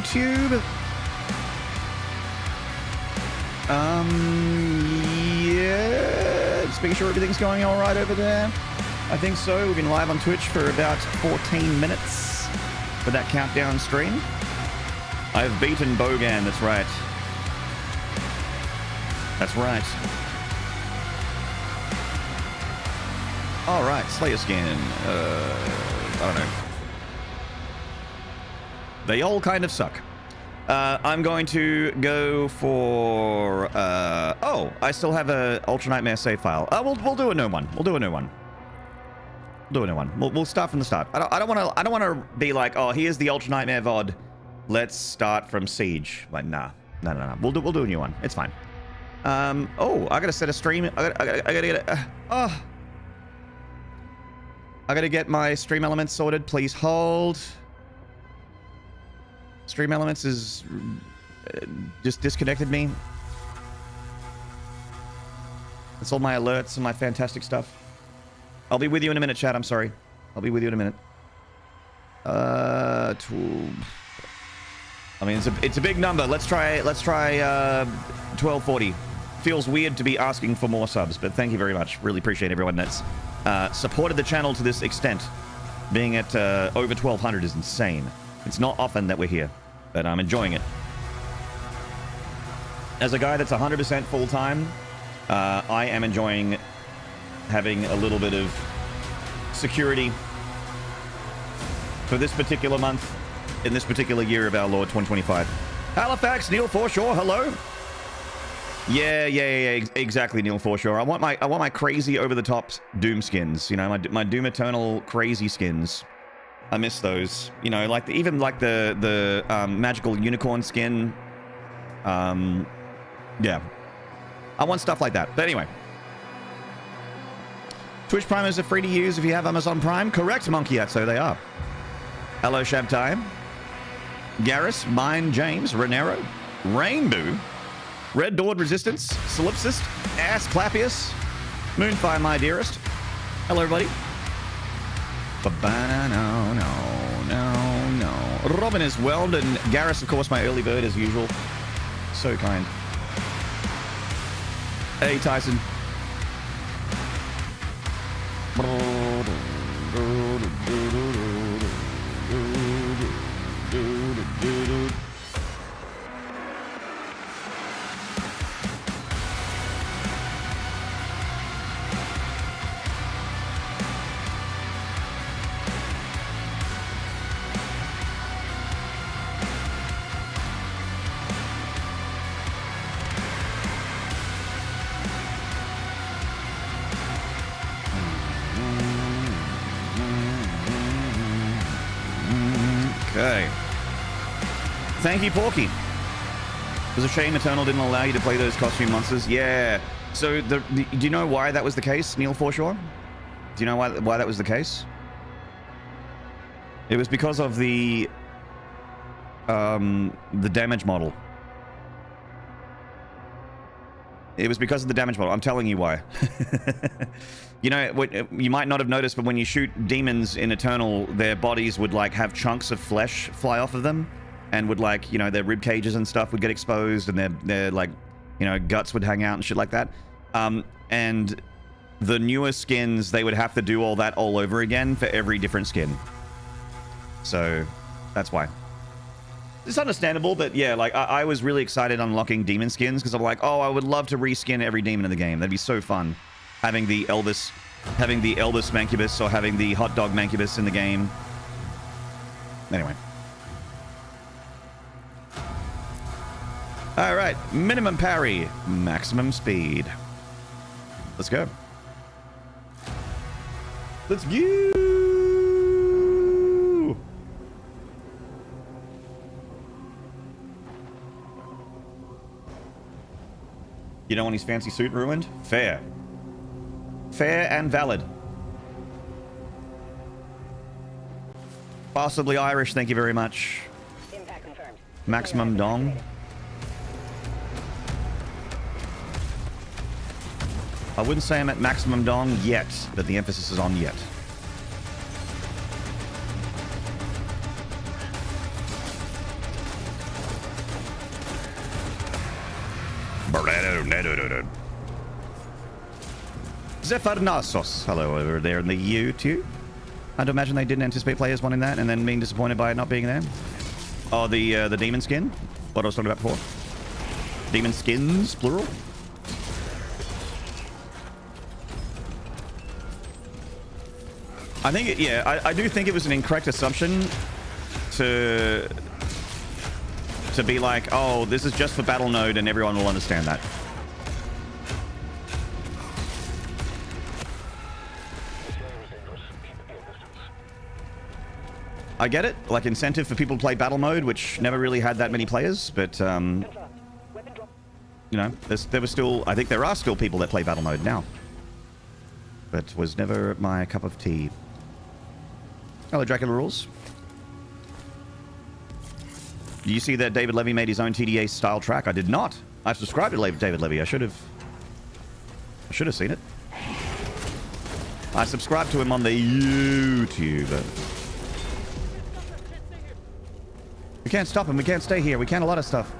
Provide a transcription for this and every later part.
YouTube. Yeah, just making sure everything's going all right over there. I think so. We've been live on Twitch for about 14 minutes for that countdown stream. I've beaten Bogan, that's right. That's right. All right, Slayer skin. I don't know. They all kind of suck. I'm going to go for... oh, I still have a Ultra Nightmare save file. We'll do a new one. We'll do a new one. We'll do a new one. We'll start from the start. I don't want to be like, oh, here's the Ultra Nightmare VOD. Let's start from Siege. Like, nah. No. We'll do a new one. It's fine. Oh, I gotta set a stream. I gotta get I gotta get my stream elements sorted. Please hold. Stream elements is just disconnected me. That's all my alerts and my fantastic stuff. I'll be with you in a minute, chat. I'm sorry. I'll be with you in a minute. I mean, it's a big number. Let's try 1240. Feels weird to be asking for more subs, but thank you very much. Really appreciate everyone that's supported the channel to this extent. Being at over 1200 is insane. It's not often that we're here, but I'm enjoying it. As a guy that's 100% full-time, I am enjoying having a little bit of security for this particular month, in this particular year of our Lord 2025. Halifax, Neil Foreshore, hello. Yeah, exactly, Neil Foreshore. I want my crazy over-the-top Doom skins. You know, my Doom Eternal crazy skins. I miss those. You know, like even the magical unicorn skin. Yeah, I want stuff like that. But anyway, Twitch Primers are free to use if you have Amazon Prime. Correct, Monkeyatso, they are. Hello, Shabtime. Garrus, Mine, James, Renero, Rainbow, Red Dord Resistance, Solipsist, Ass Clappius, Moonfire, my dearest. Hello, everybody. No. Robin is whelmed, and Garrus, of course, my early bird as usual. So kind. Hey, Tyson. Okay. Thank you, Porky. It was a shame Eternal didn't allow you to play those costume monsters. Yeah. So, do you know why that was the case, Neil Foreshore? Do you know why that was the case? It was because of the damage model. It was because of the damage model. I'm telling you why. You know, you might not have noticed, but when you shoot demons in Eternal, their bodies would like have chunks of flesh fly off of them, and would like, you know, their rib cages and stuff would get exposed, and their like, you know, guts would hang out and shit like that. And the newer skins, they would have to do all that all over again for every different skin. So that's why. It's understandable, but yeah, like I was really excited unlocking demon skins because I'm like, oh, I would love to reskin every demon in the game. That'd be so fun. Having the Elvis Mancubus or having the Hot Dog Mancubus in the game. Anyway. All right, minimum parry, maximum speed. Let's go. Let's go. You don't want his fancy suit ruined? Fair. Fair and valid. Possibly Irish, thank you very much. Impact confirmed. Maximum dong. I wouldn't say I'm at maximum dong yet, but the emphasis is on yet. Zefarnasos, hello over there in the YouTube. I'd imagine they didn't anticipate players wanting that and then being disappointed by it not being there. Oh, the demon skin? What I was talking about before. Demon skins, plural. I think, yeah, I do think it was an incorrect assumption to be like, oh, this is just for battle node and everyone will understand that. I get it, like incentive for people to play battle mode, which never really had that many players, but you know, there was still, I think there are still people that play battle mode now, but was never my cup of tea. Hello, Dracula Rules. Do you see that David Levy made his own TDA style track? I did not. I've subscribed to David Levy. I should have seen it. I subscribed to him on the YouTube. We can't stop him. We can't stay here. We can't a lot of stuff.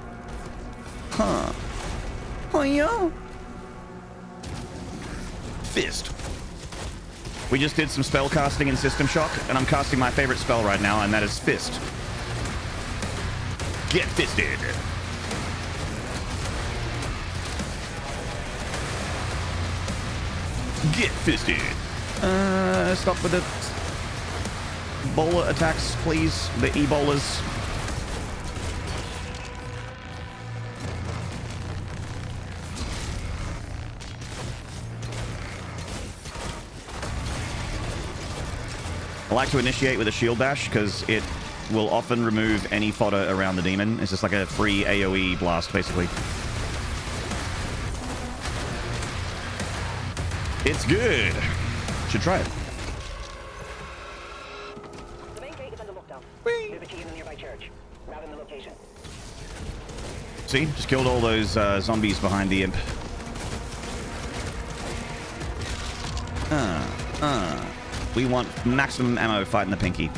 Huh. Oh, yeah. Fist. We just did some spell casting in System Shock, and I'm casting my favorite spell right now, and that is Fist. Get fisted. Get fisted. Stop with the bowler attacks, please. The Ebolas. I like to initiate with a shield bash because it will often remove any fodder around the demon. It's just like a free AoE blast, basically. It's good. Should try it. The main gate is under lockdown. There's a key in the nearby church. Route in the location. See? Just killed all those zombies behind the imp. We want maximum ammo fighting the pinky.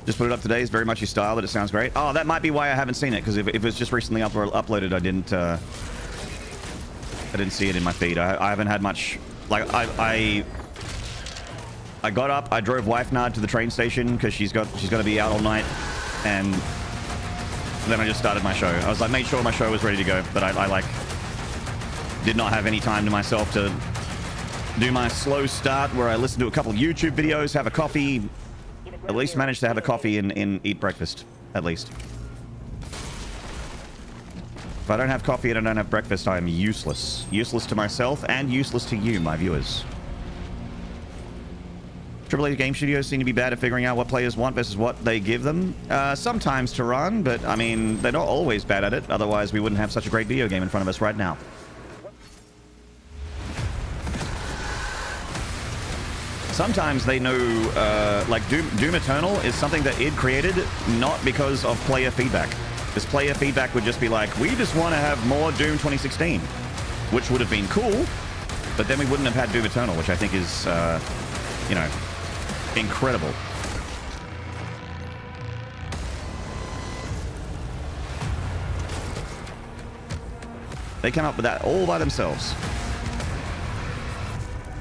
Just put it up today. It's very much your style, but it sounds great. Oh, that might be why I haven't seen it, because if it was just recently uploaded, I didn't see it in my feed. I haven't had much. Like I got up, I drove wife Nard to the train station because she's got to be out all night, and then I just started my show. I was like, made sure my show was ready to go, but I like did not have any time to myself to do my slow start where I listen to a couple of YouTube videos, have a coffee, at least manage to have a coffee and eat breakfast, at least. If I don't have coffee and I don't have breakfast, I am useless. Useless to myself and useless to you, my viewers. AAA game studios seem to be bad at figuring out what players want versus what they give them. Sometimes to run, but I mean, they're not always bad at it. Otherwise, we wouldn't have such a great video game in front of us right now. Sometimes they know, like Doom Eternal is something that id created not because of player feedback. This player feedback would just be like, we just want to have more Doom 2016, which would have been cool, but then we wouldn't have had Doom Eternal, which I think is, you know, incredible. They came up with that all by themselves.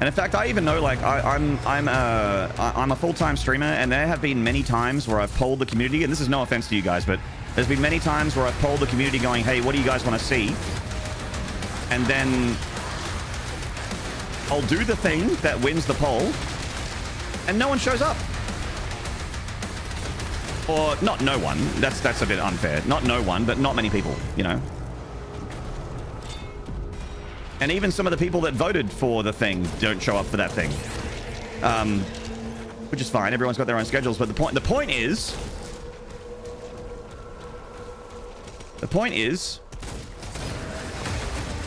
And in fact, I even know, like, I'm a full-time streamer, and there have been many times where I've polled the community, and this is no offense to you guys, but there's been many times where I've polled the community going, hey, what do you guys want to see? And then I'll do the thing that wins the poll, and no one shows up. Or, not no one. That's a bit unfair. Not no one, but not many people, you know? And even some of the people that voted for the thing don't show up for that thing. Which is fine. Everyone's got their own schedules. But the point is,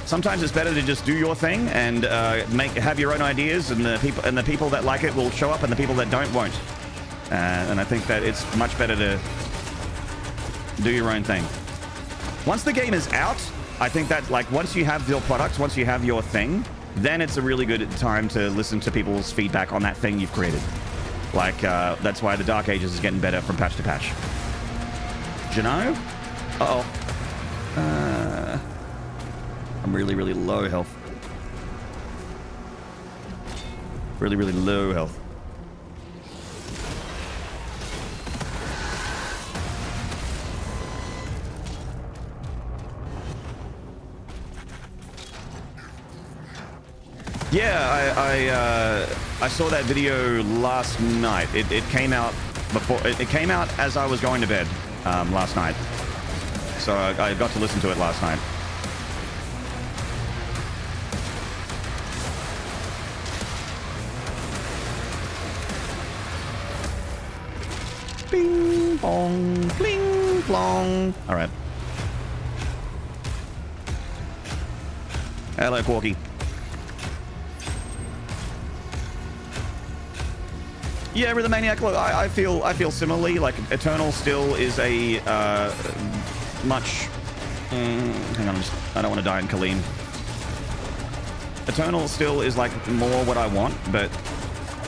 sometimes it's better to just do your thing and have your own ideas, and the people that like it will show up, and the people that don't won't. And I think that it's much better to do your own thing. Once the game is out, I think that, like, once you have your product, once you have your thing, then it's a really good time to listen to people's feedback on that thing you've created. Like, that's why the Dark Ages is getting better from patch to patch. Geno? Uh-oh. I'm really, really low health. Really, really low health. Yeah, I saw that video last night. It came out before. It came out as I was going to bed last night. So I got to listen to it last night. Bing bong, bling blong. All right. Hello, Quarky. Yeah, with the Maniac, look, I feel similarly. Like, Eternal still is a much. Hang on, I don't want to die in Kaleem. Eternal still is like more what I want, but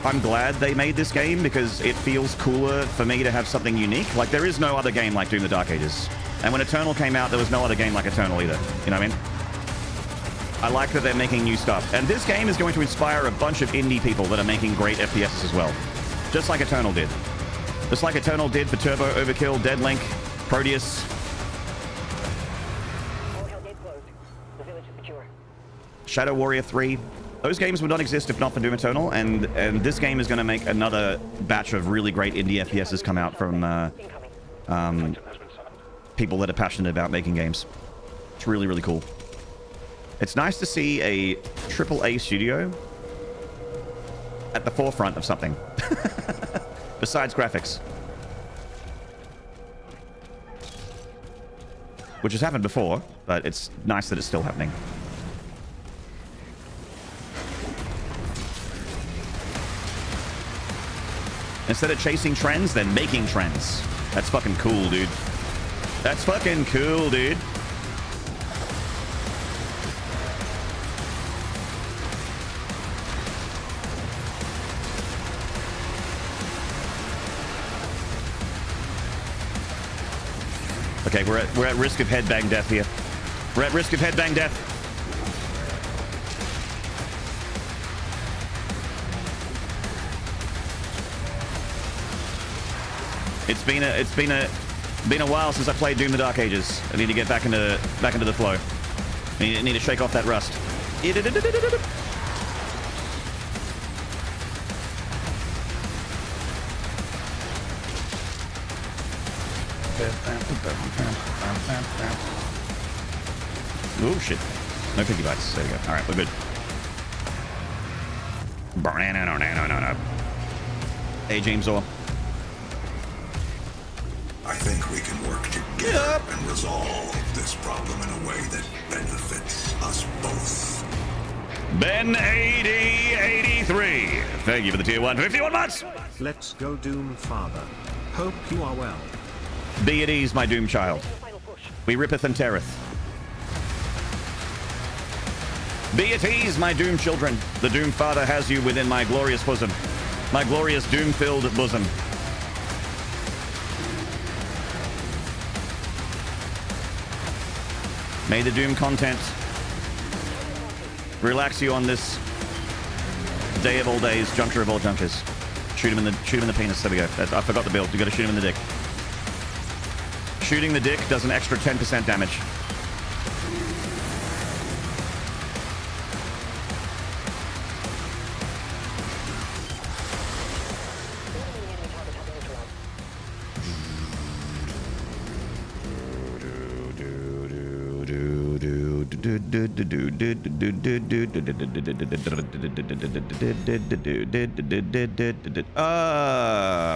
I'm glad they made this game because it feels cooler for me to have something unique. Like, there is no other game like Doom: The Dark Ages, and when Eternal came out, there was no other game like Eternal either. You know what I mean? I like that they're making new stuff, and this game is going to inspire a bunch of indie people that are making great FPSs as well. Just like Eternal did. Just like Eternal did for Turbo, Overkill, Deadlink, Proteus. All hell gate closed. The village is secure. Shadow Warrior 3. Those games would not exist if not for Doom Eternal, and this game is going to make another batch of really great indie FPSs come out from people that are passionate about making games. It's really, really cool. It's nice to see a AAA studio at the forefront of something. Besides graphics. Which has happened before, but it's nice that it's still happening. Instead of chasing trends, then making trends. That's fucking cool, dude. That's fucking cool, dude. Okay, we're at risk of headbang death here. We're at risk of headbang death. It's been a while since I played Doom: The Dark Ages. I need to get back into the flow. I need to shake off that rust. Oh shit. No piggy bites. There we go. Alright, we're good. Hey, James Orr. I think we can work together and resolve this problem in a way that benefits us both. Ben 8083. Thank you for the tier 1 for 51 months. Let's go, Doom Father. Hope you are well. Be at ease, my Doom child. We rippeth and teareth. Be at ease, my Doom children. The Doom Father has you within my glorious bosom. My glorious Doom-filled bosom. May the Doom content relax you on this day of all days, juncture of all junctures. Shoot him in the penis. There we go. I forgot the build. You got to shoot him in the dick. Shooting the dick does an extra 10% damage.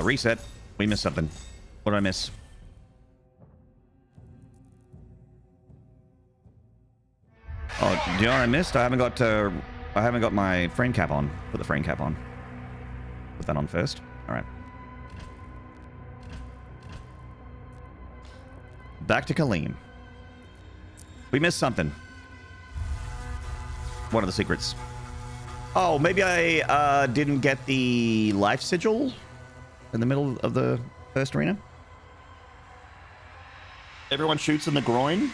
Reset. We missed something. What did I miss? Oh, do you know what I missed? I haven't got my frame cap on. Put the frame cap on. Put that on first. All right. Back to Kaleem. We missed something. What are the secrets? Oh, maybe I didn't get the life sigil in the middle of the first arena. Everyone shoots in the groin.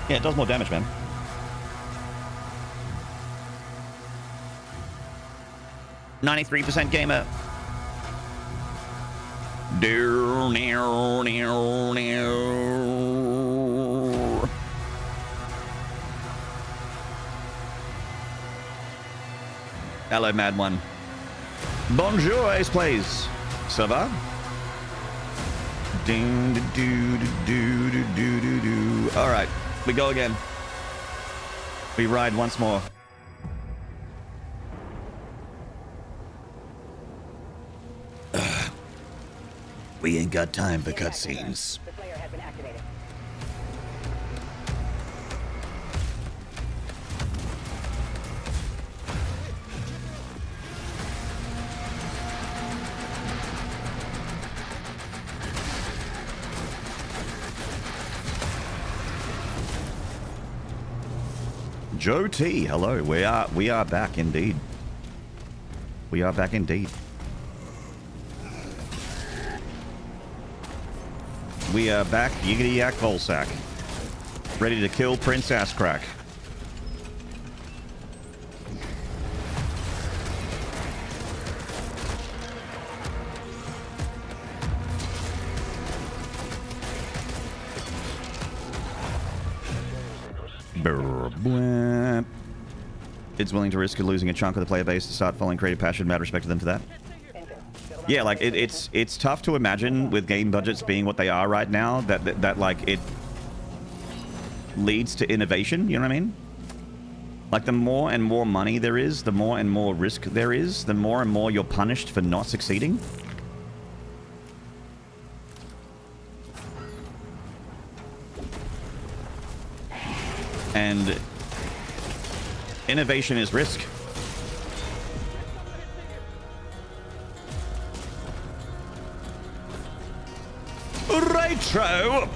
Yeah, it does more damage, man. %93 gamer. Hello, Mad One. Bonjour, Ace Plays. Ça va? All right, we go again. We ride once more. We ain't got time for cutscenes. The player has been activated. Joe T, hello. We are back indeed. We are back indeed. We are back, Yiggity Yak Volsack. Ready to kill Prince Asscrack. It's willing to risk losing a chunk of the player base to start following creative passion. Mad respect to them for that. Yeah, like it's tough to imagine with game budgets being what they are right now that like it leads to innovation. You know what I mean? Like the more and more money there is, the more and more risk there is, the more and more you're punished for not succeeding. And innovation is risk. Raidtro!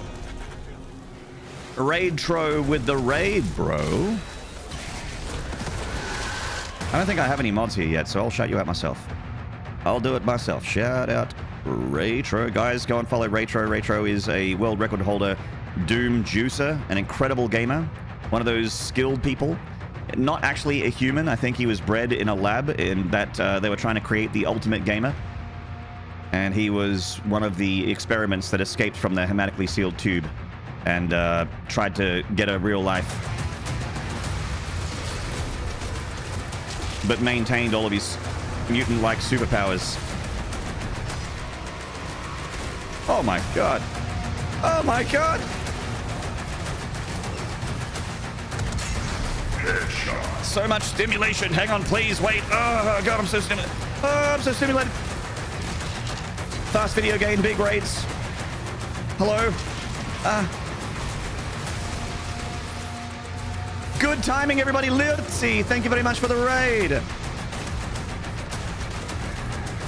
Raidtro with the raid, bro. I don't think I have any mods here yet, so I'll shout you out myself. I'll do it myself. Shout out Raidtro. Guys, go and follow Raidtro. Raidtro is a world record holder Doom juicer, an incredible gamer. One of those skilled people. Not actually a human. I think he was bred in a lab in that they were trying to create the ultimate gamer. And he was one of the experiments that escaped from the hermetically sealed tube and tried to get a real life. But maintained all of his mutant-like superpowers. Oh my god. Oh my god! Headshot. So much stimulation. Hang on, please. Wait. Oh god, I'm so stimulated. Oh, I'm so stimulated. Fast video game, big raids. Hello. Good timing, everybody. Lirtzi, thank you very much for the raid. I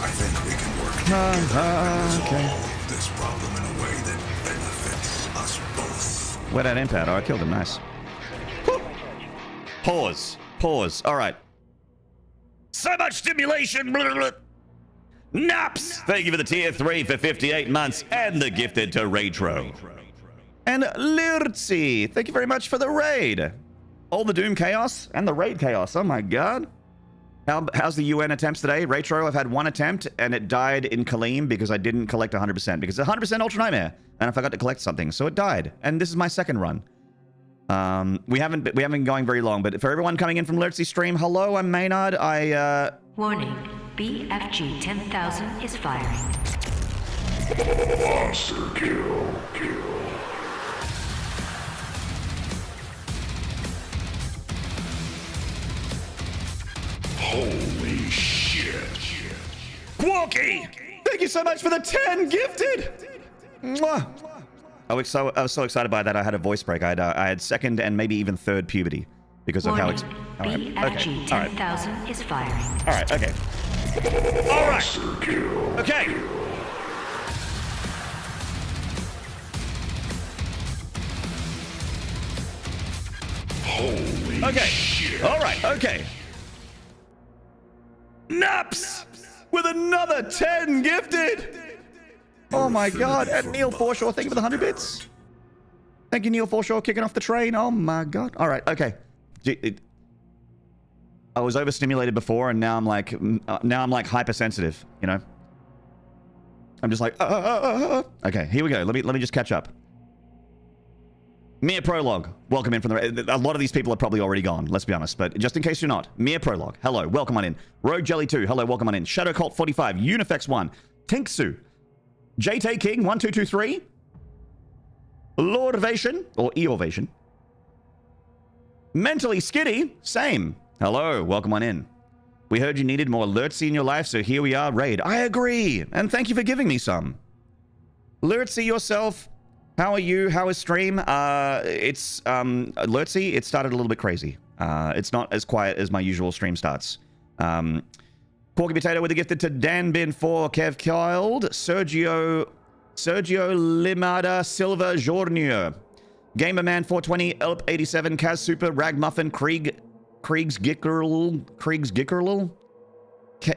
think we can work together and resolve this problem in a way that benefits us both. Where'd that imp at? Oh, I killed him. Nice. Whew. Pause. Pause. All right. So much stimulation. Blah, blah, blah. Naps! Thank you for the tier 3 for 58 months and the gifted to Raidtro. And Lirtzi, thank you very much for the raid. All the Doom chaos and the raid chaos. Oh my god. How's the UN attempts today? Raidtro, I've had one attempt and it died in Kaleem because I didn't collect 100% because it's 100% Ultra Nightmare and I forgot to collect something, so it died. And this is my second run. We haven't been going very long, but for everyone coming in from Lirtzi's stream, hello, I'm Maynarde. Warning. BFG 10,000 is firing. Monster kill. Holy shit. Quarky! Thank you so much for the 10 gifted! Mwah. I was so excited by that I had a voice break. I had second and maybe even third puberty because of Warning. how BFG 10,000 is firing. All right, okay. All right. Okay. Holy Okay. shit. All right, okay. Naps with another 10 gifted. Oh my god. And Neil Forshaw, thank you for the 100 bits. Thank you, Neil Forshaw, kicking off the train. Oh my god. All right, okay. I was overstimulated before, and now I'm like hypersensitive, you know? I'm just like, Okay, here we go. Let me just catch up. Mere Prologue, welcome in from the... A lot of these people are probably already gone, let's be honest. But just in case you're not, Mere Prologue, hello, welcome on in. Rogue Jelly 2, hello, welcome on in. Shadow Cult 45, Unifex 1, Tinksu, JT King 1223, Lordvation, or Eorvation, Mentally Skitty, same. Hello, welcome on in. We heard you needed more Lurtsy in your life, so here we are, Raid. I agree, and thank you for giving me some. Lurtsy yourself. How are you? How is stream? Lurtsy, it started a little bit crazy. It's not as quiet as my usual stream starts. Porky Potato with a gifted to Dan Bin 4, Kev Child, Sergio Limada Silva Journier, Gamerman 420, Elp 87, Kaz Super, Ragmuffin, Kriegs Gickerl,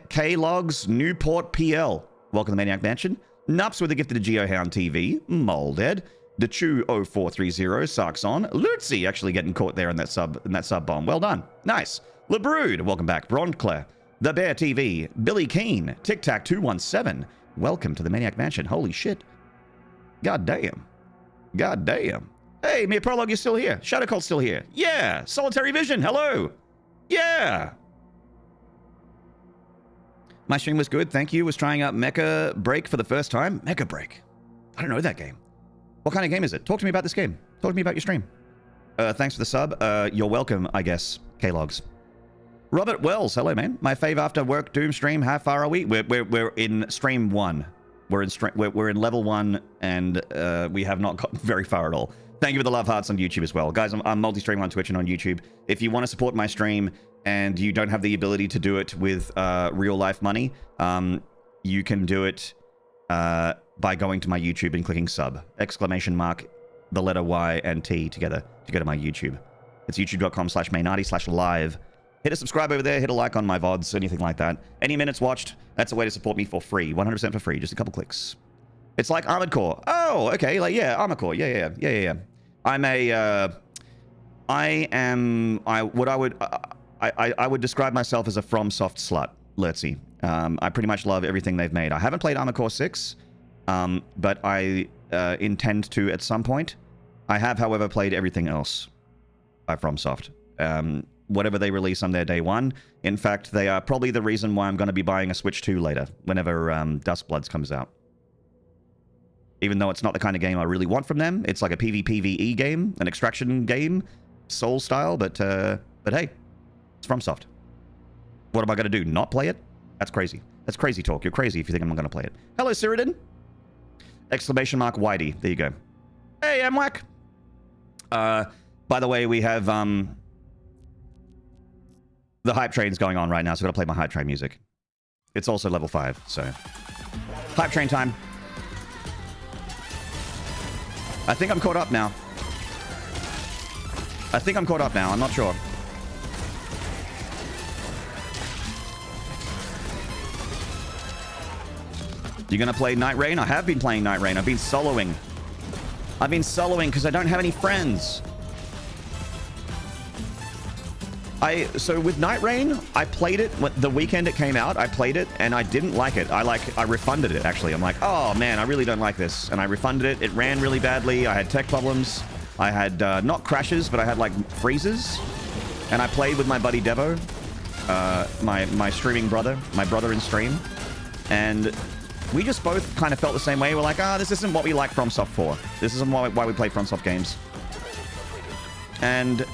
K-Logs, Newport PL. Welcome to Maniac Mansion. Nups with a gifted to GeoHound TV, Molded, Dechu0430, Sarkson, Lurtsy actually getting caught there in that sub bomb. Well done. Nice. LeBrood, welcome back. Bronclair, The Bear TV, Billy Keane, Tic Tac 217. Welcome to the Maniac Mansion. Holy shit. God damn. God damn. Hey, Mere Prologue, you're still here. Shadow Cult's still here. Yeah. Solitary Vision, hello. Yeah. My stream was good, thank you. Was trying out Mecha Break for the first time. Mecha Break. I don't know that game. What kind of game is it? Talk to me about this game. Talk to me about your stream. Thanks for the sub. You're welcome, I guess. K-Logs. Robert Wells, hello, man. My fave after work Doom stream. How far are we? We're in stream 1. We're in level 1, and we have not gotten very far at all. Thank you for the love hearts on YouTube as well. Guys, I'm multi-streaming on Twitch and on YouTube. If you want to support my stream and you don't have the ability to do it with real-life money, you can do it by going to my YouTube and clicking sub. Exclamation mark, the letter Y and T together to go to my YouTube. It's youtube.com/Maynarde/live. Hit a subscribe over there, hit a like on my VODs, anything like that. Any minutes watched, that's a way to support me for free. 100% for free, just a couple clicks. It's like Armored Core. Oh, okay, like, yeah, Armored Core. Yeah. I would describe myself as a FromSoft slut, Lurtsy. I pretty much love everything they've made. I haven't played Armored Core 6, but I intend to at some point. I have, however, played everything else by FromSoft. Whatever they release on their day one. In fact, they are probably the reason why I'm going to be buying a Switch 2 later, whenever Duskbloods comes out. Even though it's not the kind of game I really want from them. It's like a PvPvE game, an extraction game, Soul style, but hey, it's FromSoft. What am I going to do? Not play it? That's crazy. That's crazy talk. You're crazy if you think I'm going to play it. Hello, Cyrudin. Exclamation mark Whitey. There you go. Hey, Amwac. By the way, we have the hype train's going on right now, so I've got to play my hype train music. It's also level 5, so hype train time. I think I'm caught up now. I'm not sure. You gonna play Night Rain? I have been playing Night Rain. I've been soloing because I don't have any friends. So with Night Rain, I played it the weekend it came out. I played it and I didn't like it. I refunded it actually. I'm like, oh man, I really don't like this, and I refunded it. It ran really badly. I had tech problems. I had not crashes, but I had like freezes. And I played with my buddy Devo, my streaming brother, my brother in stream, and we just both kind of felt the same way. We're like, this isn't what we like FromSoft for. This isn't why we play FromSoft games. And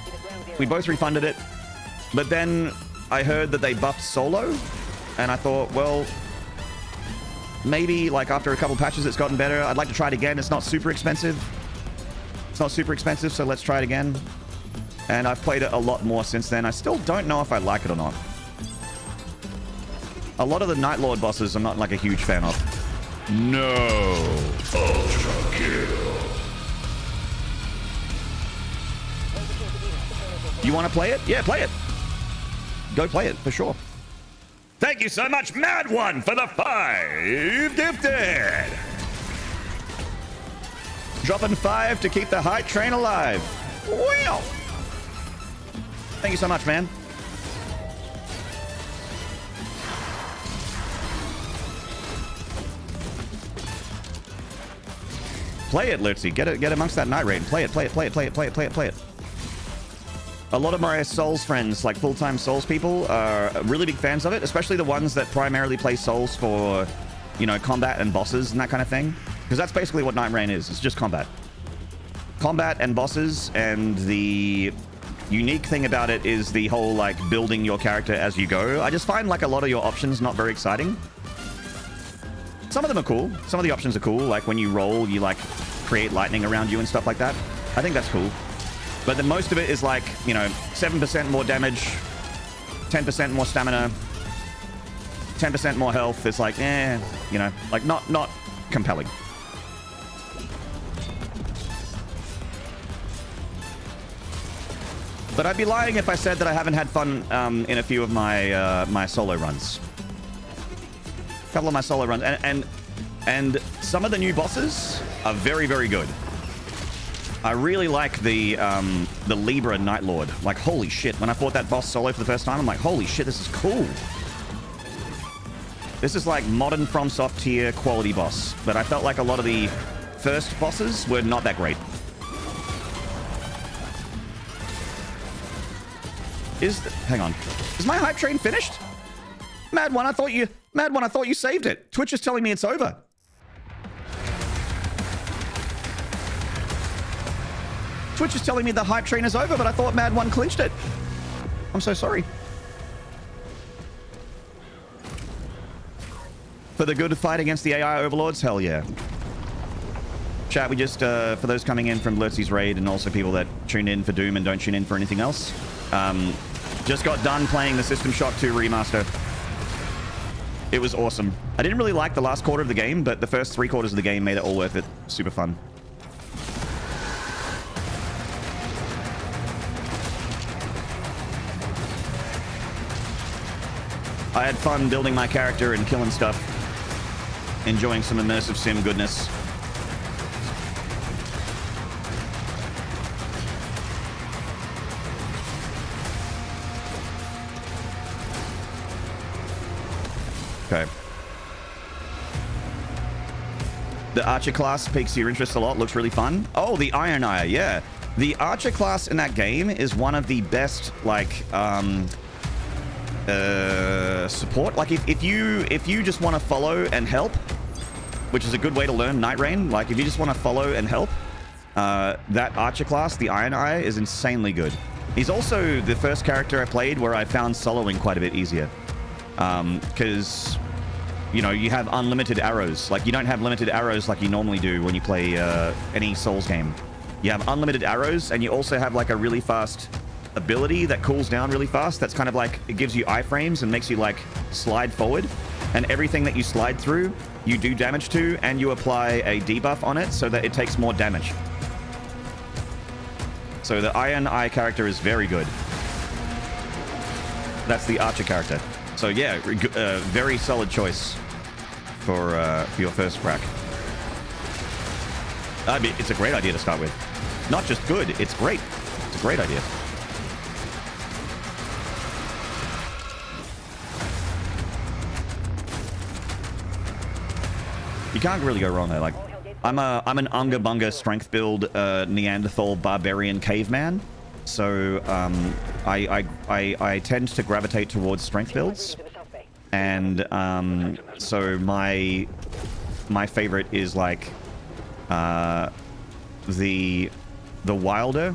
we both refunded it. But then I heard that they buffed solo, and I thought, well, maybe like after a couple patches it's gotten better. I'd like to try it again. It's not super expensive. So let's try it again. And I've played it a lot more since then. I still don't know if I like it or not. A lot of the Night Lord bosses I'm not like a huge fan of. No. Ultra kill. You want to play it? Yeah, play it. Go play it, for sure. Thank you so much, Mad One, for the 5 gifted. Dropping 5 to keep the hype train alive. Wow. Thank you so much, man. Play it, Lutzy. Get amongst that night raid. Play it. A lot of my Souls friends, like full-time Souls people, are really big fans of it, especially the ones that primarily play Souls for, you know, combat and bosses and that kind of thing. Because that's basically what Night Rain is. It's just combat. Combat and bosses, and the unique thing about it is the whole, like, building your character as you go. I just find, like, a lot of your options not very exciting. Some of them are cool. Some of the options are cool. Like when you roll, you like create lightning around you and stuff like that. I think that's cool. But the most of it is like, you know, 7% more damage, 10% more stamina, 10% more health. It's like, you know, like not compelling. But I'd be lying if I said that I haven't had fun in a few of my my solo runs. A couple of my solo runs, and some of the new bosses are very, very good. I really like the Libra Night Lord. Like, holy shit! When I fought that boss solo for the first time, I'm like, holy shit, this is cool. This is like modern FromSoft tier quality boss. But I felt like a lot of the first bosses were not that great. Hang on. Is my hype train finished? Mad One, I thought you saved it. Twitch is telling me it's over. Twitch is telling me the hype train is over, but I thought Mad One clinched it. I'm so sorry. For the good fight against the AI overlords? Hell yeah. Chat, we just, for those coming in from Lurtzy's raid and also people that tune in for Doom and don't tune in for anything else, just got done playing the System Shock 2 remaster. It was awesome. I didn't really like the last quarter of the game, but the first 3 quarters of the game made it all worth it. Super fun. I had fun building my character and killing stuff. Enjoying some immersive sim goodness. Okay. The Archer class piques your interest a lot. Looks really fun. Oh, the Iron Eye, yeah. The Archer class in that game is one of the best, like, support. Like, if you just want to follow and help, which is a good way to learn Night Rain. Like, if you just want to follow and help, that Archer class, the Iron Eye, is insanely good. He's also the first character I played where I found soloing quite a bit easier. Because, you know, you have unlimited arrows. Like, you don't have limited arrows like you normally do when you play any Souls game. You have unlimited arrows, and you also have, like, a really fast ability that cools down really fast. That's kind of like, it gives you iframes and makes you, like, slide forward. And everything that you slide through, you do damage to, and you apply a debuff on it so that it takes more damage. So the Iron Eye character is very good. That's the Archer character. So yeah, very solid choice for your first crack. I mean, it's a great idea to start with. Not just good, it's great. It's a great idea. You can't really go wrong there. Like, I'm an Unga Bunga strength build Neanderthal barbarian caveman. So I tend to gravitate towards strength builds, and so my favorite is like the Wilder.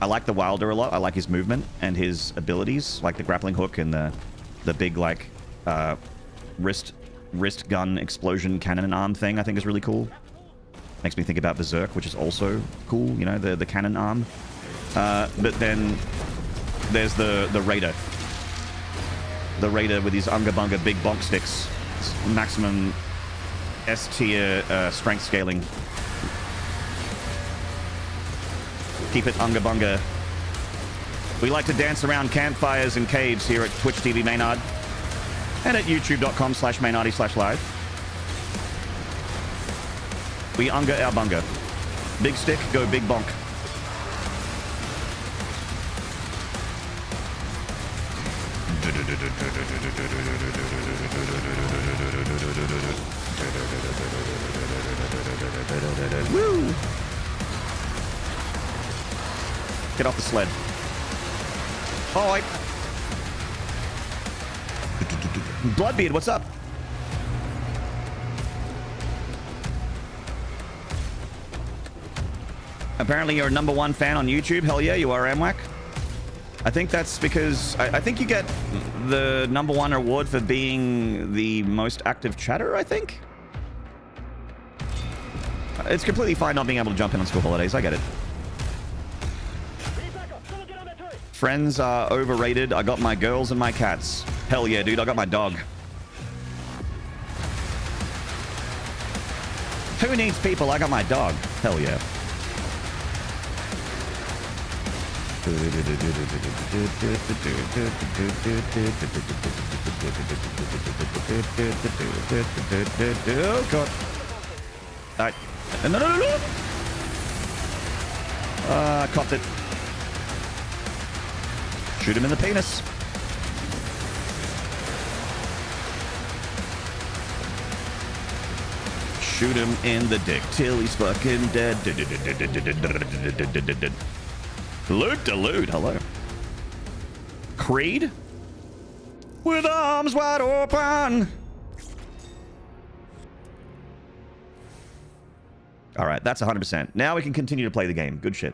I like the Wilder a lot. I like his movement and his abilities, like the grappling hook and the big like wrist gun explosion cannon arm thing. I think is really cool. Makes me think about Berserk, which is also cool. You know, the cannon arm. But then there's the Raider. The Raider with his Unga Bunga big bonk sticks. It's maximum S tier strength scaling. Keep it Unga Bunga. We like to dance around campfires and caves here at Twitch TV Maynard and at youtube.com/Maynarde/live. We Unga our Bunga. Big stick, go big bonk. Woo! Get off the sled. Oh, Bloodbeard, what's up? Apparently you're a #1 fan on YouTube. Hell yeah, you are, Amwak. I think that's because I think you get the #1 award for being the most active chatter, I think. It's completely fine not being able to jump in on school holidays. I get it. Friends are overrated. I got my girls and my cats. Hell yeah, dude. I got my dog. Who needs people? I got my dog. Hell yeah. Oh god. Alright. No. Copped it. Shoot him in the penis. Shoot him in the dick till he's fucking dead. Loot. Hello. Creed? With arms wide open. All right, that's 100%. Now we can continue to play the game. Good shit.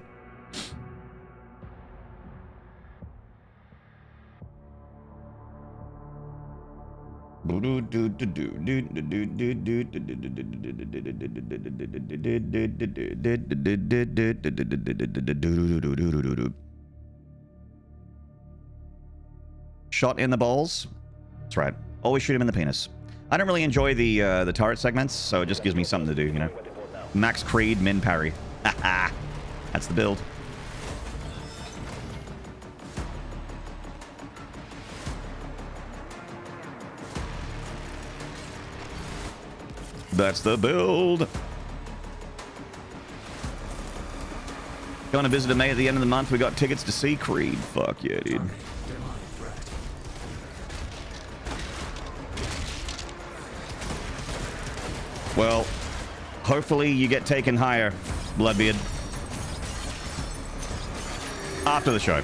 Shot in the balls. That's right. Always shoot him in the penis. I don't really enjoy the turret segments, so it just gives me something to do, you know. Max Creed, Min Parry. Haha. That's the build. That's the build. Going to visit May at the end of the month. We got tickets to see Creed. Fuck yeah, dude. Well, hopefully you get taken higher, Bloodbeard. After the show.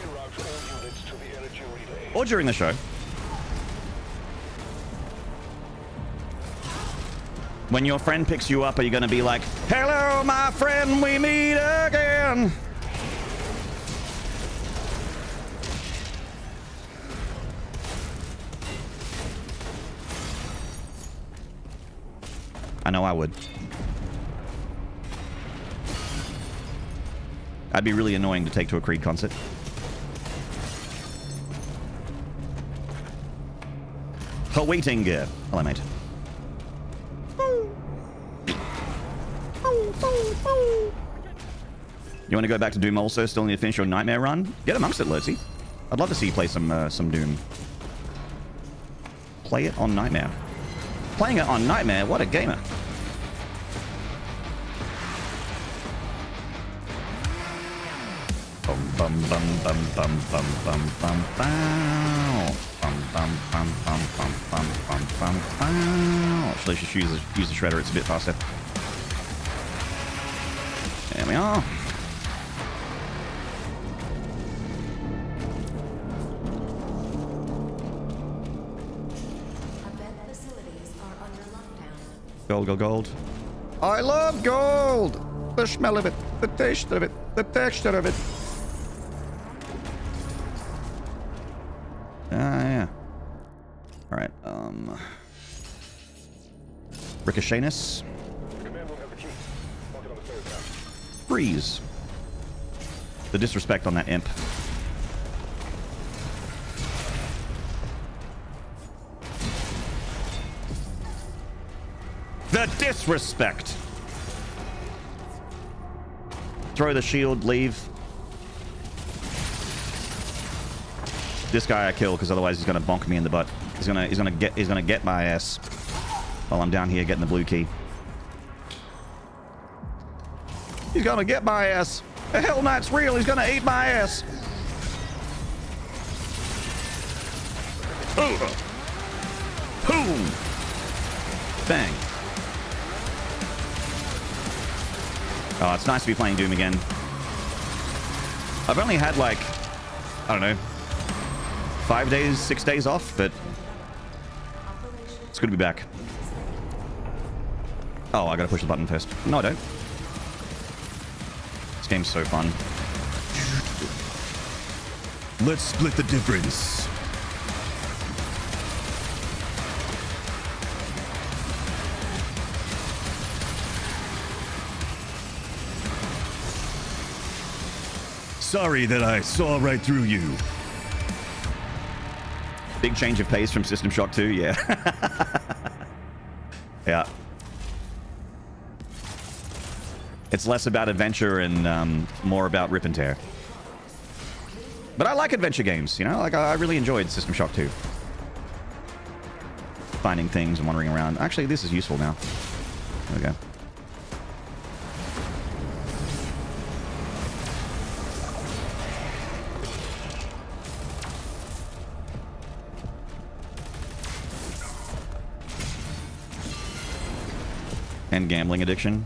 Or during the show. When your friend picks you up, are you going to be like, hello, my friend, we meet again? I know I would. I'd be really annoying to take to a Creed concert. Awaiting gear. Hello, mate. You want to go back to Doom also? Still need to finish your Nightmare run? Get amongst it, Lurtsy. I'd love to see you play some Doom. Play it on Nightmare. Playing it on Nightmare? What a gamer. Bum bum bum bum bum bum bum bum bow. Bum bum bum bum bum bum bum bum bow. Actually, I should use the shredder. It's a bit faster. There we are. Gold, gold. I love gold! The smell of it, the taste of it, the texture of it. Yeah. Alright, Ricochetness. Freeze. The disrespect on that imp. The disrespect! Throw the shield, leave. This guy I kill, because otherwise he's gonna bonk me in the butt. He's gonna get my ass while I'm down here getting the blue key. He's gonna get my ass. The Hell Knight's real. He's gonna eat my ass. Boom. Bang. Oh, it's nice to be playing Doom again. I've only had like, I don't know, 5 days, 6 days off, but it's good to be back. Oh, I gotta push the button first. No, I don't. This game's so fun. Let's split the difference. Sorry that I saw right through you. Big change of pace from System Shock 2, yeah. Yeah. It's less about adventure and more about rip and tear. But I like adventure games, you know? Like, I really enjoyed System Shock 2. Finding things and wandering around. Actually, this is useful now. There we go. And gambling addiction.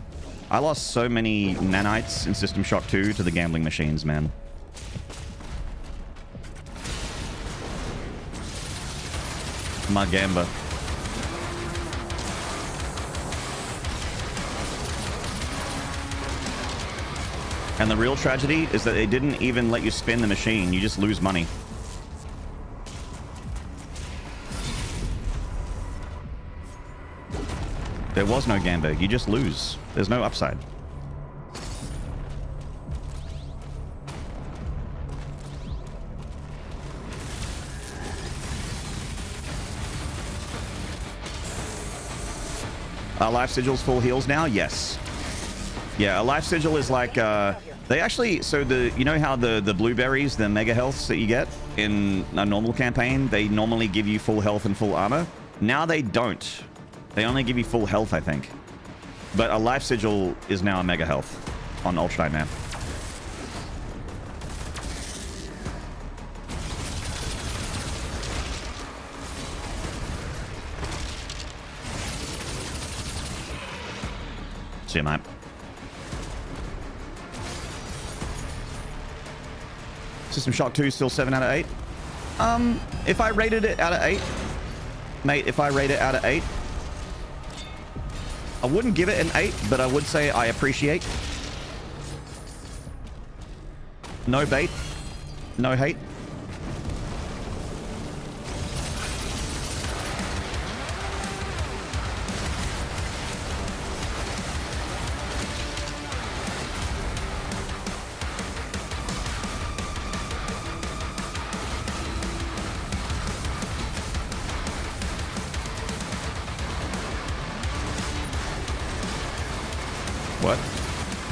I lost so many nanites in System Shock 2 to the gambling machines, man. My gamba. And the real tragedy is that they didn't even let you spin the machine. You just lose money. There was no gamba. You just lose. There's no upside. Life Sigil's full heals now? Yes. Yeah, a Life Sigil is like, they actually, so you know how the blueberries, the mega healths that you get in a normal campaign, they normally give you full health and full armor? Now they don't. They only give you full health, I think. But a Life Sigil is now a mega health on Ultra Nightmare. See you, mate. System Shock 2 is still 7 out of 8. If I rated it out of 8, mate, if I rate it out of 8, I wouldn't give it an 8, but I would say I appreciate. No bait. No hate. What?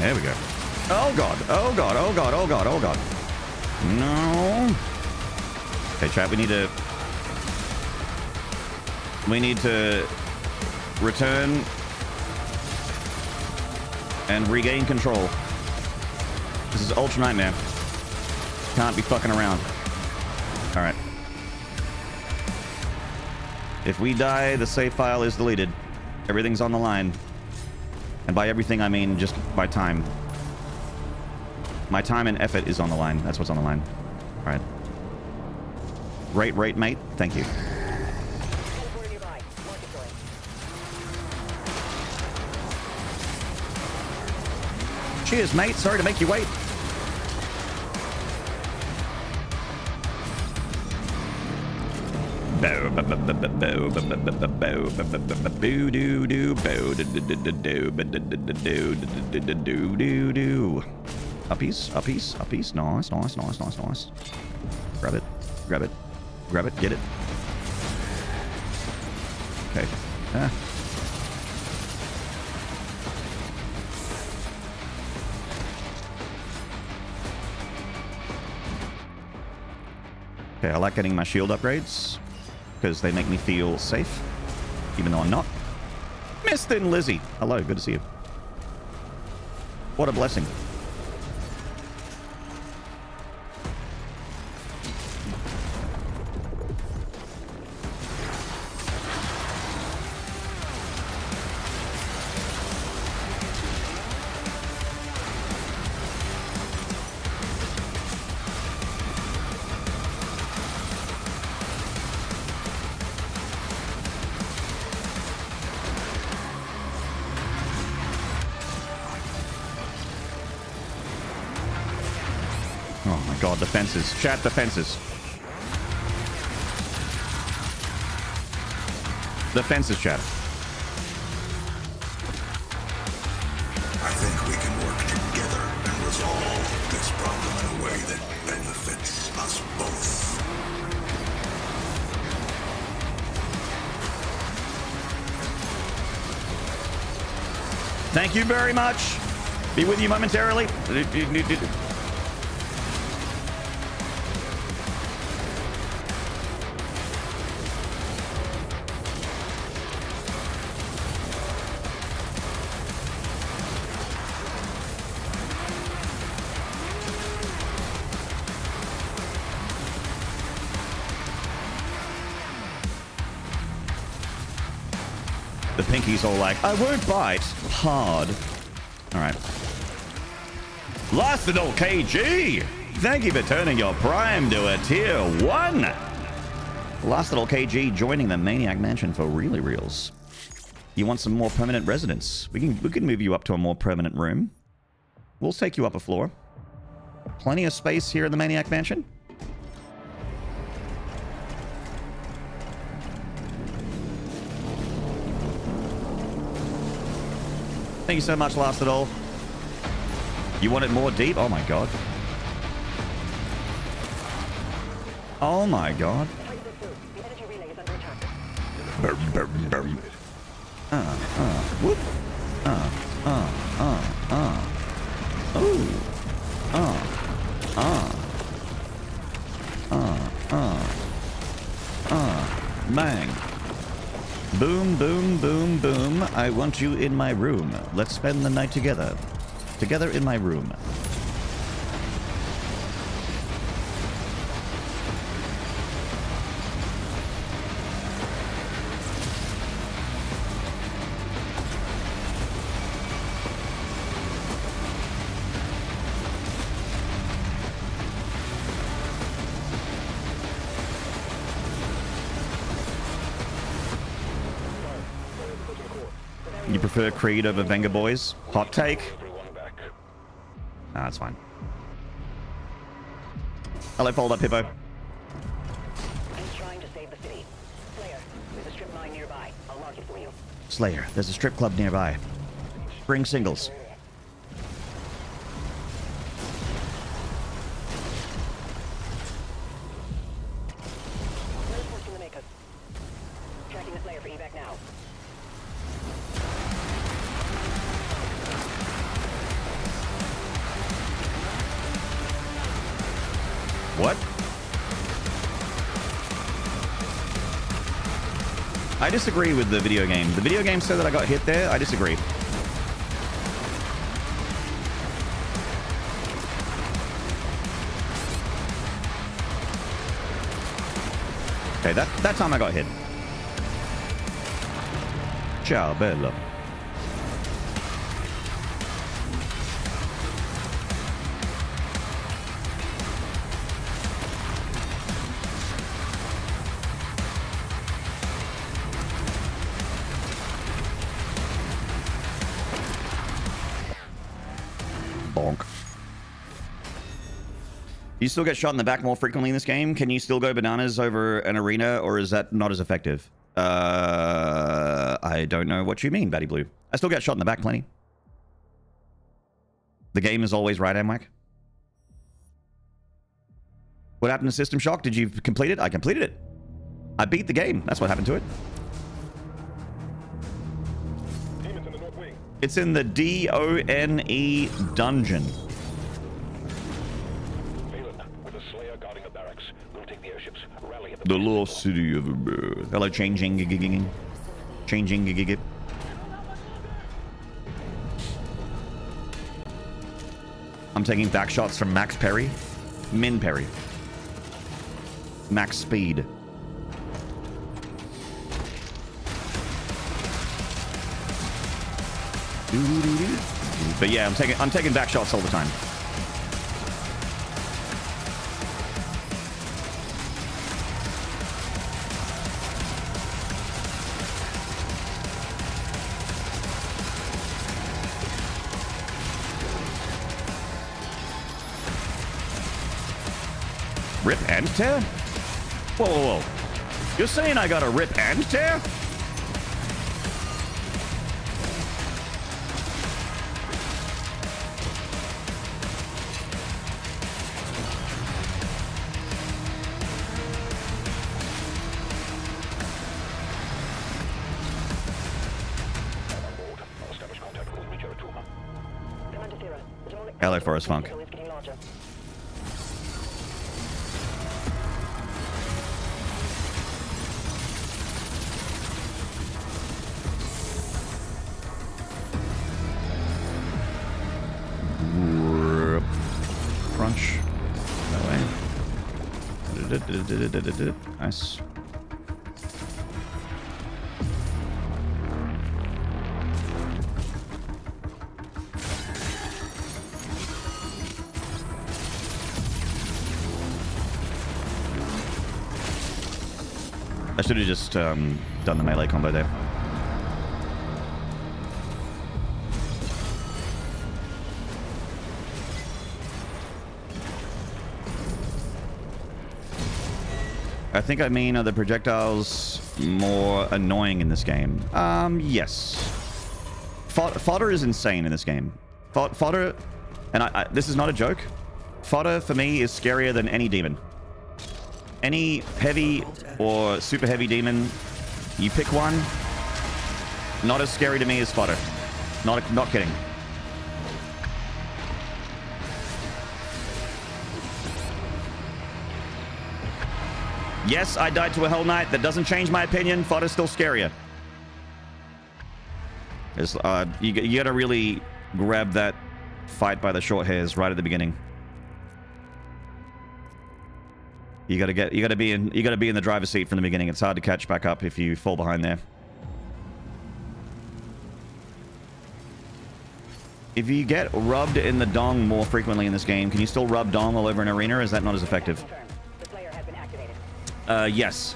There we go. Oh god. Oh god. Oh god. Oh god. Oh god. No. Okay, chat. We need to return and regain control. This is Ultra Nightmare. Can't be fucking around. All right. If we die, the save file is deleted. Everything's on the line. And by everything, I mean just by time. My time and effort is on the line. That's what's on the line. All right. Rate, mate. Thank you. Cheers, mate. Sorry to make you wait. Uppies, uppies, uppies. Nice, nice, nice, nice, nice. Grab it, grab it, grab it, get it. Okay. Okay, I like getting my shield upgrades because they make me feel safe, even though I'm not. Miss Thin Lizzie. Hello, good to see you. What a blessing. Oh my god, the fences. Chat, the fences. The fences, chat. I think we can work together and resolve this problem in a way that benefits us both. Thank you very much. Be with you momentarily. The pinky's all like, I won't bite hard. All right. Lasted old KG. Thank you for turning your prime to a tier 1. Lasted old KG joining the Maniac Mansion for really reals. You want some more permanent residence? We can move you up to a more permanent room. We'll take you up a floor. Plenty of space here in the Maniac Mansion. Thank you so much, Last It All. You want it more deep? Oh my god. Oh my god. The energy relay is under attack. Whoop. Bang. Boom, boom, boom, boom. I want you in my room. Let's spend the night together. Together in my room. You prefer Creed over Venga Boys? Hot take? Ah, that's fine. Hello, fold up, Hippo. He's trying to save the city. Slayer, there's a strip mine nearby. I'll mark it for you. Slayer, there's a strip club nearby. Bring singles. Reinforcing the makers. Tracking the Slayer for evac now. What? I disagree with the video game. The video game said that I got hit there. I disagree. Okay, that time I got hit. Ciao, bella. Bonk. You still get shot in the back more frequently in this game? Can you still go bananas over an arena, or is that not as effective? I don't know what you mean, Batty Blue. I still get shot in the back plenty. The game is always right, Amwac. What happened to System Shock? Did you complete it? I completed it. I beat the game. That's what happened to it. It's in the D-O-N-E dungeon. The lost city of birth. Hello, changing. Changing. I'm taking back shots from Max Parry. Min Parry. Max speed. But yeah, I'm taking back shots all the time. Rip and tear? Whoa, whoa, whoa. You're saying I got a rip and tear? Hello, Forest Funk. Crunch. That way. Nice. I should have just done the melee combo there. I think I mean, are the projectiles more annoying in this game? Yes. Fodder is insane in this game. Fodder, and this is not a joke, fodder for me is scarier than any demon. Any heavy or super heavy demon, you pick one, not as scary to me as fodder. Not kidding. Yes, I died to a Hell Knight. That doesn't change my opinion. Fodder's still scarier. You gotta really grab that fight by the short hairs right at the beginning. You gotta be in the driver's seat from the beginning. It's hard to catch back up if you fall behind there. If you get rubbed in the dong more frequently in this game, can you still rub dong all over an arena, or is that not as effective? The player has been activated. Yes.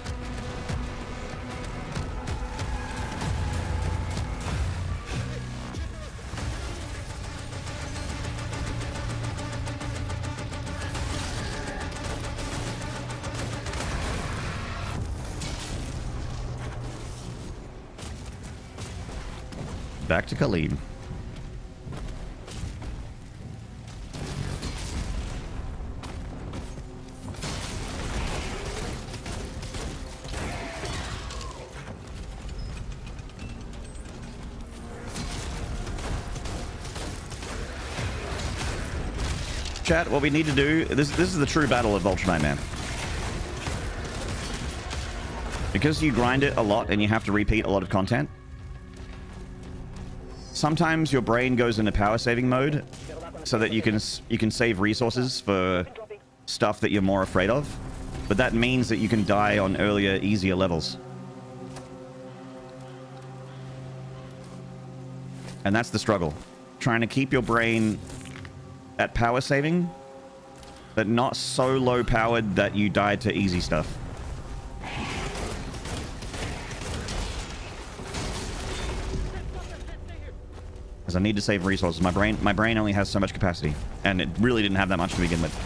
Back to Khalid. Chat, what we need to do, this is the true battle of Vulture Nightmare. Because you grind it a lot and you have to repeat a lot of content, sometimes your brain goes into power saving mode so that you can save resources for stuff that you're more afraid of. But that means that you can die on earlier, easier levels. And that's the struggle. Trying to keep your brain at power saving, but not so low powered that you die to easy stuff. Because I need to save resources. My brain only has so much capacity, and it really didn't have that much to begin with.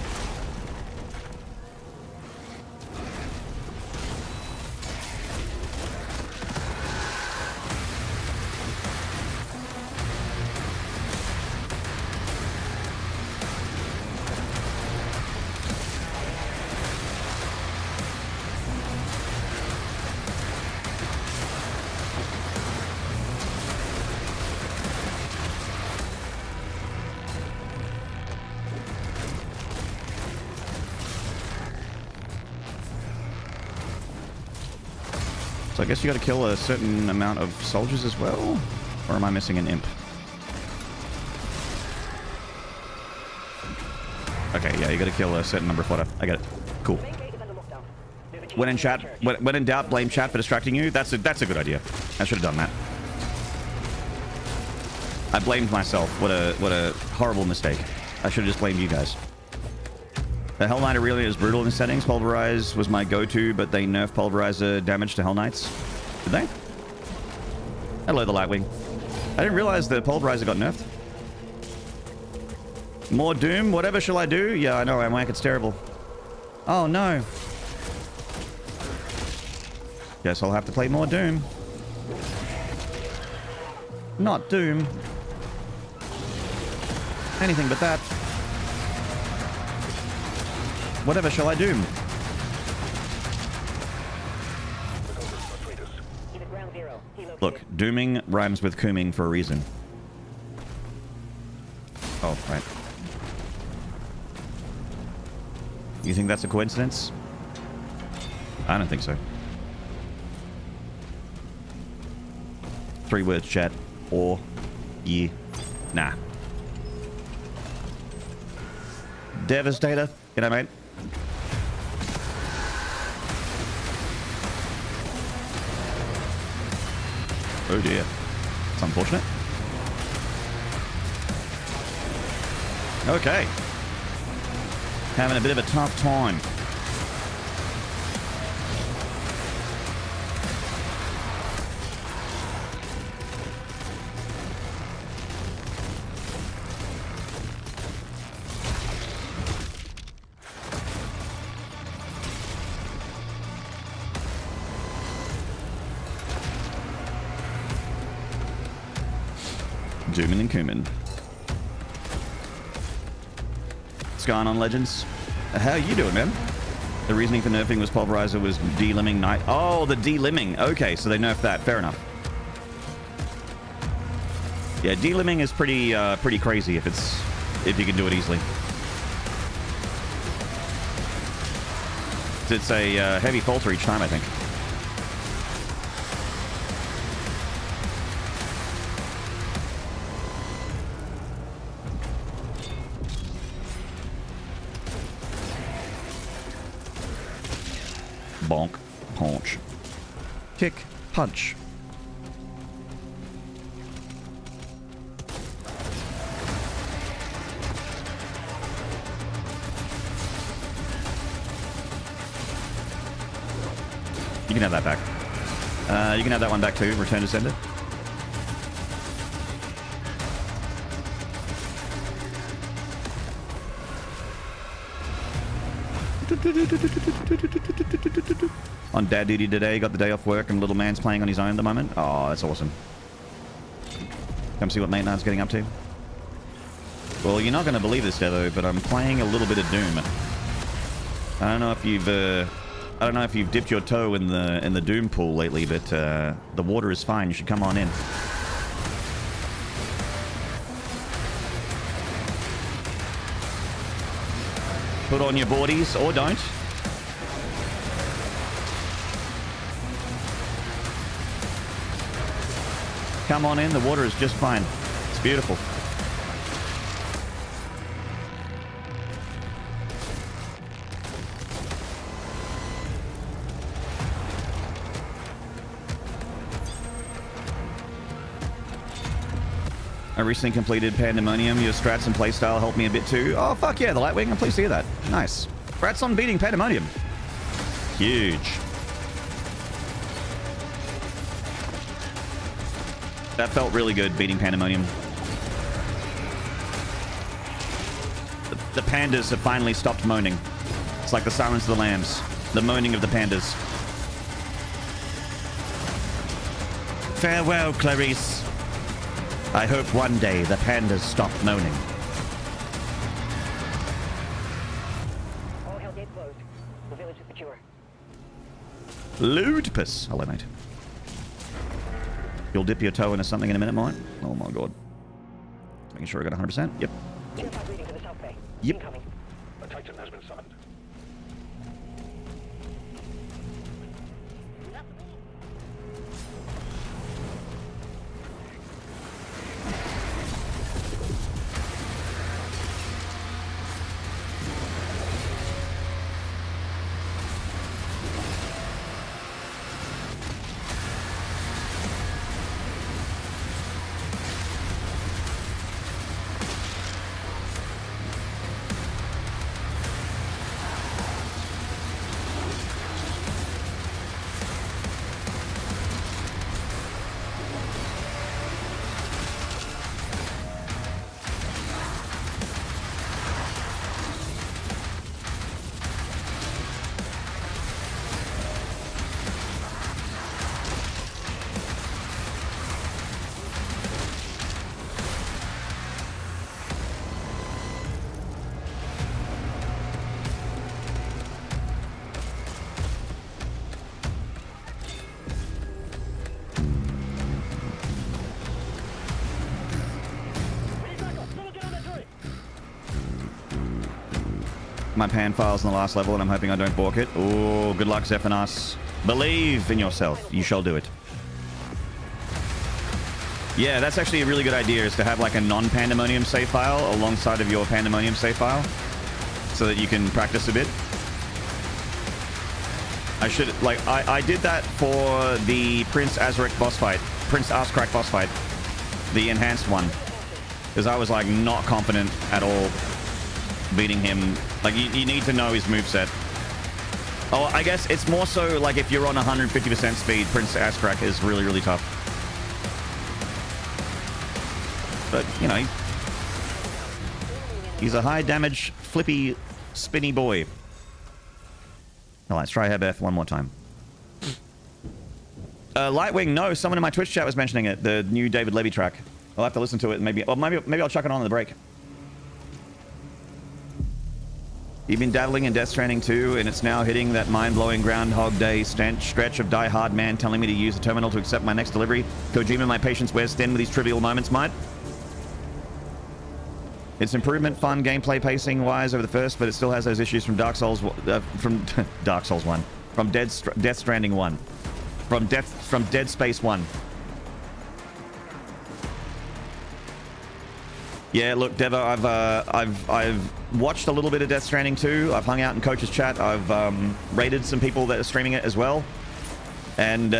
So I guess you got to kill a certain amount of soldiers as well? Or am I missing an imp? Okay, yeah, you gotta kill a certain number of fodder. I get it. Cool. Main gate is under lockdown. There's a When in G chat, church. when in doubt, blame chat for distracting you. That's a good idea. I should have done that. I blamed myself. What a horrible mistake. I should have just blamed you guys. The Hell Knight really is brutal in settings. Pulverize was my go-to, but they nerfed Pulverizer damage to Hell Knights. Did they? Hello, the Lightwing. I didn't realize the Pulverizer got nerfed. More Doom? Whatever shall I do? Yeah, I know, Amwhack, it's terrible. Oh, no. Guess I'll have to play more Doom. Not Doom. Anything but that. Whatever shall I do? He's at ground zero. He located. Look, dooming rhymes with cooming for a reason. Oh, right. You think that's a coincidence? I don't think so. 3 words, chat. Or, yeah. Nah. Devastator. G'day, mate. Oh dear. It's unfortunate. Okay. Having a bit of a tough time. Doomin' and Coomin'. What's going on, Legends? How you doing, man? The reasoning for nerfing was Pulverizer was delimbing night. Oh, the delimbing. Okay, so they nerfed that. Fair enough. Yeah, delimbing is pretty crazy if you can do it easily. It's a heavy falter each time, I think. Bonk, punch, kick, punch. You can have that back. You can have that one back too. Return to sender. On dad duty today, got the day off work and little man's playing on his own at the moment. Oh, that's awesome. Come see what Maynarde's getting up to. Well, you're not going to believe this, Devo, but I'm playing a little bit of Doom. I don't know if you've dipped your toe in the Doom pool lately, but the water is fine. You should come on in. Put on your boardies, or don't. Come on in, the water is just fine. It's beautiful. I recently completed Pandemonium. Your strats and playstyle helped me a bit too. Oh, fuck yeah, the Lightwing. I'm pleased to hear that. Nice. Congrats on beating Pandemonium. Huge. That felt really good, beating Pandemonium. The pandas have finally stopped moaning. It's like the Silence of the Lambs. The moaning of the pandas. Farewell, Clarice. I hope one day the pandas stop moaning. All hell gate closed. The village is secure. Ludipus. Hello, mate. You'll dip your toe into something in a minute, mate. Oh my god. Making sure I got 100%. Yep. Tier 5 reading to the south bay. Yep. Incoming. A Titan has been summoned. my pan files in the last level, and I'm hoping I don't balk it. Oh, good luck, Zephynas. Believe in yourself. You shall do it. Yeah, that's actually a really good idea, is to have like a non-Pandemonium save file alongside of your Pandemonium save file, so that you can practice a bit. I should, like, I did that for the Prince Azrak boss fight. Prince Arscrack boss fight. The enhanced one. Because I was, like, not confident at all beating him. Like, you need to know his moveset. Oh, I guess it's more so, like, if you're on 150% speed, Prince Arscrack is really, really tough. But, you know, he's a high damage, flippy, spinny boy. All right, let's try Hebeth one more time. Lightwing, no, someone in my Twitch chat was mentioning it, the new David Levy track. I'll have to listen to it, and maybe I'll chuck it on in the break. You've been dabbling in Death Stranding 2, and it's now hitting that mind-blowing Groundhog Day stretch of Die Hard Man telling me to use a terminal to accept my next delivery. Kojima, my patience wears thin with these trivial moments, mate. It's improvement, fun, gameplay, pacing-wise over the first, but it still has those issues from Dark Souls 1, from Death Stranding 1, from Dead Space 1. Yeah, look, Devo, I've watched a little bit of Death Stranding 2. I've hung out in Coach's chat. I've raided some people that are streaming it as well, and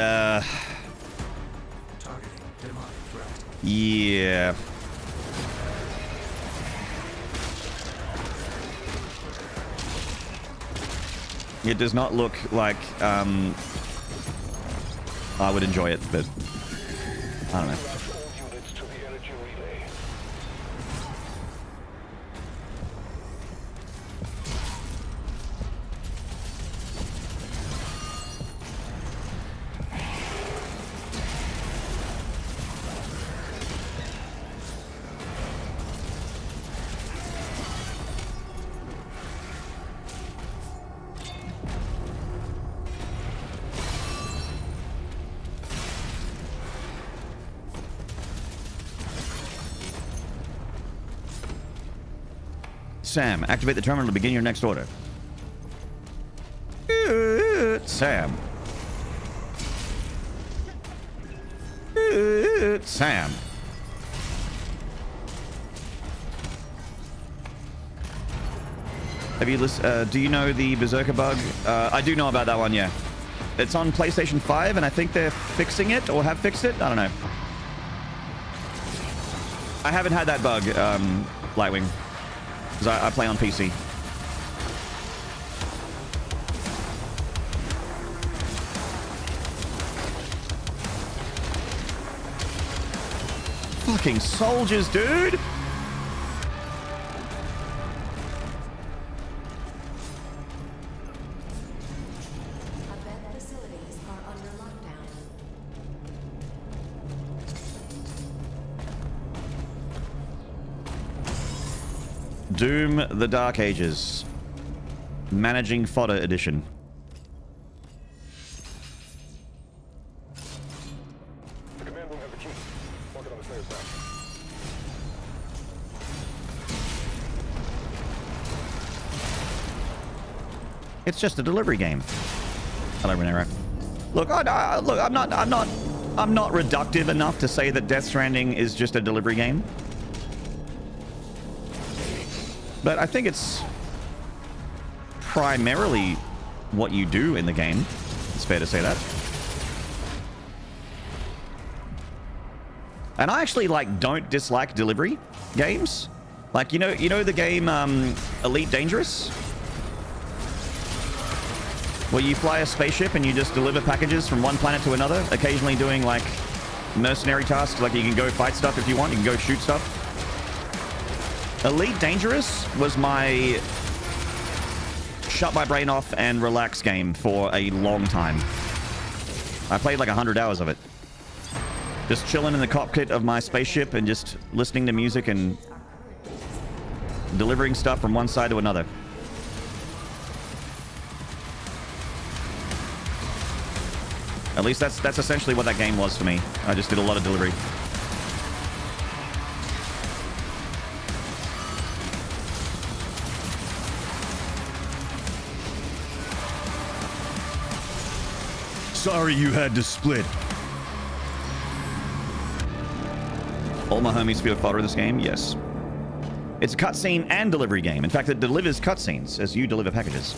yeah. It does not look like I would enjoy it, but I don't know. Sam, activate the terminal to begin your next order. Sam. Sam. Have you listened? Do you know the Berserker bug? I do know about that one, yeah. It's on PlayStation 5, and I think they're fixing it, or have fixed it. I don't know. I haven't had that bug, Lightwing. Because I play on PC. Fucking soldiers, dude! Doom the Dark Ages. Managing Fodder Edition. The command room has the key. Lock it on the stairs now. It's just a delivery game. Hello, Renero. Look, look, I'm not reductive enough to say that Death Stranding is just a delivery game. But I think it's primarily what you do in the game. It's fair to say that. And I actually don't dislike delivery games. Like, you know the game Elite Dangerous? Where you fly a spaceship and you just deliver packages from one planet to another, occasionally doing like mercenary tasks, like you can go fight stuff if you want, you can go shoot stuff. Elite Dangerous was my shut my brain off and relax game for a long time. I played like 100 hours of it. Just chilling in the cockpit of my spaceship and just listening to music and delivering stuff from one side to another. At least that's essentially what that game was for me. I just did a lot of delivery. sorry you had to split. All my homies feel fodder in this game? Yes. It's a cutscene and delivery game. In fact, it delivers cutscenes as you deliver packages.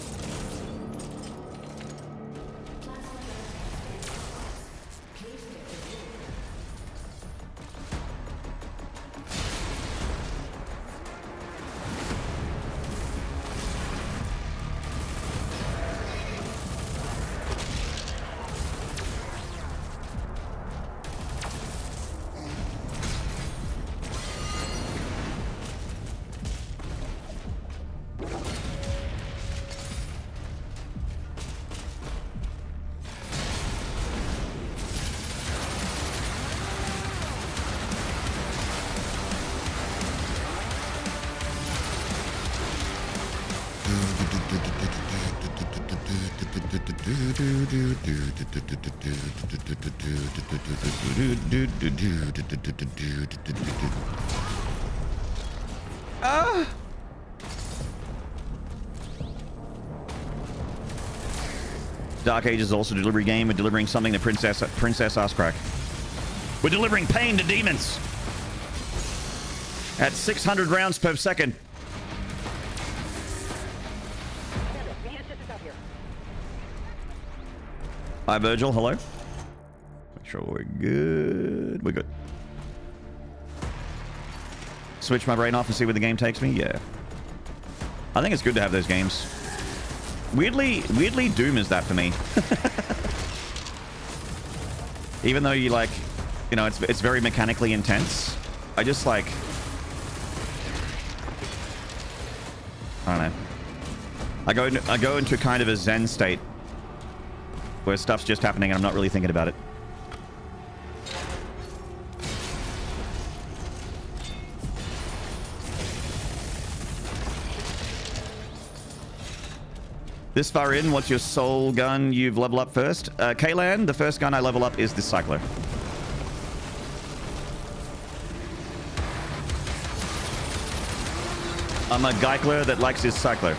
Dark Age is also a delivery game. We're delivering something to Princess Asscrack. We're delivering pain to demons at 600 rounds per second. We need assistance out here. Hi, Virgil. Hello. Make sure we're good. We're good. Switch my brain off and see where the game takes me? Yeah. I think it's good to have those games. Weirdly, Doom is that for me. Even though you like, you know, it's very mechanically intense. I just like, I don't know. I go into kind of a zen state where stuff's just happening and I'm not really thinking about it. This far in, what's your soul gun you've leveled up first? Kaylan, the first gun I level up is this cycler. I'm a geikler that likes his cycler.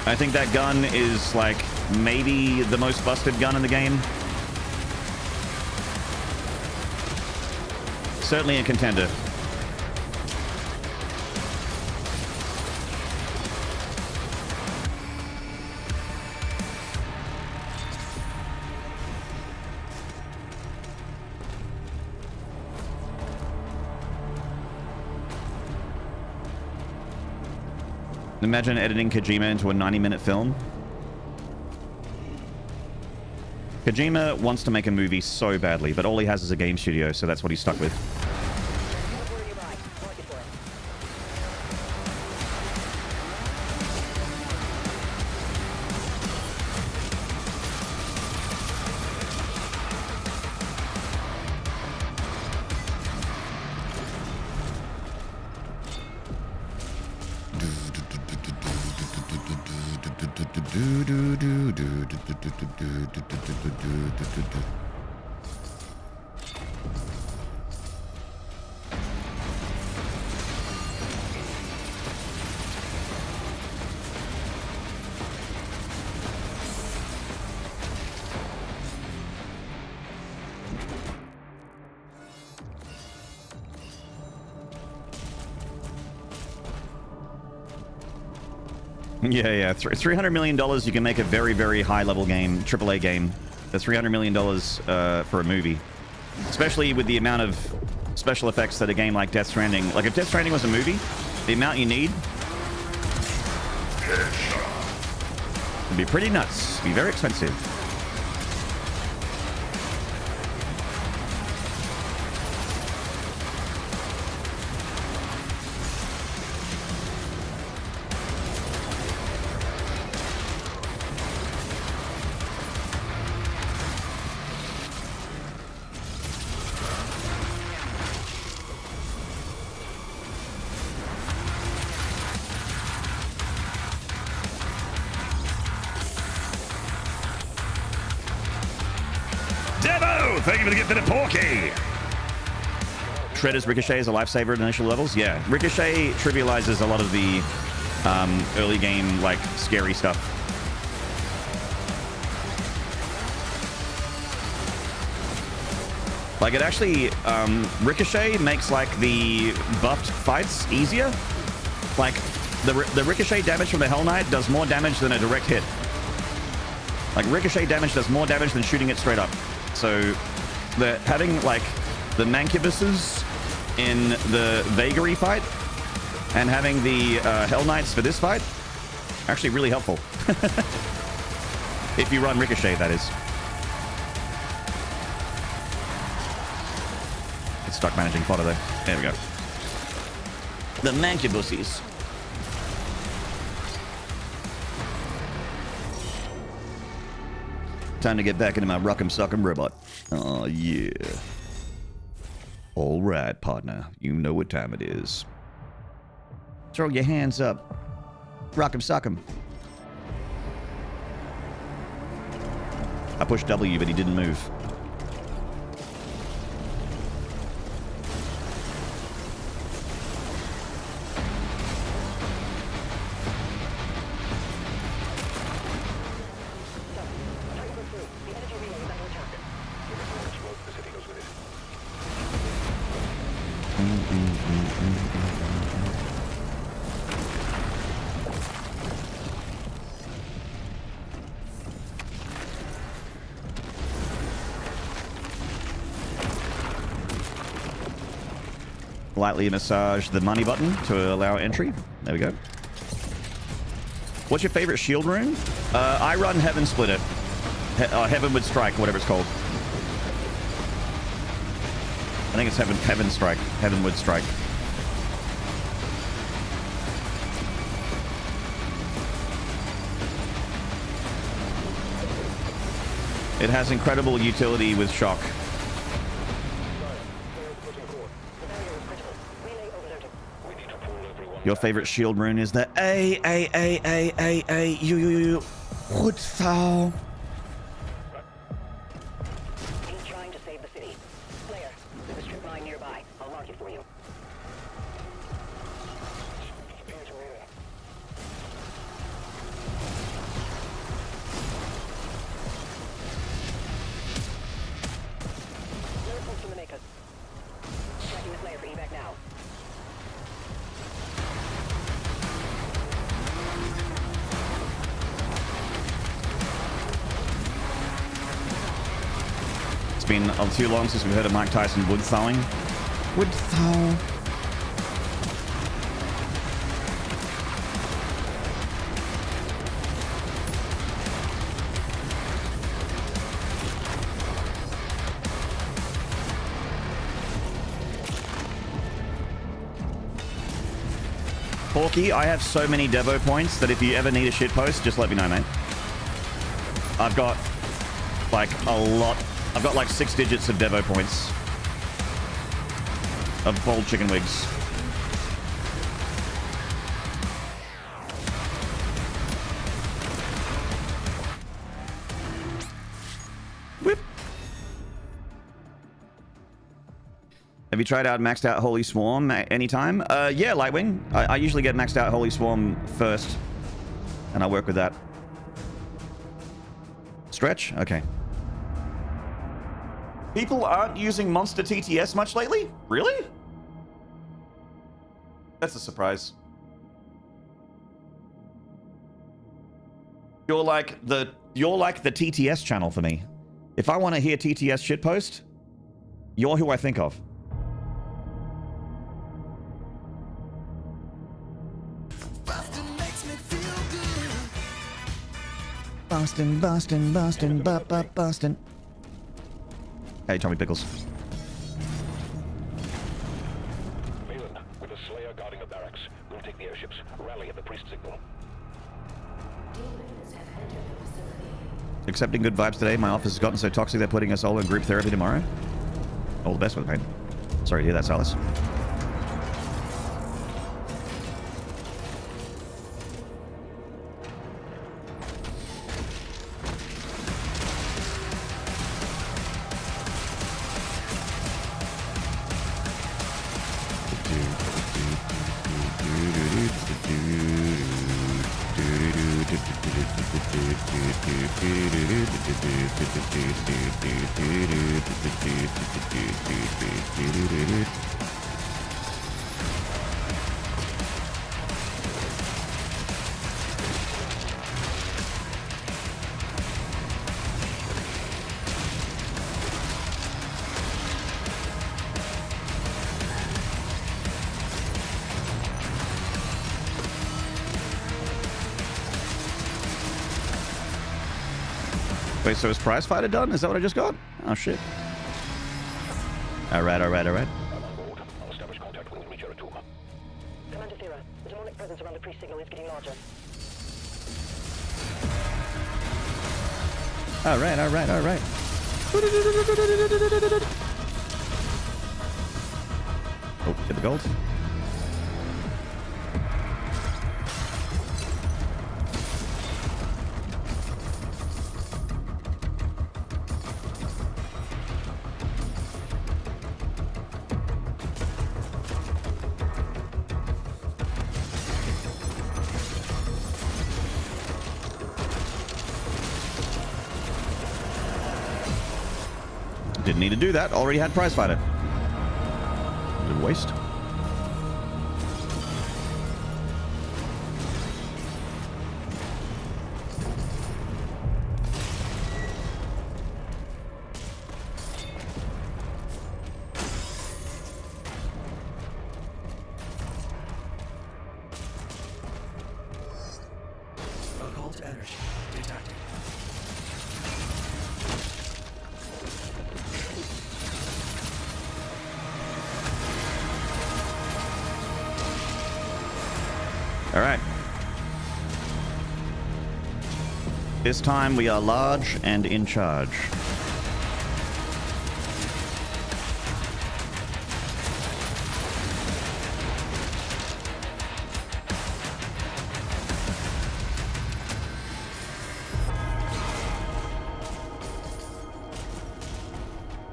I think that gun is like maybe the most busted gun in the game. Certainly a contender. Imagine editing Kojima into a 90-minute film. Kojima wants to make a movie so badly, but all he has is a game studio, so that's what he's stuck with. Where nearby. Mark it for us. Yeah. $300 million, you can make a very, very high-level game, AAA game. That's $300 million for a movie. Especially with the amount of special effects that a game like Death Stranding... Like, if Death Stranding was a movie, the amount you need... would be pretty nuts. It'd be very expensive. Thank you for the gift to the Porky! Shredder's Ricochet is a lifesaver at initial levels? Yeah. Ricochet trivializes a lot of the early game, like, scary stuff. Like, it actually, Ricochet makes, like, the buffed fights easier. Like, the Ricochet damage from the Hell Knight does more damage than a direct hit. Like, Ricochet damage does more damage than shooting it straight up. So, having, like, the Mancubuses in the Vagary fight and having the Hell Knights for this fight, actually really helpful. If you run Ricochet, that is. It's stuck managing fodder though. There we go. The Mancubuses. Time to get back into my Rock'em Sock'em robot. Oh, yeah. All right, partner. You know what time it is. Throw your hands up. Rock'em Sock'em. I pushed W, but he didn't move. Lightly massage the money button to allow entry. There we go. What's your favorite shield rune? I run Heaven Splitter. Heavenwood Strike, whatever it's called. I think it's Heaven Strike. Heavenwood Strike. It has incredible utility with shock. Your favorite shield rune is the A, Wood Thou. He's trying to save the city. Player, there's a strip mine nearby. I'll mark it for you. Miracles from the makers. Tracking the player for evac now. It's been too long since we've heard of Mike Tyson wood thawing. Wood thaw. Porky, I have so many Devo points that if you ever need a shitpost, just let me know, mate. I've got like a lot. I've got like 6 digits of Devo points of boiled chicken wigs. Whip. Have you tried out maxed out Holy Swarm at any time? Yeah, Lightwing. I usually get maxed out Holy Swarm first, and I work with that. Stretch? Okay. People aren't using Monster TTS much lately? Really? That's a surprise. You're like the TTS channel for me. If I want to hear TTS shitpost, you're who I think of. Boston, Boston, Boston, Boston. Hey, Tommy Pickles. Maynarde, with a Slayer guarding the barracks. We'll take the airships. Rally at the priest signal. Accepting good vibes today. My office has gotten so toxic they're putting us all in group therapy tomorrow. All the best with it, mate. Sorry to hear that, Silas. Wait, so is Prize Fighter done? Is that what I just got? Oh, shit. Alright, alright, alright. I'm on board. I'll establish contact when we reach Eratum. Commander Thera, the demonic presence around the pre-signal is getting larger. Alright, alright, alright. Oh, get the gold. Didn't need to do that. Already had Prize Fighter. Good waste. Occult energy detected. All right. This time we are large and in charge.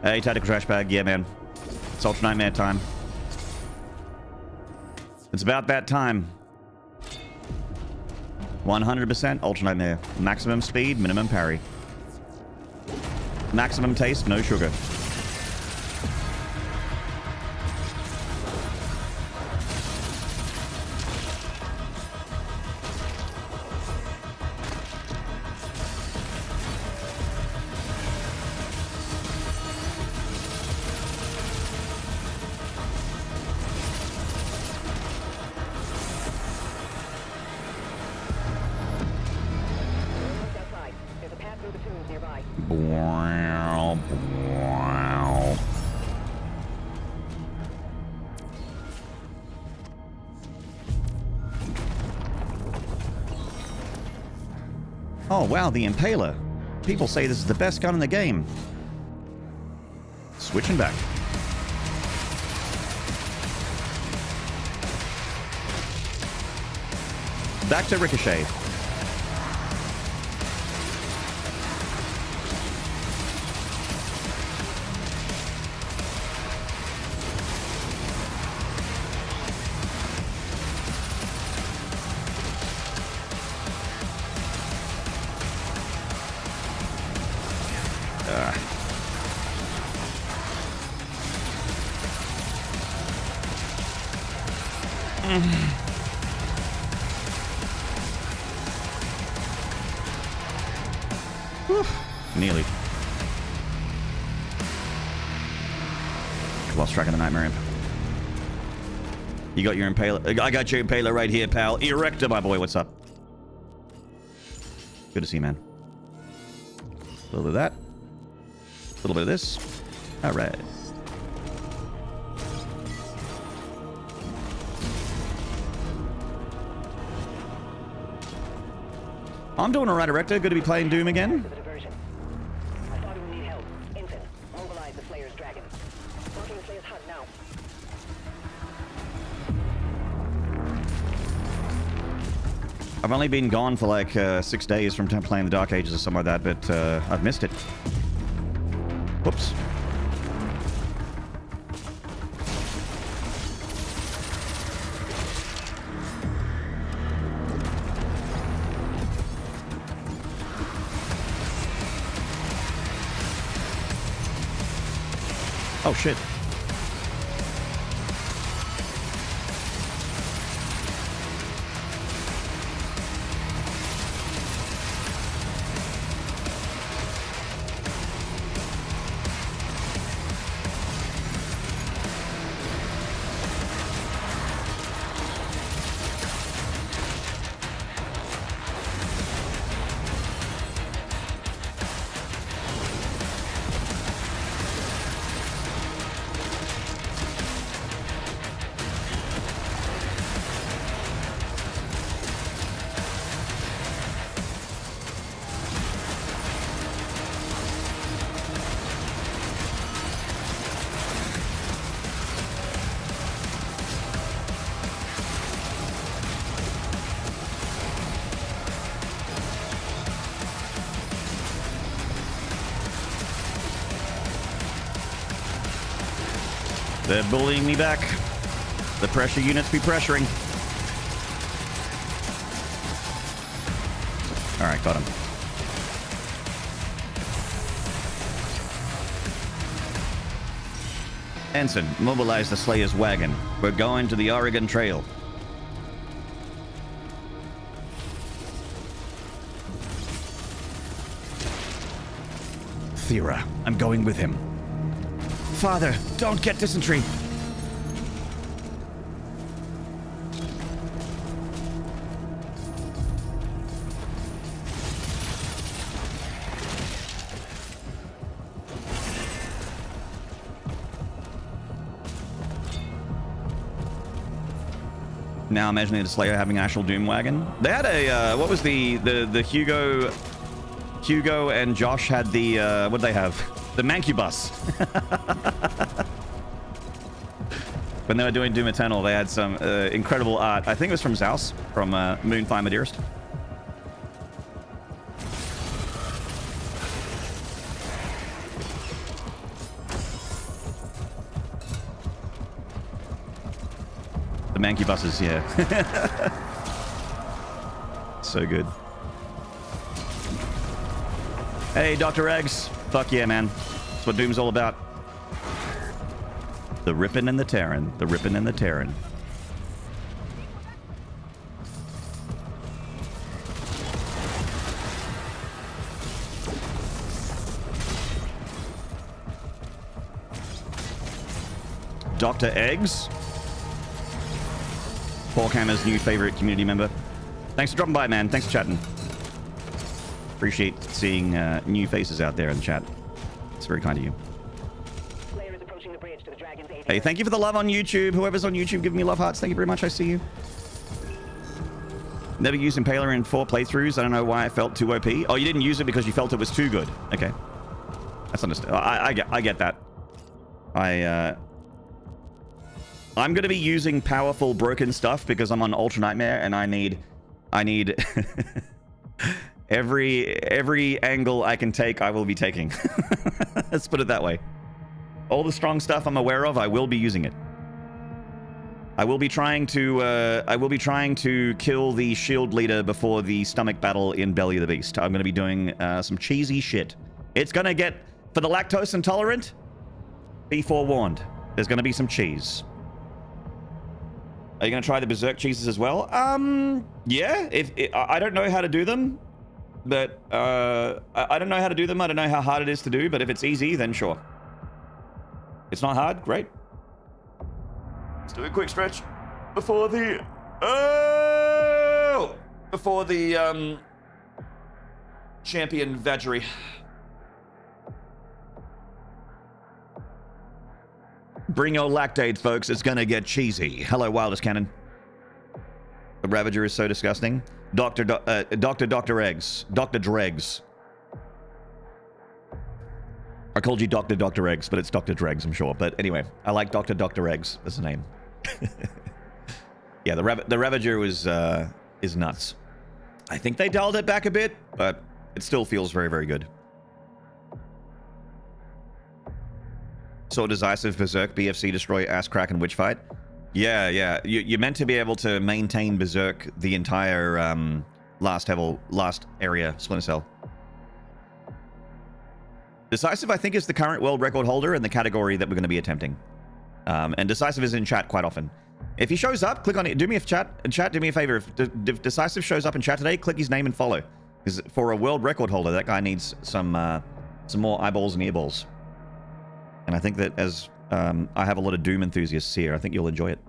Hey, tactical trash bag. Yeah, man. It's Ultra Nightmare time. It's about that time. 100% Ultra Nightmare. Maximum speed, minimum parry. Maximum taste, no sugar. Outside, there's a path through the tombs nearby. Wow, wow. Oh, wow, the Impaler. People say this is the best gun in the game. Switching back. Back to Ricochet. Nearly. Lost track of the Nightmare Imp. You got your Impaler. I got your Impaler right here, pal. Erector, my boy. What's up? Good to see you, man. A little bit of that. A little bit of this. All right. I'm doing alright, Erector. Good to be playing Doom again. There's a diversion. I thought he would need help. Ensign, mobilize the Slayer's dragon. Marking the Slayer's hut now. I've only been gone for like 6 days from playing the Dark Ages or something like that, but I've missed it. Whoops. Oh, shit. They're bullying me back. The pressure units be pressuring. All right, got him. Ensign, mobilize the Slayer's wagon. We're going to the Oregon Trail. Thera, I'm going with him. Father, don't get dysentery. Now imagining the Slayer having actual Doom wagon. They had a what was the Hugo and Josh had the what did they have? The Mancubus. When they were doing Doom Eternal, they had some incredible art. I think it was from Zeus, from Moonfire My Dearest. The Mancubuses, yeah. So good. Hey, Dr. Eggs. Fuck yeah, man. That's what Doom's all about. The rippin' and the tearin'. The rippin' and the tearin'. Dr. Eggs. Porkhammer's new favorite community member. Thanks for dropping by, man. Thanks for chatting. Appreciate seeing new faces out there in the chat. It's very kind of you. Hey, thank you for the love on YouTube. Whoever's on YouTube giving me love hearts, thank you very much. I see you. Never used Impaler in 4 playthroughs. I don't know why I felt too OP. Oh, you didn't use it because you felt it was too good. Okay. That's understandable. I get that. I'm going to be using powerful broken stuff because I'm on Ultra Nightmare and I need every angle I can take, I will be taking. Let's put it that way. All the strong stuff I'm aware of, I will be using it. I will be trying to kill the shield leader before the stomach battle in Belly of the Beast. I'm going to be doing some cheesy shit. It's going to get, for the lactose intolerant, be forewarned. There's going to be some cheese. Are you going to try the Berserk cheeses as well? Yeah. I don't know how to do them, but I don't know how to do them. I don't know how hard it is to do, but if it's easy, then sure. It's not hard? Great. Let's do a quick stretch before the... Oh! Before the, champion vaggery. Bring your lactate, folks. It's gonna get cheesy. Hello, Wildest Cannon. The Ravager is so disgusting. Dr. Eggs. Dr. Dregs. I called you Dr. Eggs, but it's Dr. Dregs, I'm sure. But anyway, I like Dr. Eggs as a name. Yeah, the Ravager is nuts. I think they dialed it back a bit, but it still feels very, very good. So decisive Berserk, BFC destroy, ass crack, and witch fight. Yeah. You're meant to be able to maintain Berserk the entire last area, Splinter Cell. Decisive, I think, is the current world record holder in the category that we're going to be attempting. And Decisive is in chat quite often. If he shows up, click on it. Do me a chat. Do me a favor. If Decisive shows up in chat today, click his name and follow. Because for a world record holder, that guy needs some more eyeballs and earballs. And I think that as I have a lot of Doom enthusiasts here, I think you'll enjoy it.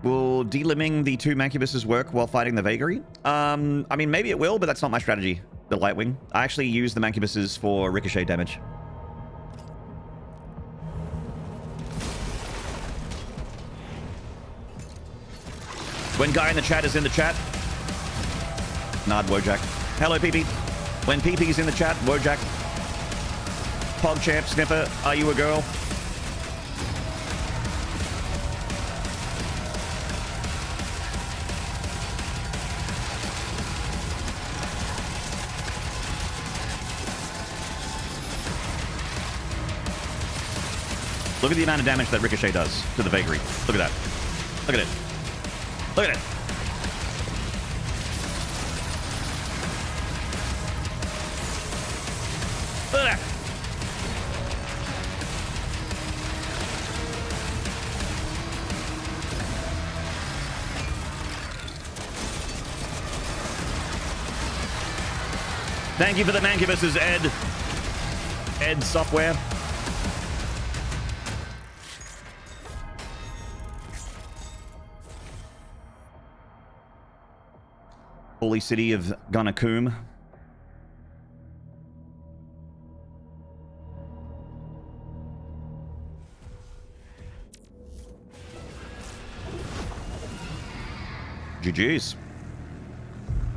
Will delimbing the 2 Mancubuses work while fighting the Vagary? I mean, maybe it will, but that's not my strategy. The Lightwing. I actually use the Mancubuses for ricochet damage. When guy in the chat is in the chat, nod Wojak. Hello, PP. When PP's in the chat, Wojak. PogChamp, Sniffer, are you a girl? Look at the amount of damage that Ricochet does to the Vagary. Look at that. Look at it. Look at it. Look at that. Thank you for the Mancubuses, Ed. Ed Software. Holy city of Gunakum. GG's.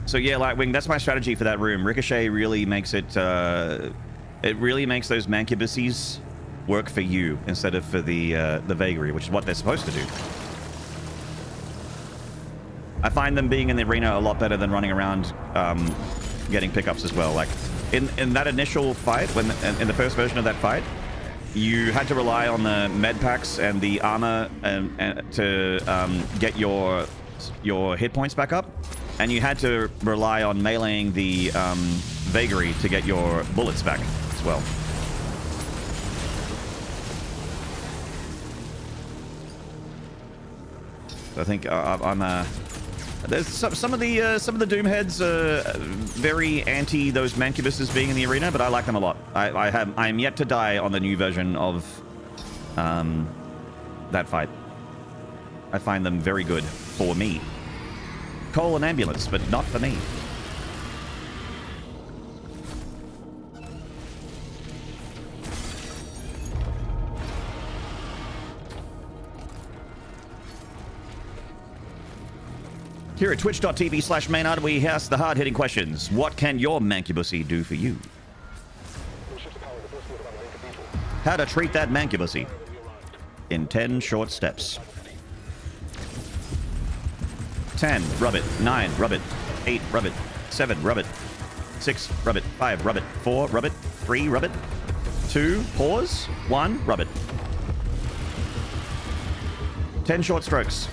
So yeah, Lightwing, that's my strategy for that room. Ricochet really makes it, it really makes those Mancubuses work for you instead of for the Vagary, which is what they're supposed to do. I find them being in the arena a lot better than running around getting pickups as well. Like in that initial fight, when in the first version of that fight, you had to rely on the med packs and the armor to get your hit points back up, and you had to rely on meleeing the Vagary to get your bullets back as well. So I think there's some of the Doom heads are very anti those Mancubuses being in the arena, but I like them a lot. I am yet to die on the new version of that fight. I find them very good for me. Call an ambulance, but not for me. Here at twitch.tv/Maynarde, we ask the hard-hitting questions. What can your Mancubusy do for you? How to treat that Mancubusy in 10 short steps. 10, rub it. 9, rub it. 8, rub it. 7, rub it. 6, rub it. 5, rub it. 4, rub it. 3, rub it. 2, pause. 1, rub it. 10 short strokes.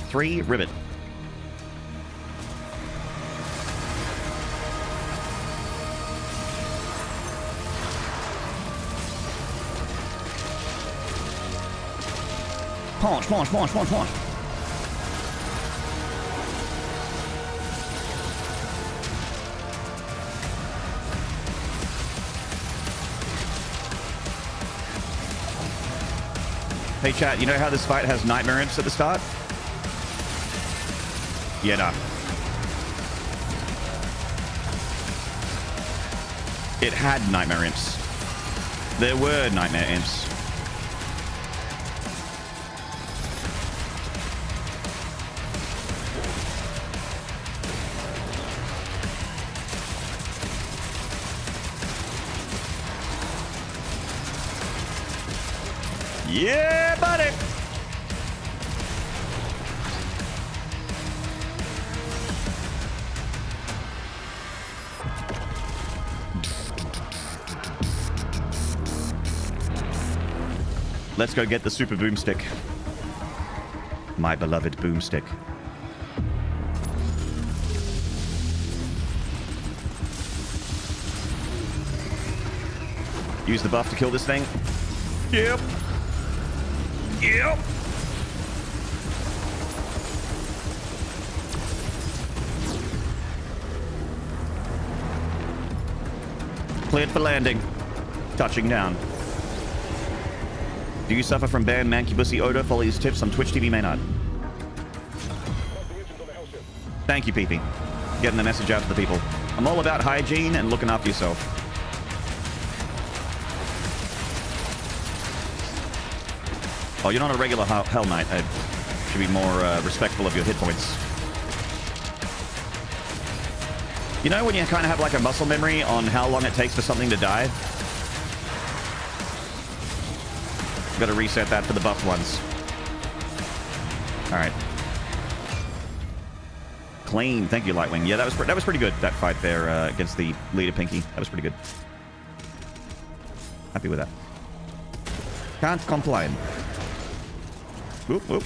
3, ribbit. Punch, punch, punch, punch, punch. Hey chat, you know how this fight has nightmare imps at the start? Yeah, nah. It had nightmare imps. There were nightmare imps. Yeah, buddy! Let's go get the super boomstick. My beloved boomstick. Use the buff to kill this thing. Yep. Yep. Cleared for landing. Touching down. Do you suffer from banned mancubussy odor? Follow these tips on Twitch TV Maynard. Thank you, PP. Getting the message out to the people. I'm all about hygiene and looking after yourself. Oh, you're not a regular Hell Knight. I should be more respectful of your hit points. You know when you kind of have like a muscle memory on how long it takes for something to die? Got to reset that for the buffed ones. All right. Clean. Thank you, Lightwing. Yeah, that was pretty good, that fight there against the leader Pinky. That was pretty good. Happy with that. Can't complain. Whoop, whoop.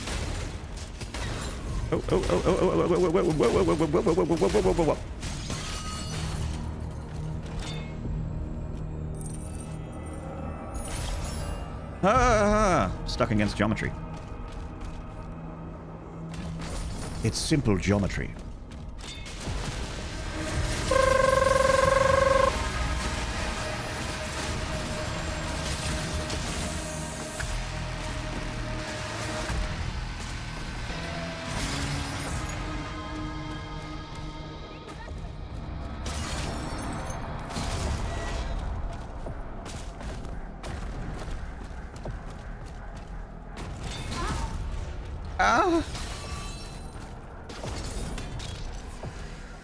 Oh, oh, oh, oh, oh, oh, oh, oh, oh, oh, ah, stuck against geometry. It's simple geometry.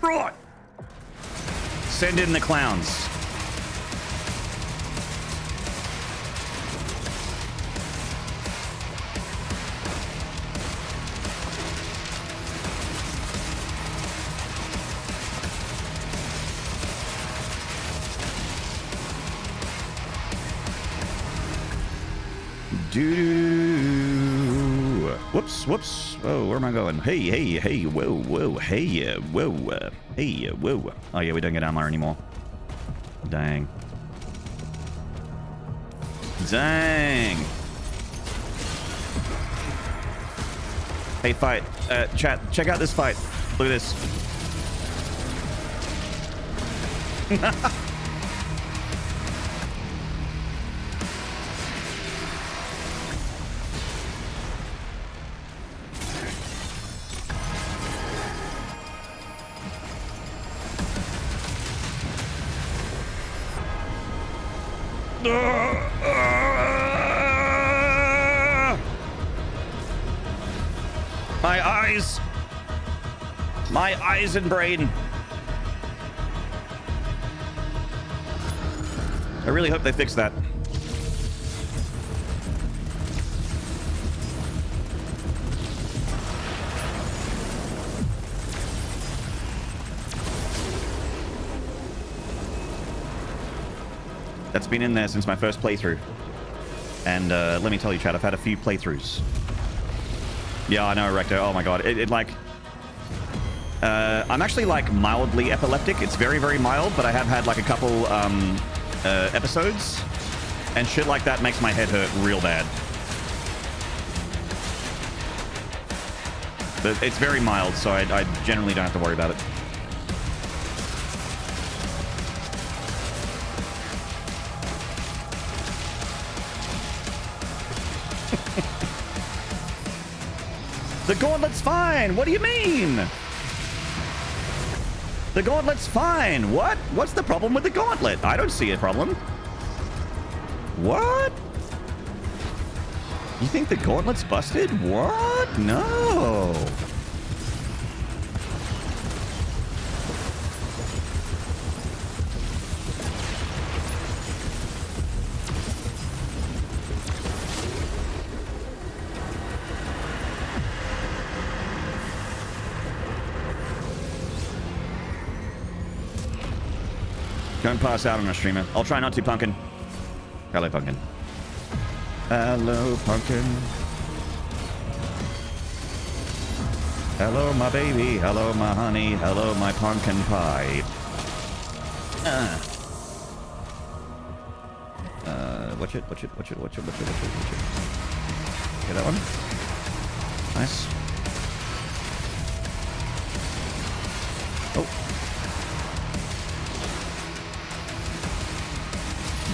Right. Send in the clowns. Whoops, whoops. Oh, where am I going? Hey, hey, hey, whoa, whoa, hey, whoa, hey, whoa. Oh, yeah, we don't get armor anymore. Dang. Dang. Hey, fight. Chat, check out this fight. Look at this. My eyes! My eyes and brain! I really hope they fix that. That's been in there since my first playthrough. And let me tell you, Chad, I've had a few playthroughs. Yeah, I know, Recto. Oh my god. It like... I'm actually like mildly epileptic. It's very, very mild, but I have had like a couple episodes. And shit like that makes my head hurt real bad. But it's very mild, so I generally don't have to worry about it. The gauntlet's fine! What do you mean? The gauntlet's fine! What? What's the problem with the gauntlet? I don't see a problem. What? You think the gauntlet's busted? What? No! Don't pass out on a streamer. I'll try not to, Pumpkin. Hello, Pumpkin. Hello, pumpkin. Hello, my baby. Hello, my honey. Hello, my pumpkin pie. Watch it. Get that one. Nice. Oh.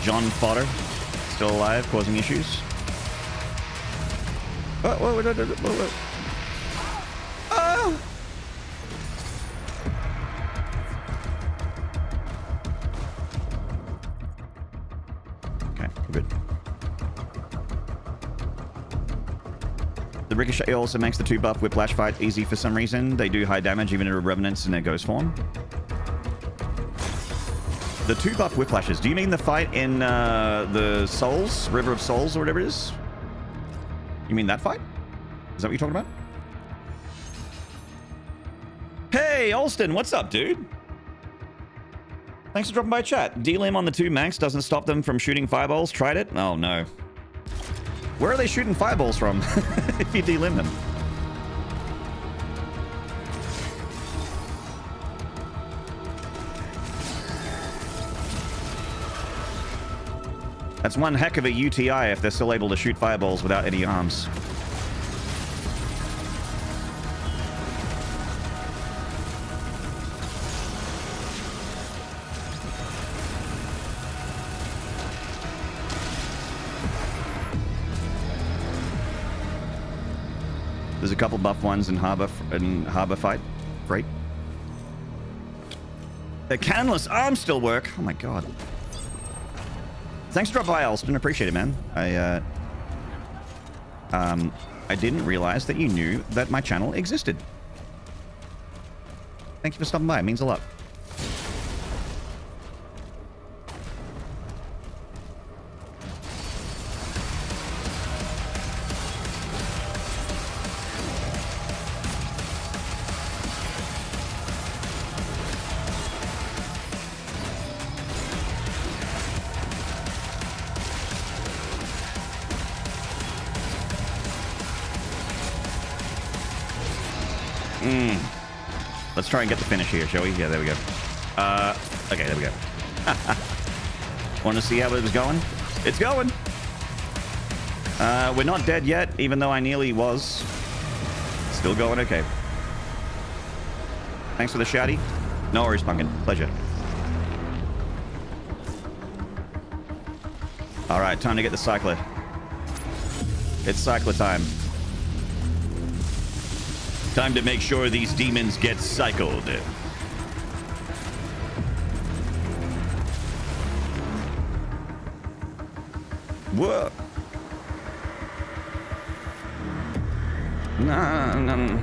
John Fodder. Still alive, causing issues. Whoa. Oh! Okay, we're good. The Ricochet also makes the 2-buff Whiplash fight easy for some reason. They do high damage even to Revenants in their Ghost form. The 2-buff Whiplashes. Do you mean the fight in the Souls? River of Souls or whatever it is? You mean that fight? Is that what you're talking about? Hey, Alston, what's up, dude? Thanks for dropping by chat. D-Lim on the 2 Max doesn't stop them from shooting fireballs. Tried it? Oh, no. Where are they shooting fireballs from if you D-Lim them? That's one heck of a UTI if they're still able to shoot fireballs without any arms. There's a couple buff ones in Harbor Fight. Great. The cannonless arms still work. Oh my god. Thanks for dropping by, Alston. Appreciate it, man. I didn't realize that you knew that my channel existed. Thank you for stopping by. It means a lot. Let's try and get the finish here, shall we? Yeah, there we go. Okay, there we go. Want to see how it was going? It's going! We're not dead yet, even though I nearly was. Still going okay. Thanks for the shouty. No worries, Pumpkin. Pleasure. Alright, time to get the cycler. It's cycler time. Time to make sure these demons get cycled. Whoa. No.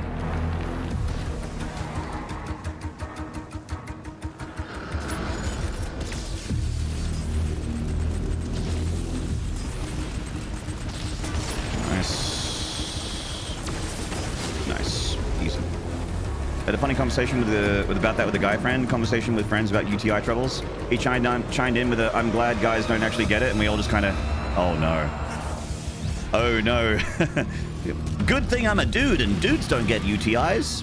Had a funny conversation about that with a guy friend. Conversation with friends about UTI troubles. He chimed in with a, "I'm glad guys don't actually get it," and we all just kind of, oh no, oh no. Good thing I'm a dude, and dudes don't get UTIs.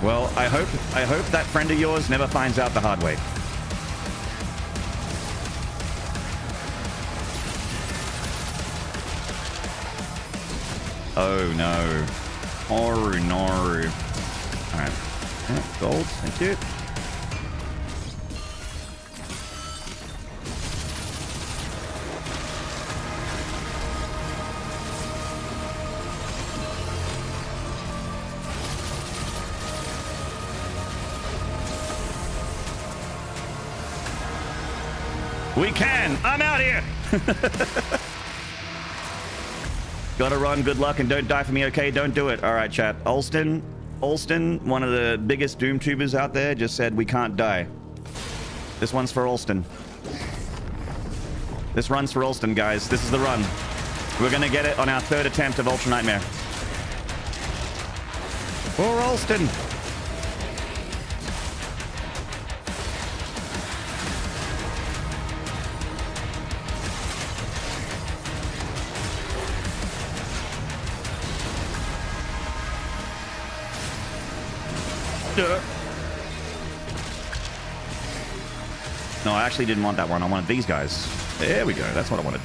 Well, I hope that friend of yours never finds out the hard way. Oh no. Oh no. Alright. Yeah, gold. Thank you. We can! I'm out here! Gotta run, good luck, and don't die for me, okay? Don't do it. Alright, chat. Alston, one of the biggest Doom tubers out there, just said we can't die. This one's for Alston. This run's for Alston, guys. This is the run. We're gonna get it on our 3rd attempt of Ultra Nightmare. For Alston! No, I actually didn't want that one. I wanted these guys. There we go. That's what I wanted.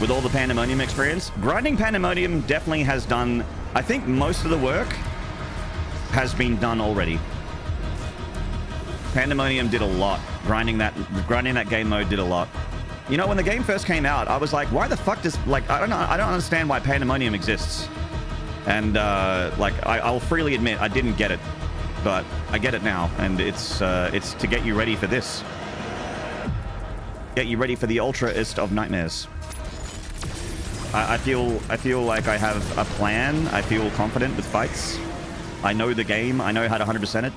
With all the Pandemonium experience, grinding Pandemonium definitely has done... I think most of the work has been done already. Pandemonium did a lot. Grinding that game mode did a lot. You know, when the game first came out, I was like, why the fuck does... Like, I don't know. I don't understand why Pandemonium exists. And, like, I'll freely admit I didn't get it. But I get it now. And it's to get you ready for this. Get you ready for the ultra-ist of nightmares. I feel like I have a plan. I feel confident with fights. I know the game. I know how to 100% it.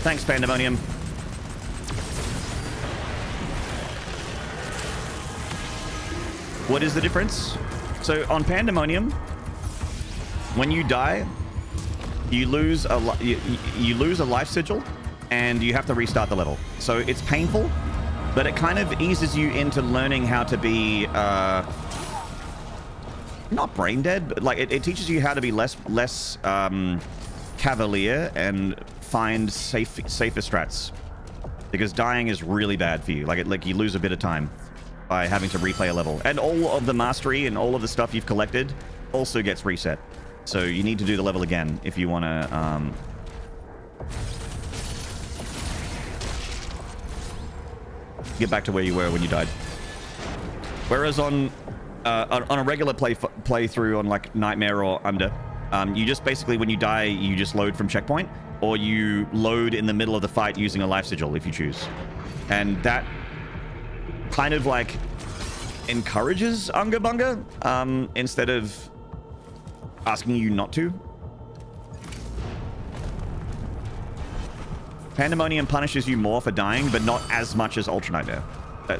Thanks, Pandemonium. What is the difference? So on Pandemonium, when you die, you lose a life sigil, and you have to restart the level. So it's painful, but it kind of eases you into learning how to be not brain dead, but like it teaches you how to be less cavalier and find safer strats, because dying is really bad for you. Like you lose a bit of time by having to replay a level, and all of the mastery and all of the stuff you've collected also gets reset. So you need to do the level again if you want to get back to where you were when you died. Whereas on a regular playthrough on like Nightmare or Under, you just basically, when you die, you just load from checkpoint, or you load in the middle of the fight using a life sigil if you choose. And that kind of like encourages Unga Bunga instead of asking you not to. Pandemonium punishes you more for dying, but not as much as Ultra Nightmare.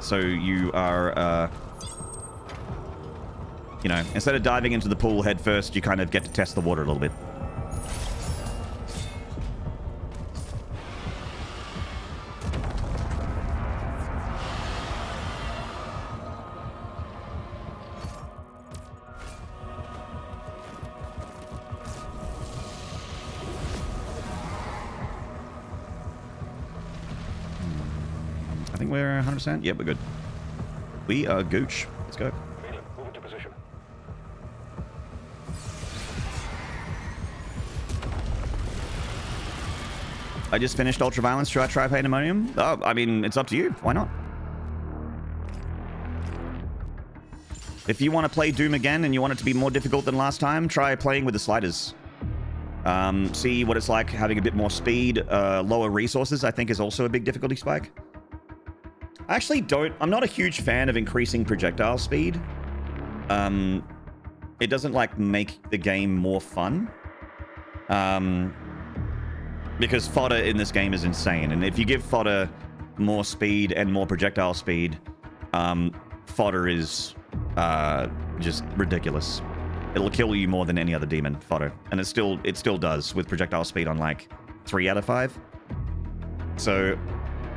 So you are, you know, instead of diving into the pool head first, you kind of get to test the water a little bit. I think we're 100%. Yep, we're good. We are gooch. Let's go. Maynarde, move into position. I just finished Ultraviolence. Should I try Pandemonium? Oh, I mean, it's up to you. Why not? If you want to play Doom again and you want it to be more difficult than last time, try playing with the sliders. See what it's like having a bit more speed. Lower resources, I think, is also a big difficulty spike. I actually don't... I'm not a huge fan of increasing projectile speed. It doesn't, like, make the game more fun. Because fodder in this game is insane. And if you give fodder more speed and more projectile speed, fodder is just ridiculous. It'll kill you more than any other demon, fodder. And it still does with projectile speed on, like, 3 out of 5. So...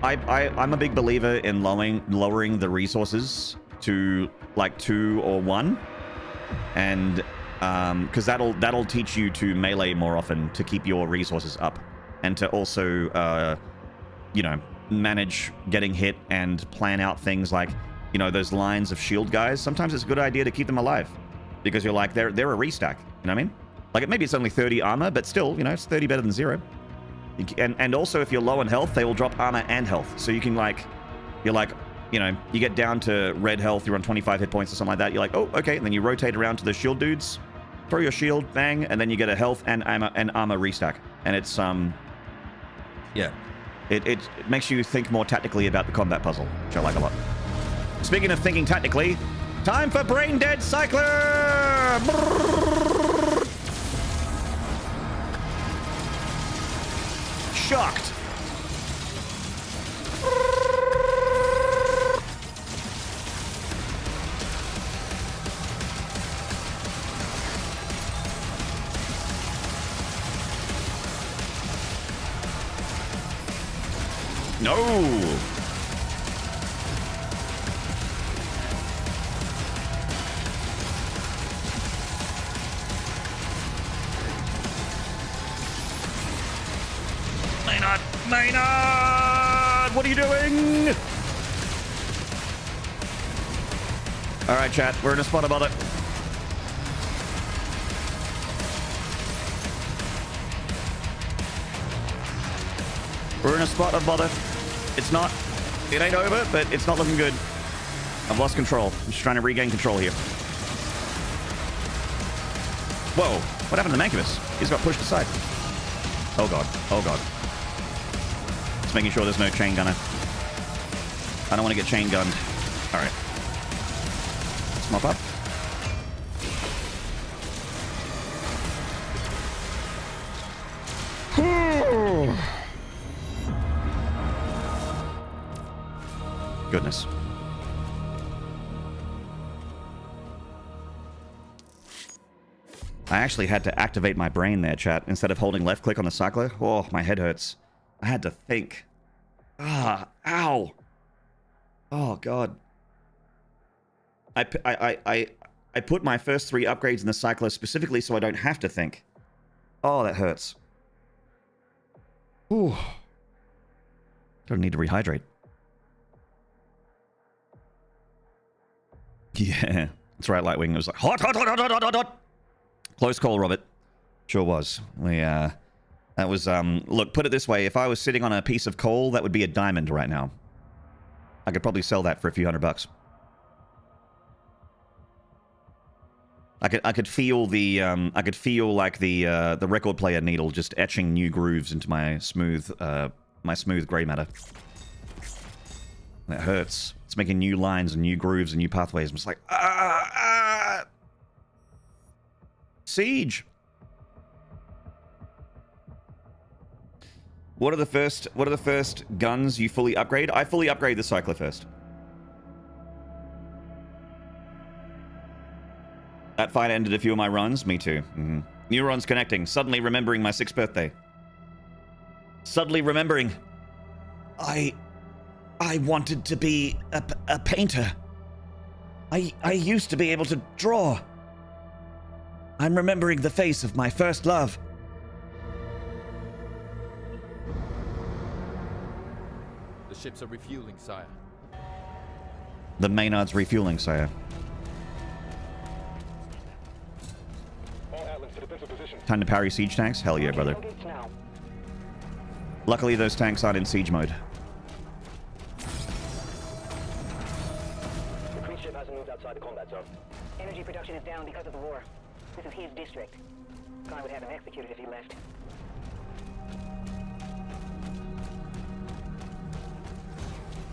I'm a big believer in lowering the resources to like 2 or 1, and because that'll teach you to melee more often to keep your resources up, and to also you know, manage getting hit and plan out things like, you know, those lines of shield guys. Sometimes it's a good idea to keep them alive, because you're like, they're a restack. You know what I mean? Like, maybe it's only 30 armor, but still, you know, it's 30 better than 0. And also, if you're low on health, they will drop armor and health. So you can, like, you're like, you know, you get down to red health, you're on 25 hit points or something like that. You're like, oh, okay. And then you rotate around to the shield dudes, throw your shield, bang, and then you get a health and armor restack. And it's, yeah. It makes you think more tactically about the combat puzzle, which I like a lot. Speaking of thinking tactically, time for Brain Dead Cycler! Shocked. No. what are you doing? All right, chat. We're in a spot above it. We're in a spot above it. It's not... It ain't over, but it's not looking good. I've lost control. I'm just trying to regain control here. Whoa. What happened to Mancubus? He's got pushed aside. Oh, God. Oh, God. Just making sure there's no chain gunner. I don't want to get chain gunned. All right. Let's mop up. Goodness. I actually had to activate my brain there, chat, instead of holding left click on the cycler. Oh, my head hurts. I had to think. Ah, ow. Oh, God. I put my first 3 upgrades in the cycler specifically so I don't have to think. Oh, that hurts. Ooh. Don't need to rehydrate. Yeah, that's right, Lightwing. It was like, hot, hot, hot, hot, hot, hot, hot. Close call, Robert. Sure was. That was, look, put it this way. If I was sitting on a piece of coal, that would be a diamond right now. I could probably sell that for a few $100. I could feel the, like the record player needle just etching new grooves into my smooth gray matter. That hurts. It's making new lines and new grooves and new pathways. I'm just like, Siege. What are the first guns you fully upgrade? I fully upgrade the cycler first. That fight ended a few of my runs. Me too. Neurons connecting. Suddenly remembering my 6th birthday. Suddenly remembering. I wanted to be a painter. I used to be able to draw. I'm remembering the face of my first love. The ships are refueling, sire. The Maynarde's refueling, sire. All islands to defensive position. Time to parry siege tanks? Hell yeah, brother. Luckily, those tanks aren't in siege mode. The cruise ship hasn't moved outside the combat zone. Energy production is down because of the war. This is his district. I would have him executed if he left.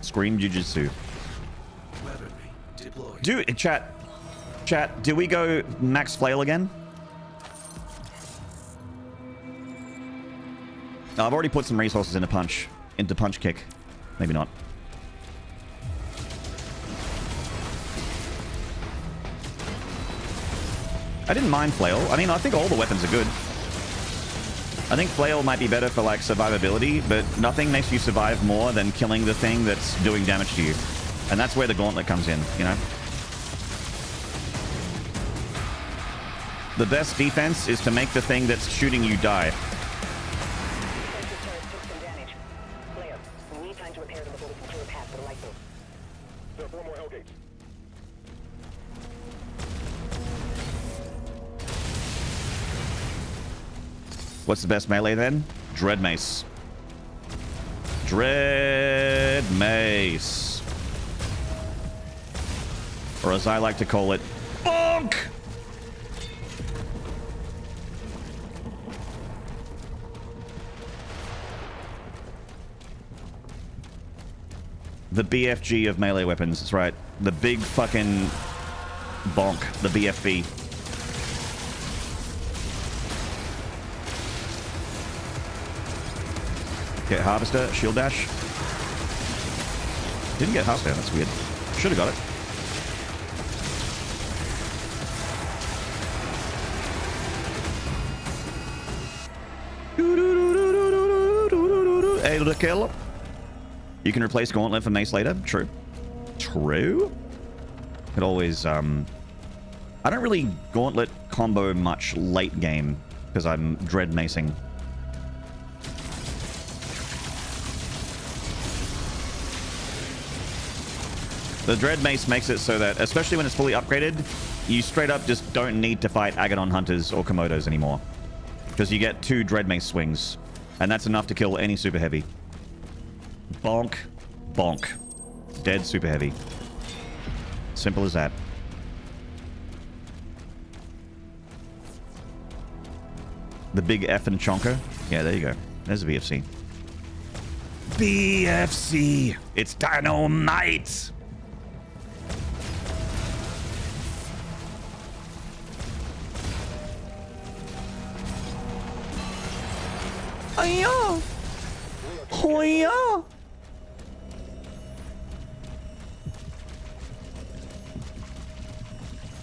Scream Jujutsu. Weaponry deployed. Dude, chat, do we go max flail again? No, I've already put some resources into punch kick. Maybe not. I didn't mind flail. I mean, I think all the weapons are good. I think flail might be better for like survivability, but nothing makes you survive more than killing the thing that's doing damage to you. And that's where the gauntlet comes in, you know? The best defense is to make the thing that's shooting you die. There are 4 more Hellgates. What's the best melee then? Dread Mace. Dread Mace. Or as I like to call it, bonk! The BFG of melee weapons, that's right. The big fucking bonk, the BFB. Get Harvester, Shield Dash. Didn't get Harvester, that's weird. Should have got it. Able to kill. You can replace Gauntlet for Mace later. True. True. It always, I don't really Gauntlet combo much late game because I'm Dread Macing. The Dread Mace makes it so that, especially when it's fully upgraded, you straight up just don't need to fight Agadon Hunters or Komodos anymore. Because you get 2 Dread Mace swings. And that's enough to kill any Super Heavy. Bonk. Bonk. Dead Super Heavy. Simple as that. The big F and chonker. Yeah, there you go. There's a BFC. BFC! It's dynamite! Oh yeah! Oh yeah!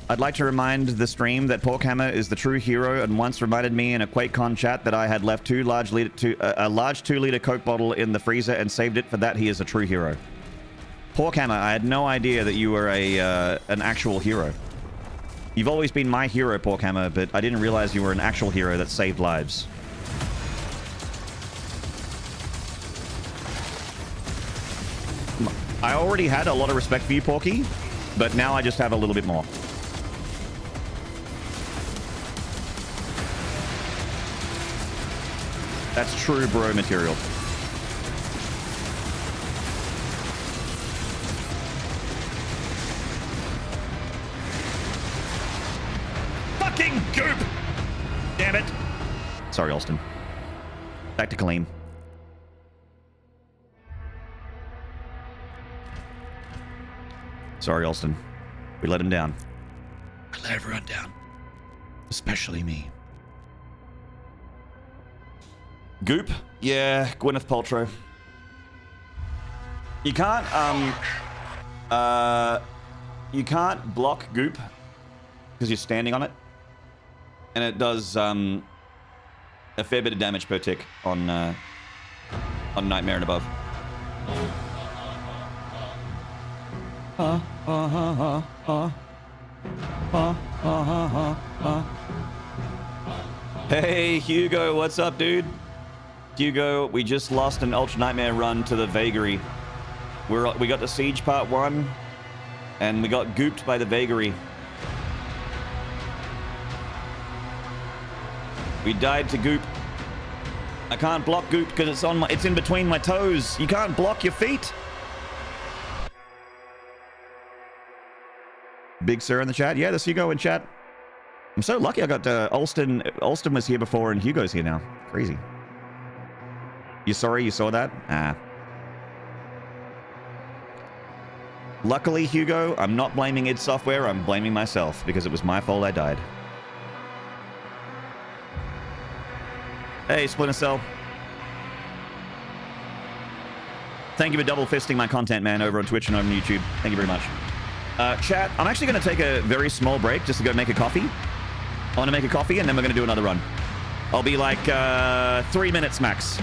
I'd like to remind the stream that Porkhammer is the true hero and once reminded me in a QuakeCon chat that I had left a large 2-liter Coke bottle in the freezer and saved it. For that, he is a true hero. Porkhammer, I had no idea that you were an actual hero. You've always been my hero, Porkhammer, but I didn't realize you were an actual hero that saved lives. I already had a lot of respect for you, Porky, but now I just have a little bit more. That's true bro material. Fucking goop! Damn it. Sorry, Alston. Back to Kaleem. Sorry, Alston. We let him down. We let everyone down. Especially me. Goop? Yeah, Gwyneth Paltrow. You can't block Goop because you're standing on it. And it does a fair bit of damage per tick on Nightmare and above. Hey, Hugo, what's up, dude? Hugo, we just lost an Ultra Nightmare run to the Vagary. We got the Siege Part 1, and we got gooped by the Vagary. We died to Goop. I can't block Goop because it's in between my toes. You can't block your feet. Big Sir in the chat. Yeah, there's Hugo in chat. I'm so lucky I got Alston. Alston was here before and Hugo's here now. Crazy. You sorry you saw that? Ah. Luckily, Hugo, I'm not blaming id Software. I'm blaming myself because it was my fault I died. Hey, Splinter Cell. Thank you for double fisting my content, man, over on Twitch and over on YouTube. Thank you very much. Chat, I'm actually going to take a very small break just to go make a coffee. I want to make a coffee and then we're going to do another run. I'll be like 3 minutes max.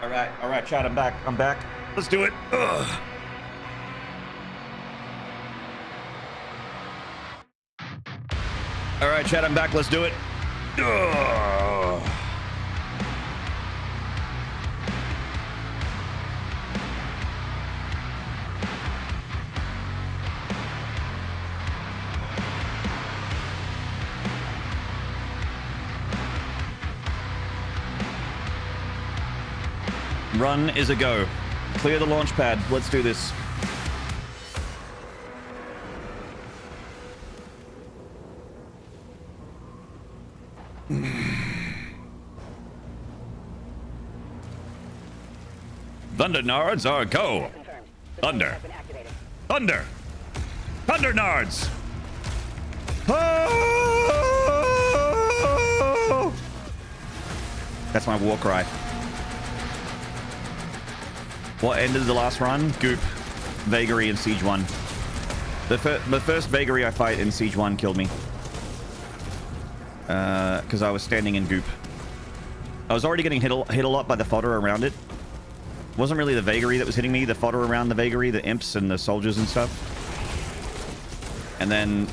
All right, Chad, I'm back. Let's do it. Ugh. All right, Chad, I'm back. Let's do it. Ugh. Run is a go. Clear the launch pad. Let's do this. Thunder Nards are go. Confirmed. The Thunder. has been activated. Thunder. Thunder Nards. Oh! That's my war cry. What ended the last run? Goop, Vagary, and Siege 1. The first Vagary I fight in Siege 1 killed me. Because I was standing in Goop. I was already getting hit a lot by the fodder around it. It wasn't really the Vagary that was hitting me, the fodder around the Vagary, the imps and the soldiers and stuff. And then...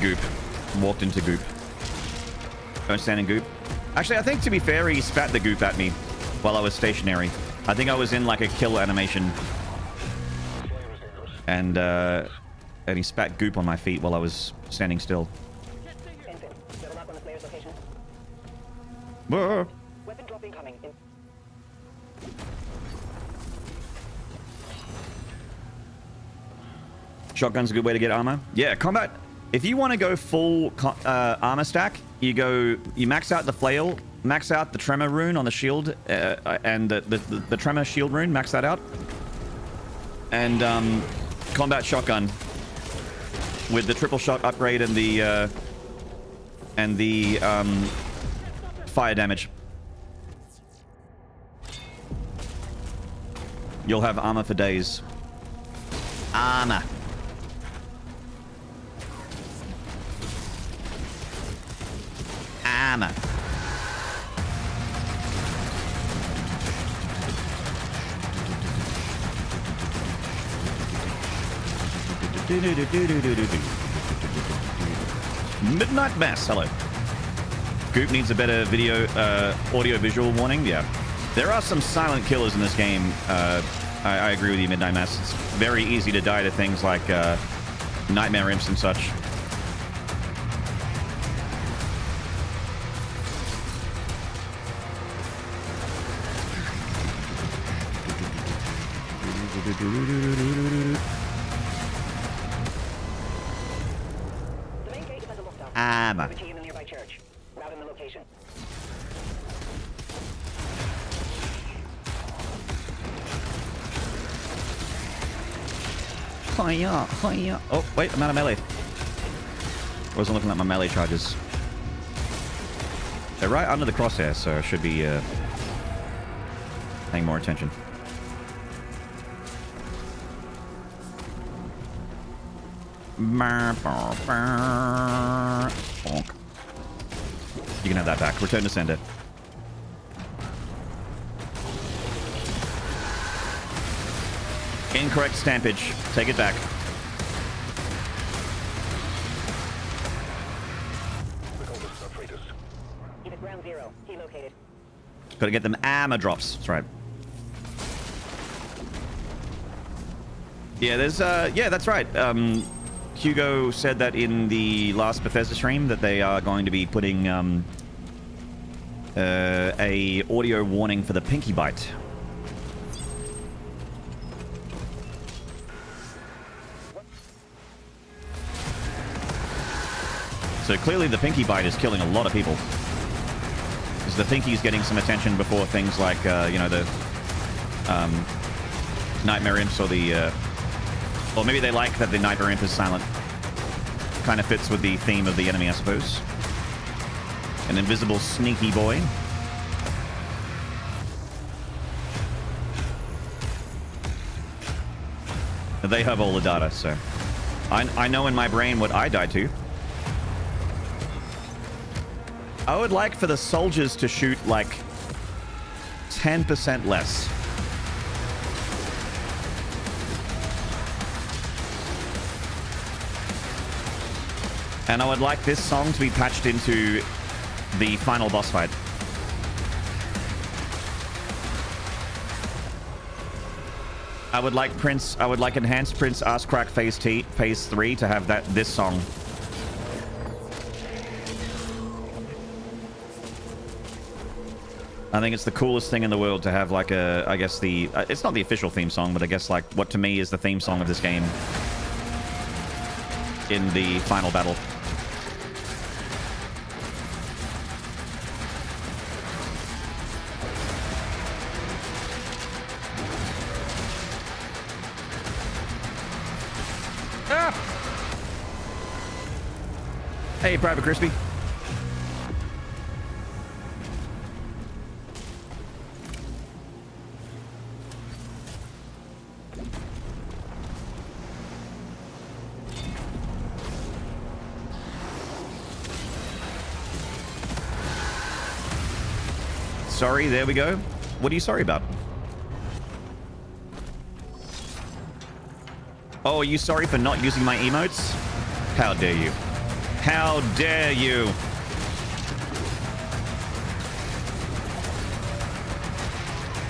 Goop. Walked into Goop. Don't stand in Goop. Actually, I think to be fair, he spat the Goop at me while I was stationary. I think I was in like a kill animation. And he spat Goop on my feet while I was standing still. Ensign, you have a lock on the Slayer's location? Whoa. Weapon drop incoming. Shotgun's a good way to get armor. Yeah, combat. If you want to go full armor stack, you max out the flail, max out the tremor rune on the shield, and the tremor shield rune, max that out. And combat shotgun with the triple shot upgrade and the fire damage. You'll have armor for days. Armor. Armor. Midnight Mass, hello. Goop needs a better video, audio-visual warning. Yeah, there are some silent killers in this game. I agree with you, Midnight Mass. It's very easy to die to things like nightmare imps and such. The main gate is under lockdown. Armor. Have a team in the nearby church. Route in the location. Hiya, hiya. Oh, wait, I'm out of melee. I wasn't looking at my melee charges. They're right under the crosshair, so I should be paying more attention. Bonk. You can have that back. Return to sender. Incorrect stampage. Take it back. Keep it ground zero. He located. Gotta get them armor drops. That's right. Yeah, there's yeah, that's right. Hugo said that in the last Bethesda stream that they are going to be putting a audio warning for the pinky bite. So clearly the pinky bite is killing a lot of people. Because the pinky's getting some attention before things like, you know, the Nightmare Imps or the... or maybe they like that the Nightmare Imp is silent. Kind of fits with the theme of the enemy, I suppose. An invisible, sneaky boy. They have all the data, so... I know in my brain what I died to. I would like for the soldiers to shoot like 10% less. And I would like this song to be patched into the final boss fight. I would like enhanced Prince Ass Crack Phase 3 to have this song. I think it's the coolest thing in the world to have like a, I guess it's not the official theme song, but I guess like what to me is the theme song of this game in the final battle. Hey, Private Crispy. Sorry, there we go. What are you sorry about? Oh, are you sorry for not using my emotes? How dare you? How dare you?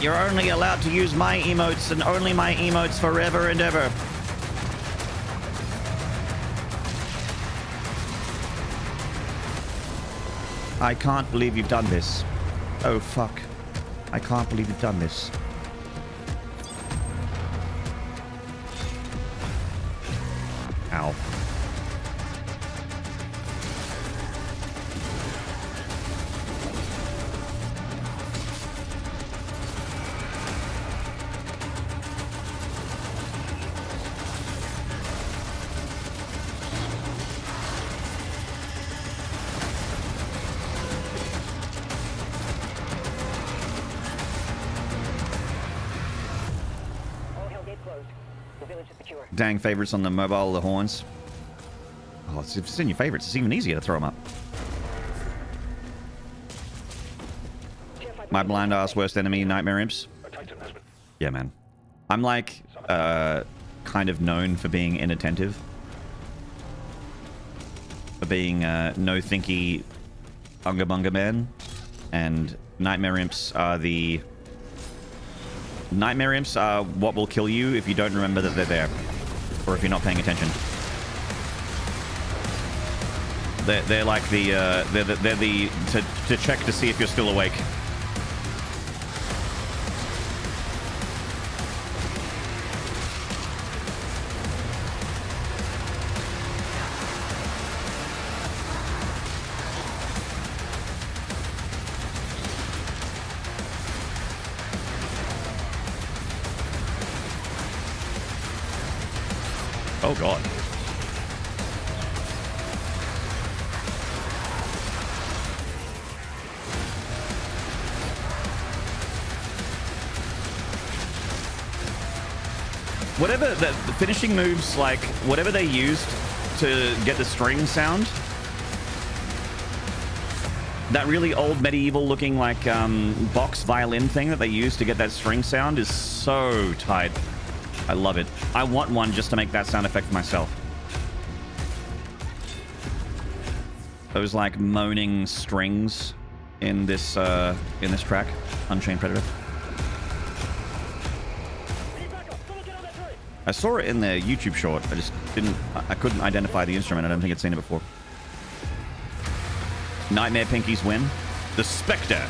You're only allowed to use my emotes and only my emotes forever and ever. I can't believe you've done this. Oh, fuck. I can't believe you've done this. Ow. Dang favorites on the mobile, the horns. Oh, if it's in your favorites, it's even easier to throw them up. My blind ass worst enemy, Nightmare Imps. Yeah, man. I'm like, kind of known for being inattentive. For being, no thinky Unga Bunga man. And Nightmare Imps are the... Nightmare Imps are what will kill you if you don't remember that they're there. Or if you're not paying attention. They're like the they're the to check to see if you're still awake. Oh god. Whatever the finishing moves, like whatever they used to get the string sound, that really old medieval looking like box violin thing that they used to get that string sound is so tight. I love it. I want one just to make that sound effect for myself. Those like moaning strings in this track, Unchained Predator. I saw it in the YouTube short. I couldn't identify the instrument. I don't think I'd seen it before. Nightmare Pinkies win. The Spectre.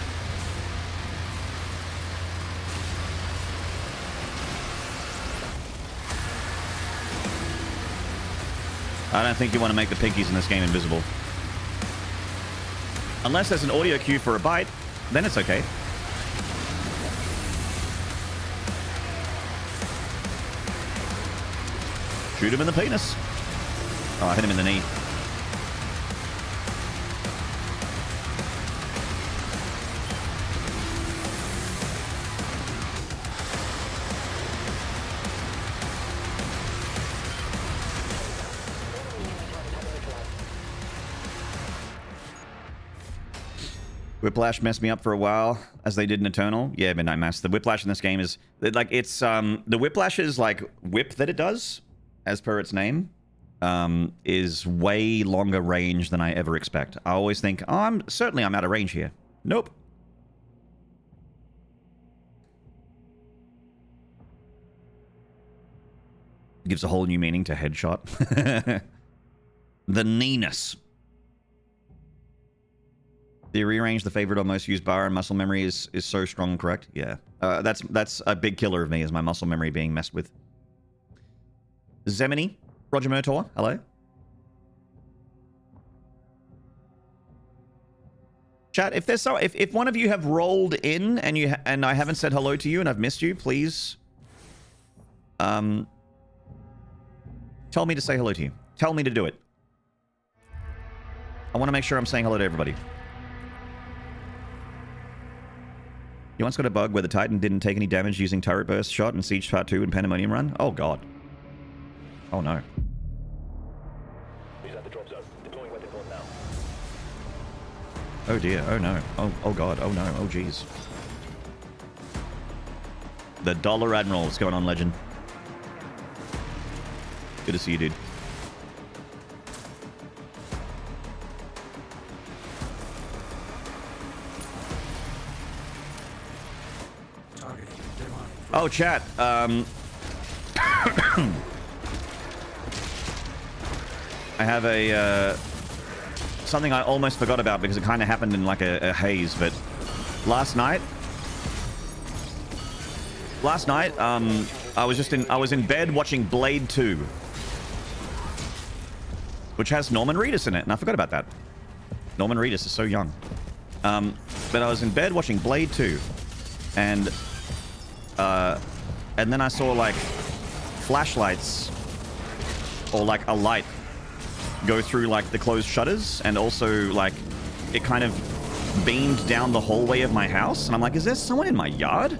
I don't think you want to make the pinkies in this game invisible. Unless there's an audio cue for a bite, then it's okay. Shoot him in the penis. Oh, I hit him in the knee. Whiplash messed me up for a while, as they did in Eternal. Yeah, Midnight Mass. The whiplash in this game is like it's the whiplash is like whip that it does, as per its name, is way longer range than I ever expect. I always think, oh, I'm out of range here. Nope. Gives a whole new meaning to headshot. The kneeness. The rearrange, the favorite or most used bar and muscle memory is so strong, correct? Yeah. That's a big killer of me, is my muscle memory being messed with. Zemini, Roger Murtaugh, hello. Chat, if there's if one of you have rolled in and I haven't said hello to you and I've missed you, please tell me to say hello to you. Tell me to do it. I want to make sure I'm saying hello to everybody. You once got a bug where the Titan didn't take any damage using turret burst shot in Siege Part 2 and Pandemonium Run? Oh god. Oh no. He's at the drop zone. Deploying weapon port now. Oh dear. Oh no. Oh god. Oh no. Oh jeez. The Dollar Admiral. What's going on, Legend? Good to see you, dude. Oh, chat. I have a something I almost forgot about because it kind of happened in like a haze. But last night, I was in bed watching Blade 2, which has Norman Reedus in it, and I forgot about that. Norman Reedus is so young. But I was in bed watching Blade 2, and then I saw like flashlights or like a light go through like the closed shutters, and also like it kind of beamed down the hallway of my house, and I'm like, is there someone in my yard?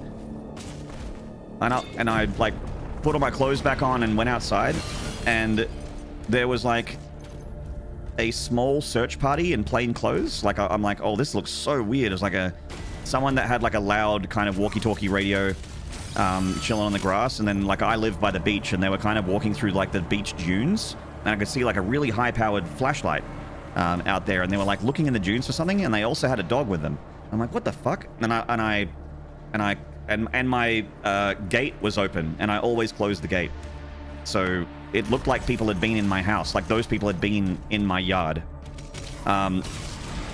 And I like put all my clothes back on and went outside, and there was like a small search party in plain clothes. Like I'm like, oh, this looks so weird. It was like someone that had like a loud kind of walkie-talkie radio chilling on the grass, and then like I live by the beach, and they were kind of walking through like the beach dunes, and I could see like a really high-powered flashlight out there, and they were like looking in the dunes for something, and they also had a dog with them. I'm like, what the fuck? And my gate was open, and I always closed the gate, so it looked like people had been in my house, like those people had been in my yard. And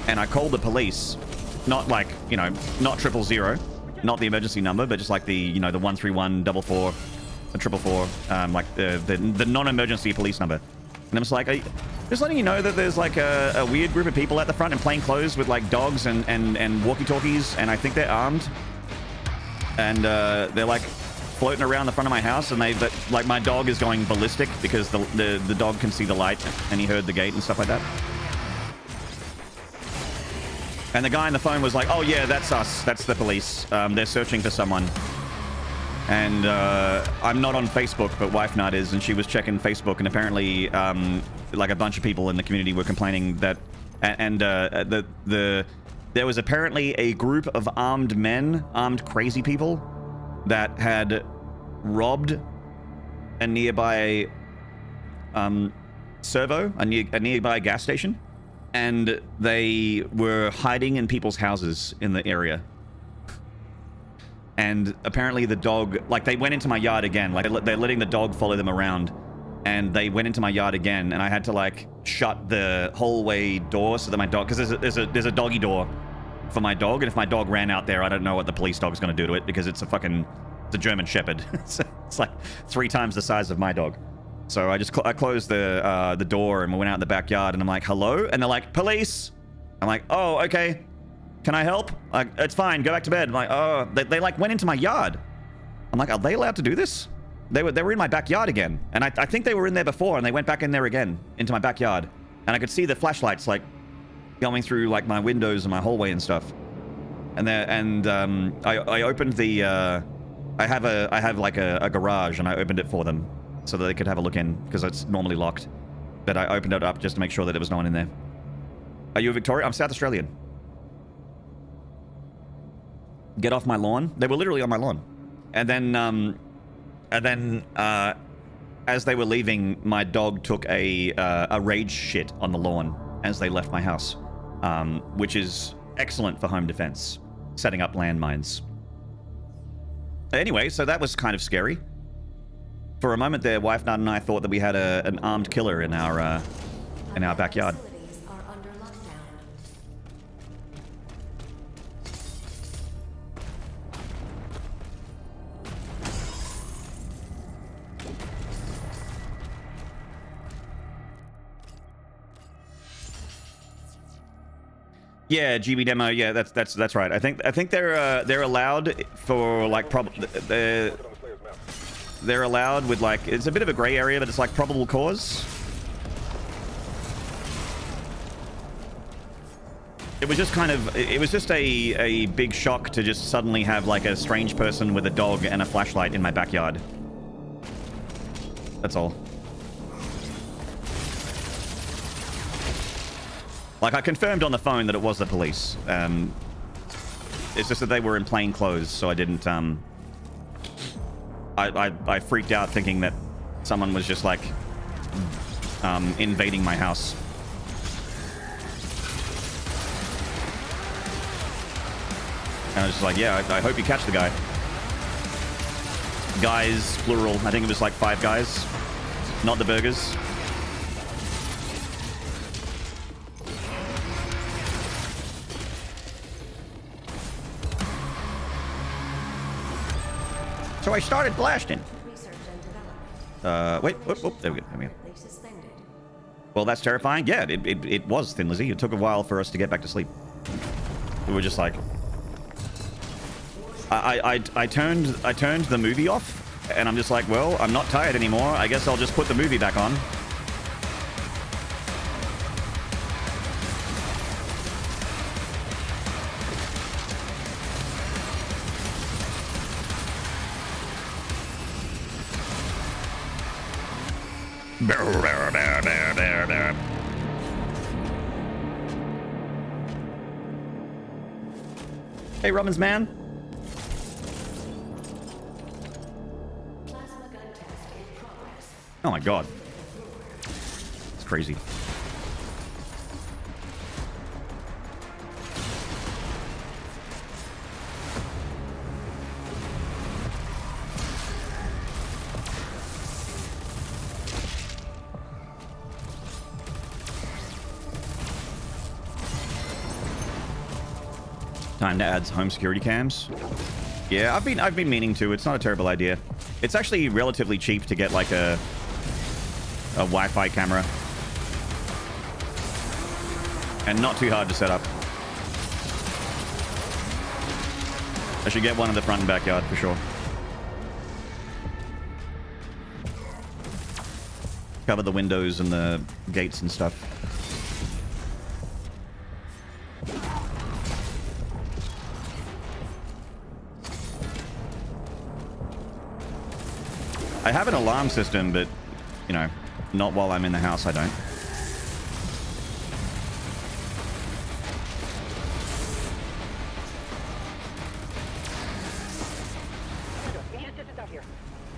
I called the police, not like, you know, not 000, not the emergency number, but just like the, you know, the 131 44 444, like the non-emergency police number. And I was like, just letting you know that there's like a weird group of people at the front in plain clothes with like dogs and walkie-talkies, and I think they're armed, and they're like floating around the front of my house, and like my dog is going ballistic because the dog can see the light, and he heard the gate and stuff like that. And the guy on the phone was like, oh yeah, that's us. That's the police. They're searching for someone. And I'm not on Facebook, but Wifenut is, and she was checking Facebook, and apparently like a bunch of people in the community were complaining that, and there was apparently a group of armed men, armed crazy people, that had robbed a nearby servo, a nearby gas station, and they were hiding in people's houses in the area. And apparently the dog, like they went into my yard again, like they're letting the dog follow them around, and they went into my yard again, and I had to like shut the hallway door so that my dog, because there's a doggy door for my dog, and if my dog ran out there, I don't know what the police dog's going to do to it, because it's a German Shepherd. It's like 3 times the size of my dog. So I closed the door, and we went out in the backyard, and I'm like, hello? And they're like, police! I'm like, oh, okay. Can I help? Like, it's fine, go back to bed. I'm like, oh, they like went into my yard. I'm like, are they allowed to do this? They were in my backyard again. And I think they were in there before, and they went back in there again, into my backyard. And I could see the flashlights like going through like my windows and my hallway and stuff. And I opened the I have like a garage, and I opened it for them so that they could have a look in, because it's normally locked. But I opened it up just to make sure that there was no one in there. Are you a Victorian? I'm South Australian. get off my lawn. They were literally on my lawn. And then as they were leaving, my dog took a rage shit on the lawn as they left my house, which is excellent for home defense, setting up landmines. Anyway, so that was kind of scary. For a moment there, Wife Nut and I thought that we had an armed killer in our backyard. Facilities are under lockdown. Yeah, GB demo. Yeah, that's right. I think they're allowed for like they're allowed with like, it's a bit of a gray area, but it's like probable cause. It was just kind of, it was just a big shock to just suddenly have like a strange person with a dog and a flashlight in my backyard. That's all. Like, I confirmed on the phone that it was the police. It's just that they were in plain clothes, so I didn't, I freaked out thinking that someone was just, like, invading my house. And I was just like, yeah, I hope you catch the guy. Guys, plural. I think it was like 5 guys. Not the burgers. So I started blasting. Wait, whoop, there we go. Well, that's terrifying. Yeah, it was, Thin Lizzy. It took a while for us to get back to sleep. We were just like, I turned the movie off, and I'm just like, well, I'm not tired anymore. I guess I'll just put the movie back on. Hey, Rummins man. Oh my god. It's crazy. Time to add home security cams. Yeah, I've been meaning to. It's not a terrible idea. It's actually relatively cheap to get like a Wi-Fi camera, and not too hard to set up. I should get one in the front and backyard for sure. Cover the windows and the gates and stuff. I have an alarm system, but, you know, not while I'm in the house, I don't.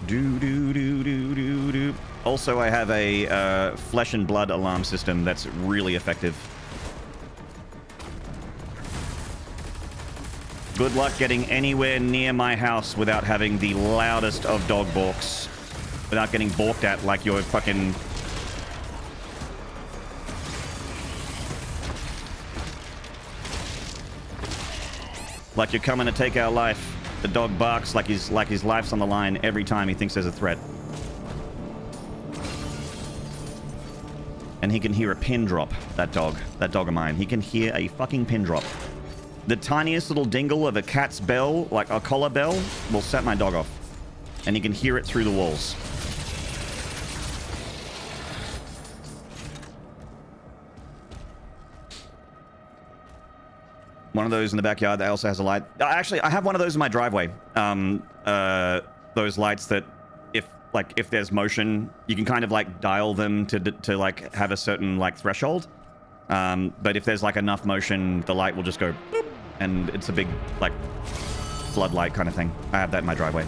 Do. Also, I have a flesh and blood alarm system that's really effective. Good luck getting anywhere near my house without having the loudest of dog balks. Without getting balked at like you're fucking... Like you're coming to take our life. The dog barks like his life's on the line every time he thinks there's a threat. And he can hear a pin drop, that dog of mine. He can hear a fucking pin drop. The tiniest little dingle of a cat's bell, like a collar bell, will set my dog off. And he can hear it through the walls. One of those in the backyard that also has a light. Actually, I have one of those in my driveway. Those lights that if there's motion, you can kind of like dial them to like have a certain like threshold. But if there's like enough motion, the light will just go boop, and it's a big like floodlight kind of thing. I have that in my driveway.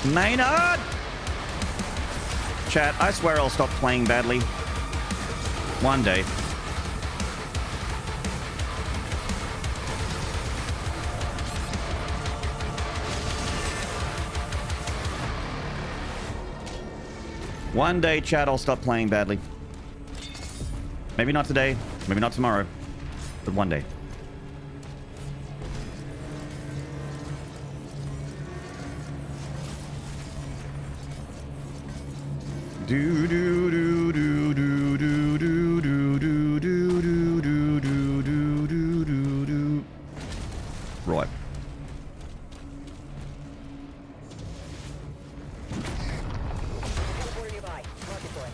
Maynarde! Chat, I swear I'll stop playing badly. One day. One day, chat, I'll stop playing badly. Maybe not today, maybe not tomorrow, but one day. Do do do do do do do do do do do do do do do do. Right. Teleporter nearby. Mark it for it.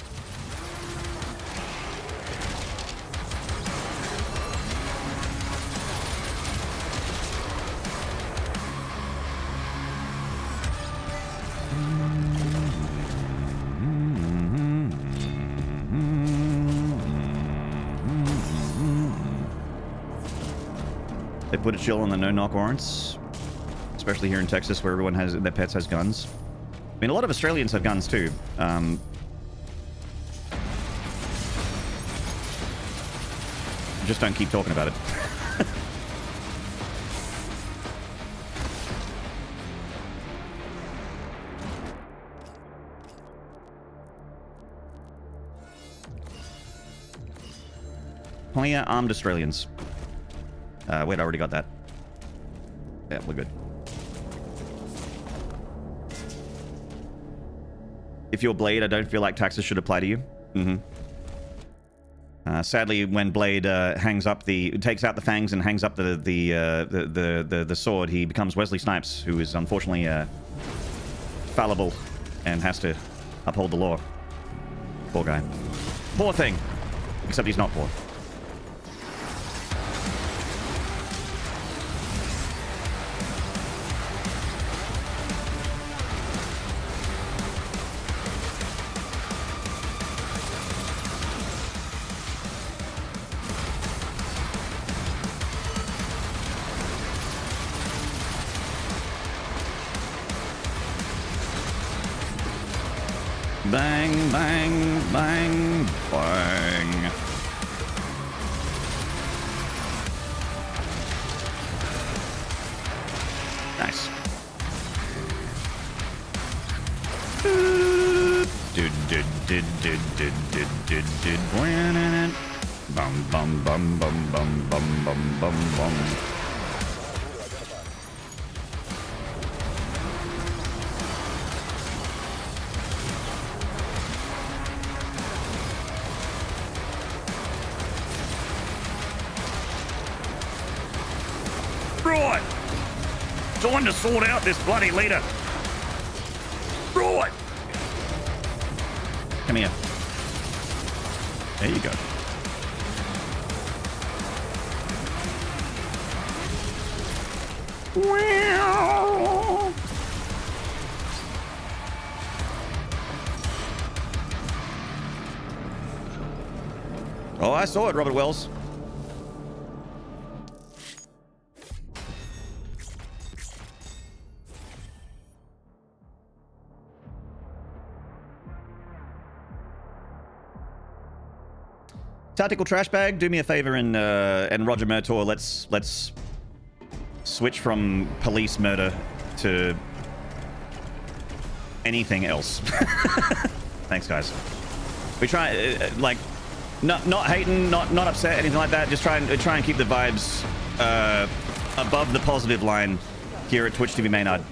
They put a chill on the no-knock warrants, especially here in Texas where everyone has their pets has guns. I mean, a lot of Australians have guns too. Just don't keep talking about it. Oh yeah, armed Australians. Wait, I already got that. Yeah, we're good. If you're Blade, I don't feel like taxes should apply to you. Sadly, when Blade takes out the fangs and hangs up the sword, he becomes Wesley Snipes, who is unfortunately fallible and has to uphold the law. Poor guy. Poor thing. Except he's not poor. Bang, bang, bang, bang. Nice. Bum, bum, bum, bum, bum, bum, bum, bum, bum. Right! Time to sort out this bloody leader. Right! Come here. There you go. Wow. Oh, I saw it, Robert Wells. Tactical trash bag, do me a favor and Roger Murtaugh, let's switch from police murder to anything else. Thanks, guys. We try like not hating, not upset, anything like that. Just try and keep the vibes above the positive line here at Twitch TV Maynard.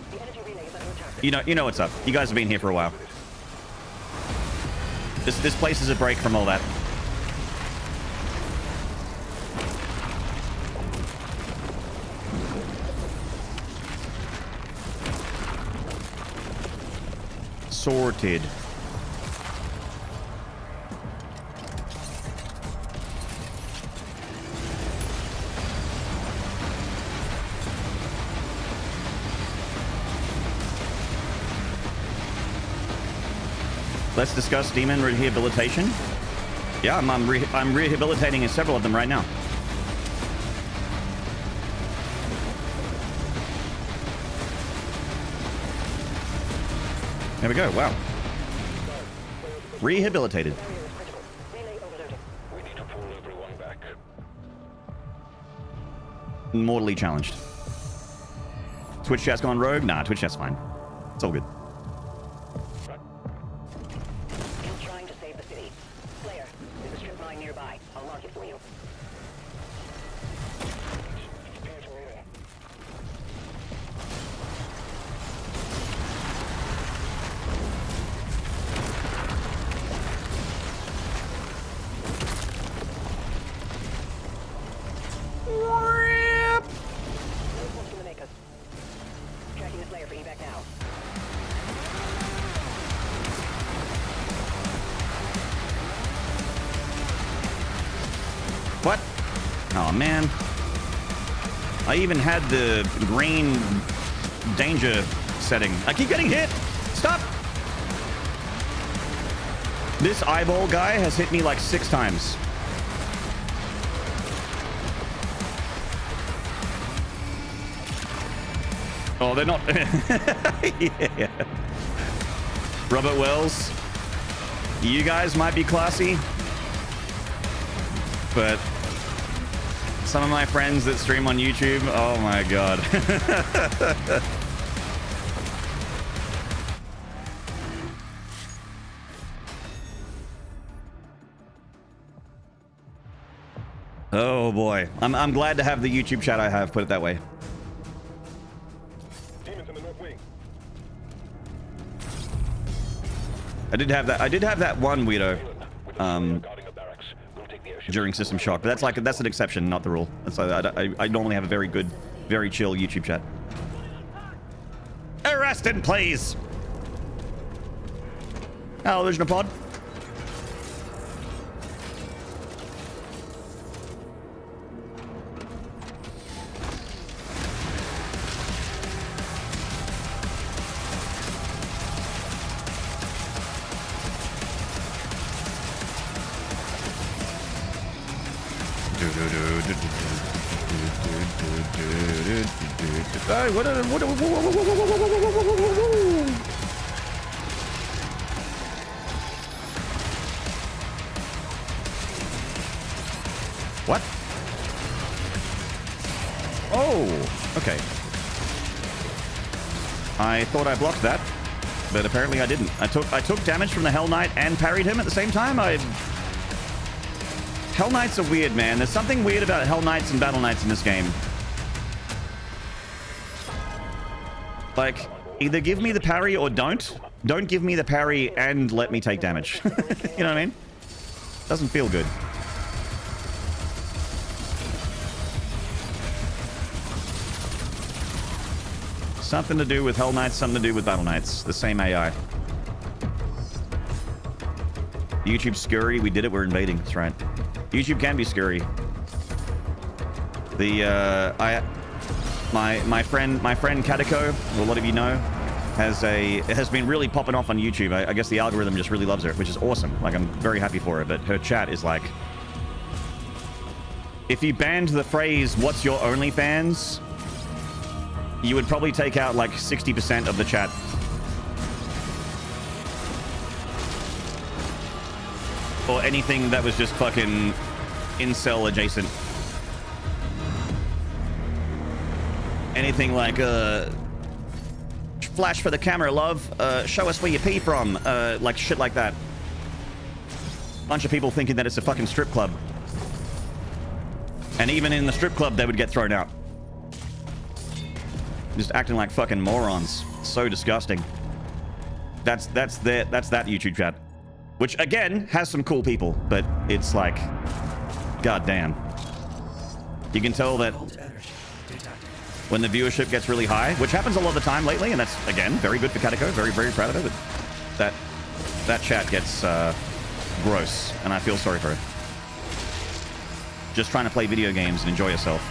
You know what's up. You guys have been here for a while. This place is a break from all that. Sorted. Let's discuss demon rehabilitation. Yeah, I'm rehabilitating several of them right now. There we go. Wow. Rehabilitated. We need to pull everyone back. Mortally challenged. Twitch chat's gone rogue? Nah, Twitch chat's fine. It's all good. Still trying to save the city. Slayer, there's a strip mine nearby. I'll mark it for you. Tracking the Slayer for evac now. What? Oh, man. I even had the green danger setting. I keep getting hit. Stop. This eyeball guy has hit me like 6 times. Oh, they're not. Yeah. Robert Wells, you guys might be classy, but some of my friends that stream on YouTube, oh my god. Oh boy. I'm glad to have the YouTube chat I have, put it that way. Demons in the north wing. I did have that one weirdo Guarding a barracks. We'll take the airship. during System Shock, but that's an exception, not the rule. That's I normally have a very good, very chill YouTube chat. Arrest him, please. Hello, Illusion Pod. Hey, what? Oh, okay. I thought I blocked that, but apparently I didn't. I took damage from the Hell Knight and parried him at the same time. Hell Knights are weird, man. There's something weird about Hell Knights and Battle Knights in this game. Like, either give me the parry or don't. Don't give me the parry and let me take damage. You know what I mean? Doesn't feel good. Something to do with Hell Knights, something to do with Battle Knights. The same AI. YouTube scurry. We did it. We're invading. That's right. YouTube can be scurry. My friend Katiko, who a lot of you know, has been really popping off on YouTube. I guess the algorithm just really loves her, which is awesome. Like, I'm very happy for her. But her chat is like, if you banned the phrase "What's your OnlyFans," you would probably take out like 60% of the chat. Or anything that was just fucking incel adjacent. Anything like, flash for the camera, love. Show us where you pee from. Like shit like that. Bunch of people thinking that it's a fucking strip club. And even in the strip club, they would get thrown out. Just acting like fucking morons. So disgusting. That's that YouTube chat. Which, again, has some cool people, but it's like, goddamn. You can tell that when the viewership gets really high, which happens a lot of the time lately, and that's, again, very good for Katiko. Very, very proud of it. But That chat gets gross, and I feel sorry for it. Just trying to play video games and enjoy yourself.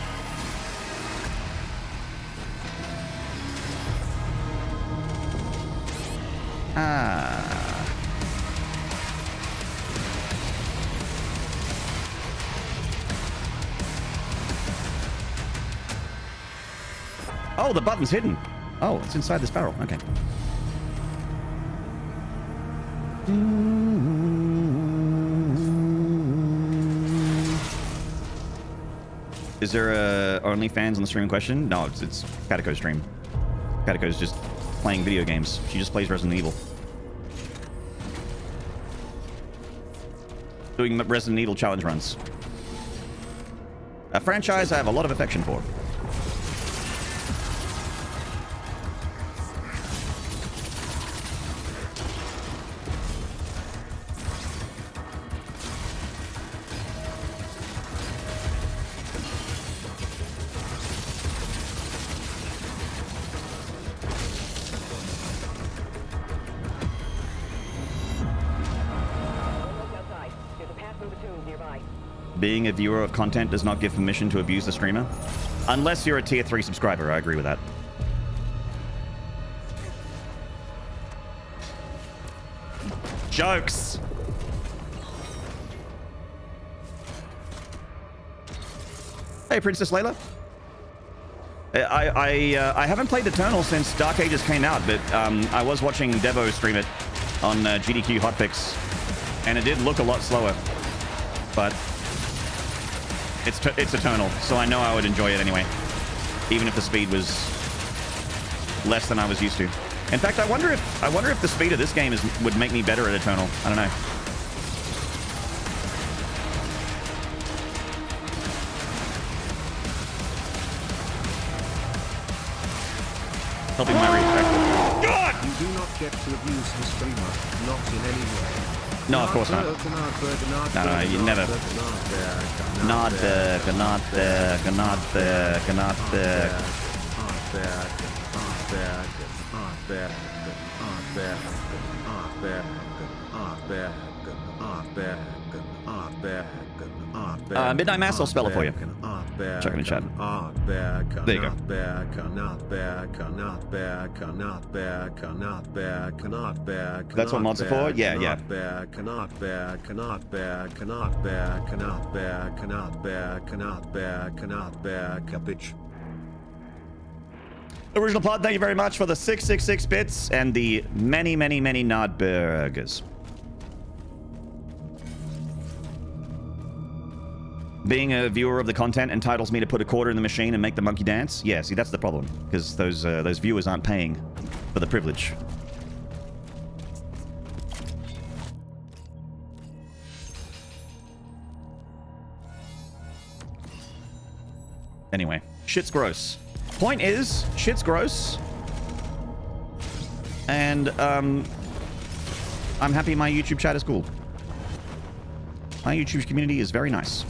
Oh, the button's hidden. Oh, it's inside this barrel. Okay. Is there a OnlyFans on the stream in question? No, it's Katako's stream. Katako's just playing video games. She just plays Resident Evil. Doing Resident Evil challenge runs. A franchise I have a lot of affection for. Being a viewer of content does not give permission to abuse the streamer. Unless you're a tier 3 subscriber, I agree with that. Jokes! Hey, Princess Layla. I haven't played Eternal since Dark Ages came out, but I was watching Devo stream it on GDQ Hotfix, and it did look a lot slower. But it's Eternal, so I know I would enjoy it anyway, even if the speed was less than I was used to. In fact, I wonder if the speed of this game would make me better at Eternal. I don't know. Helping my reach. God! You do not get to abuse the streamer, not in any way. No, of course not. No, you never. Midnight Mass, I'll spell it for you. Check in the chat. There you go. That's what mods are for? Yeah. Original Pod, thank you very much for the 666 bits and the many Nod burgers. Being a viewer of the content entitles me to put a quarter in the machine and make the monkey dance? Yeah, see, that's the problem. Because those viewers aren't paying for the privilege. Anyway, shit's gross. Point is, shit's gross. And, I'm happy my YouTube chat is cool. My YouTube community is very nice.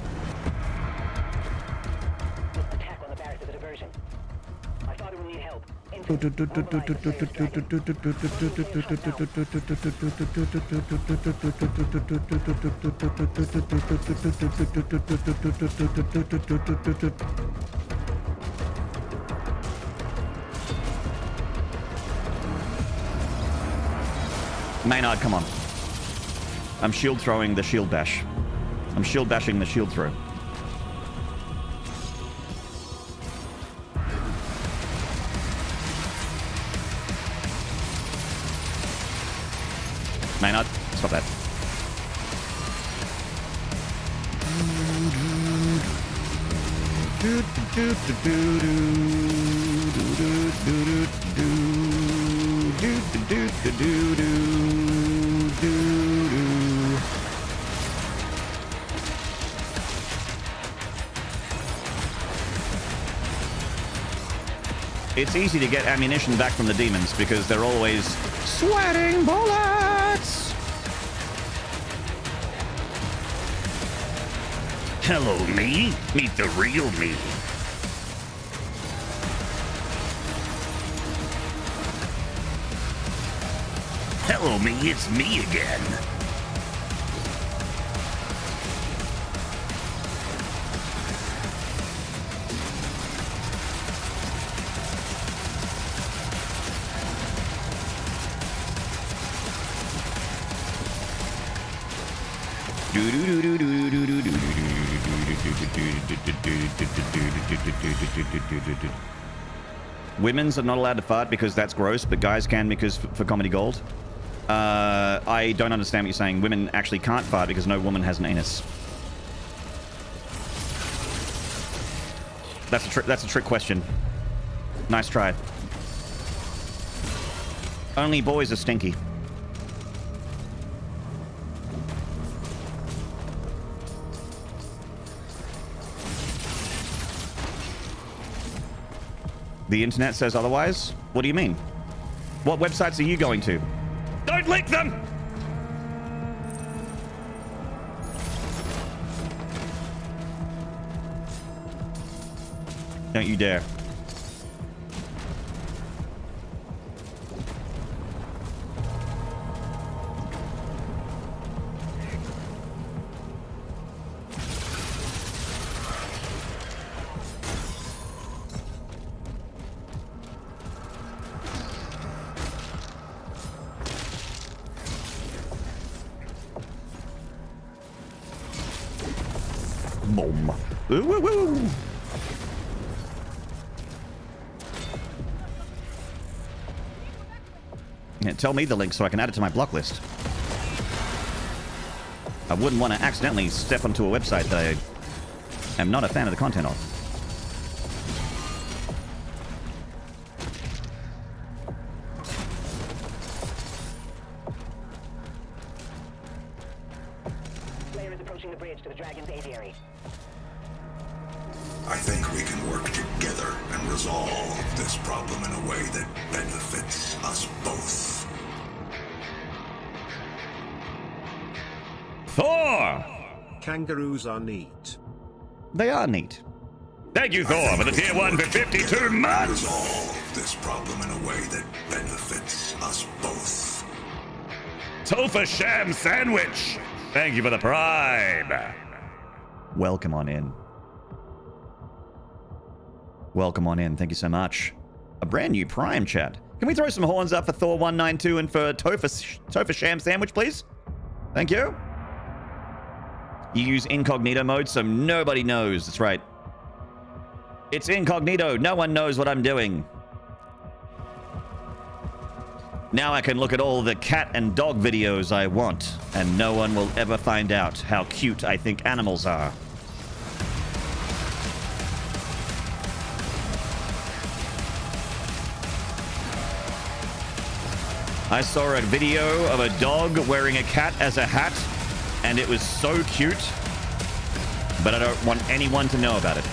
Maynard, come on. I'm shield throwing the shield bash. I'm shield bashing the shield throw. Maynard, stop that. It's easy to get ammunition back from the demons because they're always sweating bullets. Hello, me. Meet the real me. Hello, me. It's me again. Women's are not allowed to fart because that's gross, but guys can because for comedy gold. I don't understand what you're saying. Women actually can't fart because no woman has an anus. That's a trick question. Nice try. Only boys are stinky. The internet says otherwise? What do you mean? What websites are you going to? Don't link them! Don't you dare. Boom. Ooh, woo, woo. Yeah, tell me the link so I can add it to my block list. I wouldn't want to accidentally step onto a website that I am not a fan of the content of. Player is approaching the bridge to the Dragon's aviary. I think we can work together and resolve this problem in a way that benefits us both. Thor! Kangaroos are neat. They are neat. Thank you, Thor, for the tier 1 for 52 months! Resolve this problem in a way that benefits us both. Tofa Sham Sandwich! Thank you for the prime! Welcome on in. Welcome on in. Thank you so much. A brand new prime, chat. Can we throw some horns up for Thor192 and for Tofa Sham Sandwich, please? Thank you. You use incognito mode so nobody knows. That's right. It's incognito. No one knows what I'm doing. Now I can look at all the cat and dog videos I want, and no one will ever find out how cute I think animals are. I saw a video of a dog wearing a cat as a hat, and it was so cute, but I don't want anyone to know about it.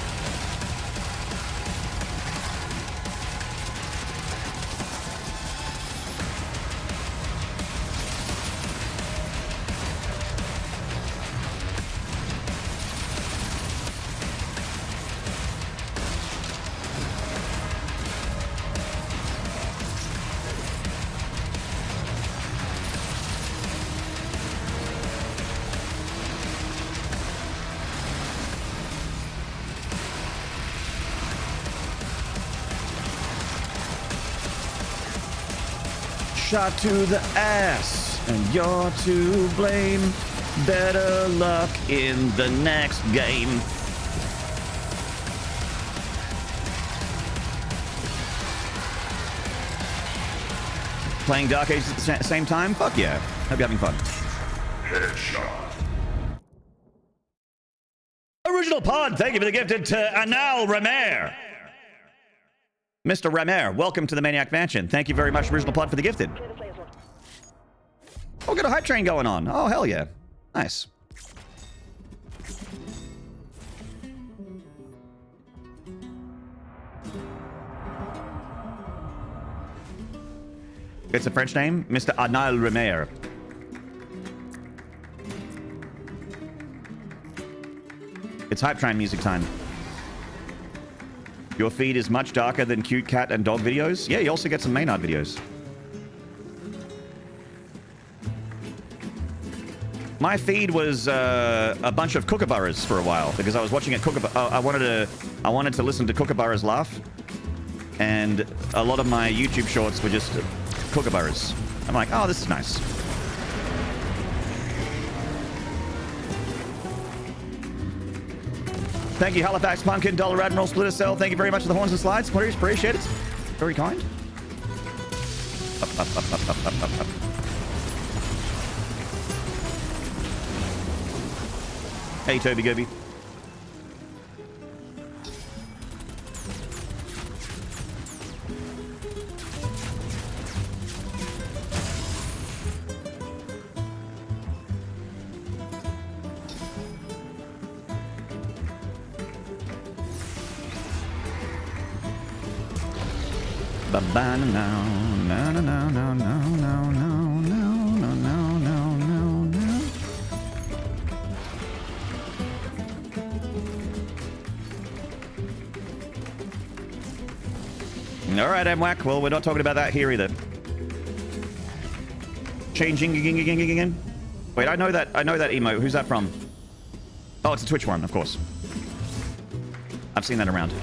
Shot to the ass, and you're to blame. Better luck in the next game. Playing Dark Ages at the same time? Fuck yeah. Hope you're having fun. Headshot. Original Pod, thank you for the gifted to Anal Ramer. Mr. Ramer, welcome to the Maniac Mansion. Thank you very much, Original Pod, for the gifted. Oh, we got a hype train going on. Oh, hell yeah. Nice. It's a French name, Mr. Anal Ramer. It's hype train music time. Your feed is much darker than cute cat and dog videos. Yeah, you also get some Maynarde videos. My feed was a bunch of kookaburras for a while because I was watching it. I wanted to listen to kookaburras laugh, and a lot of my YouTube shorts were just kookaburras. I'm like, oh, this is nice. Thank you, Halifax Pumpkin, Dollar Admiral, Splitter Cell. Thank you very much for the horns and slides. Please appreciate it. Very kind. Up. Hey, Toby Goby. Ba-ba no no no no no no no no no no no no. All right, MWAC. Well, we're not talking about that here either. Changing again. Wait, I know that emote. Who's that from? Oh, it's a Twitch one, of course. I've seen that around.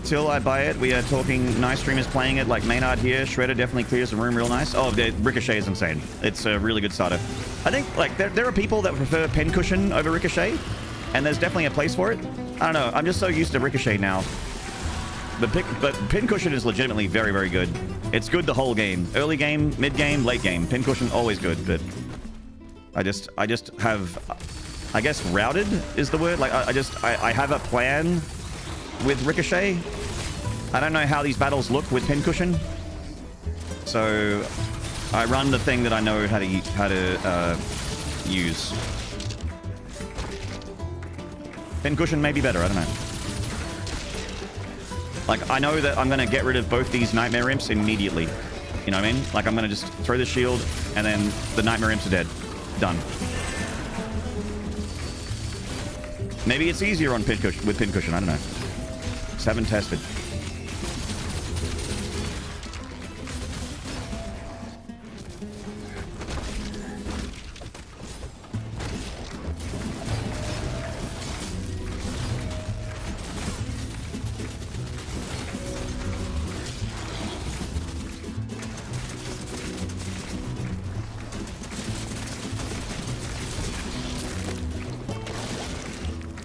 Till I buy it, we are talking nice streamers playing it like Maynarde here. Shredder definitely clears the room real nice. Oh, Ricochet is insane. It's a really good starter. I think like there are people that prefer Pincushion over Ricochet, and there's definitely a place for it. I don't know. I'm just so used to Ricochet now. But Pincushion is legitimately very, very good. It's good the whole game. Early game, mid game, late game. Pincushion always good, but I just have, I guess routed is the word. Like I have a plan with Ricochet. I don't know how these battles look with Pincushion, so I run the thing that I know how to use. Pincushion may be better. I don't know. Like I know that I'm gonna get rid of both these Nightmare Imps immediately. You know what I mean? Like I'm gonna just throw the shield, and then the Nightmare Imps are dead. Done. Maybe it's easier on Pincushion with Pincushion. I don't know. Just haven't tested.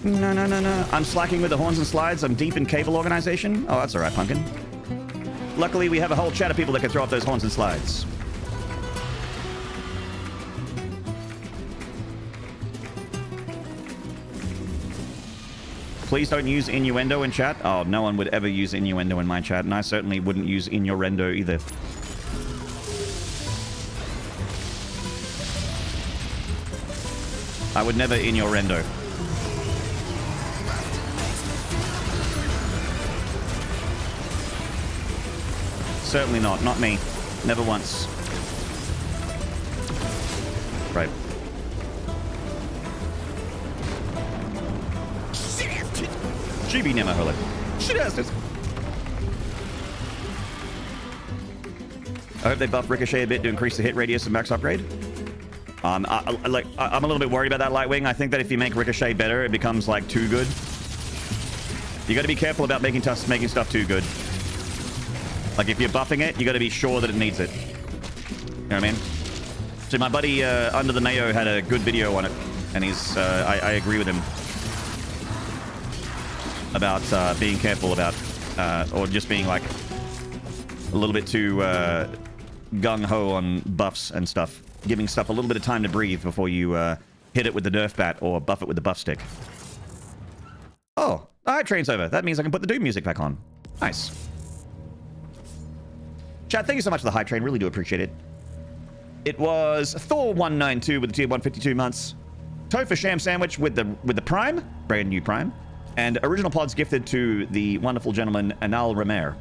No. I'm slacking with the horns and slides. I'm deep in cable organization. Oh, that's all right, Pumpkin. Luckily, we have a whole chat of people that can throw up those horns and slides. Please don't use innuendo in chat. Oh, no one would ever use innuendo in my chat, and I certainly wouldn't use innuendo either. I would never innuendo. Certainly not. Not me. Never once. Right. GB never heard it. Shit ass it. I hope they buff Ricochet a bit to increase the hit radius of max upgrade. I'm a little bit worried about that Lightwing. I think that if you make Ricochet better, it becomes like too good. You got to be careful about making stuff too good. Like if you're buffing it, you got to be sure that it needs it. You know what I mean? So my buddy Under the Mayo had a good video on it, and he's I agree with him about being careful about or just being like a little bit too gung-ho on buffs and stuff. Giving stuff a little bit of time to breathe before you hit it with the Nerf bat or buff it with the buff stick. Oh, alright, train's over. That means I can put the Doom music back on. Nice. Chat, thank you so much for the hype train. Really do appreciate it. It was Thor192 with the tier 152 months. Topher Sham Sandwich with the Prime, brand new Prime, and original pods gifted to the wonderful gentleman Anal Remer.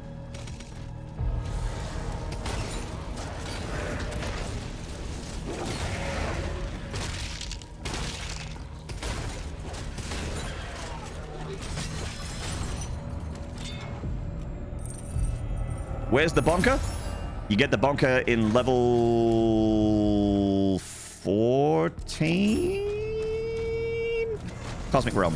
Where's the bonker? You get the bonker in level 14? Cosmic Realm.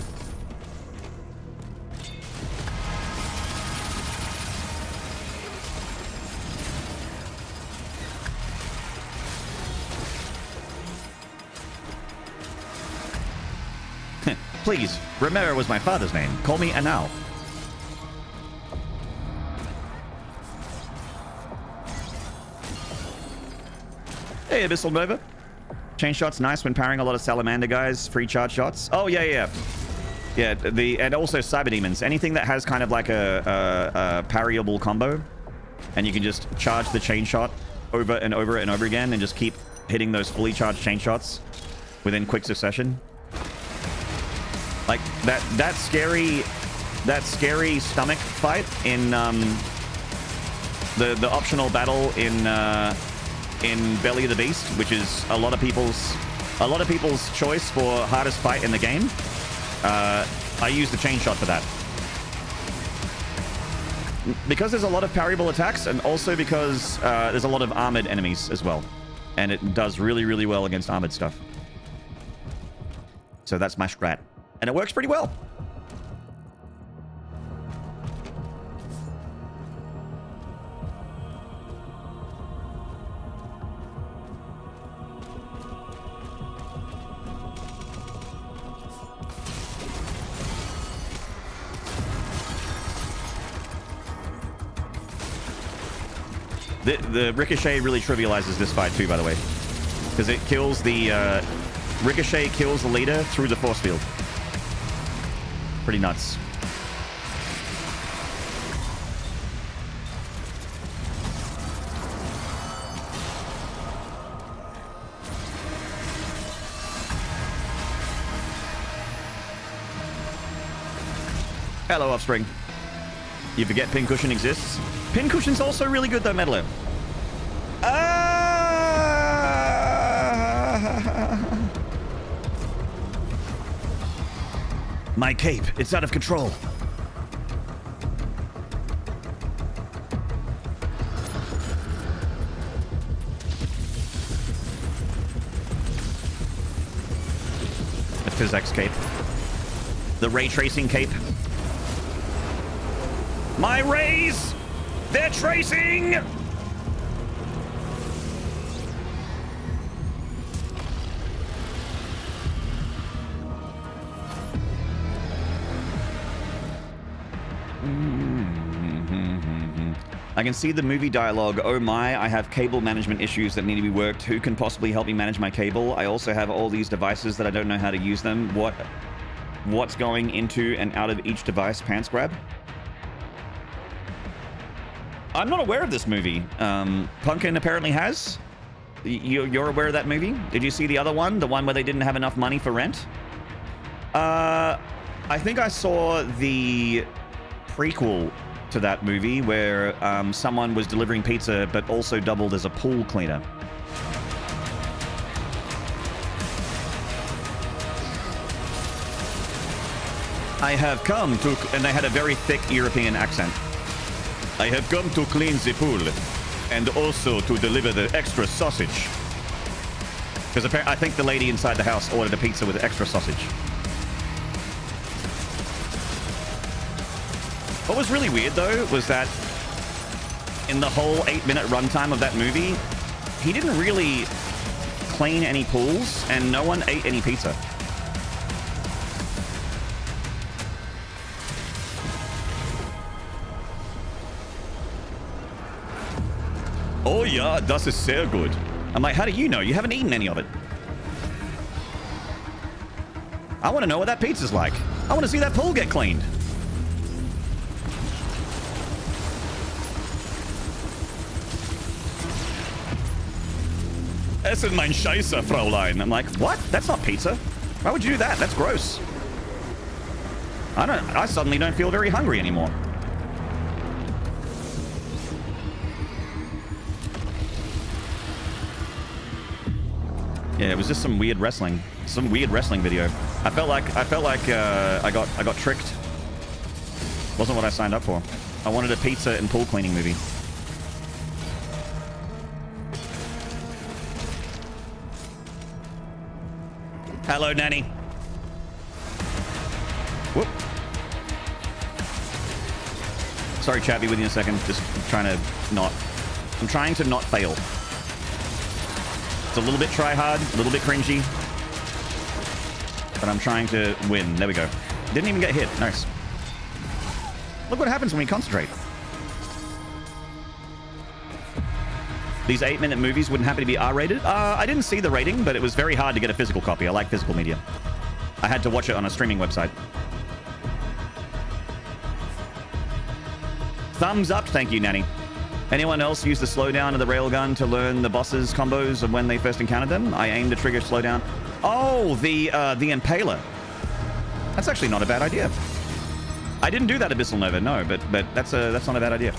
Please, Romero was my father's name. Call me Anal. Hey, Abyssal Nova. Chain shot's nice when parrying a lot of Salamander guys. Free charge shots. Oh, yeah. Yeah, and also Cyber Demons. Anything that has kind of like a parryable combo. And you can just charge the chain shot over and over and over again and just keep hitting those fully charged chain shots within quick succession. Like that scary stomach fight in the optional battle in Belly of the Beast, which is a lot of people's choice for hardest fight in the game. I use the chain shot for that because there's a lot of parryable attacks, and also because there's a lot of armored enemies as well, and it does really well against armored stuff. So that's my strat. And it works pretty well. The Ricochet really trivializes this fight too, by the way. Because it kills the... Ricochet kills the leader through the force field. Pretty nuts. Hello, Offspring. You forget Pincushion exists? Pincushion's also really good though, Meddler. My cape, it's out of control. The physics cape. The ray tracing cape. My rays! They're tracing! I can see the movie dialogue. Oh my, I have cable management issues that need to be worked. Who can possibly help me manage my cable? I also have all these devices that I don't know how to use them. What's going into and out of each device? Pants grab? I'm not aware of this movie. Punkin apparently has. You're aware of that movie? Did you see the other one? The one where they didn't have enough money for rent? I think I saw the prequel to that movie where someone was delivering pizza but also doubled as a pool cleaner. I have come to... And they had a very thick European accent. I have come to clean the pool and also to deliver the extra sausage. Because I think the lady inside the house ordered a pizza with extra sausage. What was really weird, though, was that in the whole 8-minute runtime of that movie, he didn't really clean any pools, and no one ate any pizza. Oh yeah, das ist sehr good. I'm like, how do you know? You haven't eaten any of it. I want to know what that pizza's like. I want to see that pool get cleaned. Essen mein Scheiße, Fräulein. I'm like, what? That's not pizza. Why would you do that? That's gross. I suddenly don't feel very hungry anymore. Yeah, it was just some weird wrestling video. I felt like I got tricked. Wasn't what I signed up for. I wanted a pizza and pool cleaning movie. Hello, Nanny. Whoop. Sorry, chat, be with you in a second. Just trying to not... I'm trying to not fail. It's a little bit try-hard, a little bit cringy. But I'm trying to win. There we go. Didn't even get hit. Nice. Look what happens when we concentrate. These 8-minute movies wouldn't happen to be R-rated? I didn't see the rating, but it was very hard to get a physical copy. I like physical media. I had to watch it on a streaming website. Thumbs up, thank you, Nanny. Anyone else use the slowdown of the railgun to learn the boss's combos of when they first encountered them? I aimed to trigger slowdown. Oh, the Impaler. That's actually not a bad idea. I didn't do that Abyssal Nova, no, but that's not a bad idea.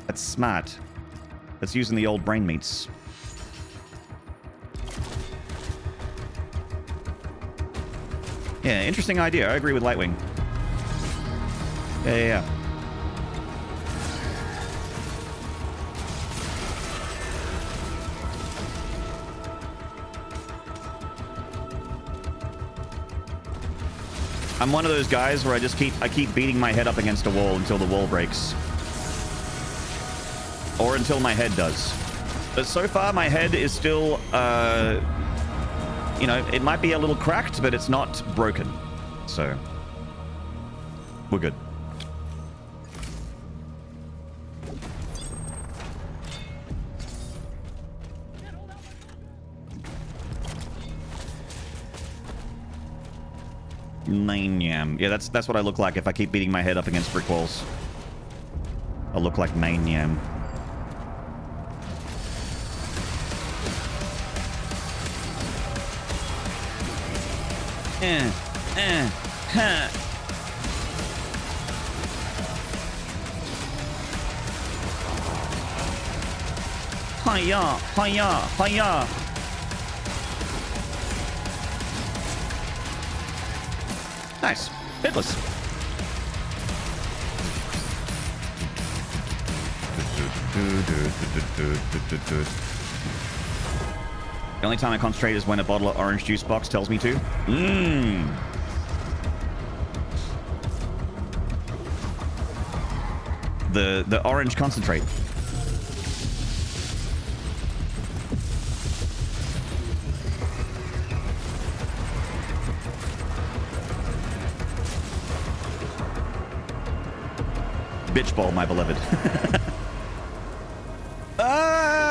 That's smart. That's using the old brain meats. Yeah, interesting idea. I agree with Lightwing. Yeah. I'm one of those guys where I keep beating my head up against a wall until the wall breaks. Or until my head does. But so far, my head is still, you know, it might be a little cracked, but it's not broken. So, we're good. Maynarde. Yeah, that's what I look like if I keep beating my head up against brick walls. I'll look like Maynarde. Huh. Hiya. Nice. Hitless. The only time I concentrate is when a bottle of orange juice box tells me to. The orange concentrate. Bitch ball, my beloved.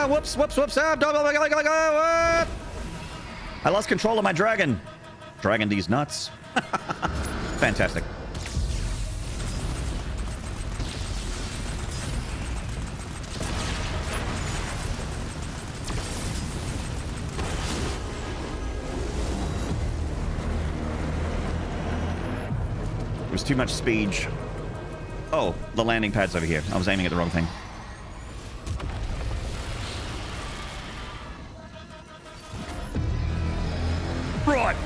Whoops. I lost control of my dragon. Dragon these nuts. Fantastic. There was too much speed. Oh, the landing pad's over here. I was aiming at the wrong thing. Right.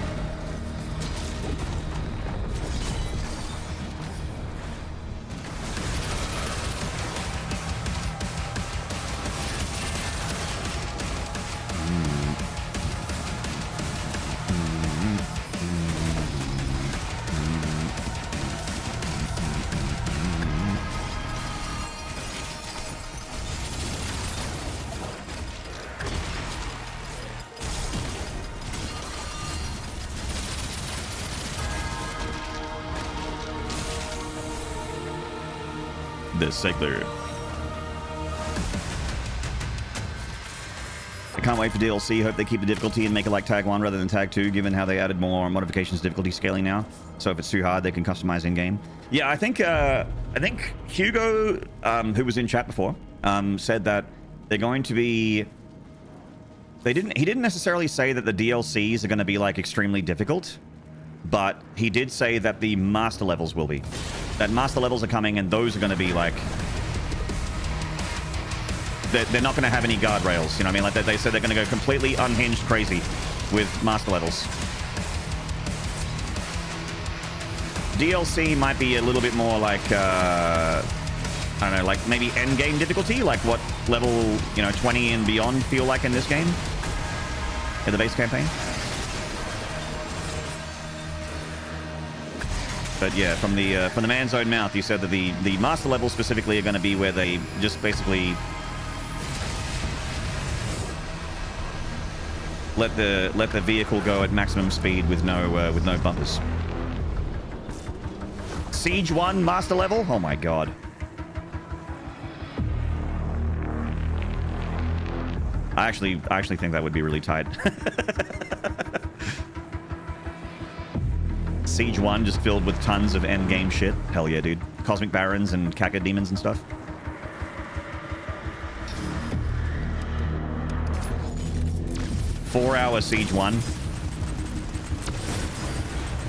The Segler. I can't wait for DLC. Hope they keep the difficulty and make it like Tag 1 rather than Tag 2, given how they added more modifications to difficulty scaling now. So if it's too hard, they can customize in-game. Yeah, I think Hugo, who was in chat before, said that they're going to be... He didn't necessarily say that the DLCs are going to be like extremely difficult, but he did say that the master levels will be. That master levels are coming, and those are going to be like... They're not going to have any guardrails, you know what I mean? Like they said they're going to go completely unhinged crazy with master levels. DLC might be a little bit more like, I don't know, like maybe endgame difficulty, like what level, you know, 20 and beyond feel like in this game? In the base campaign? But yeah, from the man's own mouth, he said that the master levels specifically are going to be where they just basically let the vehicle go at maximum speed with no bumpers. Siege 1 master level? Oh my god. I actually think that would be really tight. Siege 1 just filled with tons of endgame shit. Hell yeah, dude. Cosmic Barons and Kaka Demons and stuff. Four-hour Siege 1.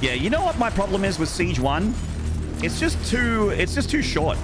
Yeah, you know what my problem is with Siege 1? It's just too short.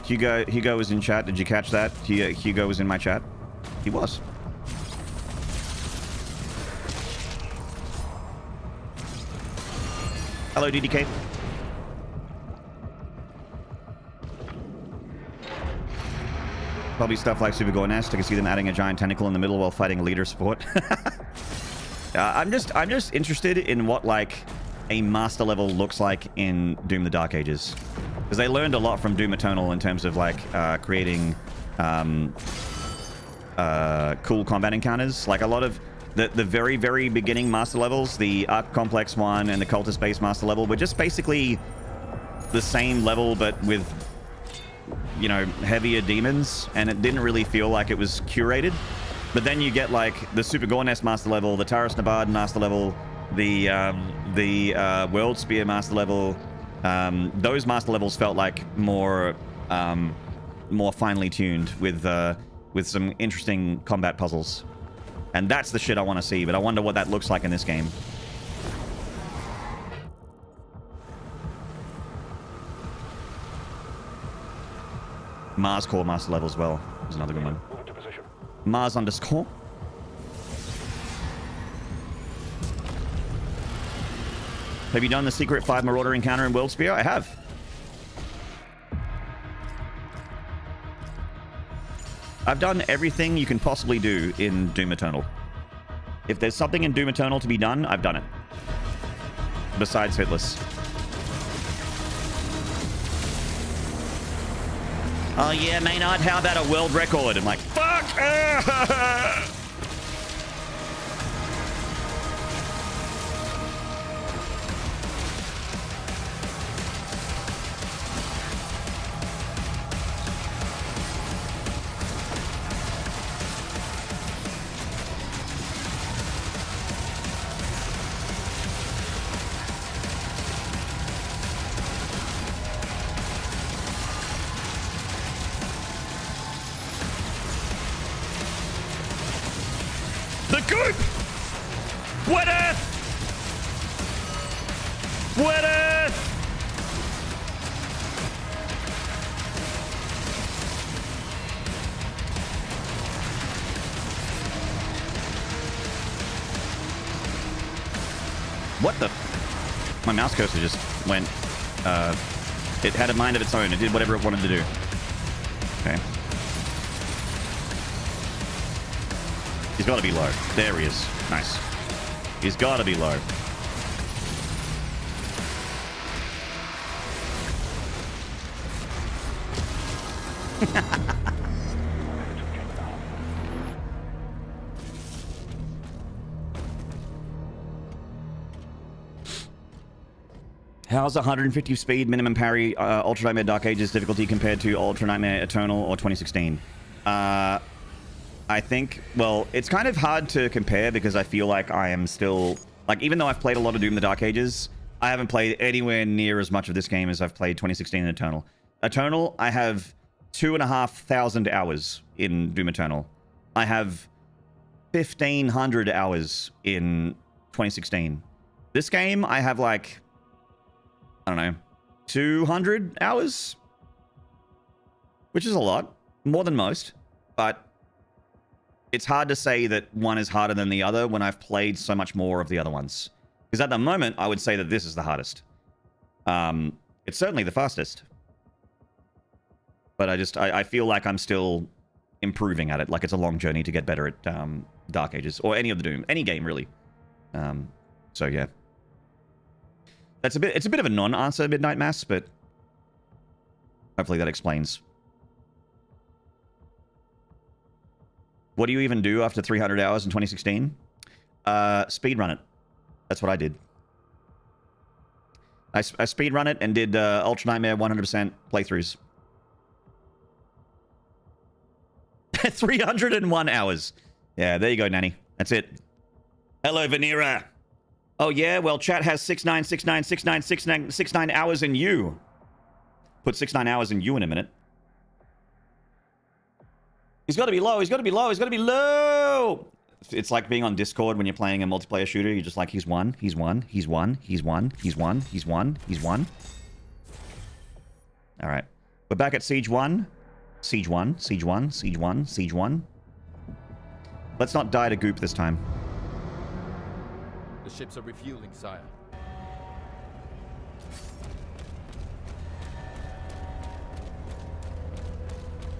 Hugo was in chat. Did you catch that? Hugo was in my chat. He was. Hello, DDK. Probably stuff like Super Gore-Nest. I can see them adding a giant tentacle in the middle while fighting leader support. I'm just interested in what like a master level looks like in Doom: The Dark Ages. Because they learned a lot from Doom Eternal in terms of like creating cool combat encounters. Like a lot of the very beginning master levels, the Arc Complex one and the Cultist Base master level, were just basically the same level but with, you know, heavier demons, and it didn't really feel like it was curated. But then you get like the Super Gore-Nest master level, the Taurus Nabard master level, the World Spear master level. Those master levels felt like more finely tuned with some interesting combat puzzles, and that's the shit I want to see. But I wonder what that looks like in this game. Mars Core master level as well is another good one. Mars underscore. Have you done the secret 5 Marauder encounter in World Spear? I have. I've done everything you can possibly do in Doom Eternal. If there's something in Doom Eternal to be done, I've done it. Besides Hitless. Oh yeah, Maynard, how about a world record? I'm like, fuck! The goop! Wet Earth! Wet Earth! What the? My mouse cursor just went, it had a mind of its own. It did whatever it wanted to do. Okay. He's got to be low. There he is. Nice. He's got to be low. How's 150 speed minimum parry Ultra Nightmare Dark Ages difficulty compared to Ultra Nightmare Eternal or 2016? I think, well, it's kind of hard to compare because I feel like I am still, like, even though I've played a lot of Doom: The Dark Ages, I haven't played anywhere near as much of this game as I've played 2016 and Eternal. Eternal, I have 2,500 hours in Doom Eternal. I have 1,500 hours in 2016. This game, I have like, I don't know, 200 hours, which is a lot, more than most, but it's hard to say that one is harder than the other when I've played so much more of the other ones. Because at the moment, I would say that this is the hardest. It's certainly the fastest. But I feel like I'm still improving at it. Like it's a long journey to get better at Dark Ages. Or any of the Doom. Any game, really. So, yeah. It's a bit of a non-answer, Midnight Mass, but hopefully that explains. What do you even do after 300 hours in 2016? Speedrun it. That's what I did. I speedrun it and did Ultra Nightmare 100% playthroughs. 301 hours. Yeah, there you go, Nanny. That's it. Hello, Vanera. Oh, yeah? Well, chat has 69 hours in you. Put 69 hours in you in a minute. He's got to be low. He's got to be low. He's got to be low. It's like being on Discord when you're playing a multiplayer shooter. You're just like, he's one. He's one. He's one. He's one. He's one. He's one. He's one. All right. We're back at Siege 1. Siege 1. Siege 1. Siege 1. Siege 1. Let's not die to goop this time. The ships are refueling, sire.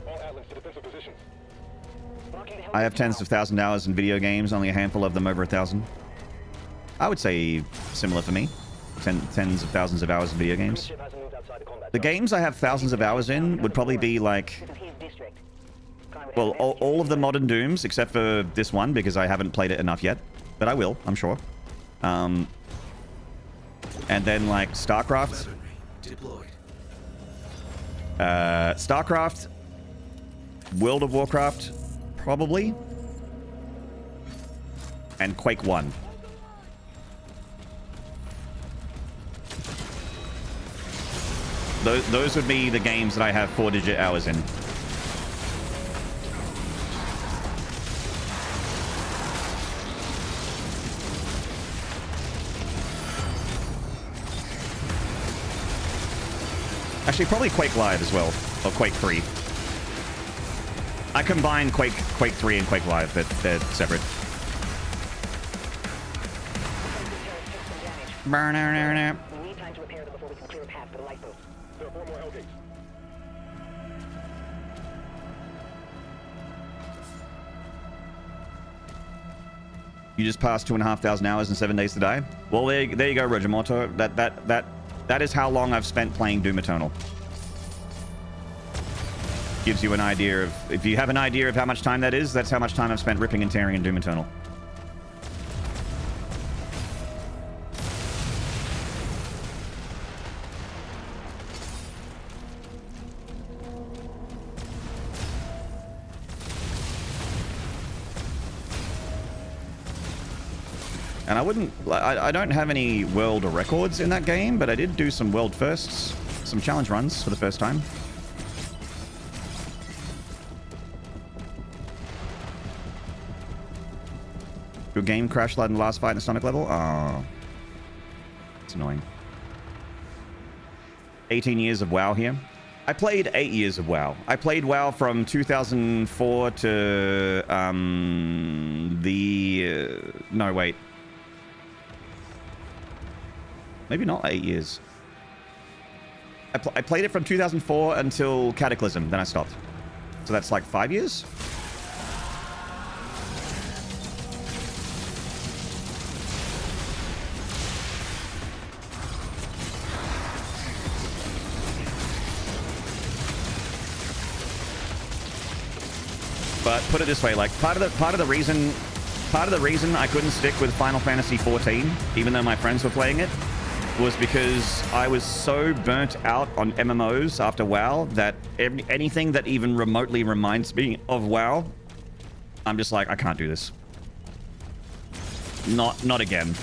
All Atlas to defensive positions. I have tens of thousands of hours in video games, only a handful of them over 1,000. I would say similar for me. Tens of thousands of hours in video games. The games I have thousands of hours in would probably be like... Well, all of the modern Dooms, except for this one, because I haven't played it enough yet. But I will, I'm sure. And then like StarCraft. StarCraft. World of Warcraft. Probably. And Quake 1. Those would be the games that I have 4-digit hours in. Actually, probably Quake Live as well. Or Quake 3. I combine Quake 3 and Quake Live. They're separate. We need time to repair them before we can clear a path for the lifeboats. There are 4 more Hellgates. You just passed 2,500 hours and 7 days to die. Well, there you go, Roger Morto. That is how long I've spent playing Doom Eternal. Gives you an idea of... If you have an idea of how much time that is, that's how much time I've spent ripping and tearing in Doom Eternal. And I don't have any world records in that game, but I did do some world firsts, some challenge runs for the first time. Your game crashed in the last fight in the stomach level? Oh. It's annoying. 18 years of WoW here. I played 8 years of WoW. I played WoW from 2004 to no, wait. Maybe not 8 years. I played it from 2004 until Cataclysm, then I stopped. So that's like 5 years? But put it this way, like part of the reason I couldn't stick with Final Fantasy 14, even though my friends were playing it, was because I was so burnt out on MMOs after WoW that anything that even remotely reminds me of WoW, I'm just like, I can't do this. Not again.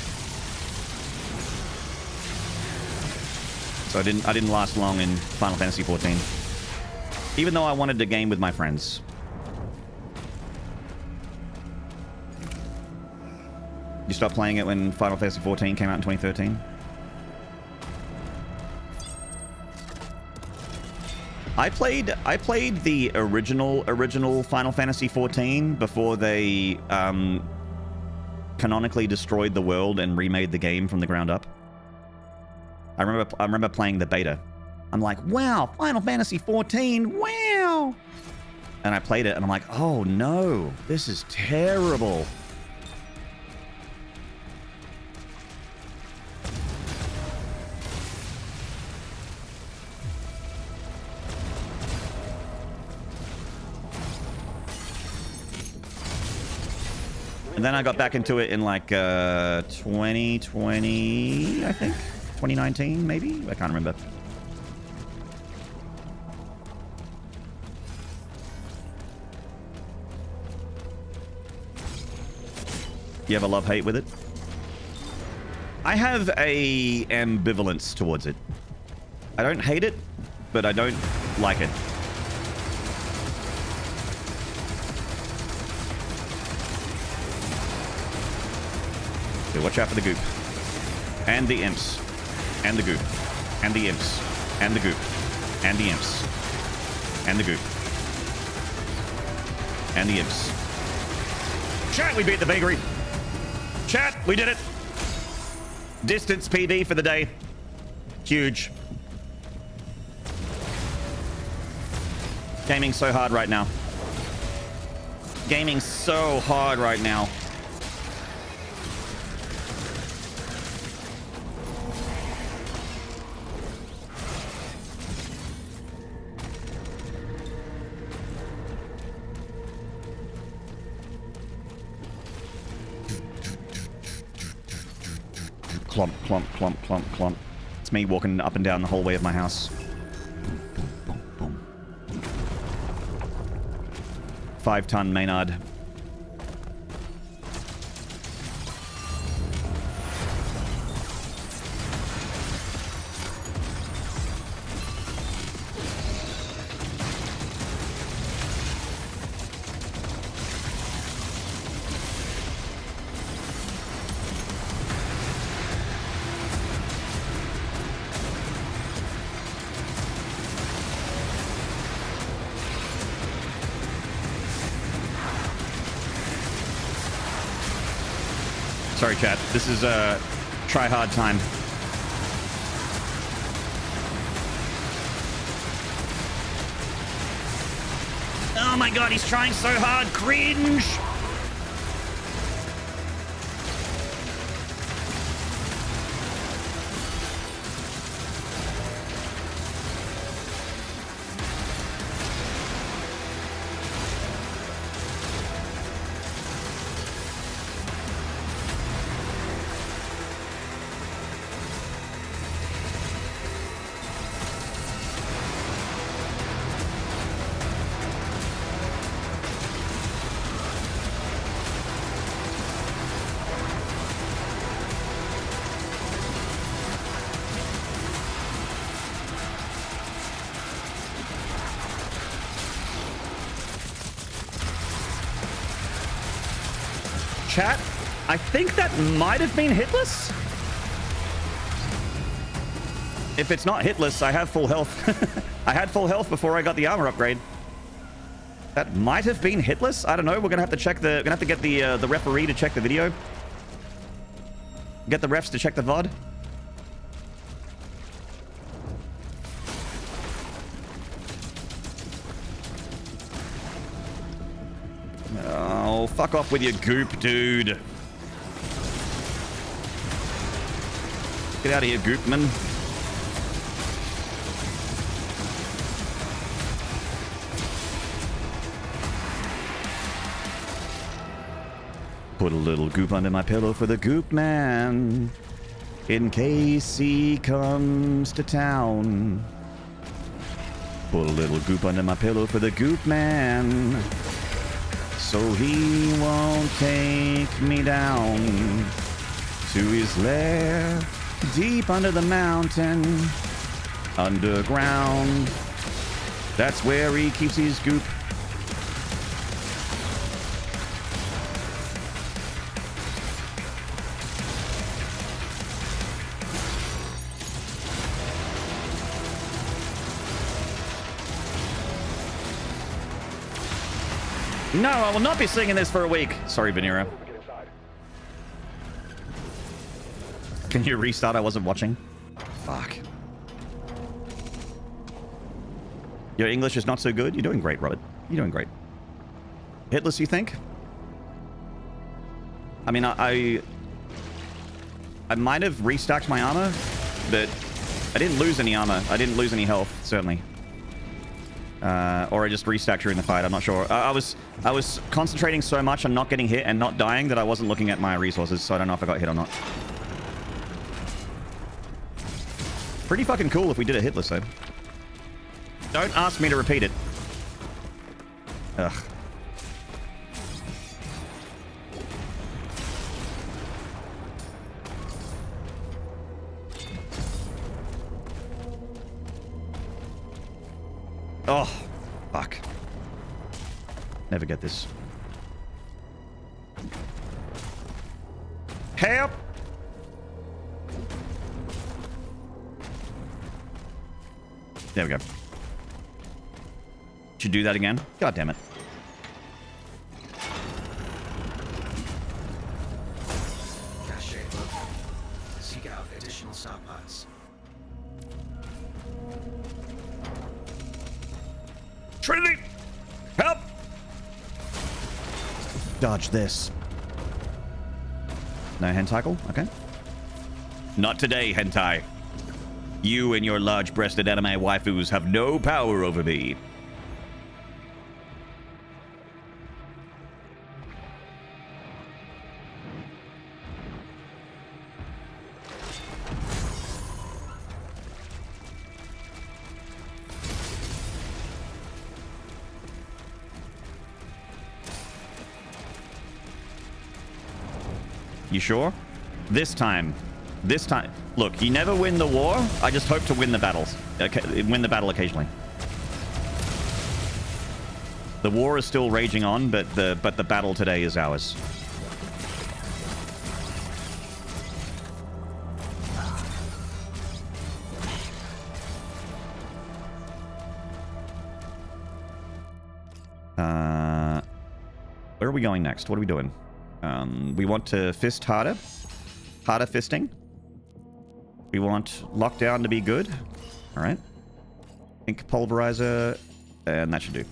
So I didn't last long in Final Fantasy 14, even though I wanted to game with my friends. You stopped playing it when Final Fantasy 14 came out in 2013? I played the original Final Fantasy XIV before they canonically destroyed the world and remade the game from the ground up. I remember playing the beta. I'm like, wow, Final Fantasy XIV, wow! And I played it and I'm like, oh no, this is terrible. And then I got back into it in like 2020, I think. 2019, maybe? I can't remember. You have a love-hate with it? I have a ambivalence towards it. I don't hate it, but I don't like it. Okay, watch out for the goop. And the imps. And the goop. And the imps. And the goop. And the imps. And the goop. And the imps. Chat, we beat the bakery. Chat, we did it. Distance PB for the day. Huge. Gaming so hard right now. Gaming so hard right now. Clump, clump, clump, clump, clump. It's me walking up and down the hallway of my house. Boom, boom, boom. 5-ton Maynarde. Sorry, chat. This is try hard time. Oh my god, he's trying so hard. Cringe. Chat, I think that might have been hitless. If it's not hitless, I have full health. I had full health before I got the armor upgrade. That might have been hitless. I don't know. We're gonna have to check the. We're gonna have to get the referee to check the video. Get the refs to check the VOD. Oh, fuck off with your goop, dude. Get out of here, goopman. Put a little goop under my pillow for the goop man, in case he comes to town. Put a little goop under my pillow for the goop man, so he won't take me down to his lair deep under the mountain, underground. That's where he keeps his goop. No, I will not be singing this for a week. Sorry, Vanera. Get inside. Can you restart? I wasn't watching. Fuck. Your English is not so good? You're doing great, Robert. You're doing great. Hitless, you think? I mean, I might have restacked my armor, but I didn't lose any armor. I didn't lose any health, certainly. Or I just restacked during the fight. I'm not sure. I was concentrating so much on not getting hit and not dying that I wasn't looking at my resources, so I don't know if I got hit or not. Pretty fucking cool if we did a hitless, though. Don't ask me to repeat it. Ugh. Oh, fuck. Never get this. Help! There we go. Should do that again? God damn it. Cache located. Seek out additional stockpiles. Trinity! Help! Dodge this. No hentai? Okay. Not today, hentai. You and your large-breasted anime waifus have no power over me. You sure? This time. Look, you never win the war. I just hope to win the battles. Okay, win the battle occasionally. The war is still raging on, but the battle today is ours. Where are we going next? What are we doing? We want to fist harder. Harder fisting. We want lockdown to be good. All right. Ink pulverizer, and that should do.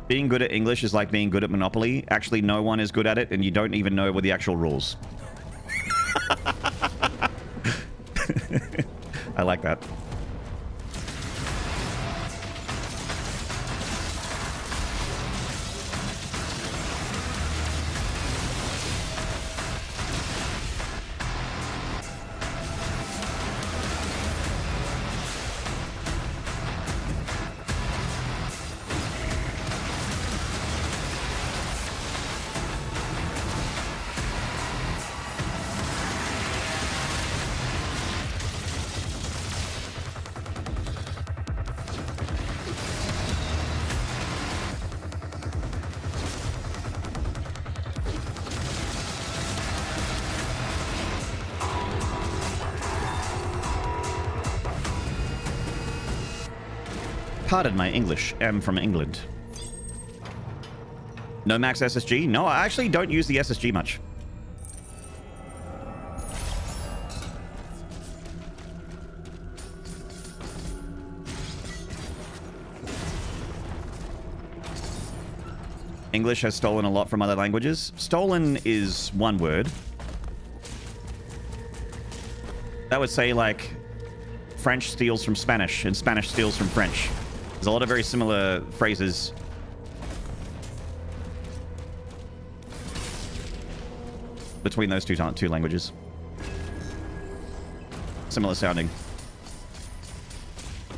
Being good at English is like being good at Monopoly. Actually, no one is good at it, and you don't even know what the actual rules. I like that. Pardon my English. Am from England. No max SSG? No, I actually don't use the SSG much. English has stolen a lot from other languages. Stolen is one word. That would say, like, French steals from Spanish, and Spanish steals from French. There's a lot of very similar phrases. Between those two languages. Similar sounding.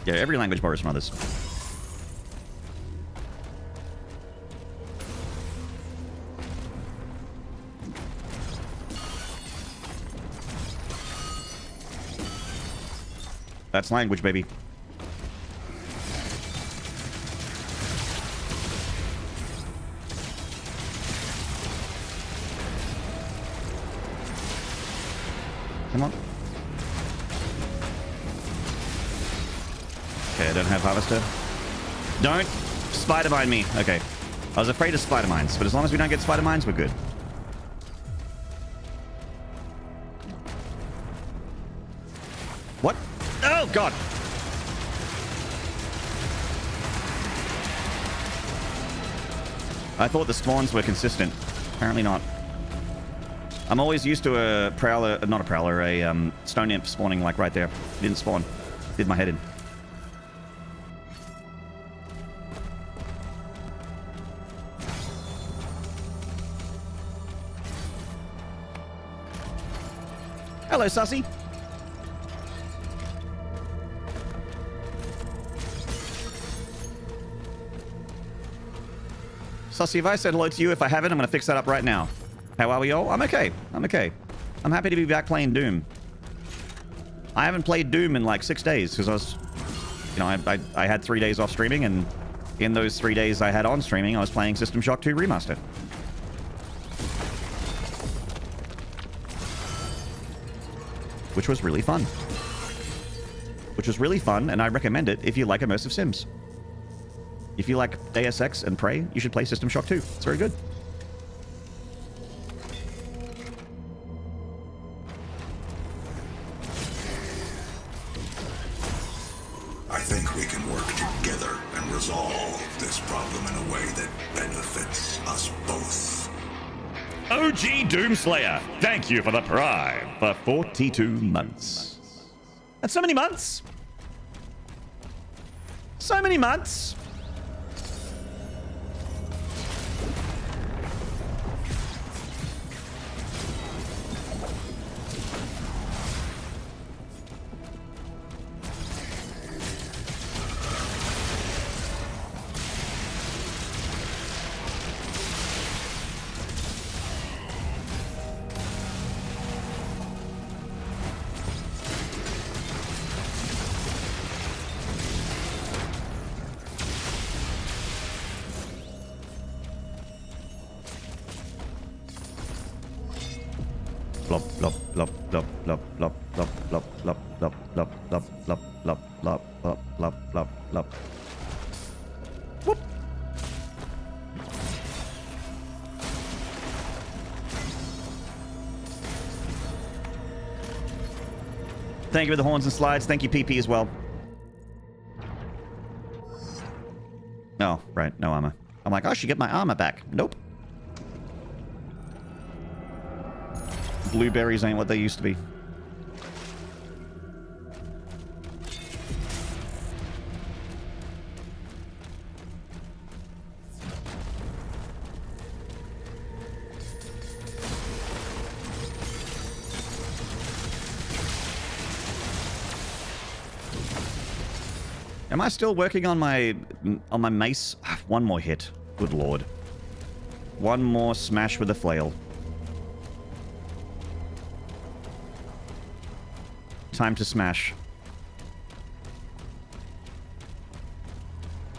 Yeah, every language borrows from others. That's language, baby. Come on. Okay, I don't have harvester. Don't spider mine me. Okay. I was afraid of spider mines, but as long as we don't get spider mines, we're good. What? Oh, God. I thought the spawns were consistent. Apparently not. I'm always used to a prowler, not a prowler, a stone imp spawning like right there. It didn't spawn. Did my head in. Hello, Sussy. Sussy, if I said hello to you, if I haven't, I'm going to fix that up right now. How are we all? I'm okay. I'm okay. I'm happy to be back playing Doom. I haven't played Doom in like 6 days because I was, you know, I had 3 days off streaming, and in those 3 days I had on streaming, I was playing System Shock 2 Remaster. Which was really fun. And I recommend it if you like immersive sims. If you like Deus Ex and Prey, you should play System Shock 2. It's very good. I think we can work together and resolve this problem in a way that benefits us both. OG Doomslayer, thank you for the Prime for 42 months. That's so many months. So many months. Blop, blop, blop, blop, blop, blop, blop, blop, blop, blop, blop, blop, blop, blop, blop, blop, blop, blop, blop. Whoop. Thank you for the horns and slides. Thank you, PP, as well. Oh, right. No armor. I'm like, I should get my armor back. Nope. Blueberries ain't what they used to be. Am I still working on my mace? One more hit. Good lord. One more smash with a flail. Time to smash.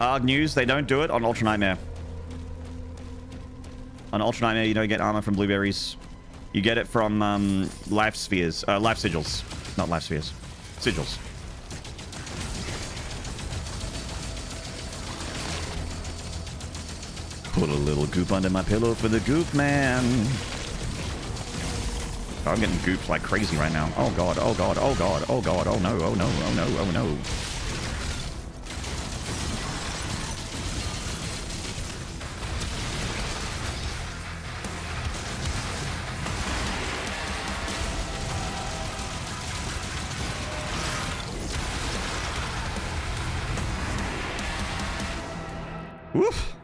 Arg news, they don't do it on Ultra Nightmare. On Ultra Nightmare, you don't get armor from blueberries. You get it from life spheres. Life sigils. Not life spheres. Sigils. Put a little goop under my pillow for the goop man. Oh, I'm getting gooped like crazy right now. Oh god, oh god, oh god, oh god, oh no, oh no, oh no, oh no. Woof.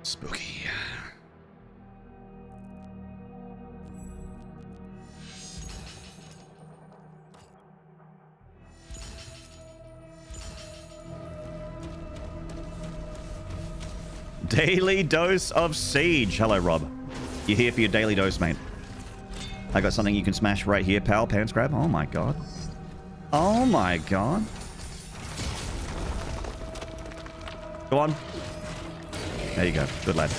Spooky. Daily dose of siege. Hello, Rob. You're here for your daily dose, mate. I got something you can smash right here, pal. Pants grab. Oh my god. Oh my god. Go on. There you go. Good lad.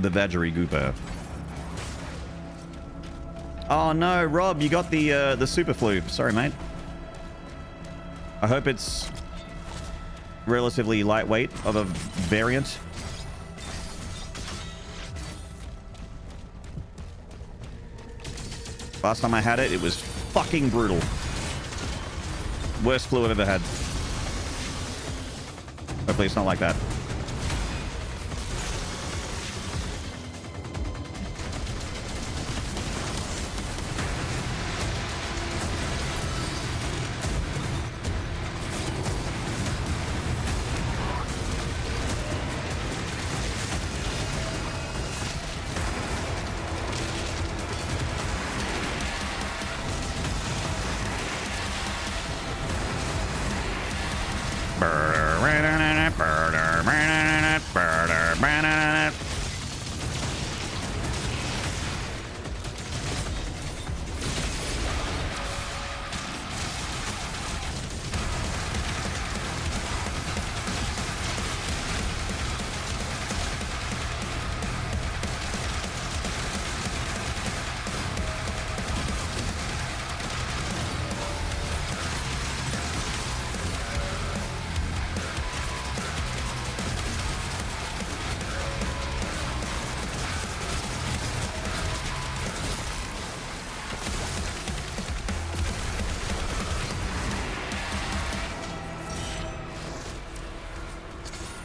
the Vaggery Gooper. Oh no, Rob, you got the super flu. Sorry, mate. I hope it's relatively lightweight of a variant. Last time I had it, it was fucking brutal. Worst flu I've ever had. Hopefully it's not like that.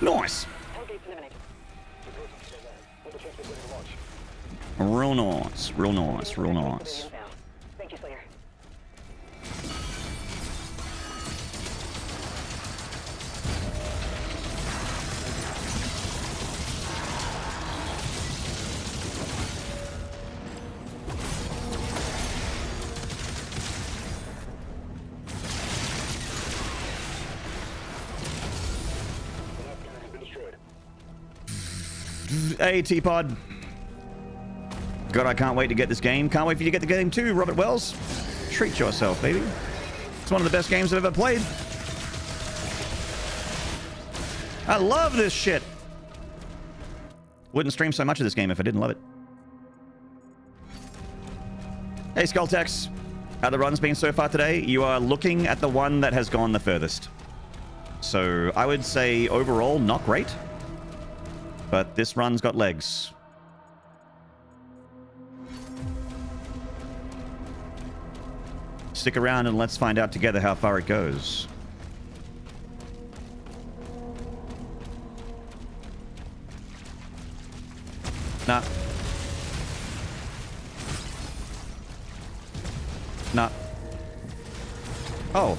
Nice. Real nice, real nice, real nice. Thank you, Slayer. Hey, T-Pod. God, I can't wait to get this game. Can't wait for you to get the game too, Robert Wells. Treat yourself, baby. It's one of the best games I've ever played. I love this shit. Wouldn't stream so much of this game if I didn't love it. Hey, Skulltex. How the run's been so far today? You are looking at the one that has gone the furthest. So I would say overall, not great. But this run's got legs. Stick around and let's find out together how far it goes. Nah. Nah. Oh.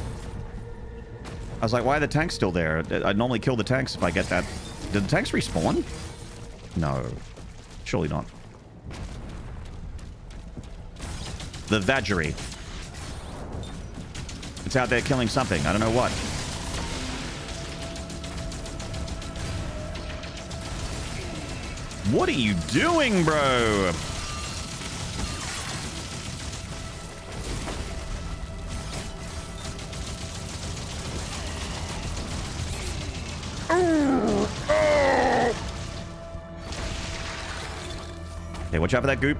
I was like, why are the tanks still there? I'd normally kill the tanks if I get that. Did the tanks respawn? No. Surely not. The Vaggery. It's out there killing something. I don't know what. What are you doing, bro? Okay, watch out for that goop.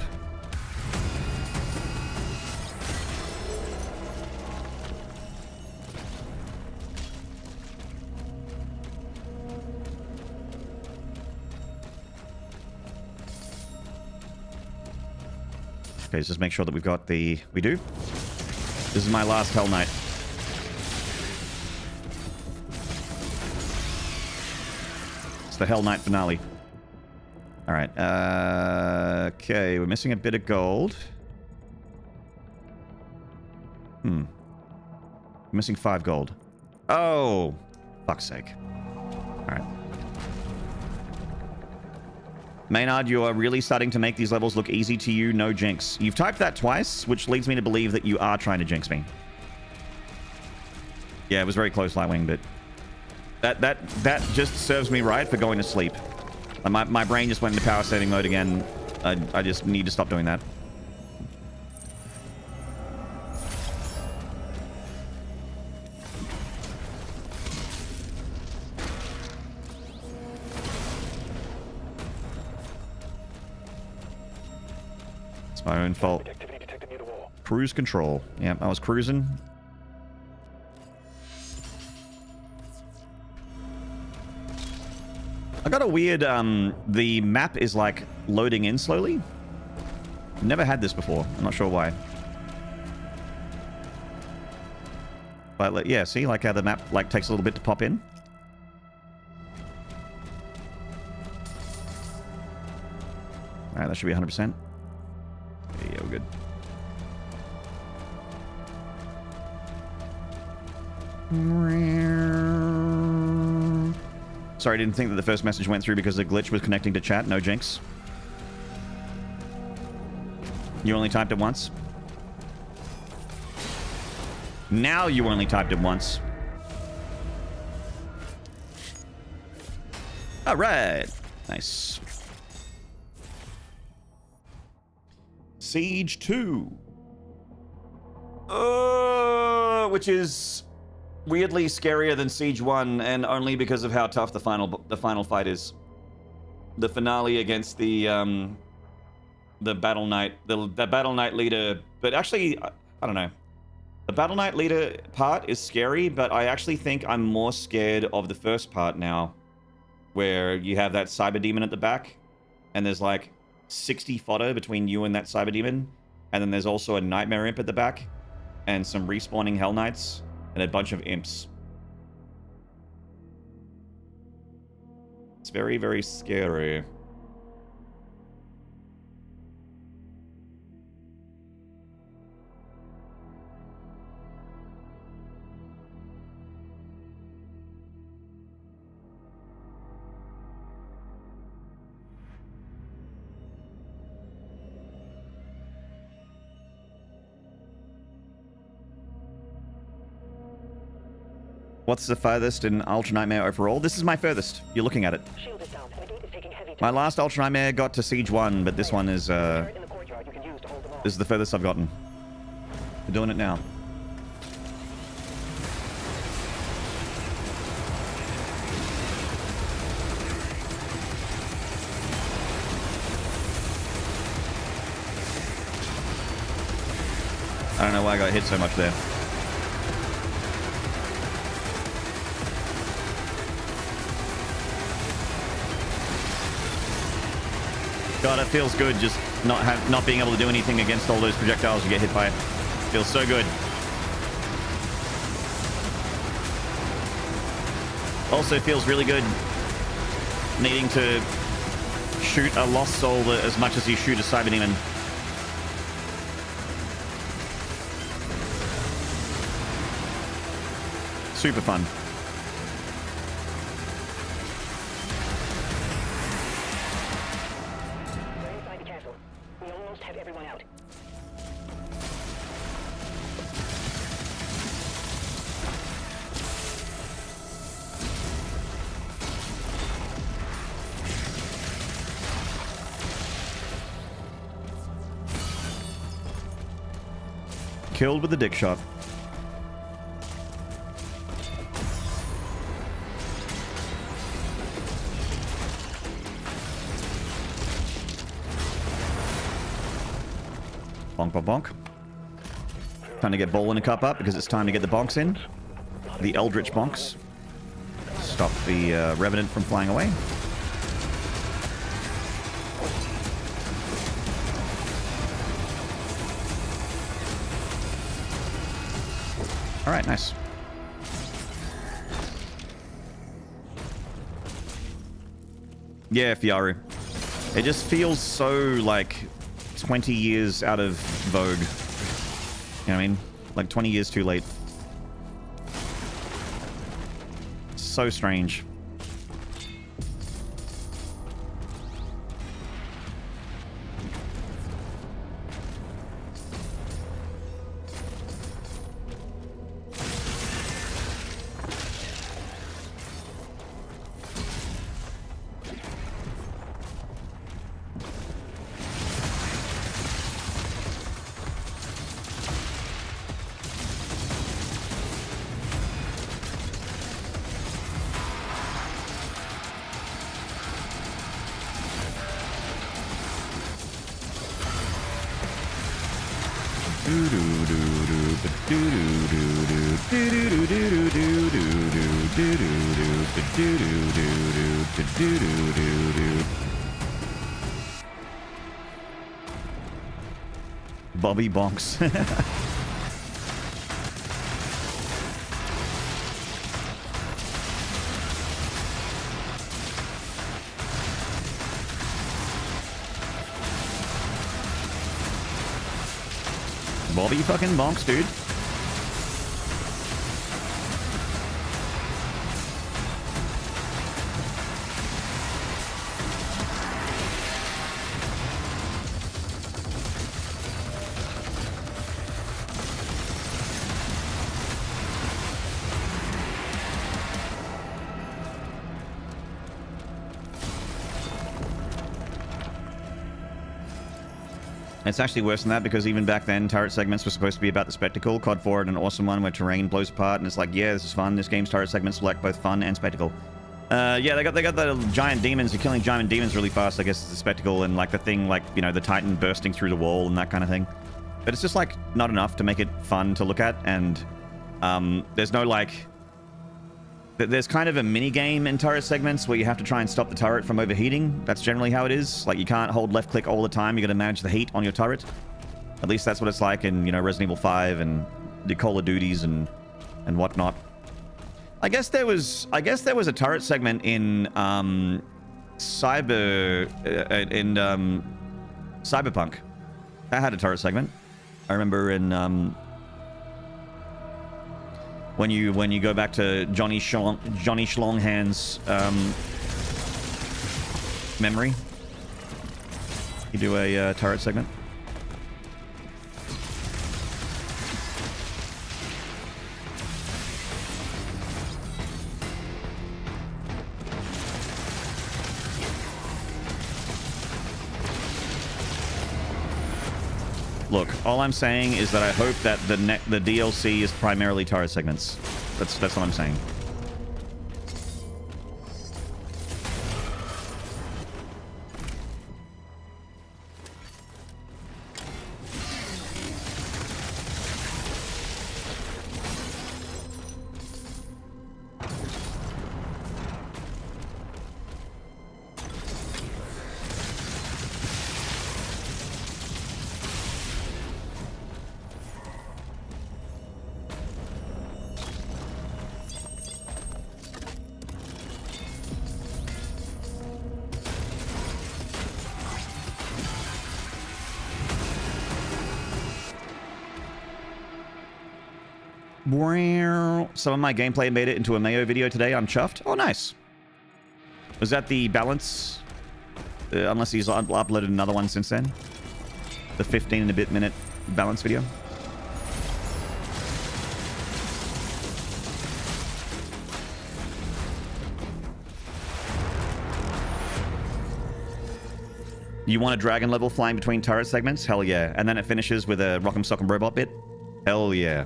Okay, let's just make sure that we've got the... We do? This is my last Hell Knight. It's the Hell Knight finale. Alright, okay, we're missing a bit of gold. Missing 5 gold. Oh! Fuck's sake. Alright. Maynard, you are really starting to make these levels look easy to you, no jinx. You've typed that twice, which leads me to believe that you are trying to jinx me. Yeah, it was very close, Lightwing, but... That just serves me right for going to sleep. My brain just went into power saving mode again. I just need to stop doing that. It's my own fault. Activity detected near the wall. Cruise control. Yeah, I was cruising. I got a weird, the map is like loading in slowly. Never had this before. I'm not sure why. But yeah, see, like how the map like takes a little bit to pop in. All right, that should be 100%. Yeah, we're good. Sorry, I didn't think that the first message went through because the glitch was connecting to chat. No jinx. You only typed it once? Now you only typed it once. All right. Nice. Siege 2. Which is weirdly scarier than Siege 1, and only because of how tough the final fight is. The finale against the Battle Knight, the Battle Knight leader. But actually, I don't know. The Battle Knight leader part is scary, but I actually think I'm more scared of the first part now, where you have that cyber demon at the back, and there's like 60 fodder between you and that cyber demon, and then there's also a nightmare imp at the back, and some respawning Hell Knights, and a bunch of imps. It's very, very scary. What's the furthest in Ultra Nightmare overall? This is my furthest. You're looking at it. Shield is down, and the gate is taking heavy My last Ultra Nightmare got to Siege 1, but this one is, turret in the courtyard you can use to hold them off. this is the furthest I've gotten. We're doing it now. I don't know why I got hit so much there. God, it feels good just not being able to do anything against all those projectiles you get hit by. Feels so good. Also feels really good needing to shoot a lost soul as much as you shoot a cyber demon. Super fun. We're inside the castle. We almost have everyone out. Killed with the dick shot. Bonk, bonk, bonk. Time to get Ball in a cup up because it's time to get the bonks in. The Eldritch bonks. Stop the Revenant from flying away. All right, nice. Yeah, Fiaru. It just feels so like 20 years out of vogue. You know what I mean? Like 20 years too late. So strange. Bobby Bonks. Bobby fucking Bonks, dude. It's actually worse than that because even back then, turret segments were supposed to be about the spectacle. COD 4 had an awesome one where terrain blows apart, and it's like, yeah, this is fun. This game's turret segments lack both fun and spectacle. Yeah, they got the giant demons. You're killing giant demons really fast. I guess it's the spectacle and like the thing, like, you know, the Titan bursting through the wall and that kind of thing. But it's just like not enough to make it fun to look at. And there's no like. There's kind of a mini game in turret segments where you have to try and stop the turret from overheating. That's generally how it is. Like, you can't hold left click all the time. You got to manage the heat on your turret. At least that's what it's like in, you know, Resident Evil 5 and the Call of Duties and whatnot. I guess there was a turret segment in Cyberpunk. That had a turret segment. I remember in when you go back to Johnny Schlonghand's memory, you do a turret segment. Look, all I'm saying is that I hope that the DLC is primarily turret segments. That's what I'm saying. Some of my gameplay made it into a Mayo video today. I'm chuffed. Oh, nice. Was that the balance? Unless he's uploaded another one since then. The 15 and a bit minute balance video. You want a dragon level flying between turret segments? Hell yeah. And then it finishes with a Rock'em Sock'em Robot bit? Hell yeah.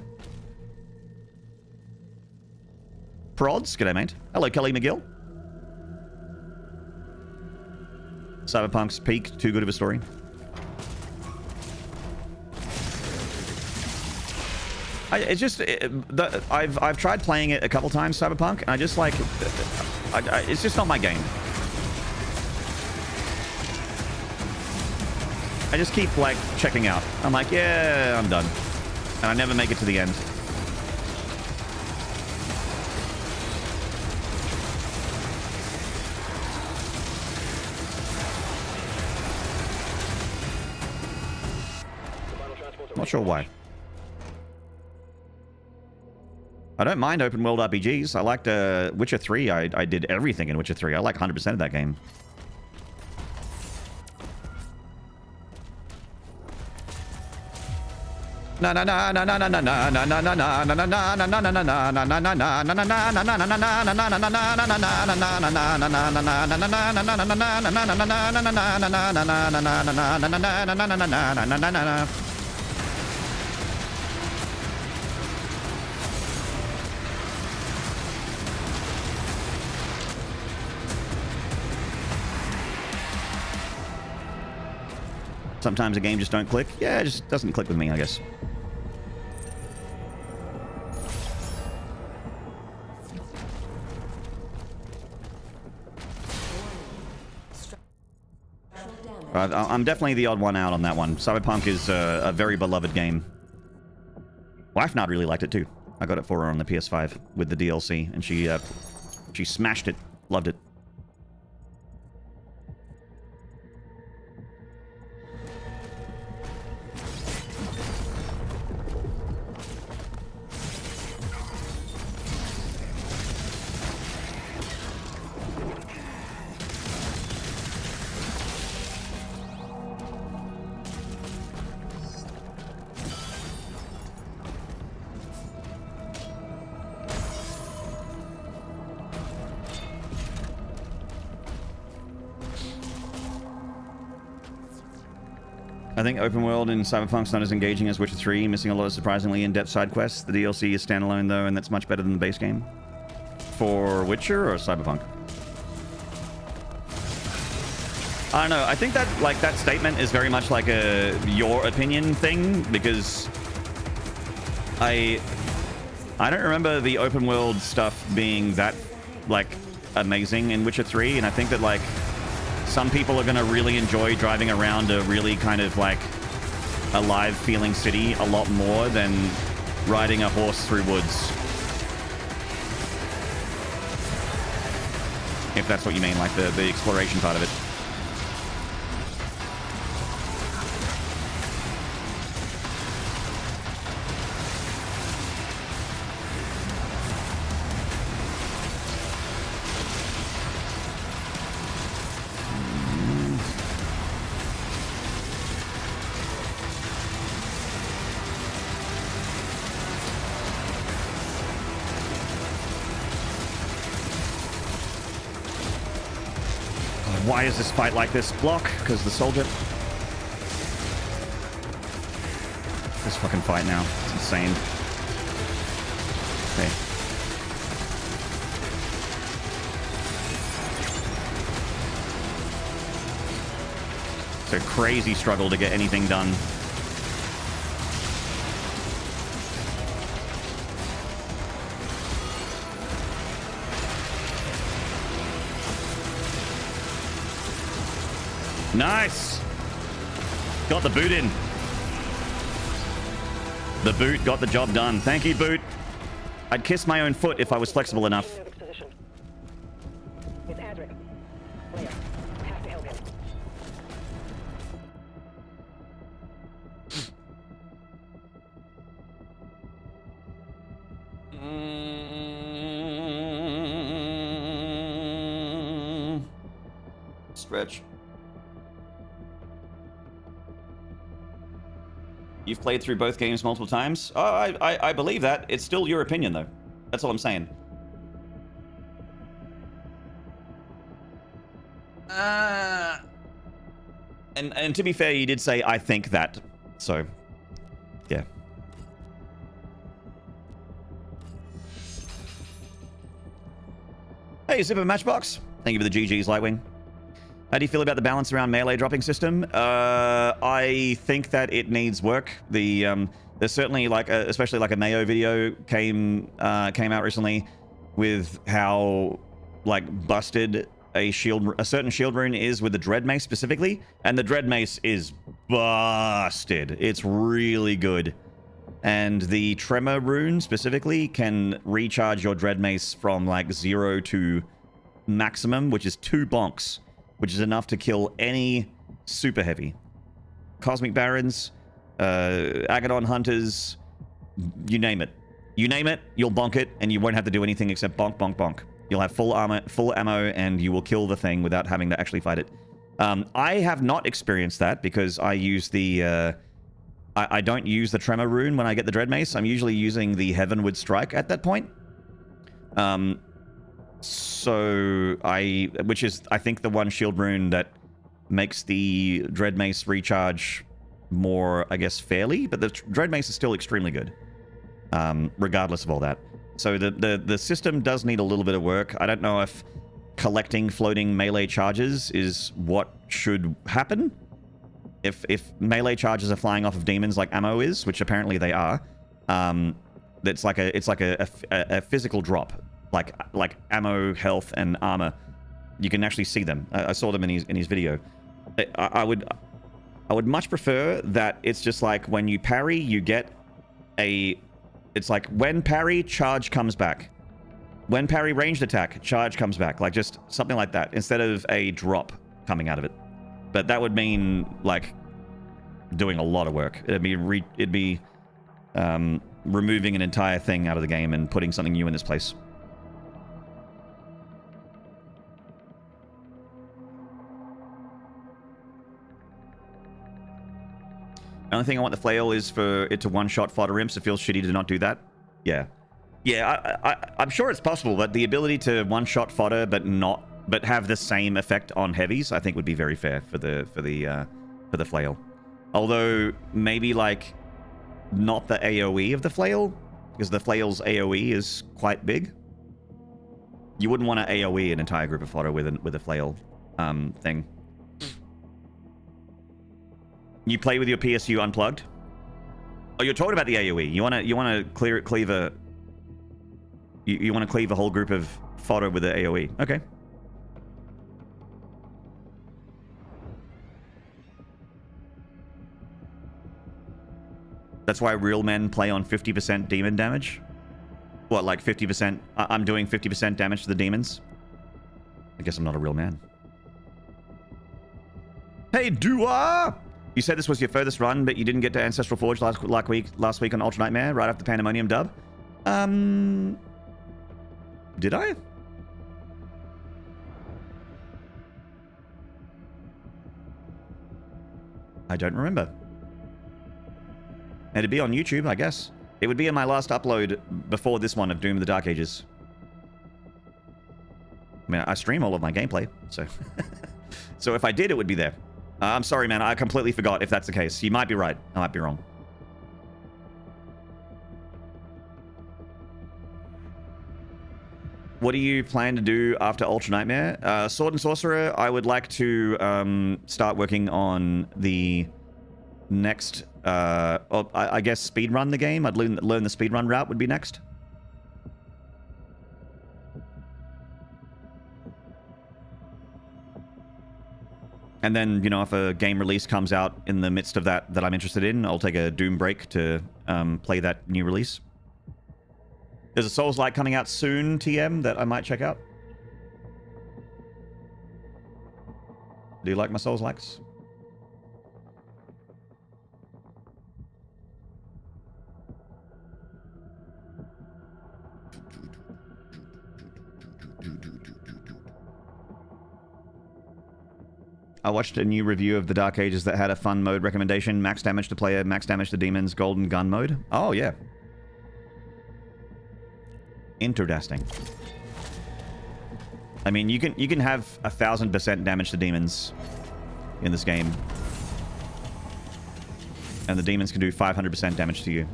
Prods, g'day mate. Hello, Kelly McGill. Cyberpunk's peak, too good of a story. I've tried playing it a couple times, Cyberpunk, and I just like, it's just not my game. I just keep like checking out. I'm like, yeah, I'm done, and I never make it to the end. Not sure why. I don't mind open world RPGs. I liked Witcher 3. I did everything in Witcher 3. I like 100% of that game. Sometimes a game just don't click. Yeah, it just doesn't click with me, I guess. I'm definitely the odd one out on that one. Cyberpunk is a very beloved game. Wife Nard really liked it too. I got it for her on the PS5 with the DLC, and she smashed it. Loved it. I think open world in Cyberpunk's not as engaging as Witcher 3, missing a lot of surprisingly in-depth side quests. The DLC is standalone though, and that's much better than the base game. For Witcher or Cyberpunk? I don't know. I think that that statement is very much like a your opinion thing, because I don't remember the open world stuff being that amazing in Witcher 3, and I think that some people are going to really enjoy driving around a really kind of alive feeling city a lot more than riding a horse through woods. If that's what you mean, the exploration part of it. Why is this fight like this? Block, because the soldier... This fucking fight now. It's insane. Okay. It's a crazy struggle to get anything done. Nice! Got the boot in. The boot got the job done. Thank you, boot. I'd kiss my own foot if I was flexible enough. It's Adric. Leia, have to help him. Stretch. You've played through both games multiple times? Oh, I believe that. It's still your opinion, though. That's all I'm saying. And to be fair, you did say, I think that. So, yeah. Hey, Zipper Matchbox. Thank you for the GG's, Lightwing. How do you feel about the balance around melee dropping system? I think that it needs work. There's certainly especially a Mayo video came out recently with how busted a certain shield rune is with the Dread Mace specifically, and the Dread Mace is busted. It's really good. And the Tremor rune specifically can recharge your Dread Mace from 0 to maximum, which is 2 bonks. Which is enough to kill any super heavy. Cosmic Barons, Agadon Hunters, you name it. You name it, you'll bonk it, and you won't have to do anything except bonk, bonk, bonk. You'll have full armor, full ammo, and you will kill the thing without having to actually fight it. I have not experienced that because I use the... I don't use the Tremor rune when I get the Dread Mace. I'm usually using the Heavenward Strike at that point. Which is, I think, the one shield rune that makes the Dread Mace recharge more, I guess, fairly, but the Dread Mace is still extremely good, regardless of all that. So the system does need a little bit of work. I don't know if collecting floating melee charges is what should happen. If melee charges are flying off of demons like ammo is, which apparently they are, it's like a physical drop. Like ammo, health, and armor. You can actually see them. I saw them in his video. I would much prefer that it's just like when you parry, you get a... It's like when parry, charge comes back. When parry ranged attack, charge comes back. Like just something like that instead of a drop coming out of it. But that would mean like doing a lot of work. It'd be removing an entire thing out of the game and putting something new in its place. The only thing I want the flail is for it to one-shot fodder imps. It feels shitty to not do that. Yeah. Yeah, I'm sure it's possible, but the ability to one-shot fodder but have the same effect on heavies, I think would be very fair for the flail. Although maybe like not the AoE of the flail, because the flail's AoE is quite big. You wouldn't want to AoE an entire group of fodder with a flail thing. You play with your PSU unplugged? Oh, you're talking about the AoE. You wanna cleave a you want to cleave a whole group of fodder with the AoE. Okay. That's why real men play on 50% demon damage? What, like 50%? I'm doing 50% damage to the demons? I guess I'm not a real man. Hey, Dua! You said this was your furthest run, but you didn't get to Ancestral Forge last week on Ultra Nightmare, right after Pandemonium dub. Did I? I don't remember. It'd be on YouTube, I guess. It would be in my last upload before this one of Doom of the Dark Ages. I mean, I stream all of my gameplay, so... So if I did, it would be there. I'm sorry, man. I completely forgot if that's the case. You might be right. I might be wrong. What do you plan to do after Ultra Nightmare? Sword and Sorcerer, I would like to start working on the next... I guess speedrun the game. I'd learn the speedrun route would be next. And then, you know, if a game release comes out in the midst of that I'm interested in, I'll take a Doom break to play that new release. There's a Souls-like coming out soon, TM, that I might check out. Do you like my Souls-likes? I watched a new review of the Dark Ages that had a fun mode recommendation. Max damage to player, max damage to demons, golden gun mode. Oh, yeah. Interesting. I mean, you can have 1000% damage to demons in this game. And the demons can do 500% damage to you.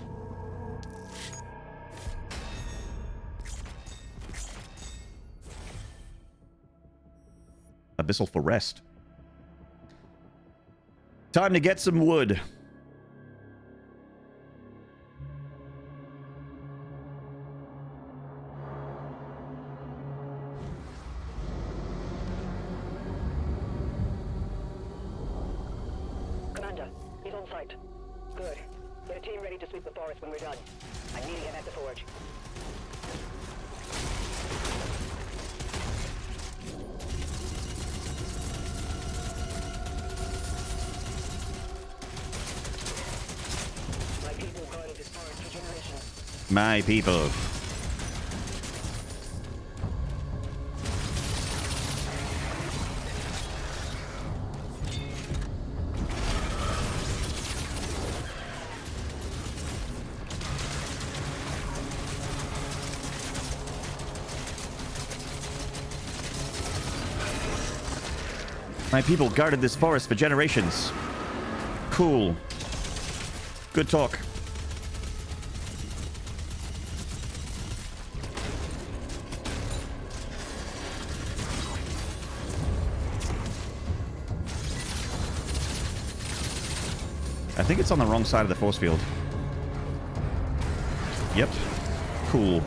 Abyssal for rest. Time to get some wood. Commander, he's on site. Good. Get a team ready to sweep the forest when we're done. I'm meeting him at the forge. My people. My people guarded this forest for generations. Cool. Good talk. I think it's on the wrong side of the force field. Yep. Cool.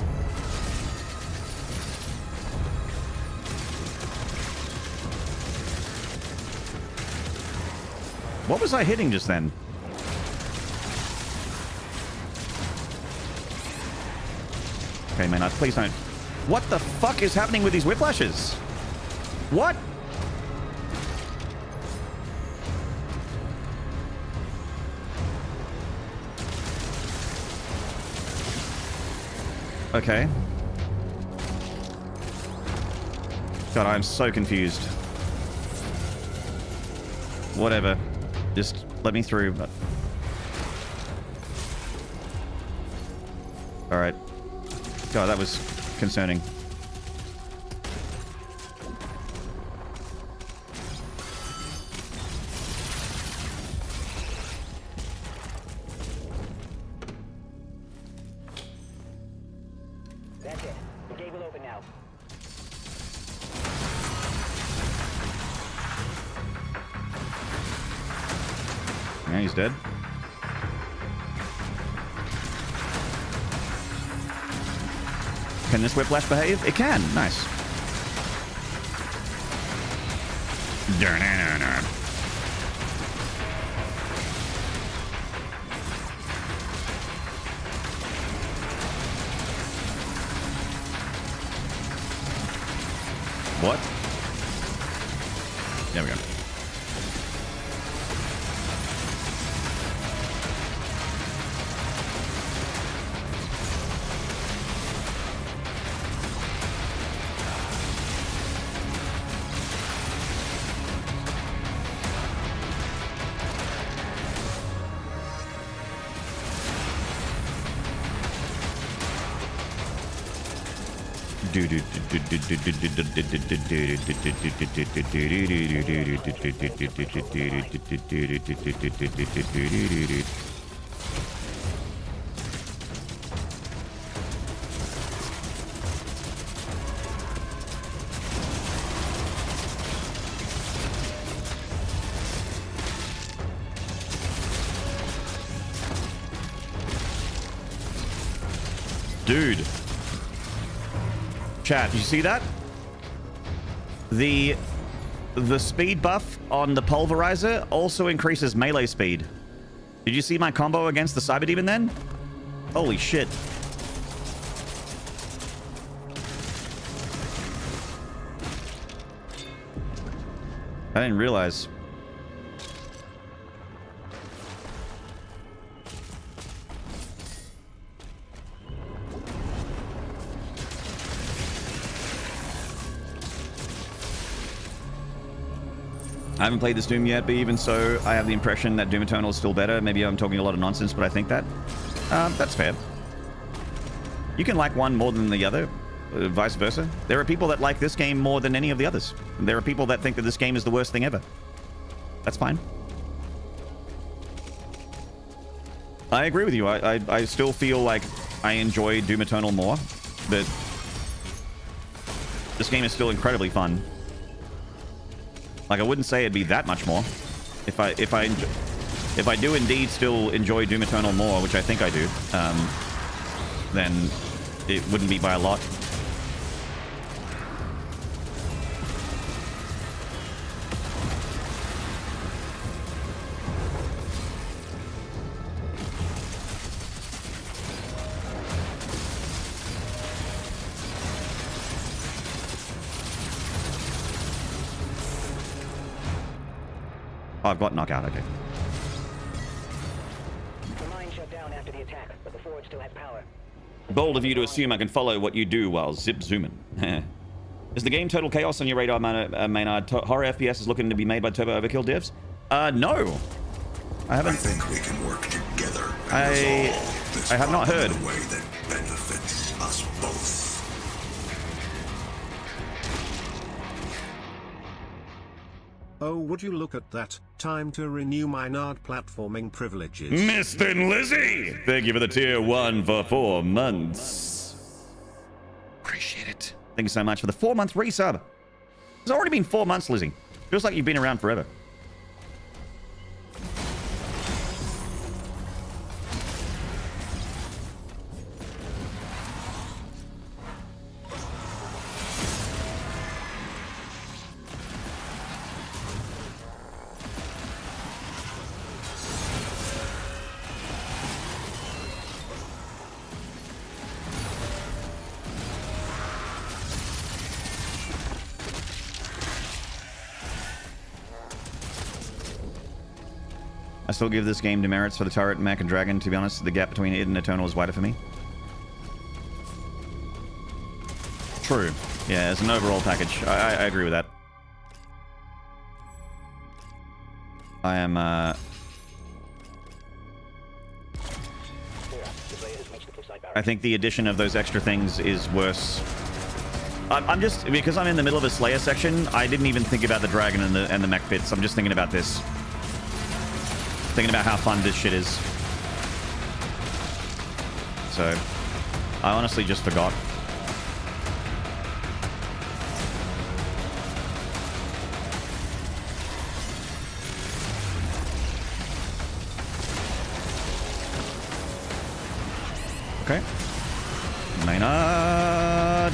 What was I hitting just then? Okay, Maynard, please don't. What the fuck is happening with these whiplashes? What? Okay. God, I'm so confused. Whatever. Just let me through. Alright. God, that was concerning. That's it. The gate will open now. Yeah, he's dead. Can this whiplash behave? It can. Nice. What? There we go. Dude. Chat, did you see that? The speed buff on the pulverizer also increases melee speed. Did you see my combo against the Cyber Demon then? Holy shit. I didn't realize. I haven't played this Doom yet, but even so, I have the impression that Doom Eternal is still better. Maybe I'm talking a lot of nonsense, but I think that. That's fair. You can like one more than the other, vice versa. There are people that like this game more than any of the others. There are people that think that this game is the worst thing ever. That's fine. I agree with you. I still feel like I enjoy Doom Eternal more, but this game is still incredibly fun. Like, I wouldn't say it'd be that much more. If I do indeed still enjoy Doom Eternal more, which I think I do, then it wouldn't be by a lot. Oh, I've got knockout, okay. The mine shut down after the attack, but the forge still had power. Bold of you to assume I can follow what you do while zip zooming. Is the game Total Chaos on your radar, Maynard? Horror FPS is looking to be made by Turbo Overkill devs? No. I haven't. I think we can work together and resolve this I have not heard. in a way that benefits us both. Oh, would you look at that? Time to renew Maynarde platforming privileges. Mr. Lizzie! Thank you for the tier 1 for 4 months. Appreciate it. Thank you so much for the 4-month resub. It's already been 4 months, Lizzie. Feels like you've been around forever. still give this game demerits for the turret, mech, and dragon. To be honest, the gap between it and Eternal is wider for me. True. Yeah, as an overall package, I agree with that. I am, I think the addition of those extra things is worse. I'm just, because I'm in the middle of a Slayer section, I didn't even think about the dragon and the mech bits. I'm just thinking about this. Thinking about how fun this shit is. So, I honestly just forgot. Okay. Maynarde.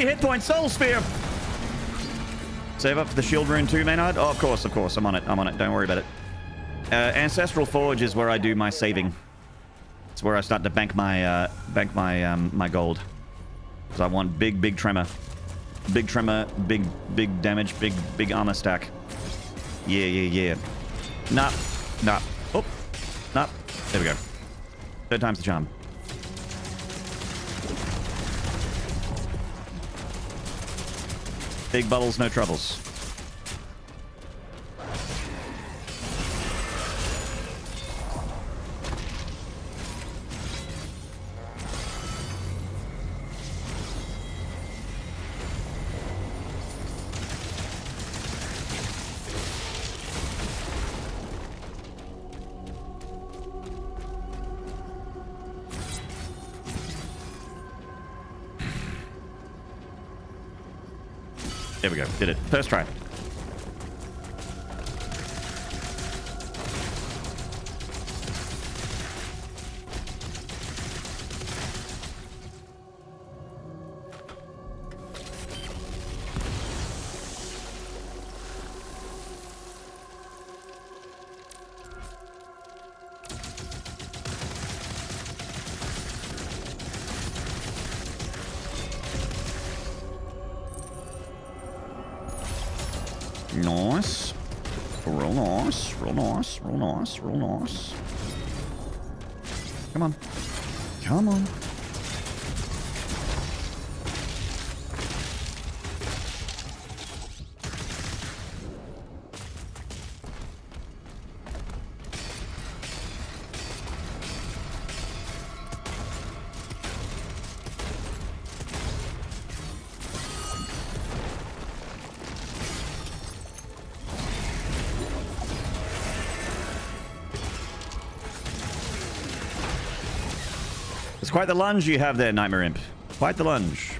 Hit point soul sphere. Save up for the shield rune too, Maynard. Oh, of course. I'm on it. Don't worry about it. Ancestral Forge is where I do my saving. It's where I start to bank my my gold. Because I want big tremor, big damage, big armor stack. Yeah. Nah. Oh, nah. There we go. Third time's the charm. Big bubbles, no troubles. There we go. Did it. First try. Nice. Real nice. Real nice. Real nice. Real nice. Come on. Come on. It's quite the lunge you have there, Nightmare Imp. Quite the lunge.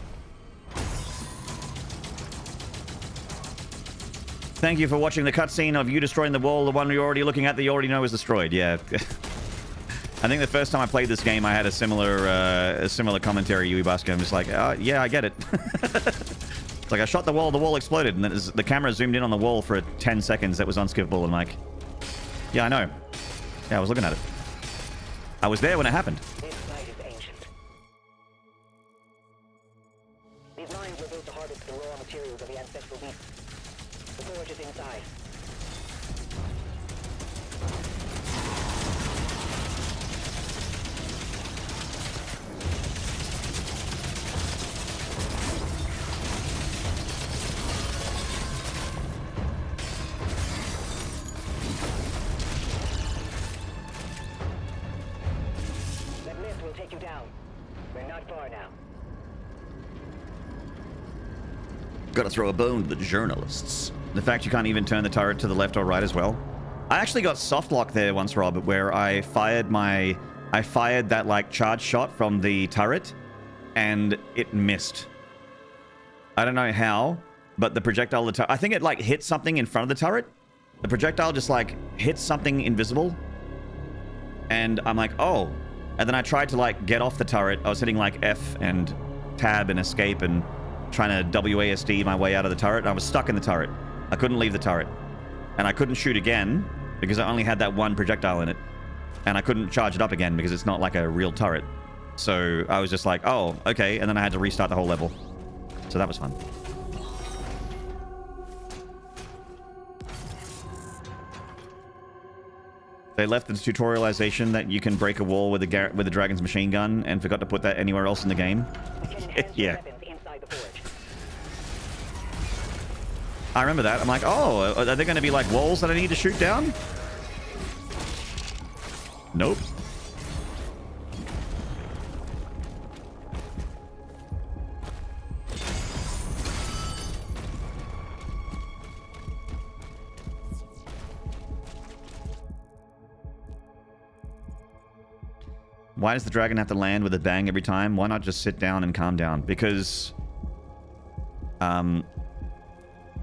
Thank you for watching the cutscene of you destroying the wall. The one you're already looking at that you already know is destroyed. Yeah. I think the first time I played this game, I had a similar commentary, Yui Baska. I'm just like, yeah, I get it. It's like I shot the wall exploded, and then the camera zoomed in on the wall for 10 seconds. That was unskippable. And I'm like, yeah, I know. Yeah, I was looking at it. I was there when it happened. This site is ancient. These mines were built to harvest the raw materials of the ancestral beasts. The forge is inside. Gotta throw a bone to the journalists. The fact you can't even turn the turret to the left or right as well. I actually got soft lock there once, Rob, where I fired that like charge shot from the turret and it missed. I don't know how, but the projectile, I think it like hit something in front of the turret. The projectile just like hit something invisible. And I'm like, oh. And then I tried to like get off the turret. I was hitting like F and tab and escape and trying to WASD my way out of the turret. And I was stuck in the turret. I couldn't leave the turret. And I couldn't shoot again because I only had that one projectile in it. And I couldn't charge it up again because it's not like a real turret. So I was just like, oh, okay. And then I had to restart the whole level. So that was fun. They left the tutorialization that you can break a wall with a dragon's machine gun and forgot to put that anywhere else in the game. Yeah. I remember that. I'm like, oh, are there going to be like walls that I need to shoot down? Nope. Why does the dragon have to land with a bang every time? Why not just sit down and calm down? Because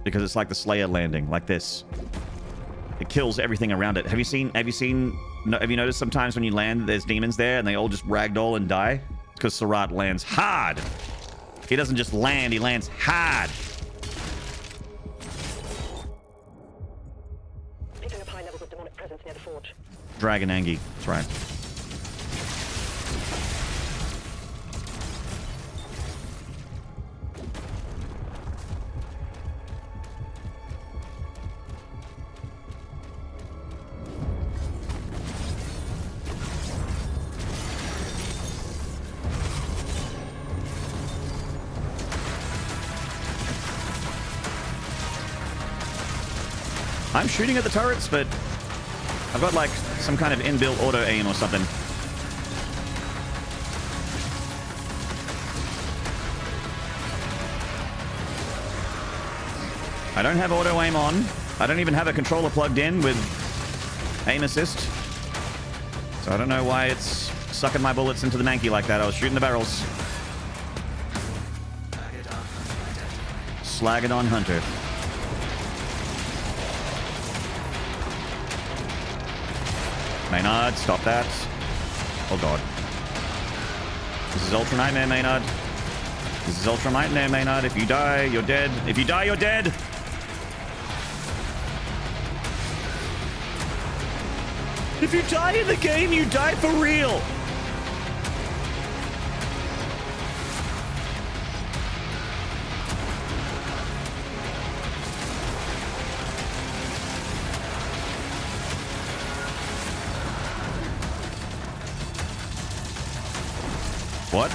it's like the Slayer landing, like this. It kills everything around it. Have you noticed sometimes when you land, there's demons there and they all just ragdoll and die? It's because Surat lands hard. He doesn't just land, he lands hard. Picking up high levels of demonic presence near the forge. Dragon Angie, that's right. I'm shooting at the turrets, but I've got like some kind of inbuilt auto aim or something. I don't have auto aim on. I don't even have a controller plugged in with aim assist. So I don't know why it's sucking my bullets into the manky like that. I was shooting the barrels. Slagadon Hunter. Maynard, stop that. Oh god. This is Ultra Nightmare, Maynard. This is Ultra Nightmare, Maynard. If you die, you're dead. If you die, you're dead! If you die in the game, you die for real! What?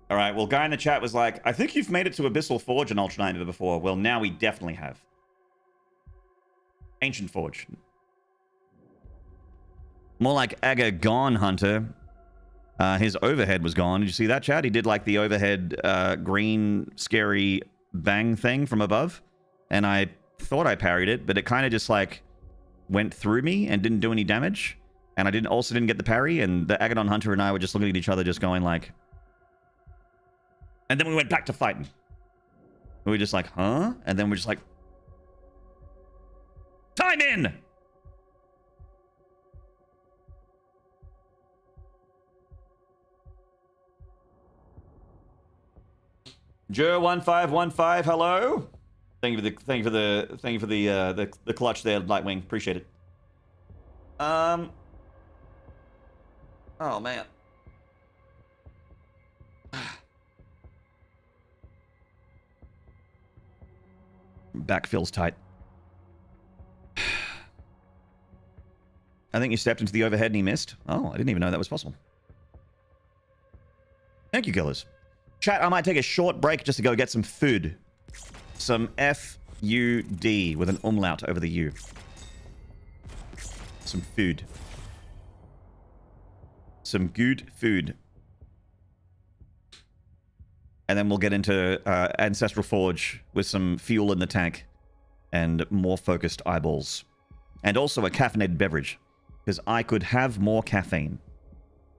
All right, well, guy in the chat was like, I think you've made it to Abyssal Forge in Ultra Nightmare before. Well, now we definitely have. Ancient Forge. More like Agagon Hunter. His overhead was gone. Did you see that, chat? He did like the overhead green scary bang thing from above. And I thought I parried it, but it kind of just like went through me and didn't do any damage. And I also didn't get the parry. And the Agagon Hunter and I were just looking at each other just going like... And then we went back to fighting. We were just like, huh? And then we're just like... Time in! Jer1515, hello. Thank you for the clutch there, Lightwing. Appreciate it. Oh man. Back feels tight. I think you stepped into the overhead and he missed. Oh, I didn't even know that was possible. Thank you, killers. Chat, I might take a short break just to go get some food. Some F-U-D with an umlaut over the U. Some food. Some good food. And then we'll get into Ancestral Forge with some fuel in the tank and more focused eyeballs. And also a caffeinated beverage. Because I could have more caffeine.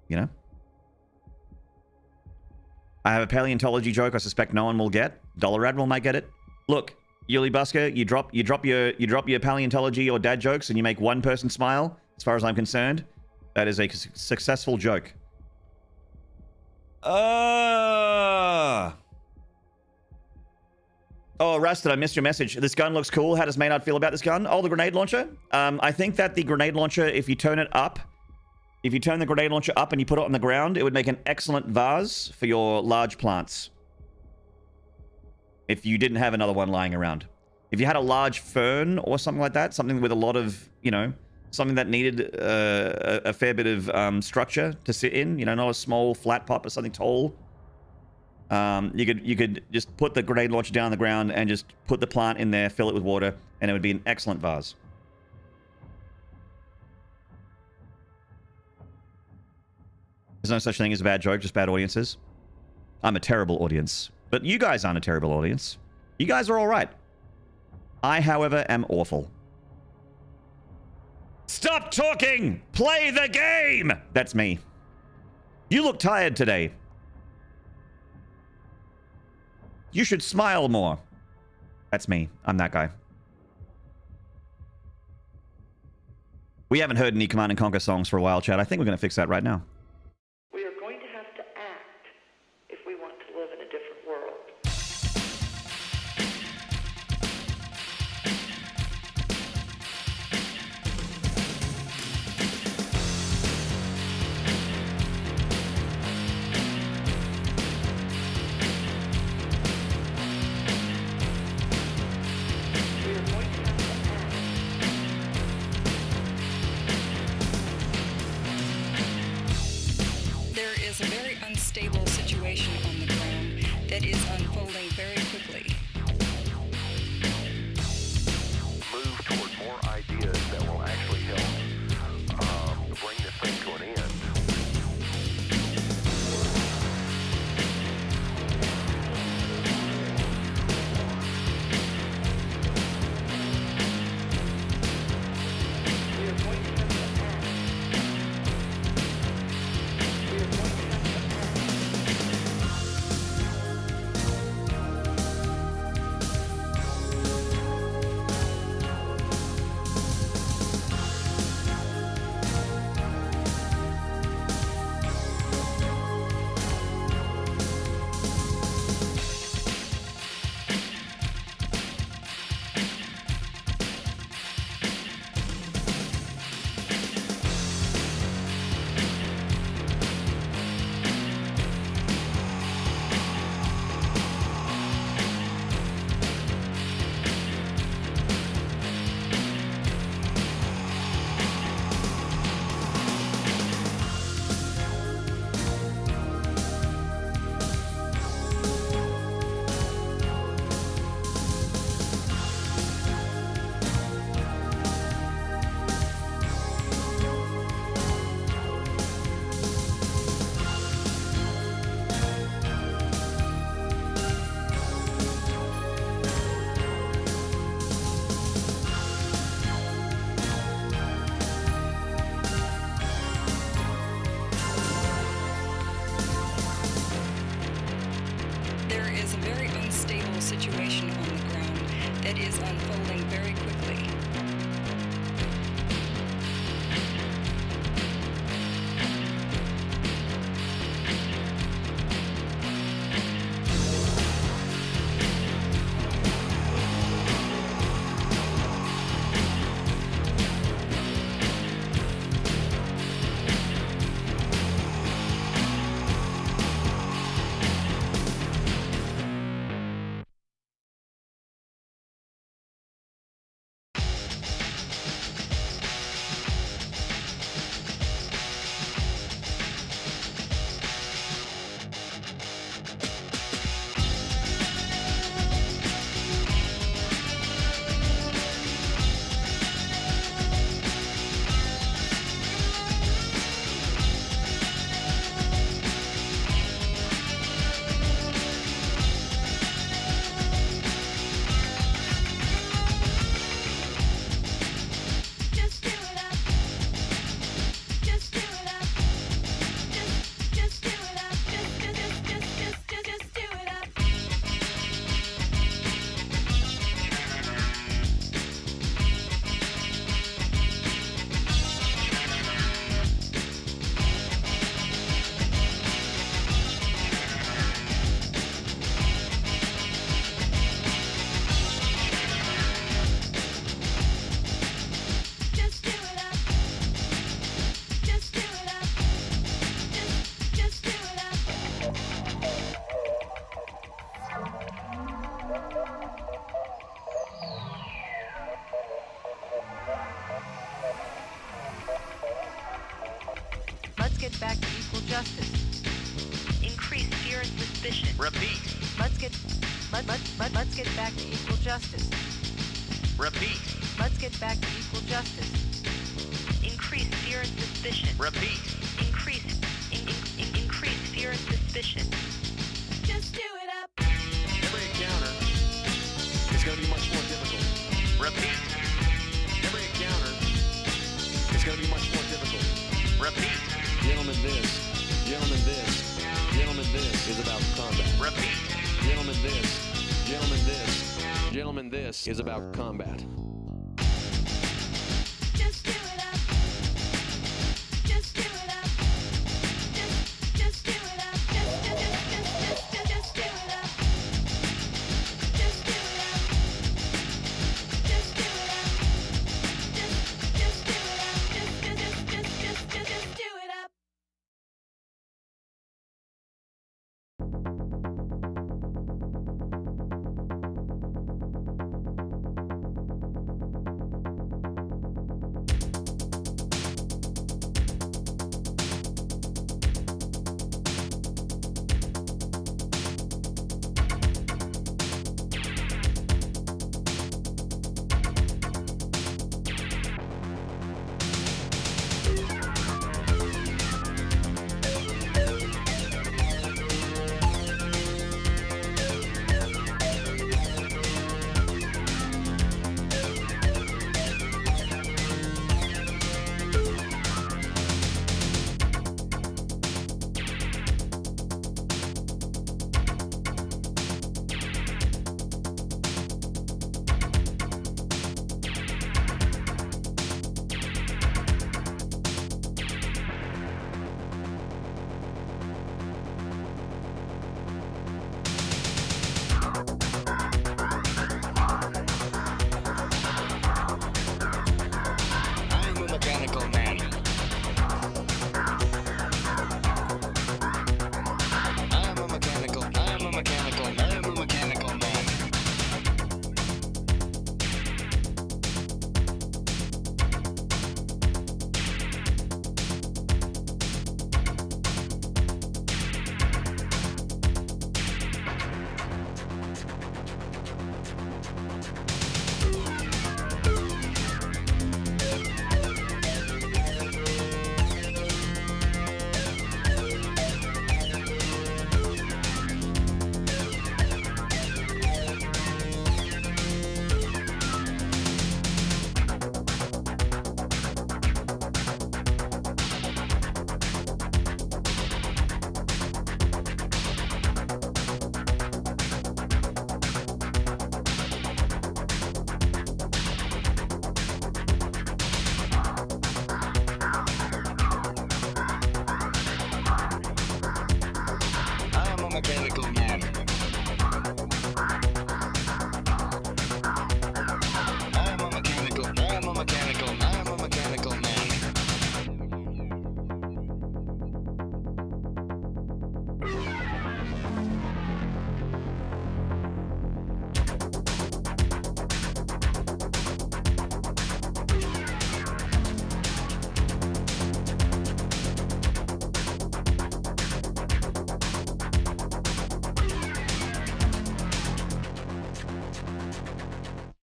You know? I have a paleontology joke I suspect no one will get. Dollar Admiral might get it. Look, Yuli Busker, you drop your paleontology or dad jokes and you make one person smile, as far as I'm concerned. That is a successful joke. Oh, Rusted, I missed your message. This gun looks cool. How does Maynard feel about this gun? Oh, the grenade launcher? I think that the grenade launcher, if you turn it up, if you turn the grenade launcher up and you put it on the ground, it would make an excellent vase for your large plants. If you didn't have another one lying around. If you had a large fern or something like that, something with a lot of, you know, something that needed a fair bit of structure to sit in, you know, not a small flat pot, but something tall. You could just put the grenade launcher down on the ground and just put the plant in there, fill it with water, and it would be an excellent vase. There's no such thing as a bad joke, just bad audiences. I'm a terrible audience. But you guys aren't a terrible audience. You guys are all right. I, however, am awful. Stop talking! Play the game! That's me. You look tired today. You should smile more. That's me. I'm that guy. We haven't heard any Command & Conquer songs for a while, Chad. I think we're going to fix that right now. We are going to have to act if we want to live in a different world. We are going to have to act. There is a very unstable situation on the ground that is unfolding very quickly. Move toward more ideas that will actually help bring this thing to an end. We are going to have to act. We are going to have to act. There is a very unstable situation on the ground that is unfolding very quickly. get back to equal justice. Increase fear and suspicion. Repeat. Let's get back to equal justice. Repeat. Let's get back to equal justice. Increase fear and suspicion. Repeat. Increase fear and suspicion. Just do it up. Every encounter is going to be much more difficult. Repeat. Every encounter is going to be much more difficult. Repeat. Gentlemen, this is about combat. Repeat. Gentlemen, this is about combat. Just do it up. Just do it up. Just do it up. Just do it up. Just do it up. Just do it up. Just do it up. Just do it up. Mechanical man. I am a mechanical man.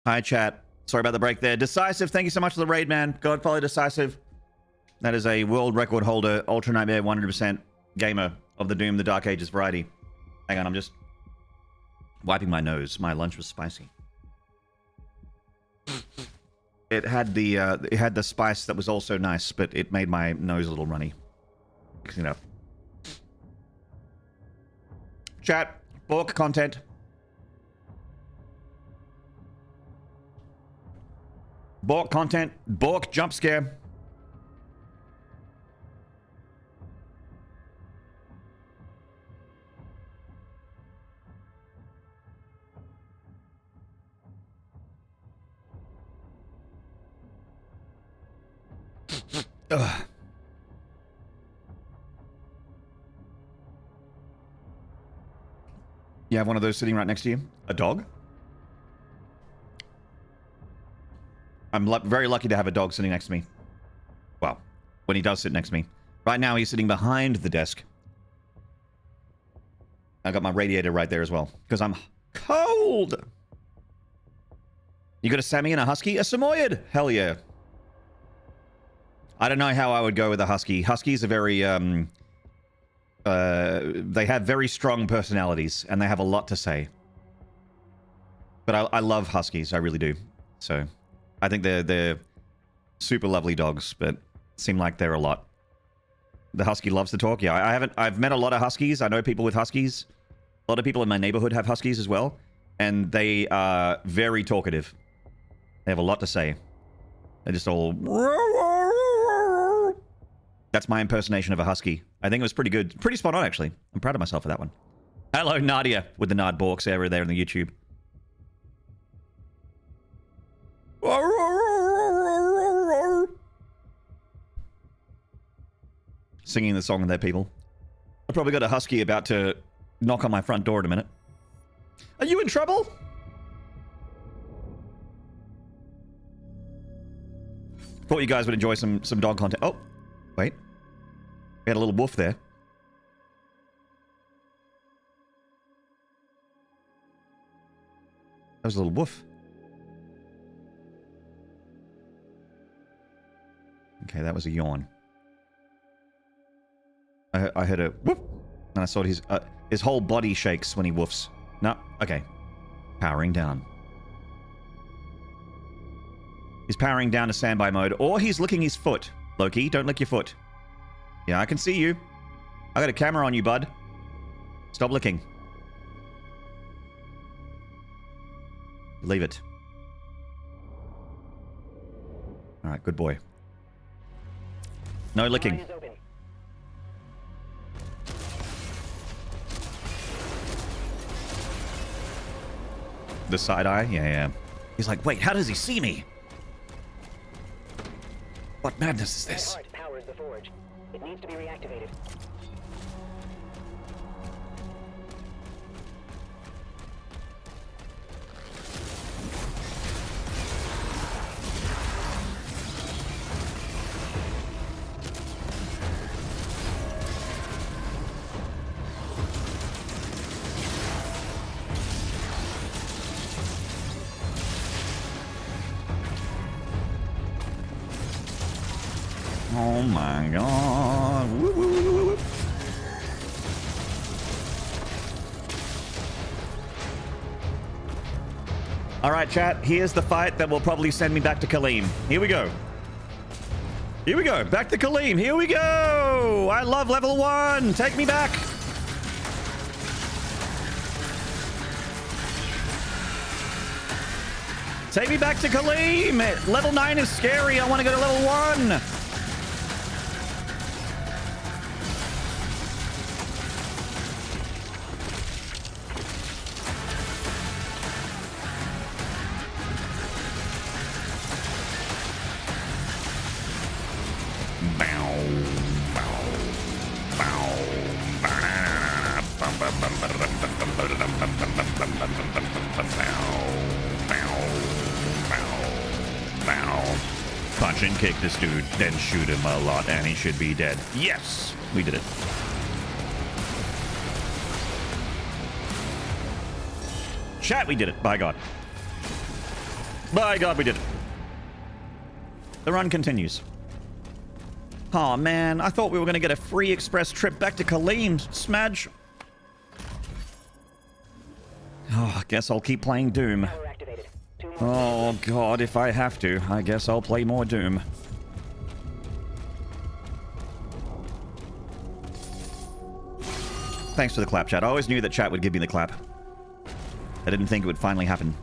Hi, chat. Sorry about the break there. Decisive, thank you so much for the raid, man. God follow Decisive. That is a world record holder, Ultra Nightmare 100% gamer of the Doom, the Dark Ages variety. Hang on, I'm just wiping my nose. My lunch was spicy. It had the spice that was also nice, but it made my nose a little runny. You know. Chat, Bork content. Bork content. Bork jump scare. Ugh. You have one of those sitting right next to you? A dog? I'm very lucky to have a dog sitting next to me. Well, when he does sit next to me. Right now, he's sitting behind the desk. I got my radiator right there as well, because I'm cold. You got a Sammy and a Husky? A Samoyed? Hell yeah. I don't know how I would go with a Husky. Huskies are very, they have very strong personalities, and they have a lot to say. But I love Huskies, I really do. So, I think they're super lovely dogs, but seem like they're a lot. The Husky loves to talk. Yeah, I've met a lot of Huskies. I know people with Huskies. A lot of people in my neighborhood have Huskies as well. And they are very talkative. They have a lot to say. They're just all... That's my impersonation of a Husky. I think it was pretty good. Pretty spot on, actually. I'm proud of myself for that one. Hello, Nadia, with the Nard Borks area there in the YouTube. Singing the song there, people. I probably got a Husky about to knock on my front door in a minute. Are you in trouble? Thought you guys would enjoy some dog content. Oh, wait. We had a little woof there. That was a little woof. Okay, that was a yawn. I heard a whoop, and I saw his whole body shakes when he woofs. No, okay. Powering down. He's powering down to standby mode, or he's licking his foot. Loki, don't lick your foot. Yeah, I can see you. I got a camera on you, bud. Stop licking. Leave it. Alright, good boy. No licking. The side eye? Yeah. He's like, wait, how does he see me? What madness is this? That part powers the forge. It needs to be reactivated. Oh my god. Woo, woo, woo, woo, woo. Alright, chat. Here's the fight that will probably send me back to Kaleem. Here we go. Here we go. Back to Kaleem. Here we go. I love level 1. Take me back. Take me back to Kaleem. Level 9 is scary. I want to go to level 1. Punch and kick this dude, then shoot him a lot, and he should be dead. Yes! We did it. Chat, we did it. By God. By God, we did it. The run continues. Oh man, I thought we were going to get a free express trip back to Kaleem, Smudge. Oh, I guess I'll keep playing Doom. Oh god, if I have to, I guess I'll play more Doom. Thanks for the clap, chat. I always knew that chat would give me the clap. I didn't think it would finally happen.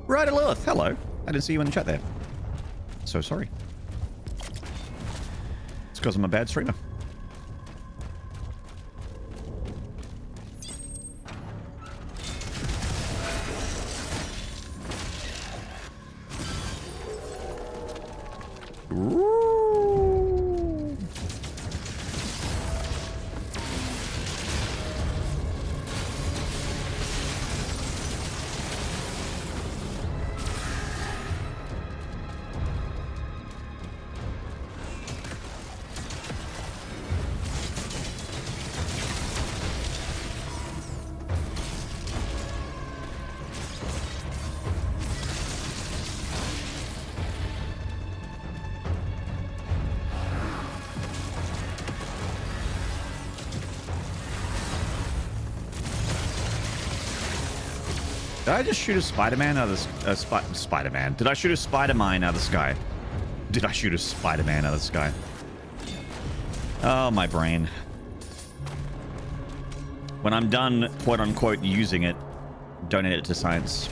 Right, Lilith. Hello. I didn't see you in the chat there. So sorry. It's because I'm a bad streamer. Ooh. Did I just shoot a Spider-Man out of the Spider-Man? Did I shoot a Spider-Mine out of the sky? Did I shoot a Spider-Man out of the sky? Oh, my brain. When I'm done, quote-unquote, using it, donate it to science.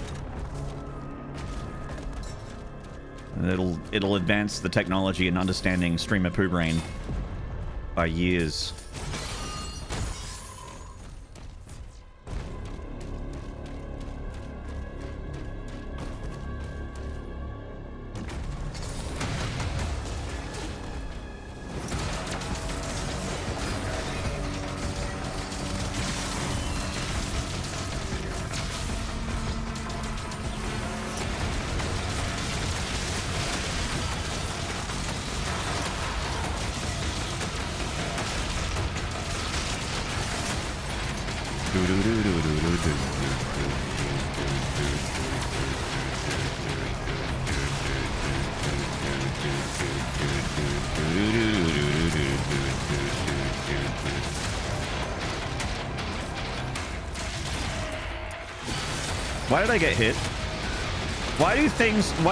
And it'll advance the technology and understanding streamer poo brain by years. Why did I get hit? Why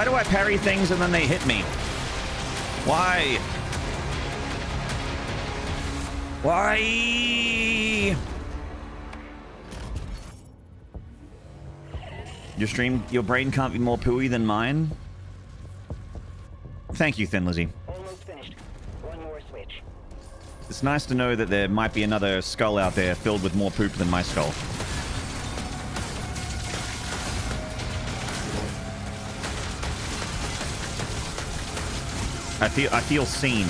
do I parry things and then they hit me? Why? Why? Your brain can't be more pooey than mine? Thank you, Thin Lizzy. Almost finished. One more switch. It's nice to know that there might be another skull out there filled with more poop than my skull. I feel seen.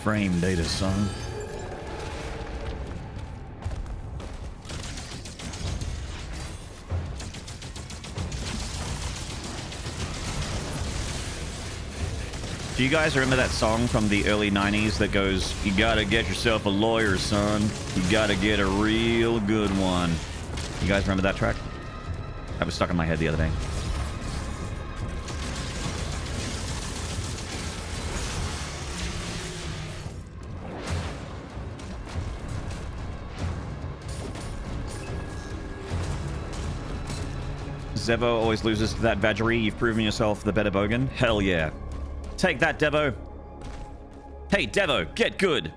Frame data, son. Do you guys remember that song from the early 90s that goes, "You gotta get yourself a lawyer, son. You gotta get a real good one." You guys remember that track? That was stuck in my head the other day. Zevo always loses to that Vajari. You've proven yourself the better Bogan. Hell yeah. Take that, Devo. Hey, Devo, get good.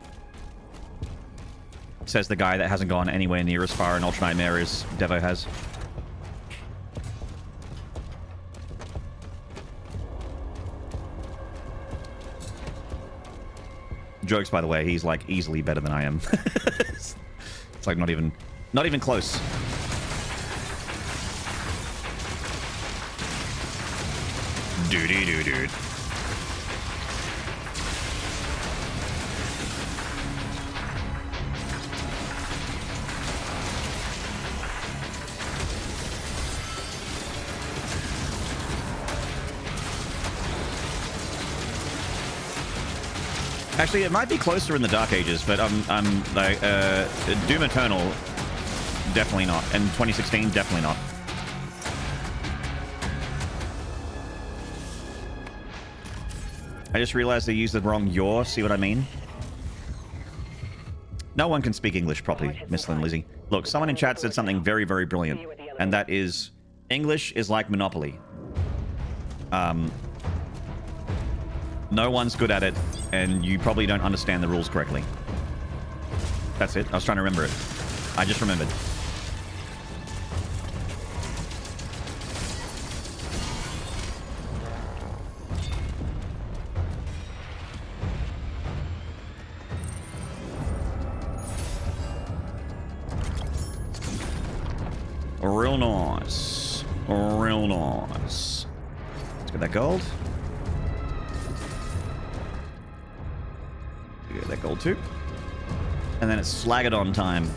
Says the guy that hasn't gone anywhere near as far in Ultra Nightmare as Devo has. Jokes, by the way, he's like easily better than I am. It's like not even close. Dude. Actually, it might be closer in the Dark Ages, but I'm like Doom Eternal, definitely not, and 2016 definitely not. I just realized they used the wrong "your." See what I mean? No one can speak English properly, Miss Lynn Lizzie. Look, someone in chat said something very, very brilliant, and that is, English is like Monopoly. No one's good at it, and you probably don't understand the rules correctly. That's it. I was trying to remember it. I just remembered. Real nice. Real nice. Let's get that gold. Get that gold too. And then it's Slagaddon time.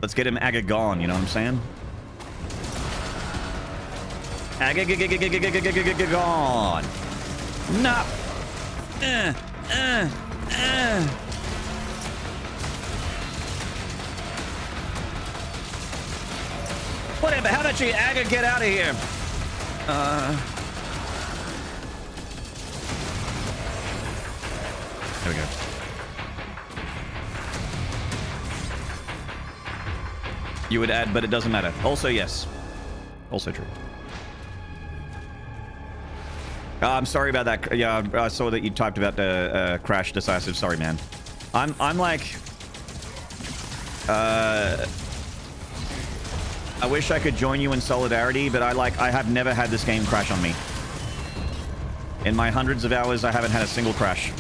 Let's get him Aga gone, you know what I'm saying? Aga gone. No. Whatever, how about you, Aga, get out of here? There we go. You would add, but it doesn't matter. Also, yes. Also true. I'm sorry about that. Yeah, I saw that you typed about the crash decisive. Sorry, man. I'm like... I wish I could join you in solidarity, but I have never had this game crash on me. In my hundreds of hours, I haven't had a single crash.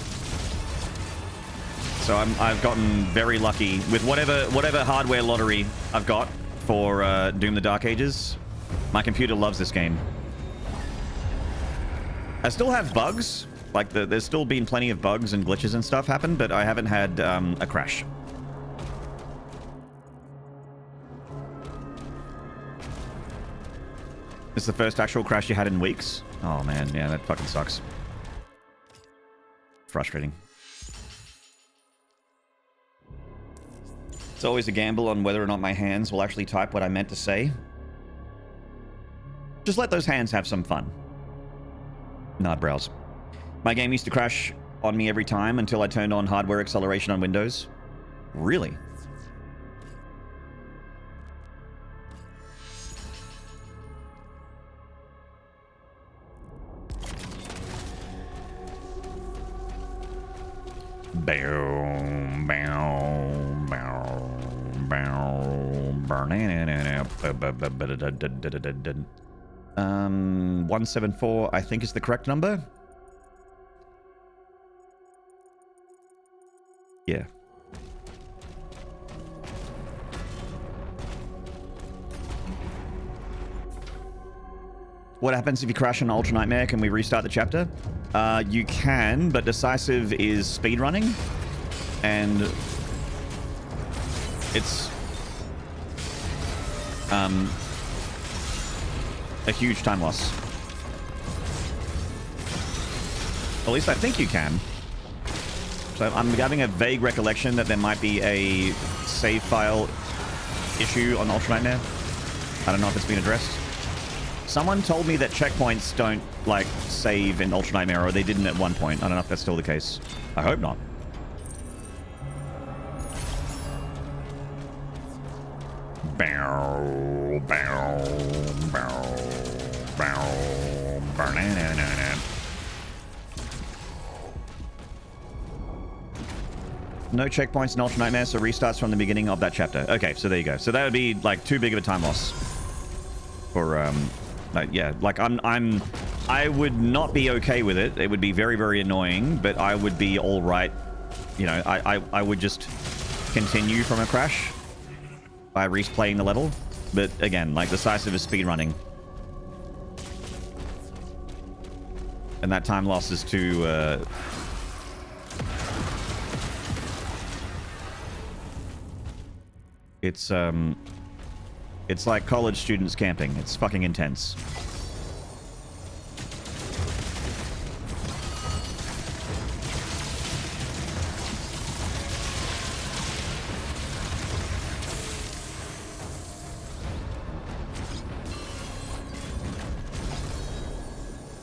So I've gotten very lucky with whatever hardware lottery I've got for Doom the Dark Ages. My computer loves this game. I still have bugs. Like, there's still been plenty of bugs and glitches and stuff happen, but I haven't had a crash. It's the first actual crash you had in weeks? Oh man, yeah, that fucking sucks. Frustrating. It's always a gamble on whether or not my hands will actually type what I meant to say. Just let those hands have some fun. Nod brows. My game used to crash on me every time until I turned on hardware acceleration on Windows. Really? Boom, boom, boom, boom, 174, I think, is the correct number. Yeah. What happens if you crash an Ultra Nightmare? Can we restart the chapter? You can, but Decisive is speedrunning, and it's a huge time loss. At least I think you can. So I'm having a vague recollection that there might be a save file issue on Ultra Nightmare. I don't know if it's been addressed. Someone told me that checkpoints don't, like, save in Ultra Nightmare, or they didn't at one point. I don't know if that's still the case. I hope not. Bow, bow, bow, bow, banana. No checkpoints in Ultra Nightmare, so restarts from the beginning of that chapter. Okay, so there you go. So that would be, like, too big of a time loss for, like, yeah, like, I would not be okay with it. It would be very, very annoying, but I would be all right. You know, I would just continue from a crash by replaying the level. But again, like, Decisive is speedrunning. And that time loss is too, it's like college students camping. It's fucking intense.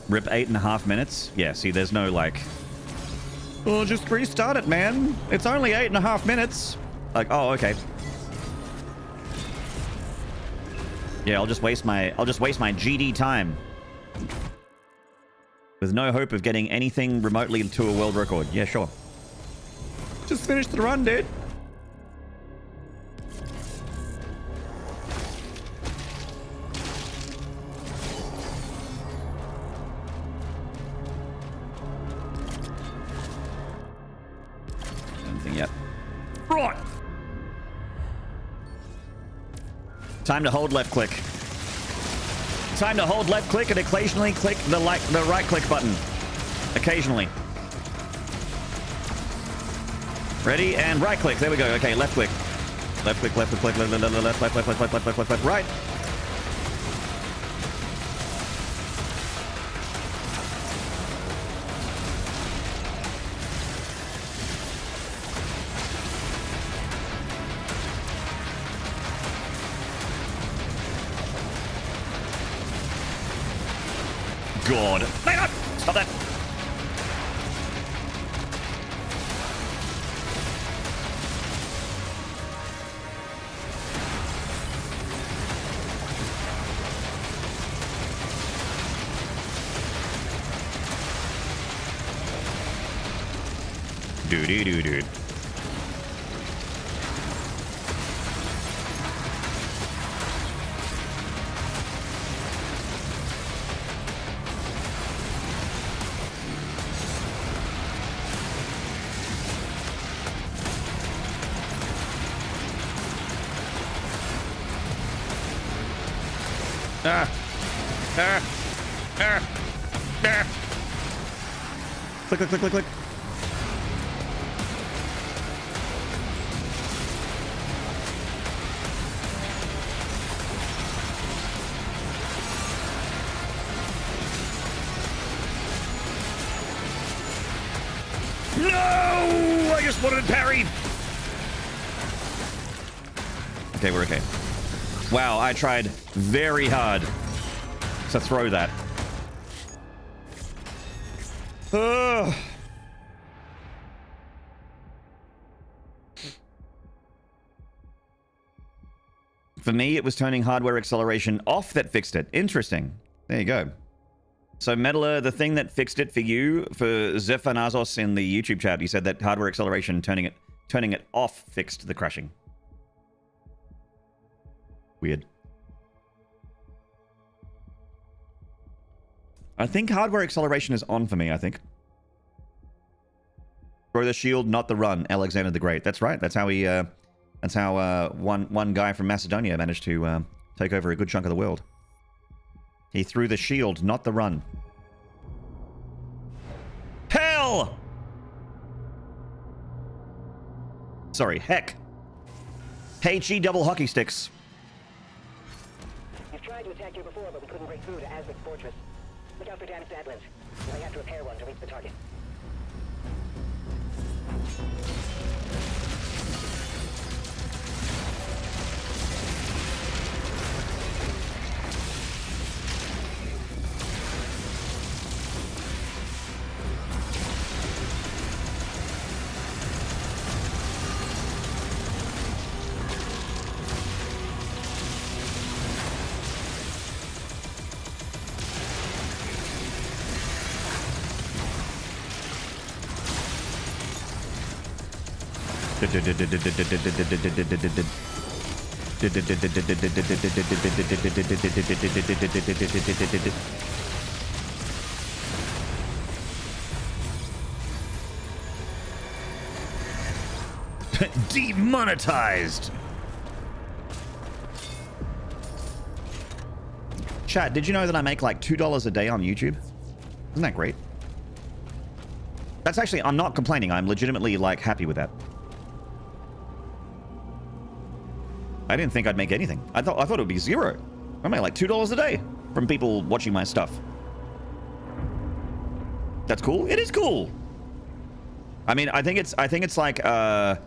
Rip 8.5 minutes? Yeah, see, there's no, like, oh, just restart it, man. It's only 8.5 minutes. Like, oh, okay. Yeah, I'll just waste my GD time with no hope of getting anything remotely to a world record. Yeah, sure. Just finish the run, dude. Anything yet? Right. Time to hold left click. Time to hold left click and occasionally click the right click button. Occasionally. Ready? And right click. There we go. Okay, left click. Left click, left click, left, right. God. Maynard! Stop that! Dude. Click. No! I just wanted Parry. Okay, we're okay. Wow, I tried very hard to throw that. Ugh. For me, it was turning hardware acceleration off that fixed it. Interesting. There you go. So, Meddler, the thing that fixed it for you, for Zephanazos in the YouTube chat, he said that hardware acceleration, turning it off, fixed the crashing. Weird. I think hardware acceleration is on for me, I think. Throw the shield, not the run, Alexander the Great. That's right. That's how he, one guy from Macedonia managed to take over a good chunk of the world. He threw the shield, not the run. Hell! Sorry, heck. HE double hockey sticks. You've tried to attack here before, but we couldn't break through to Azvik's fortress. Look out for damaged Adlins. You may have to repair one to reach the target. Demonetized. Chat, did you know that I make like $2 a day on YouTube? Isn't that great? That's actually, I'm not complaining. I'm legitimately like happy with that. I didn't think I'd make anything. I thought it would be zero. I make like $2 a day from people watching my stuff. That's cool. It is cool. I mean, I think it's like not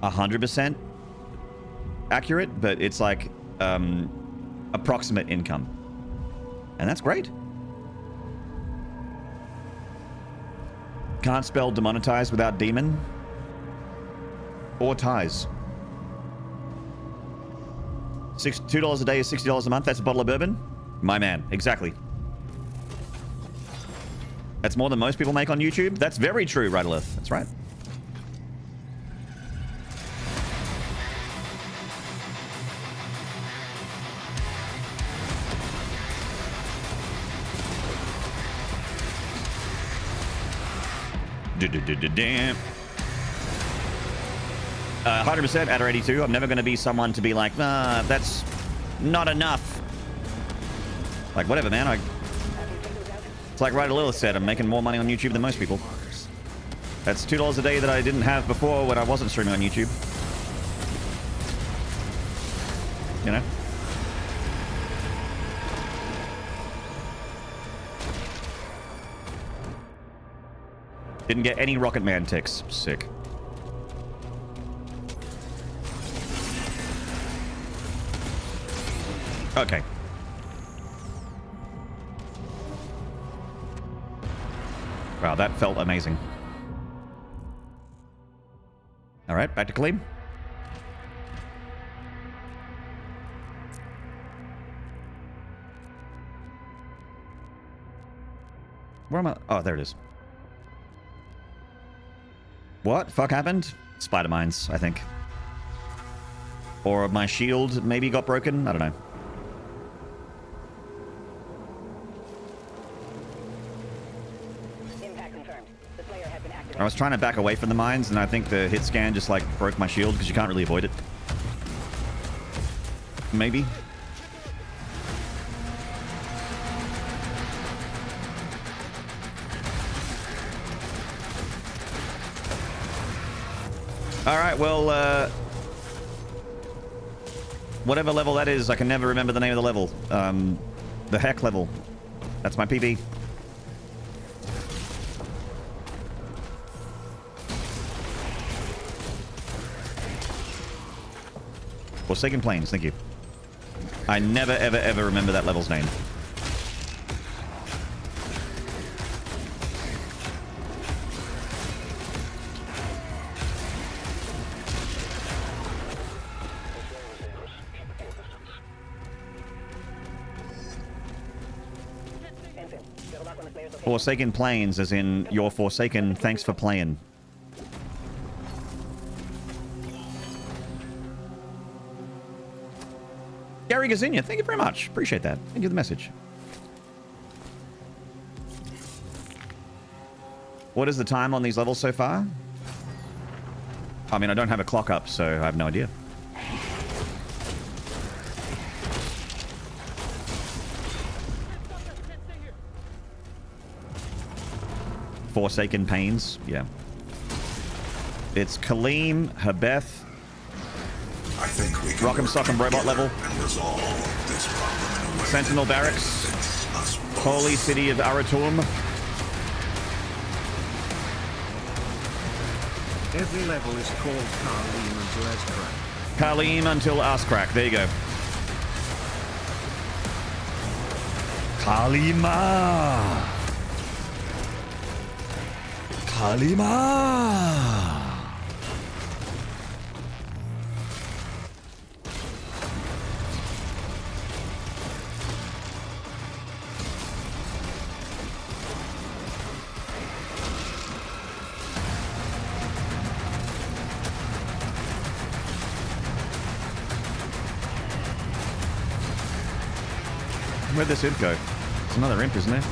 100% accurate, but it's like approximate income, and that's great. Can't spell demonetized without demon or ties. $2 a day is $60 a month. That's a bottle of bourbon. My man, exactly. That's more than most people make on YouTube. That's very true, Rydalith. That's right. Damn. 100% at 82. I'm never going to be someone to be like, nah, that's not enough. Like, whatever, man. It's like Ryder Lilith said, I'm making more money on YouTube than most people. That's $2 a day that I didn't have before when I wasn't streaming on YouTube. You know? Didn't get any Rocket Man ticks. Sick. Okay. Wow, that felt amazing. All right, back to Khalib. Where am I? Oh, there it is. What fuck happened? Spider mines, I think. Or my shield maybe got broken? I don't know. I was trying to back away from the mines, and I think the hit scan just, like, broke my shield, because you can't really avoid it. Maybe. Alright, well, whatever level that is, I can never remember the name of the level. The heck level. That's my PB. Forsaken Plains, thank you. I never, ever, ever remember that level's name. Forsaken Plains, as in you're forsaken, thanks for playing. Gary Gazinia, thank you very much. Appreciate that. Thank you for the message. What is the time on these levels so far? I mean, I don't have a clock up, so I have no idea. Forsaken Pains, yeah. It's Kaleem, Habeth, Rock'em Sock'em Robot level, Sentinel Barracks, Holy City of Aratum. Every level is called Kaleem until Ascrack. Kaleem until Ascrack, there you go. Kalima! Kalima! Where'd this imp go? There's another imp, isn't there?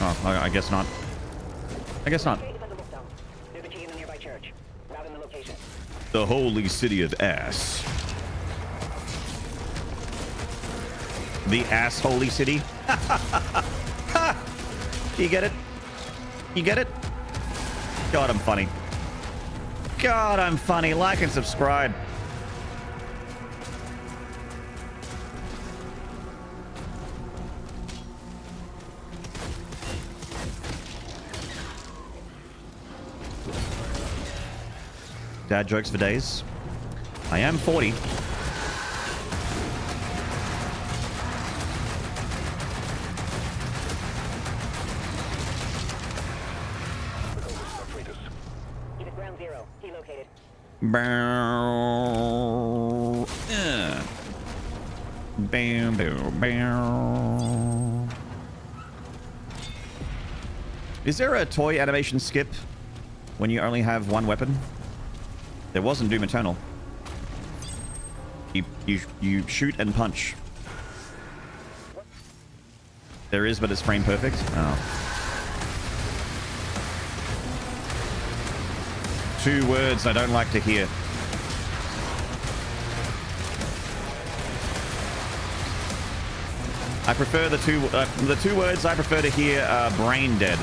Oh, I guess not. I guess not. The Holy City of Ass. The Ass Holy City? You get it? You get it? God, I'm funny. God, I'm funny. Like and subscribe. Dad jokes for days. I am 40. Bow. Bam, bow, bow. Is there a toy animation skip when you only have one weapon? There was in Doom Eternal. You shoot and punch. There is, but it's frame perfect. Oh. 2 words I don't like to hear. I prefer the two words I prefer to hear are brain dead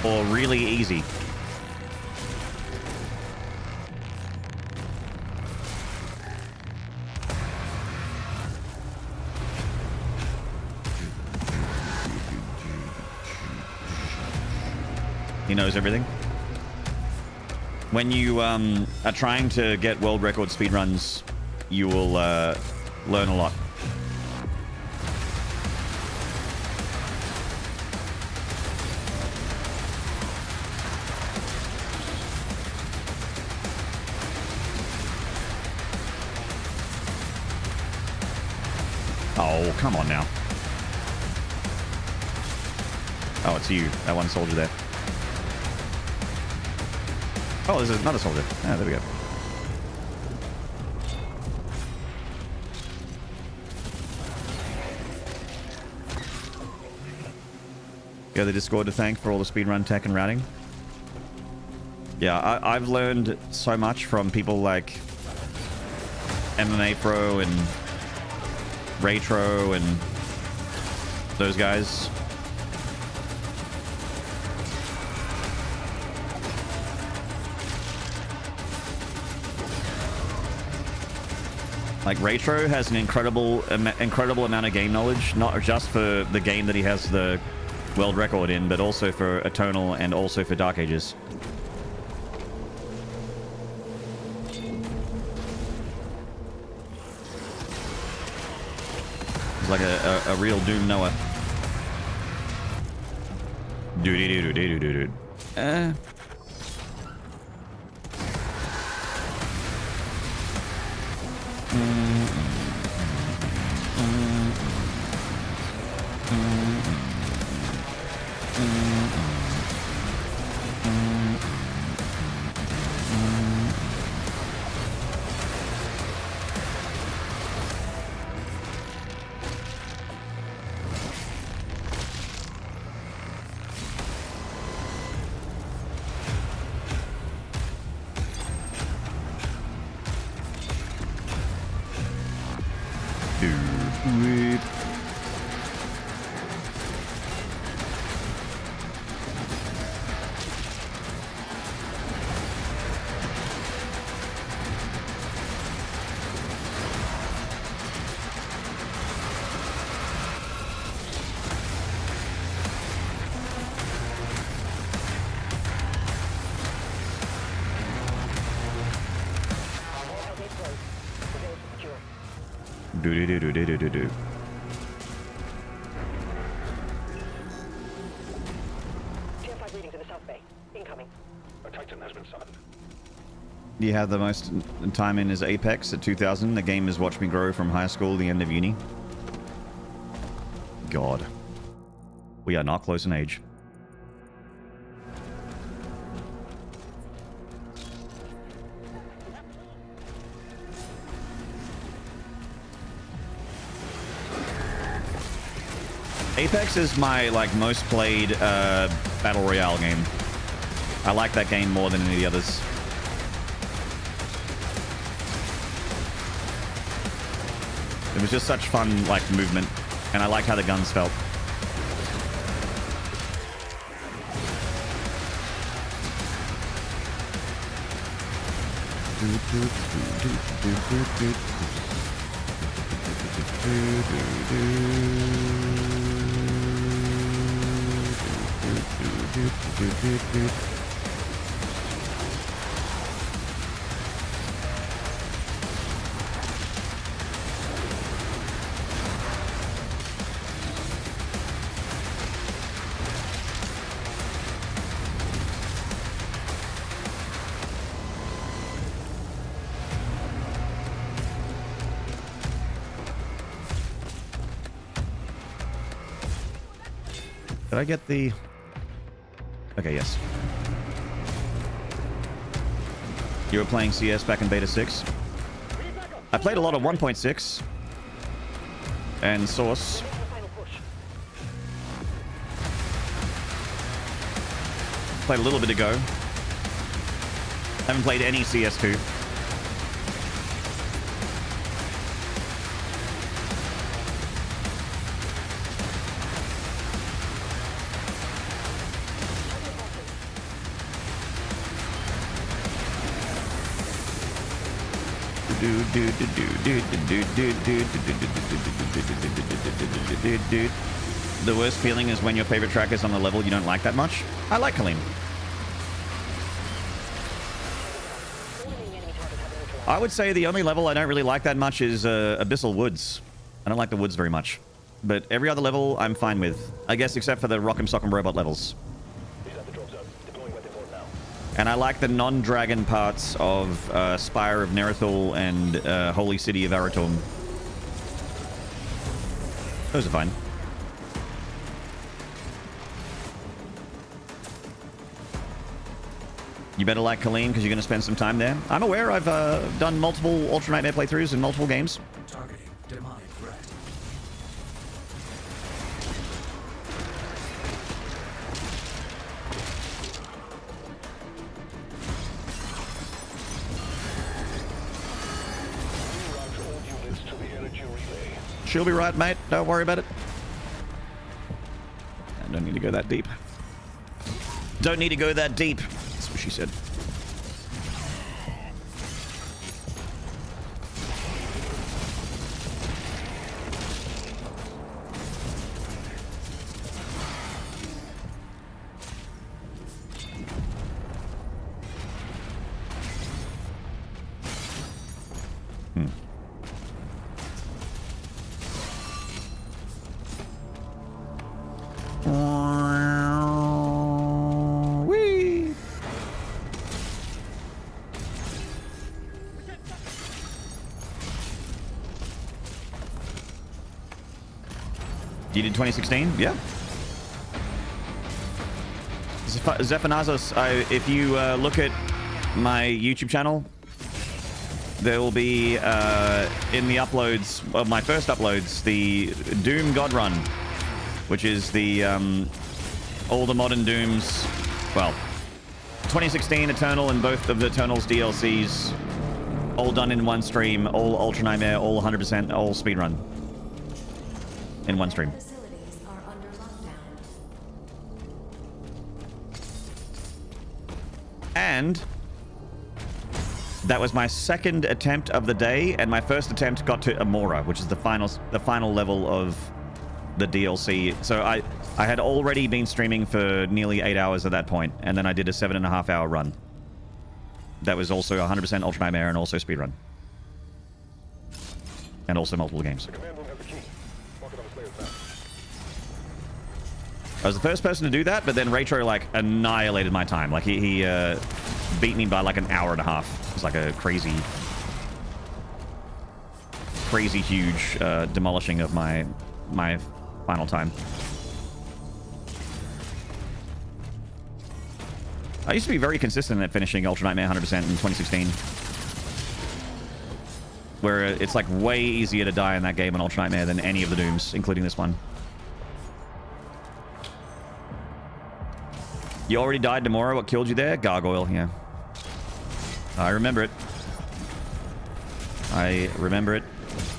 or really easy. He knows everything. When you are trying to get world record speedruns, you will learn a lot. Oh, come on now. Oh, it's you. That one soldier there. Oh, there's another soldier. Ah, there we go. Yeah, the Discord to thank for all the speedrun tech and routing. Yeah, I've learned so much from people like MMA Pro and Raytro and those guys. Like, Raytro has an incredible amount of game knowledge, not just for the game that he has the world record in, but also for Eternal and also for Dark Ages. He's like a real Doom Noah. Dude. Do. Tier 5 readings in the South Bay. Incoming. A Titan has been summoned. You have the most time in is Apex at 2000. The game has watched me grow from high school to the end of uni. God. We are not close in age. Apex is my most played battle royale game. I like that game more than any of the others. It was just such fun movement, and I liked how the guns felt. Did I get the... Okay, yes. You were playing CS back in Beta 6? I played a lot of 1.6. and Source. Played a little bit ago. Haven't played any CS2. The worst feeling is when your favorite track is on a level you don't like that much. I like Kaleem. I would say the only level I don't really like that much is Abyssal Woods. I don't like the woods very much. But every other level I'm fine with. I guess except for the Rock'em Sock'em Robot levels. And I like the non-dragon parts of Spire of Nerithal and Holy City of Aratorm. Those are fine. You better like Kaleem because you're going to spend some time there. I'm aware I've done multiple Ultra Nightmare playthroughs in multiple games. Targeting demonic threat. She'll be right, mate. Don't worry about it. I don't need to go that deep. Don't need to go that deep. That's what she said. Whee! You did 2016? Yeah. Zephanazos, if you look at my YouTube channel, there will be in the uploads, of my first uploads, the Doom God Run, which is the all the modern Dooms, well, 2016 Eternal and both of the Eternals DLCs, all done in one stream, all Ultra Nightmare, all 100%, all speedrun in one stream. And that was my second attempt of the day, and my first attempt got to Amora, which is the final level of the DLC. So I had already been streaming for nearly 8 hours at that point, and then I did a 7.5 hour run. That was also 100% Ultra Nightmare and also speedrun. And also multiple games. I was the first person to do that, but then Raytro like annihilated my time. Like he beat me by like an hour and a half. It was like a crazy huge demolishing of my final time. I used to be very consistent at finishing Ultra Nightmare 100% in 2016. Where it's like way easier to die in that game in Ultra Nightmare than any of the Dooms, including this one. You already died tomorrow. What killed you there? Gargoyle, yeah. I remember it. I remember it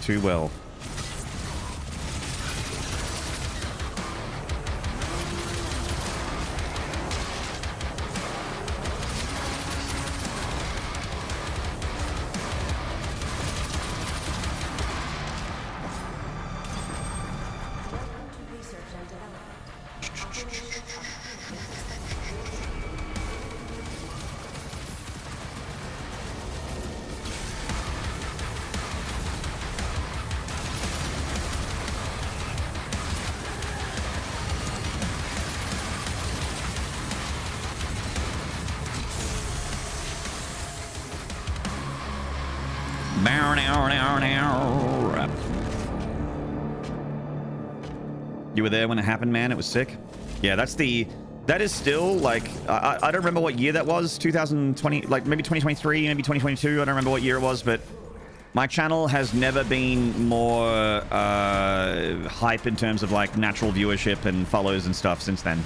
too well. You were there when it happened, man. It was sick. Yeah, that is still like, I don't remember what year that was. 2020, like maybe 2023, maybe 2022. I don't remember what year it was, but My channel has never been more hype in terms of like natural viewership and follows and stuff since then.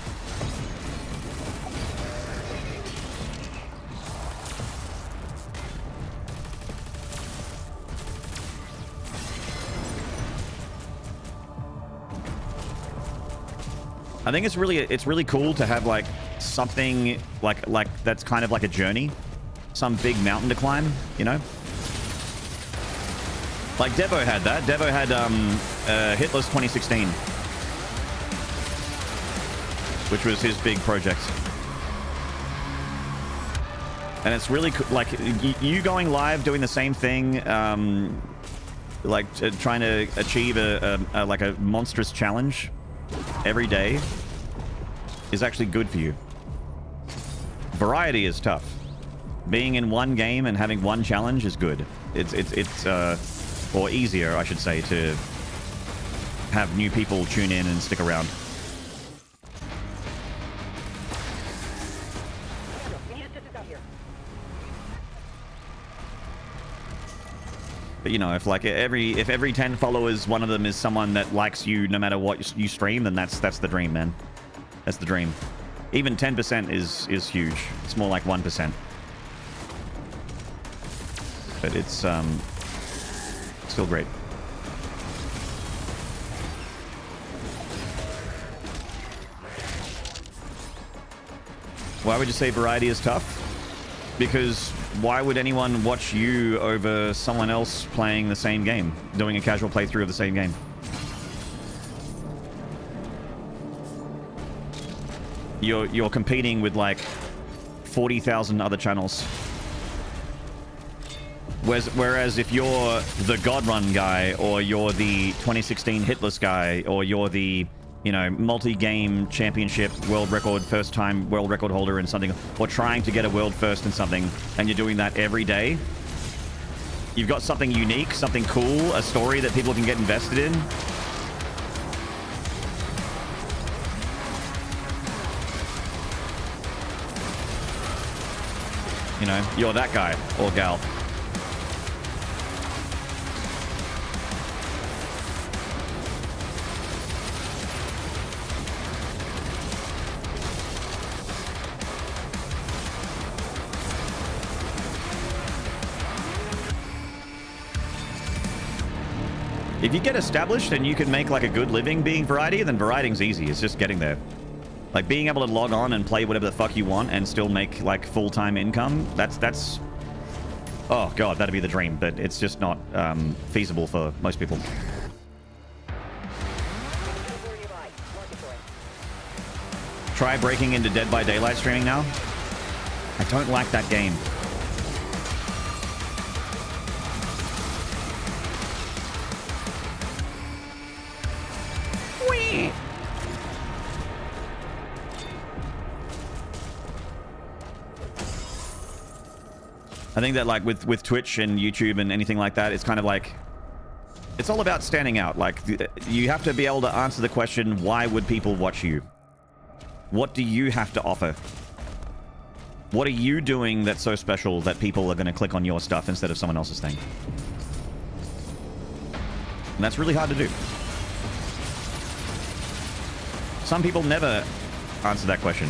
I think it's really cool to have like something like that's kind of like a journey, some big mountain to climb, you know? Like Devo had that. Devo had Hitler's 2016, which was his big project. And it's really like you going live doing the same thing, like trying to achieve like a monstrous challenge every day is actually good for you. Variety is tough. Being in one game and having one challenge is good. It's or easier, I should say, to have new people tune in and stick around. But you know, if like every 10 followers, one of them is someone that likes you no matter what you stream, then that's the dream, man. That's the dream. Even 10% is huge. It's more like 1%. But it's still great. Why would you say variety is tough? Because why would anyone watch you over someone else playing the same game, doing a casual playthrough of the same game? You're competing with like 40,000 other channels. Whereas if you're the God Run guy, or you're the 2016 Hitless guy, or you're the, you know, multi-game championship world record, first-time world record holder in something, or trying to get a world first in something, and you're doing that every day, you've got something unique, something cool, a story that people can get invested in. You know, you're that guy or gal. If you get established and you can make like a good living being variety, then variety's easy. It's just getting there. Like being able to log on and play whatever the fuck you want and still make like full-time income, that's oh god, that'd be the dream, but it's just not feasible for most people. Try breaking into Dead by Daylight streaming now. I don't like that game. Whee! I think that like with Twitch and YouTube and anything like that, it's kind of like, it's all about standing out. Like you have to be able to answer the question, why would people watch you? What do you have to offer? What are you doing that's so special that people are going to click on your stuff instead of someone else's thing? And that's really hard to do. Some people never answer that question.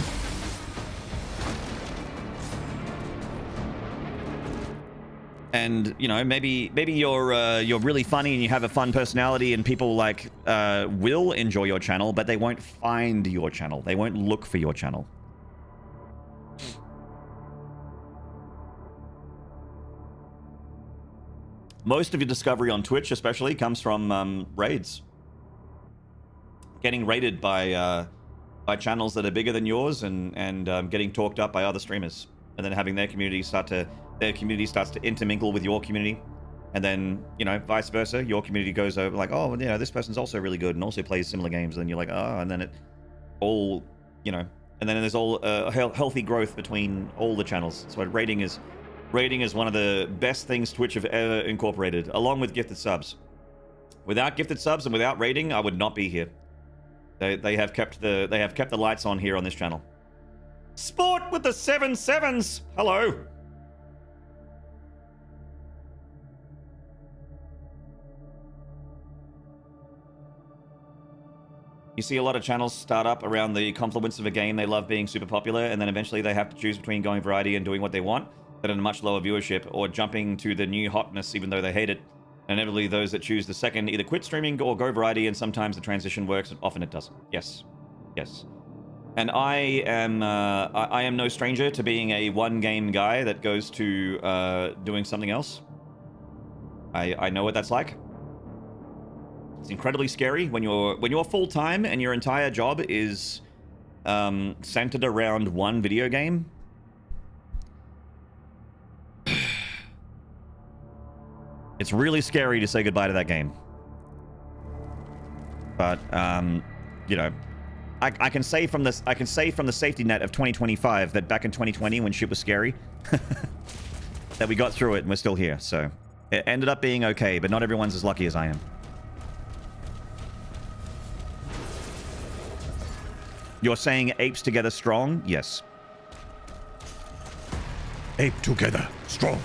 And you know, maybe you're really funny and you have a fun personality, and people like will enjoy your channel, but they won't find your channel. They won't look for your channel. Most of your discovery on Twitch, especially, comes from raids. Getting raided by channels that are bigger than yours, and getting talked up by other streamers, and then having their community starts to intermingle with your community, and then, you know, vice versa. Your community goes over like, oh, you know, this person's also really good and also plays similar games, and then you're like, oh, and then it all, you know, and then there's all healthy growth between all the channels. So raiding is one of the best things Twitch have ever incorporated, along with gifted subs. Without gifted subs and without raiding, I would not be here. They have kept the lights on here on this channel. Sport with the 7 7s. Hello. You see a lot of channels start up around the confluence of a game they love being super popular, and then eventually they have to choose between going variety and doing what they want, but at a much lower viewership, or jumping to the new hotness even though they hate it. And inevitably those that choose the second either quit streaming or go variety, and sometimes the transition works and often it doesn't. Yes. Yes. And I am no stranger to being a one-game guy that goes to doing something else. I know what that's like. It's incredibly scary when you're full-time and your entire job is centered around one video game. It's really scary to say goodbye to that game. But you know, I can say from this, from the safety net of 2025 that back in 2020 when shit was scary, that we got through it and we're still here. So it ended up being okay, but not everyone's as lucky as I am. You're saying apes together strong? Yes. Ape together strong.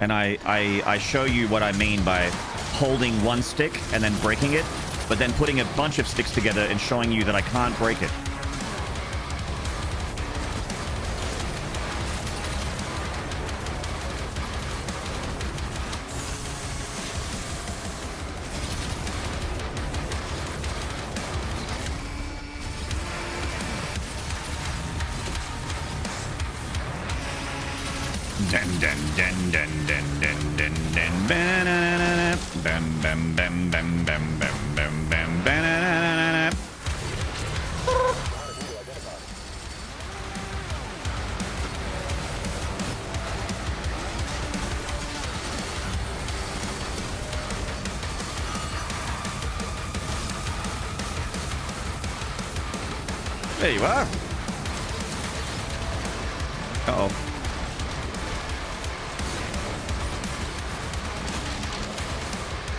And I show you what I mean by holding one stick and then breaking it, but then putting a bunch of sticks together and showing you that I can't break it. There you are. Uh-oh.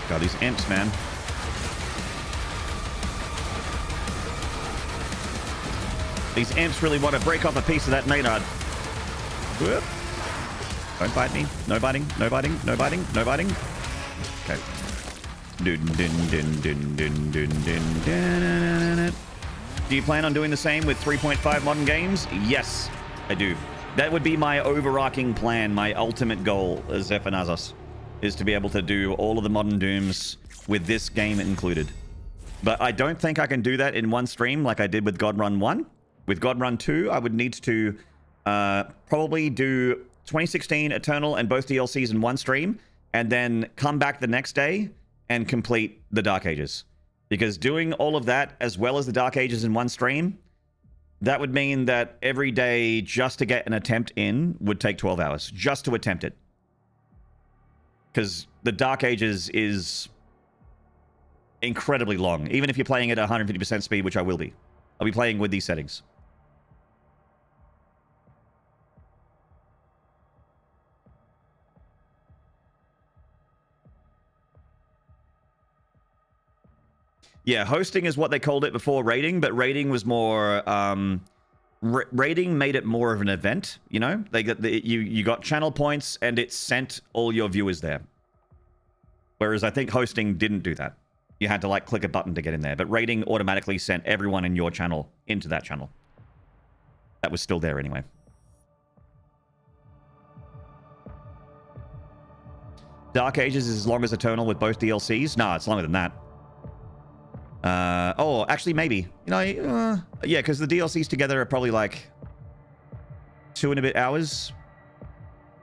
God, these imps, man. These imps really want to break off a piece of that Maynarde. Whoop. Don't bite me. No biting. No biting. No biting. No biting. Okay. Do you plan on doing the same with 3.5 modern games? Yes, I do. That would be my overarching plan, my ultimate goal as Zephanazos, is to be able to do all of the modern Dooms with this game included. But I don't think I can do that in one stream like I did with God Run 1. With God Run 2, I would need to probably do 2016 Eternal and both DLCs in one stream, and then come back the next day and complete the Dark Ages. Because doing all of that as well as the Dark Ages in one stream, that would mean that every day just to get an attempt in would take 12 hours. Just to attempt it. Because the Dark Ages is incredibly long. Even if you're playing at 150% speed, which I will be. I'll be playing with these settings. Yeah, hosting is what they called it before raiding, but raiding was more... raiding made it more of an event, you know? They got you got channel points and it sent all your viewers there. Whereas I think hosting didn't do that. You had to like click a button to get in there, but raiding automatically sent everyone in your channel into that channel. That was still there anyway. Dark Ages is as long as Eternal with both DLCs? Nah, it's longer than that. Oh, actually, maybe. You know, yeah, because the DLCs together are probably like 2 and a bit hours.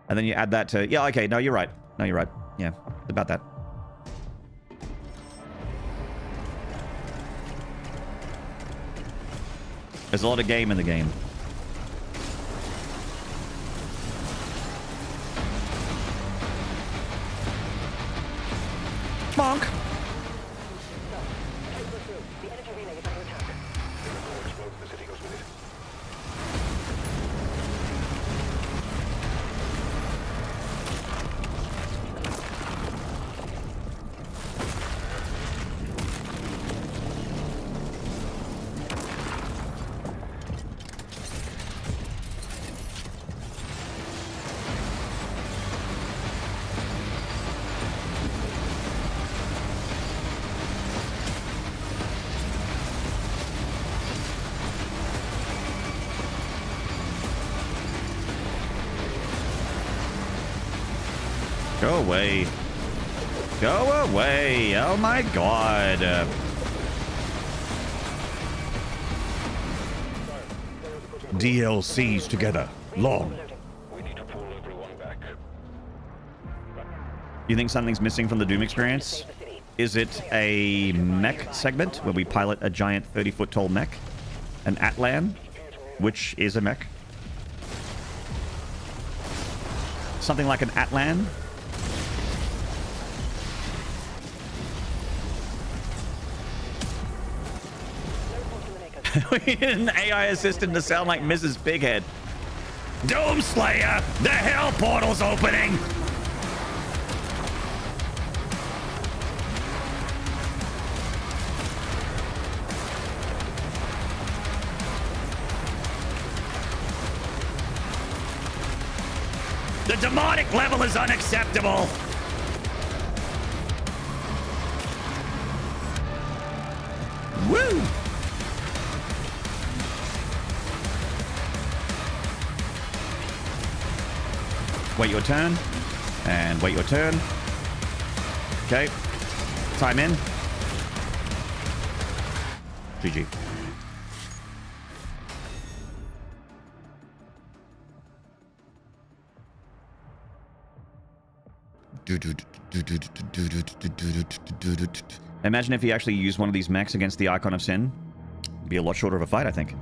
And then you add that to... Yeah, okay, no, you're right. No, you're right. Yeah, it's about that. There's a lot of game in the game. Bonk! Go away. Go away. Oh my god. DLCs together. Long. We need to pull everyone back. You think something's missing from the Doom experience? Is it a mech segment where we pilot a giant 30-foot tall mech? An Atlan, which is a mech? Something like an Atlan? We need an AI assistant to sound like Mrs. Bighead. Doomslayer! The hell portal's opening! The demonic level is unacceptable! Woo! Wait your turn. And wait your turn. Okay. Time in. GG. Imagine if he actually used one of these mechs against the Icon of Sin. It'd be a lot shorter of a fight, I think.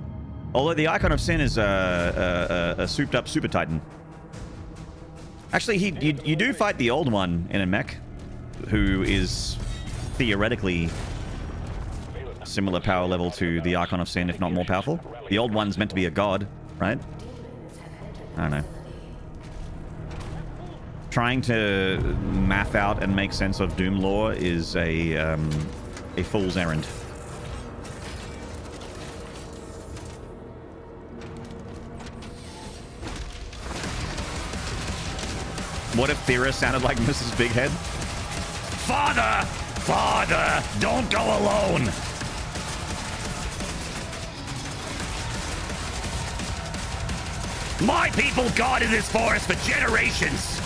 Although the Icon of Sin is a souped up Super Titan. Actually, you do fight the old one in a mech, who is theoretically similar power level to the Icon of Sin, if not more powerful. The old one's meant to be a god, right? I don't know. Trying to math out and make sense of Doom lore is a fool's errand. What if Thera sounded like Mrs. Bighead? Father! Father! Don't go alone! My people guarded this forest for generations!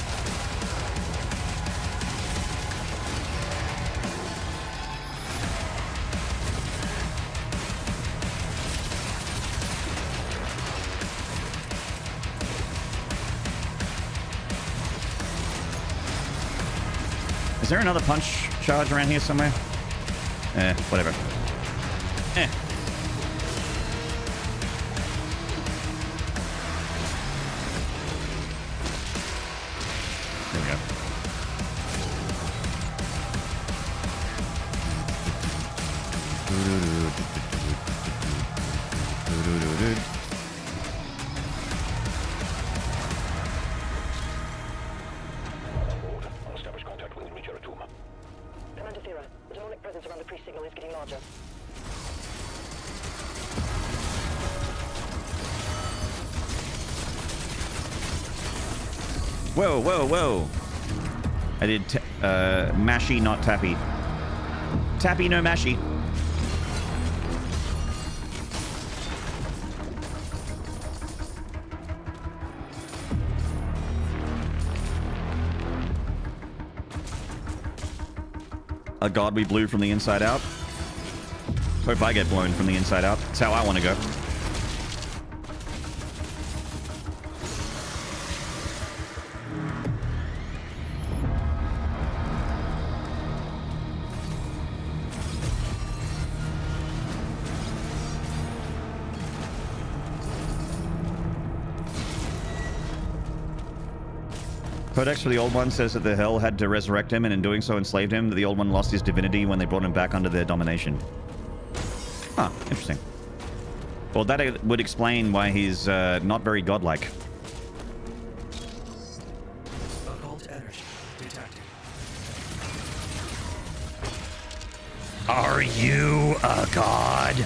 Is there another punch charge around here somewhere? Whatever. There we go. Whoa, whoa, whoa. I did mashy, not tappy. Tappy, no mashy. A god we blew from the inside out. Hope I get blown from the inside out. That's how I want to go. Codex for the Old One says that the Hell had to resurrect him, and in doing so enslaved him, that the Old One lost his divinity when they brought him back under their domination. Huh, interesting. Well, that would explain why he's not very godlike. Occult energy detected. Are you a god?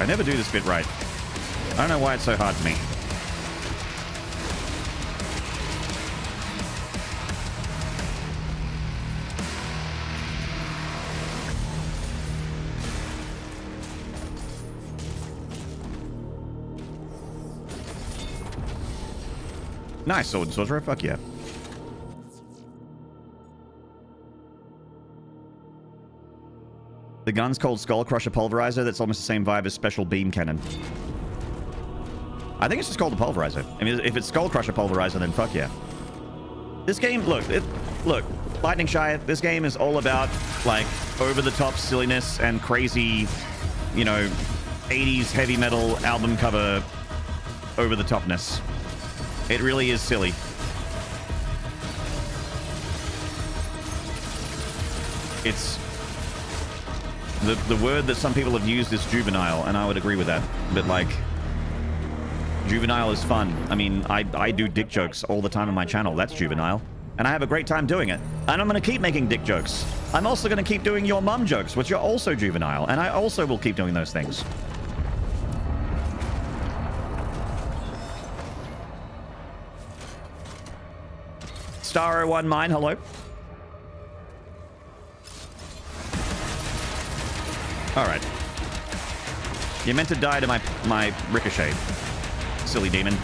I never do this bit right. I don't know why it's so hard for me. Nice, sword and sorcerer. Fuck yeah. The gun's called Skull Crusher Pulverizer. That's almost the same vibe as Special Beam Cannon. I think it's just called the Pulverizer. I mean, if it's Skull Crusher Pulverizer, then fuck yeah. This game, look, Lightning Shy, this game is all about, like, over-the-top silliness and crazy, you know, 80s heavy metal album cover over-the-topness. It really is silly. It's... The word that some people have used is juvenile, and I would agree with that. But, like, juvenile is fun. I mean, I do dick jokes all the time on my channel. That's juvenile. And I have a great time doing it. And I'm going to keep making dick jokes. I'm also going to keep doing your mum jokes, which are also juvenile. And I also will keep doing those things. Star01 Mine, hello. Alright. You're meant to die to my ricochet. Silly demon.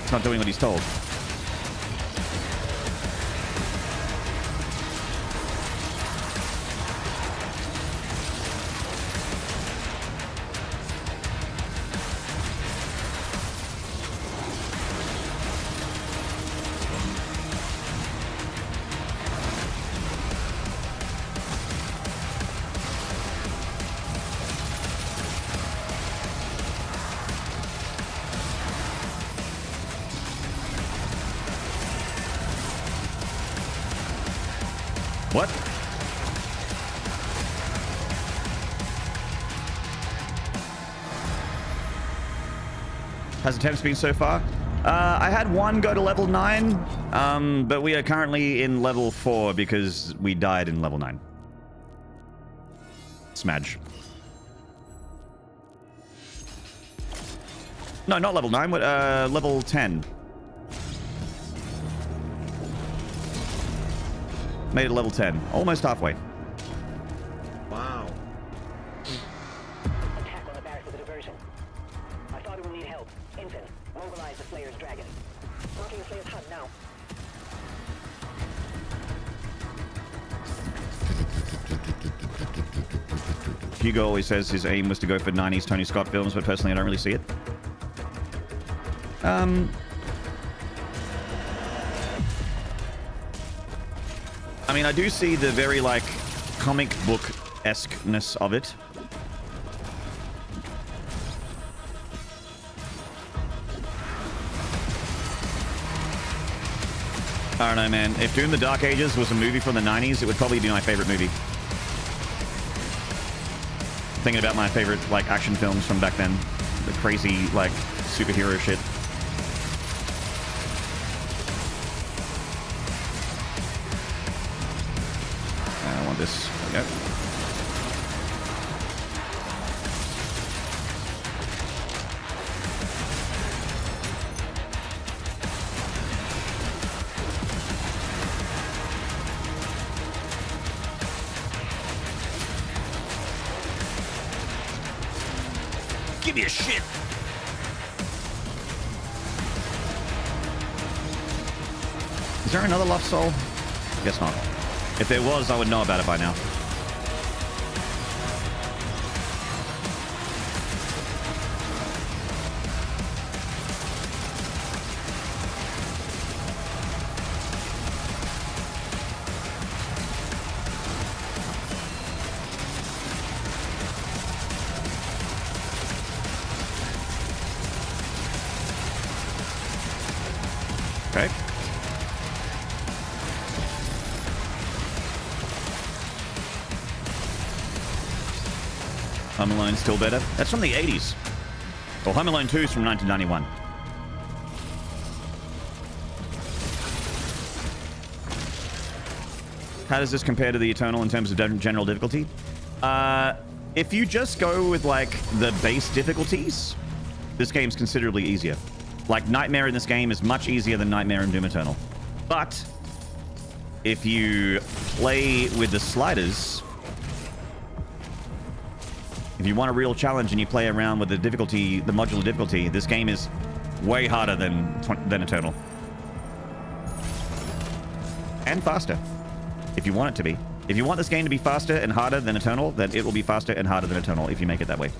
He's not doing what he's told. What? How's the temps been so far? I had one go to level 9, but we are currently in level 4 because we died in level 9. Smudge. No, not level 9, but level 10. Made it level 10. Almost halfway. Wow. Attack on the barracks with a diversion. I thought it would need help. Ensign, mobilize the Slayer's dragon. Blocking the Slayer's hut now. Hugo always says his aim was to go for 90s Tony Scott films, but personally I don't really see it. I mean, I do see the very, like, comic book-esque-ness of it. I don't know, man. If Doom the Dark Ages was a movie from the 90s, it would probably be my favorite movie. Thinking about my favorite, like, action films from back then. The crazy, like, superhero shit. I want this. There we go. Give me a shit. Is there another Lost Soul? Guess not. If there was, I would know about it by now. Okay. Home Alone still better. That's from the 80s. Well, Home Alone 2 is from 1991. How does this compare to the Eternal in terms of general difficulty? If you just go with like the base difficulties, this game's considerably easier. Like Nightmare in this game is much easier than Nightmare in Doom Eternal. But if you play with the sliders, if you want a real challenge and you play around with the difficulty, the modular difficulty, this game is way harder than Eternal. And faster, if you want it to be. If you want this game to be faster and harder than Eternal, then it will be faster and harder than Eternal if you make it that way.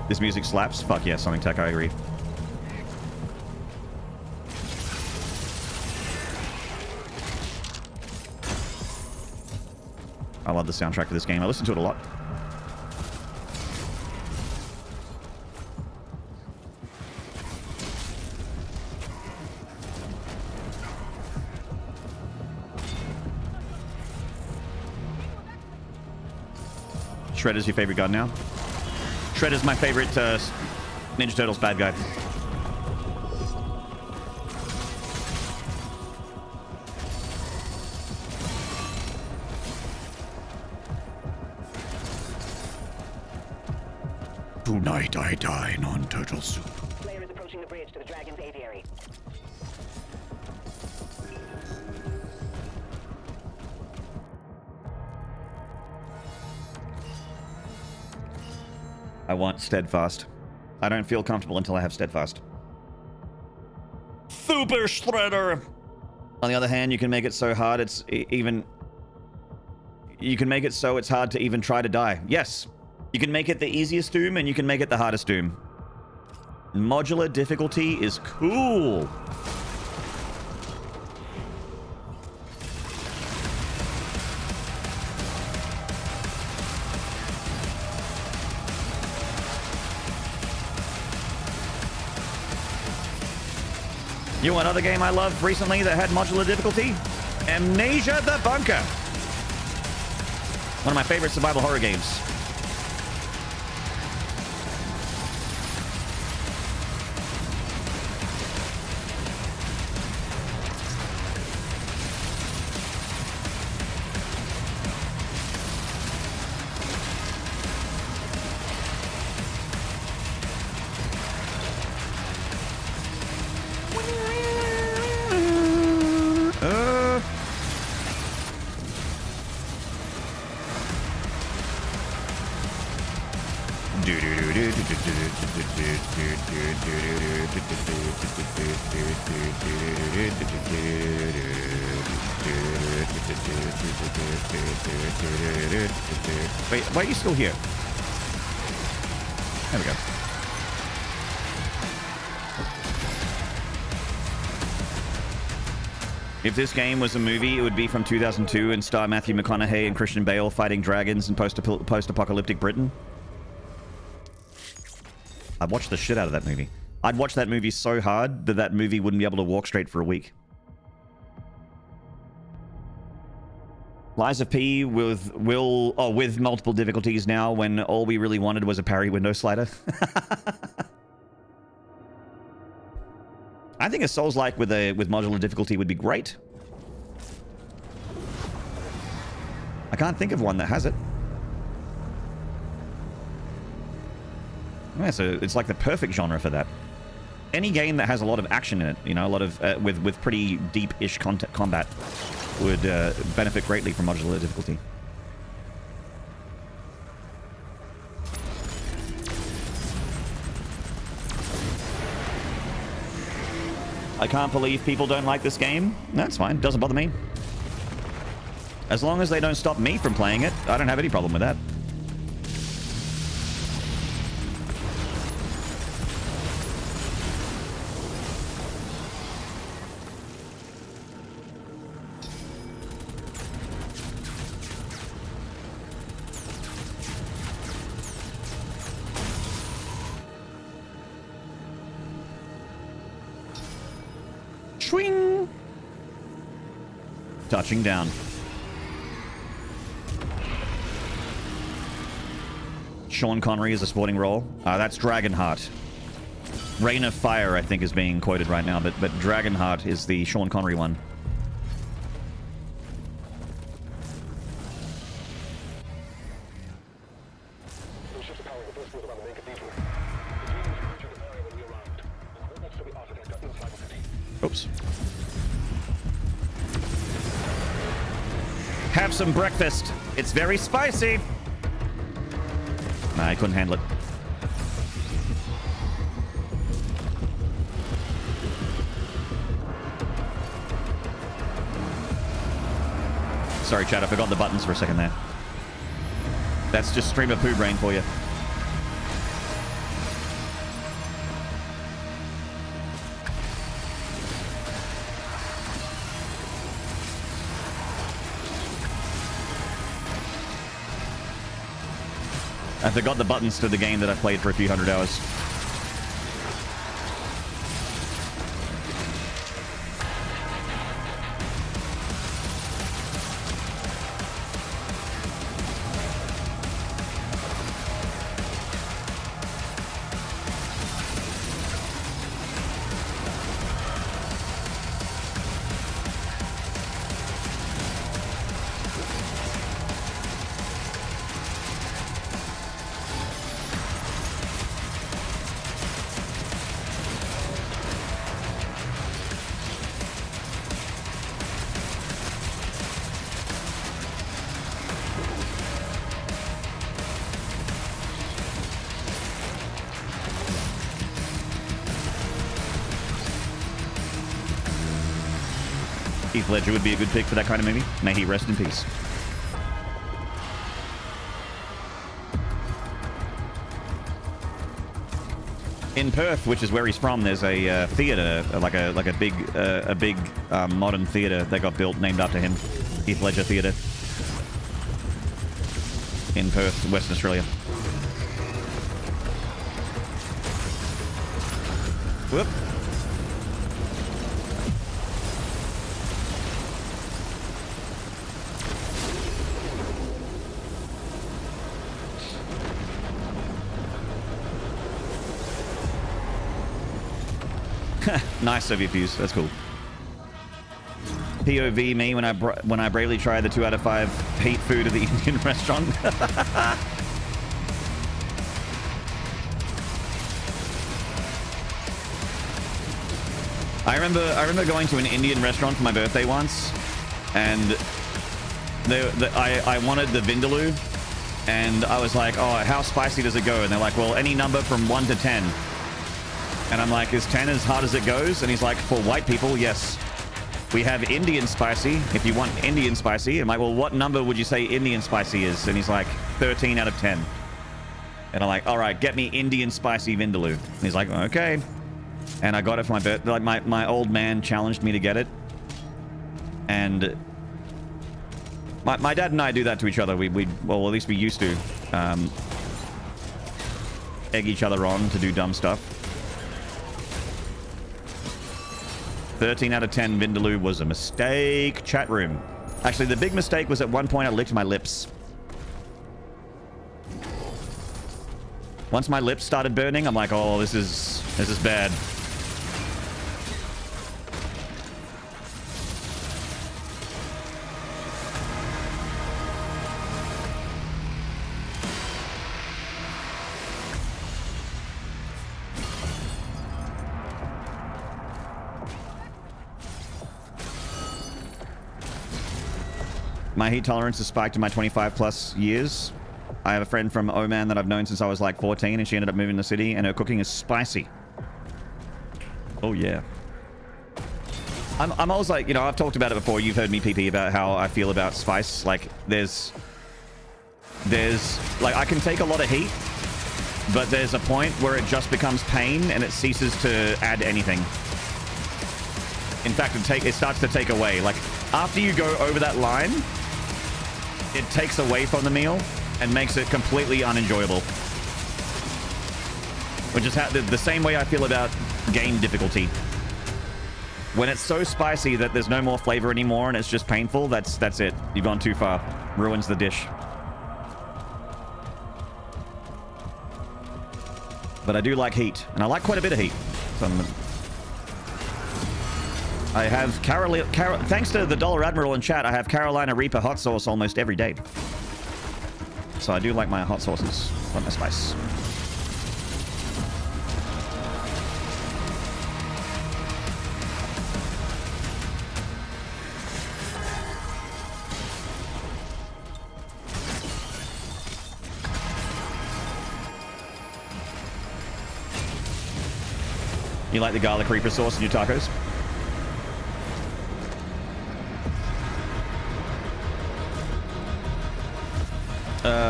This music slaps? Fuck yeah, Sonic Tech, I agree. I love the soundtrack of this game. I listen to it a lot. Shredder's your favorite gun now? Shredder's my favorite Ninja Turtles bad guy. Tonight I dine on turtle soup. Player is approaching the bridge to the Dragon's aviary. I want Steadfast. I don't feel comfortable until I have Steadfast. Super Shredder! On the other hand, you can make it so hard it's even... You can make it so it's hard to even try to die. Yes! You can make it the easiest Doom, and you can make it the hardest Doom. Modular difficulty is cool! You know another game I loved recently that had modular difficulty? Amnesia the Bunker. One of my favorite survival horror games. Wait, why are you still here? There we go. If this game was a movie, it would be from 2002 and star Matthew McConaughey and Christian Bale fighting dragons in post-apocalyptic Britain. I'd watch the shit out of that movie. I'd watch that movie so hard that that movie wouldn't be able to walk straight for a week. Lies of P with multiple difficulties now when all we really wanted was a parry window slider. I think a Souls-like with modular difficulty would be great. I can't think of one that has it. Yeah, so it's like the perfect genre for that. Any game that has a lot of action in it, you know, a lot of with pretty deep-ish combat would benefit greatly from modular difficulty. I can't believe people don't like this game. That's fine. Doesn't bother me. As long as they don't stop me from playing it, I don't have any problem with that. Swing! Touching down. Sean Connery is a sporting role. That's Dragonheart. Rain of Fire, I think, is being quoted right now, but Dragonheart is the Sean Connery one. Have some breakfast. It's very spicy. Nah, I couldn't handle it. Sorry, chat, I forgot the buttons for a second there. That's just streamer poo brain for you. I forgot the buttons to the game that I played for a few hundred hours. Heath Ledger would be a good pick for that kind of movie. May he rest in peace. In Perth, which is where he's from, there's a theater, like a big modern theater that got built named after him, Heath Ledger Theater, in Perth, Western Australia. Whoop. Nice Soviet fuse. That's cool. POV me when I bravely tried the 2 out of 5 hate food at the Indian restaurant. I remember going to an Indian restaurant for my birthday once, and I wanted the vindaloo, and I was like, oh, how spicy does it go? And they're like, well, any number from 1 to 10. And I'm like, is 10 as hard as it goes? And he's like, for white people, yes. We have Indian spicy, if you want Indian spicy. I'm like, well, what number would you say Indian spicy is? And he's like, 13 out of 10. And I'm like, all right, get me Indian spicy vindaloo. And he's like, okay. And I got it for my birthday. Like, my old man challenged me to get it. And my dad and I do that to each other. Well, at least we used to. Egg each other on to do dumb stuff. 13 out of 10 Vindaloo was a mistake. Chat room. Actually, the big mistake was at one point I licked my lips. Once my lips started burning, I'm like, oh, this is bad. My heat tolerance has spiked in my 25 plus years. I have a friend from Oman that I've known since I was like 14, and she ended up moving to the city, and her cooking is spicy. Oh yeah. I'm always like, you know, I've talked about it before. You've heard me PP about how I feel about spice. Like there's like, I can take a lot of heat, but there's a point where it just becomes pain and it ceases to add anything. In fact, it starts to take away. Like after you go over that line, it takes away from the meal and makes it completely unenjoyable. Which is the same way I feel about game difficulty. When it's so spicy that there's no more flavor anymore and it's just painful, that's it. You've gone too far. Ruins the dish. But I do like heat, and I like quite a bit of heat. So I have thanks to the Dollar Admiral in chat, I have Carolina Reaper hot sauce almost every day. So I do like my hot sauces, like my spice. You like the garlic reaper sauce in your tacos?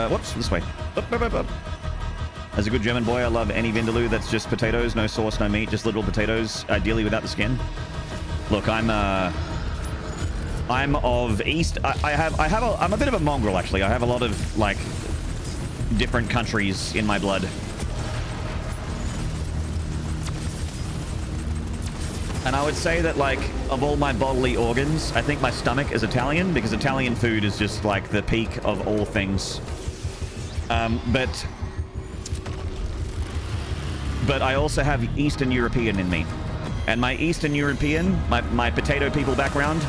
Whoops, this way. Up. As a good German boy, I love any vindaloo that's just potatoes, no sauce, no meat, just little potatoes, ideally without the skin. Look, I'm of East. I'm a bit of a mongrel, actually. I have a lot of, like, different countries in my blood. And I would say that, like, of all my bodily organs, I think my stomach is Italian, because Italian food is just, like, the peak of all things. But I also have Eastern European in me. And my Eastern European, my potato people background,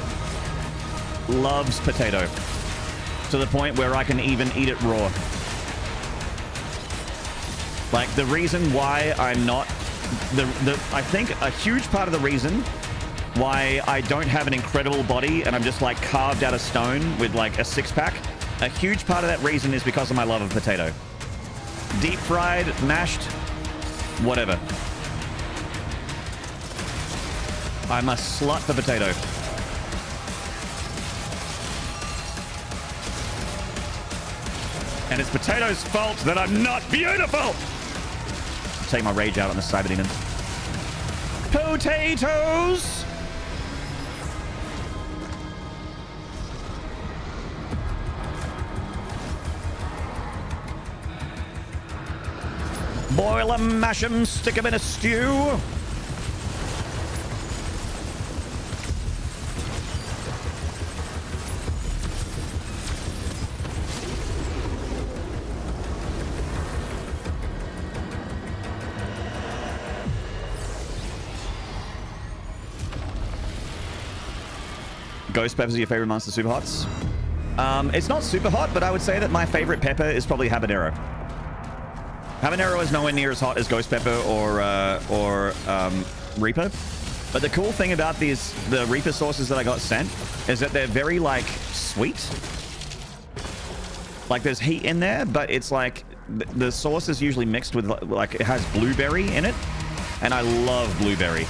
loves potato. To the point where I can even eat it raw. Like, the reason why I'm not... I think a huge part of the reason why I don't have an incredible body and I'm just, like, carved out of stone with, like, a six-pack, a huge part of that reason is because of my love of potato. Deep fried, mashed, whatever. I'm a slut for potato. And it's potato's fault that I'm not beautiful! Take my rage out on the cyber demon. Potatoes! Boil 'em, mash 'em, stick 'em in a stew. Ghost peppers are your favorite monster super hots? It's not super hot, but I would say that my favorite pepper is probably habanero. Habanero is nowhere near as hot as ghost pepper or Reaper. But the cool thing about the Reaper sauces that I got sent is that they're very, like, sweet. Like, there's heat in there, but it's like the sauce is usually mixed with, like, it has blueberry in it. And I love blueberry.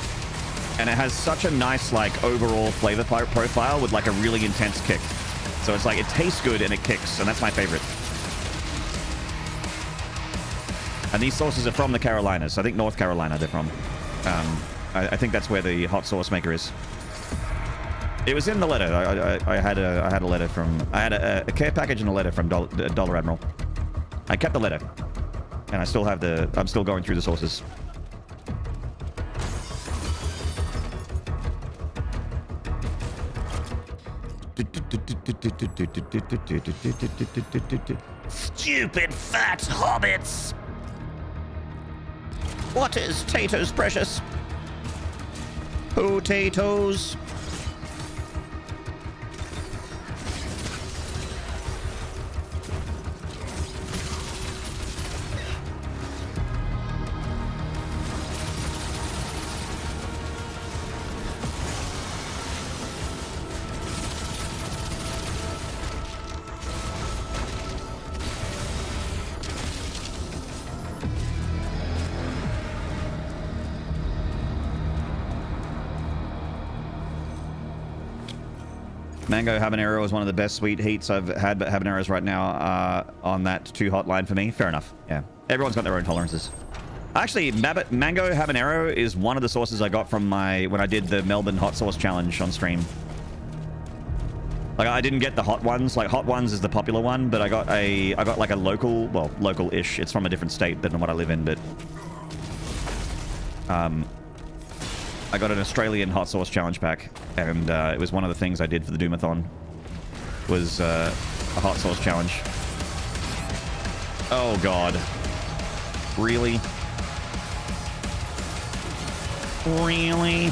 And it has such a nice, like, overall flavor profile with, like, a really intense kick. So it's like, it tastes good and it kicks, and that's my favorite. And these sauces are from the Carolinas. I think North Carolina they're from. I think that's where the hot sauce maker is. It was in the letter. I had a letter from... I had a care package and a letter from Dollar Admiral. I kept the letter. And I still have the... I'm still going through the sauces. Stupid fat hobbits! What is Tato's precious? Potatoes. Mango habanero is one of the best sweet heats I've had, but habaneros right now are on that too hot line for me. Fair enough. Yeah. Everyone's got their own tolerances. Actually, mango habanero is one of the sauces I got from when I did the Melbourne hot sauce challenge on stream. Like, I didn't get the hot ones. Like, hot ones is the popular one, but I got like a local, well, local-ish. It's from a different state than what I live in, but I got an Australian hot sauce challenge pack, and it was one of the things I did for the Doomathon, was a hot sauce challenge. Oh, God. Really? Really?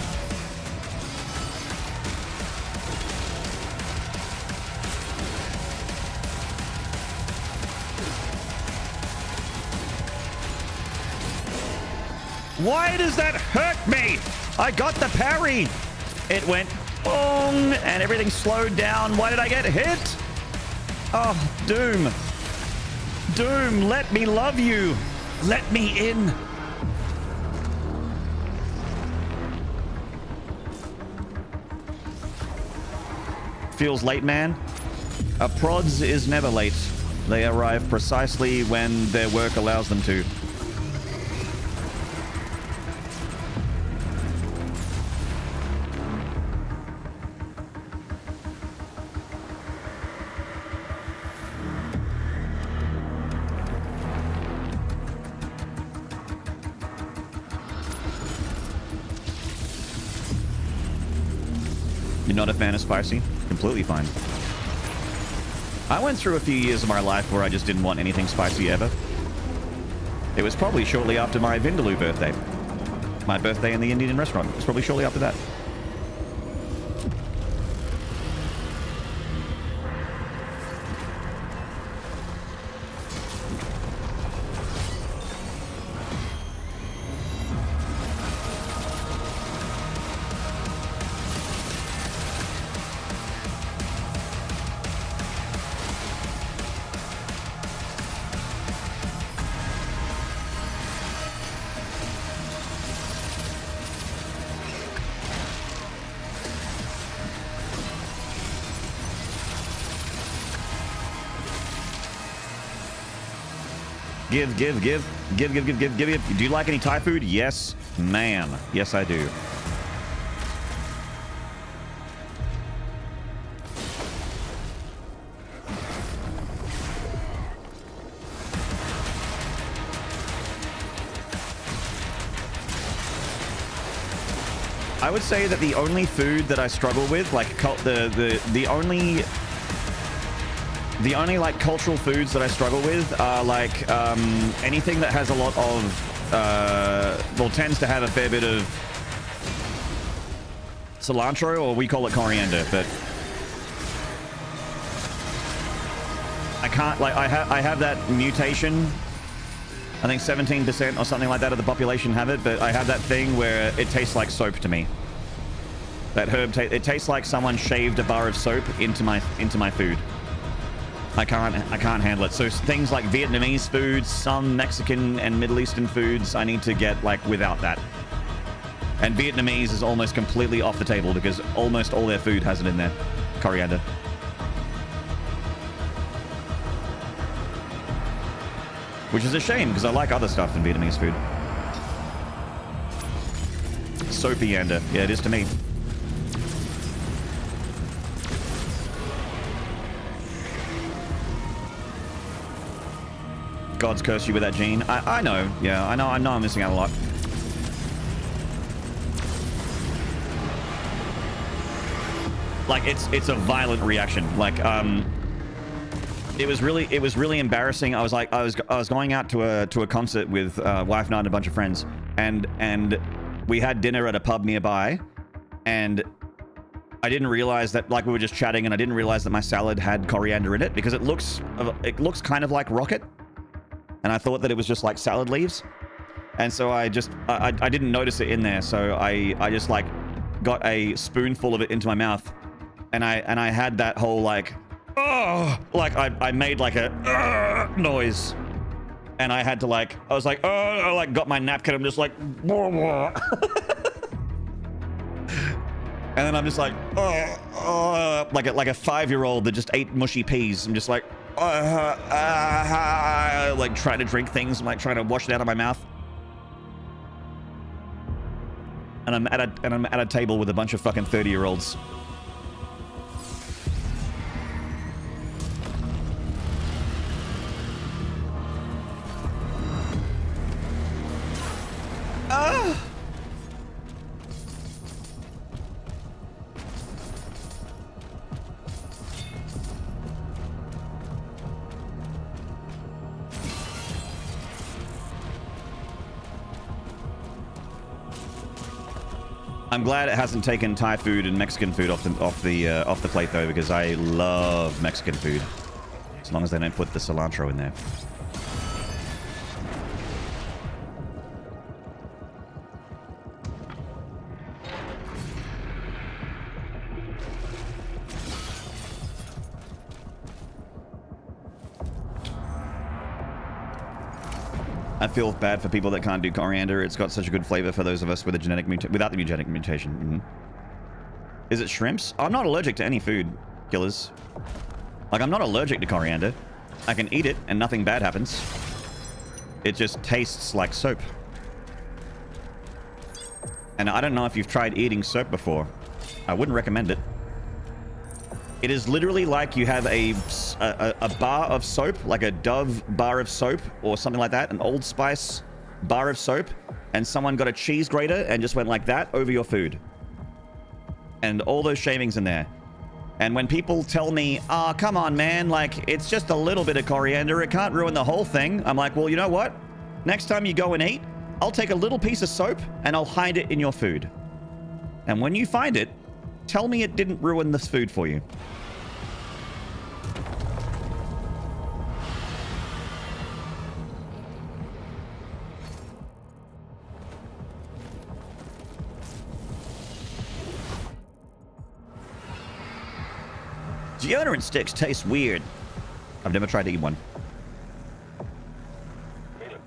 Why does that hurt me? I got the parry. It went boom, and everything slowed down. Why did I get hit? Oh, Doom. Doom, let me love you. Let me in. feels late, man. A prods is never late. They arrive precisely when their work allows them to. You're not a fan of spicy? Completely fine. I went through a few years of my life where I just didn't want anything spicy ever. It was probably shortly after my Vindaloo birthday. My birthday in the Indian restaurant. It was probably shortly after that. Give. Do you like any Thai food? Yes, ma'am. Yes, I do. I would say that the only food that I struggle with, like the only like cultural foods that I struggle with are like anything that has a lot of well, tends to have a fair bit of cilantro, or we call it coriander, but I can't, like, I have that mutation. I think 17% or something like that of the population have it, but I have that thing where it tastes like soap to me. That herb, it tastes like someone shaved a bar of soap into my food. I can't handle it. So things like Vietnamese foods, some Mexican and Middle Eastern foods, I need to get like without that. And Vietnamese is almost completely off the table because almost all their food has it in there. Coriander. Which is a shame because I like other stuff in Vietnamese food. Soapy-ander. Yeah, it is to me. God's cursed you with that gene. I know. Yeah, I know I'm missing out a lot. Like it's a violent reaction. Like it was really embarrassing. I was going out to a concert with wife and I and a bunch of friends, and we had dinner at a pub nearby, and I didn't realize that, like, we were just chatting, and I didn't realize that my salad had coriander in it because it looks kind of like rocket. And I thought that it was just like salad leaves. And so I didn't notice it in there. So I just like got a spoonful of it into my mouth. And I had that whole like, oh, like I made like a noise. And I had to like, I was like, oh, I like got my napkin. I'm just like, blah, blah. And then I'm just like, like a 5-year-old that just ate mushy peas. I'm just like, like trying to drink things. I'm like trying to wash it out of my mouth. And I'm at a table with a bunch of fucking 30-year-olds. I'm glad it hasn't taken Thai food and Mexican food off the plate though, because I love Mexican food. As long as they don't put the cilantro in there. I feel bad for people that can't do coriander. It's got such a good flavor for those of us with a genetic without the genetic mutation. Is it shrimps? I'm not allergic to any food. killers. Like, I'm not allergic to coriander. I can eat it and nothing bad happens. It just tastes like soap. And I don't know if you've tried eating soap before. I wouldn't recommend it. It is literally like you have a bar of soap, like a Dove bar of soap or something like that, an Old Spice bar of soap, and someone got a cheese grater and just went like that over your food. And all those shavings in there. And when people tell me, "Ah, come on, man, like, it's just a little bit of coriander, it can't ruin the whole thing," I'm like, well, you know what? Next time you go and eat, I'll take a little piece of soap and I'll hide it in your food. And when you find it, tell me it didn't ruin this food for you. Deodorant sticks taste weird. I've never tried to eat one.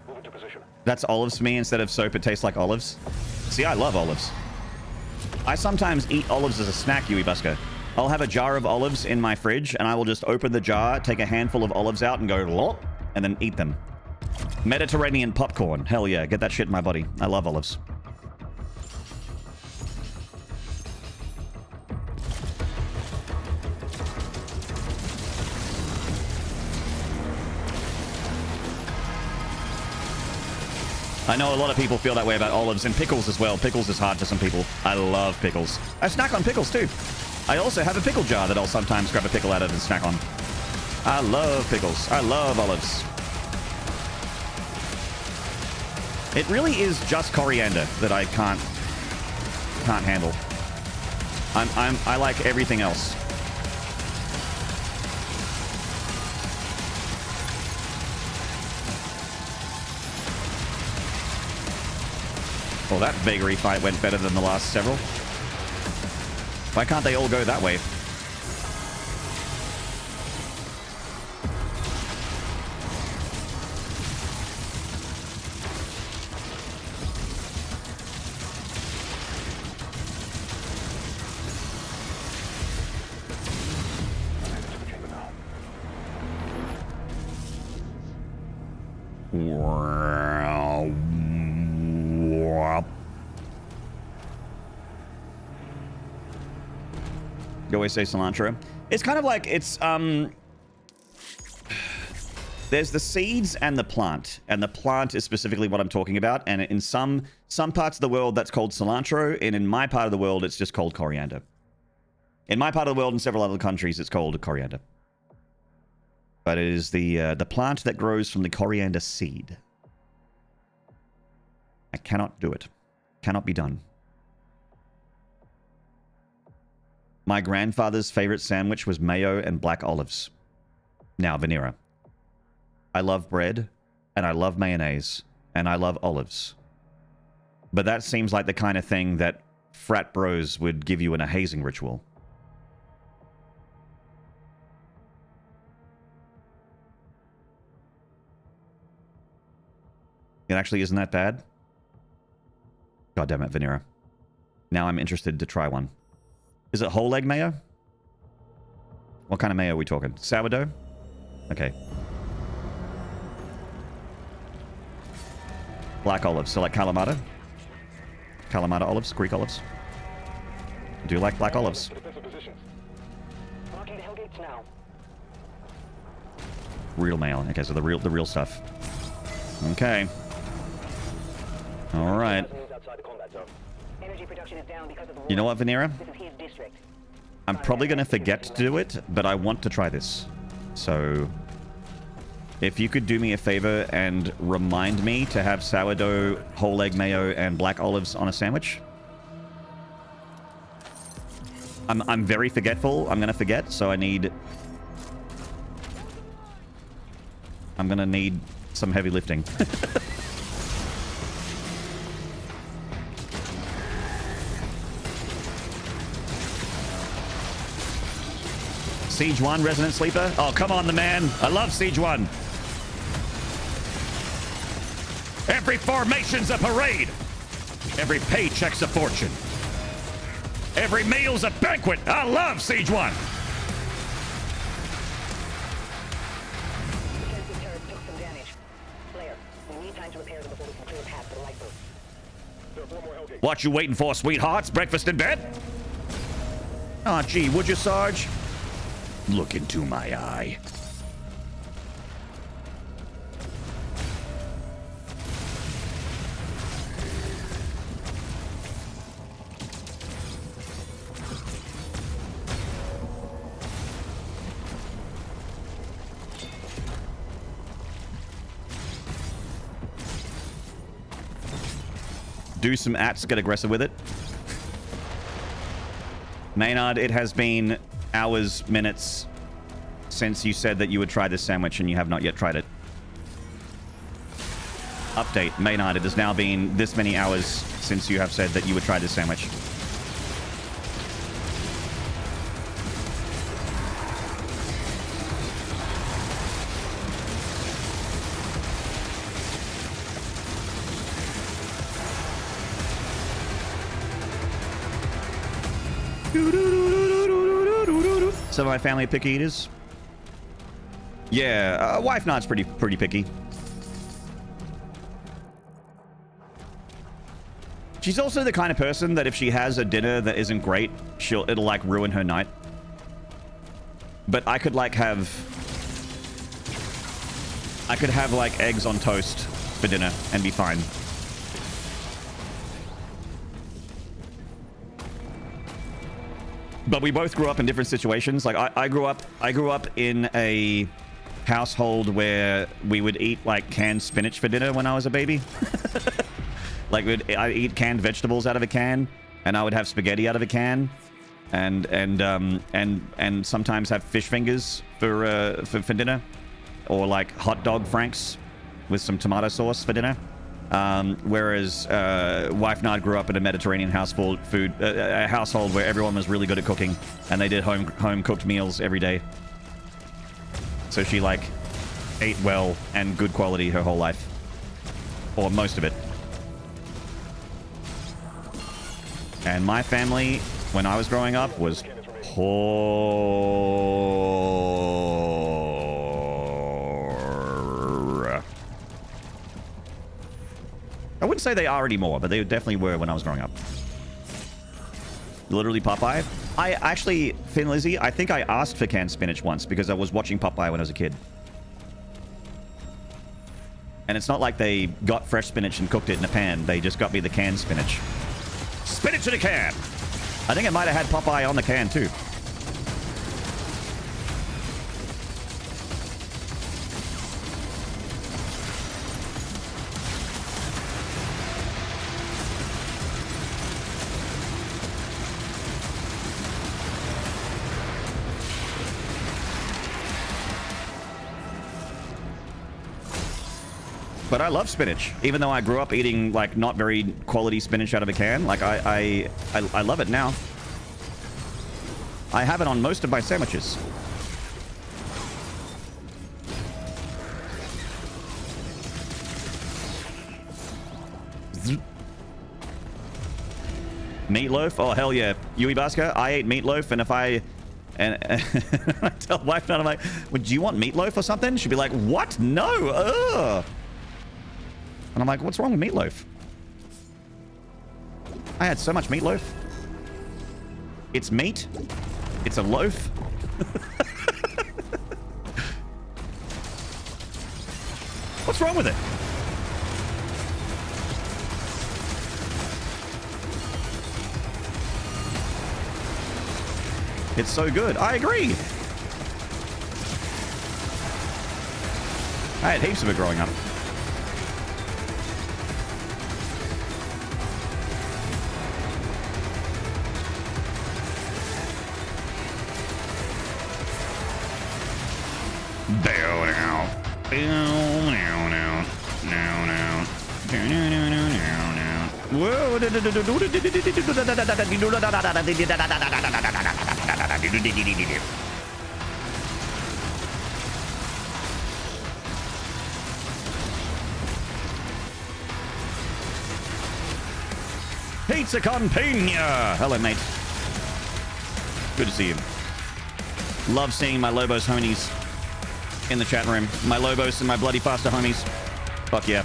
Move into position. That's olives for me instead of soap. It tastes like olives. See, I love olives. I sometimes eat olives as a snack, Yui Busker. I'll have a jar of olives in my fridge, and I will just open the jar, take a handful of olives out, and go lop, and then eat them. Mediterranean popcorn. Hell yeah, get that shit in my body. I love olives. I know a lot of people feel that way about olives and pickles as well. Pickles is hard for some people. I love pickles. I snack on pickles too. I also have a pickle jar that I'll sometimes grab a pickle out of and snack on. I love pickles. I love olives. It really is just coriander that I can't handle. I like everything else. Well, that vagary fight went better than the last several. Why can't they all go that way? You always say cilantro. It's kind of like it's there's the seeds and the plant is specifically what I'm talking about. And in some parts of the world that's called cilantro, and in my part of the world it's just called coriander. In my part of the world and several other countries it's called coriander. But it is the plant that grows from the coriander seed. I cannot do it. Cannot be done. My grandfather's favorite sandwich was mayo and black olives. Now, Vanera. I love bread, and I love mayonnaise, and I love olives. But that seems like the kind of thing that frat bros would give you in a hazing ritual. It actually isn't that bad. God damn it, Vanera. Now I'm interested to try one. Is it whole egg mayo? What kind of mayo are we talking? Sourdough? Okay. Black olives. So like Kalamata? Kalamata olives? Greek olives? I do like black olives. Marking the Hellgates now. Real mayo. Okay, so the real stuff. Okay. All right. Energy production is down because of the war. You know what, Vanera? This is his district. I'm probably going to forget to do it, but I want to try this. So, if you could do me a favor and remind me to have sourdough, whole egg mayo, and black olives on a sandwich. I'm very forgetful. I'm going to forget, so I'm going to need some heavy lifting. Siege 1, Resident Sleeper. Oh, come on, the man. I love Siege 1. Every formation's a parade. Every paycheck's a fortune. Every meal's a banquet. I love Siege 1. imperative before we can clear a path to the lifeboat. There's one more Hellgate. What you waiting for, sweethearts? Breakfast in bed? Aw, gee, would you, Sarge? Look into my eye. Do some ats, get aggressive with it. Maynard, it has been hours, minutes since you said that you would try this sandwich and you have not yet tried it. Update, Maynard, it has now been this many hours since you have said that you would try this sandwich. Some of my family are picky eaters. Yeah, wife Nod's pretty picky. She's also the kind of person that if she has a dinner that isn't great, it'll like ruin her night. But I could have like eggs on toast for dinner and be fine. But we both grew up in different situations. Like I grew up in a household where we would eat like canned spinach for dinner when I was a baby. Like I'd eat canned vegetables out of a can, and I would have spaghetti out of a can, and sometimes have fish fingers for dinner, or like hot dog franks with some tomato sauce for dinner. Whereas wife Nod grew up in a Mediterranean household where everyone was really good at cooking, and they did home cooked meals every day. So she like ate well and good quality her whole life, or most of it. And my family, when I was growing up, was poor. I wouldn't say they are anymore, but they definitely were when I was growing up. Literally Popeye. I actually, Finn Lizzie, I think I asked for canned spinach once because I was watching Popeye when I was a kid. And it's not like they got fresh spinach and cooked it in a pan. They just got me the canned spinach. Spinach in a can! I think it might have had Popeye on the can too. But I love spinach, even though I grew up eating like not very quality spinach out of a can. Like I love it now. I have it on most of my sandwiches. Meatloaf? Oh hell yeah, Yui Baska. I ate meatloaf, and if I tell wife, I'm like, well, do you want meatloaf or something? She'd be like, what? No. Ugh. And I'm like, what's wrong with meatloaf? I had so much meatloaf. It's meat. It's a loaf. What's wrong with it? It's so good. I agree. I had heaps of it growing up. Pizza con Pena. Hello, mate. Good to see you. Love seeing my Lobos homies in the chat room. My Lobos and my Bloody Faster homies. Fuck yeah.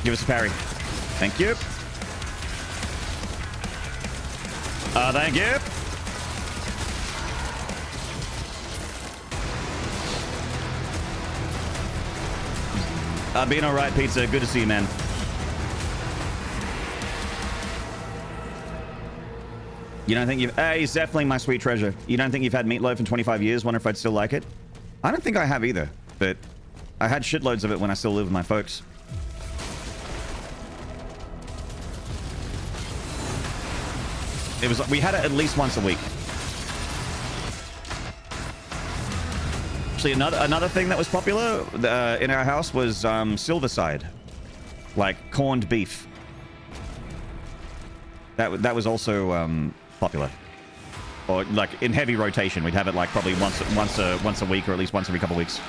Give us a parry. Thank you. Thank you. Being alright, Pizza. Good to see you, man. You don't think you've... Hey, he's definitely my sweet treasure. You don't think you've had meatloaf in 25 years? Wonder if I'd still like it? I don't think I have either, but I had shitloads of it when I still lived with my folks. It was... We had it at least once a week. Actually, another thing that was popular in our house was Silverside. Like corned beef. That was also popular. Or like in heavy rotation. We'd have it like probably once a week, or at least once every couple of weeks.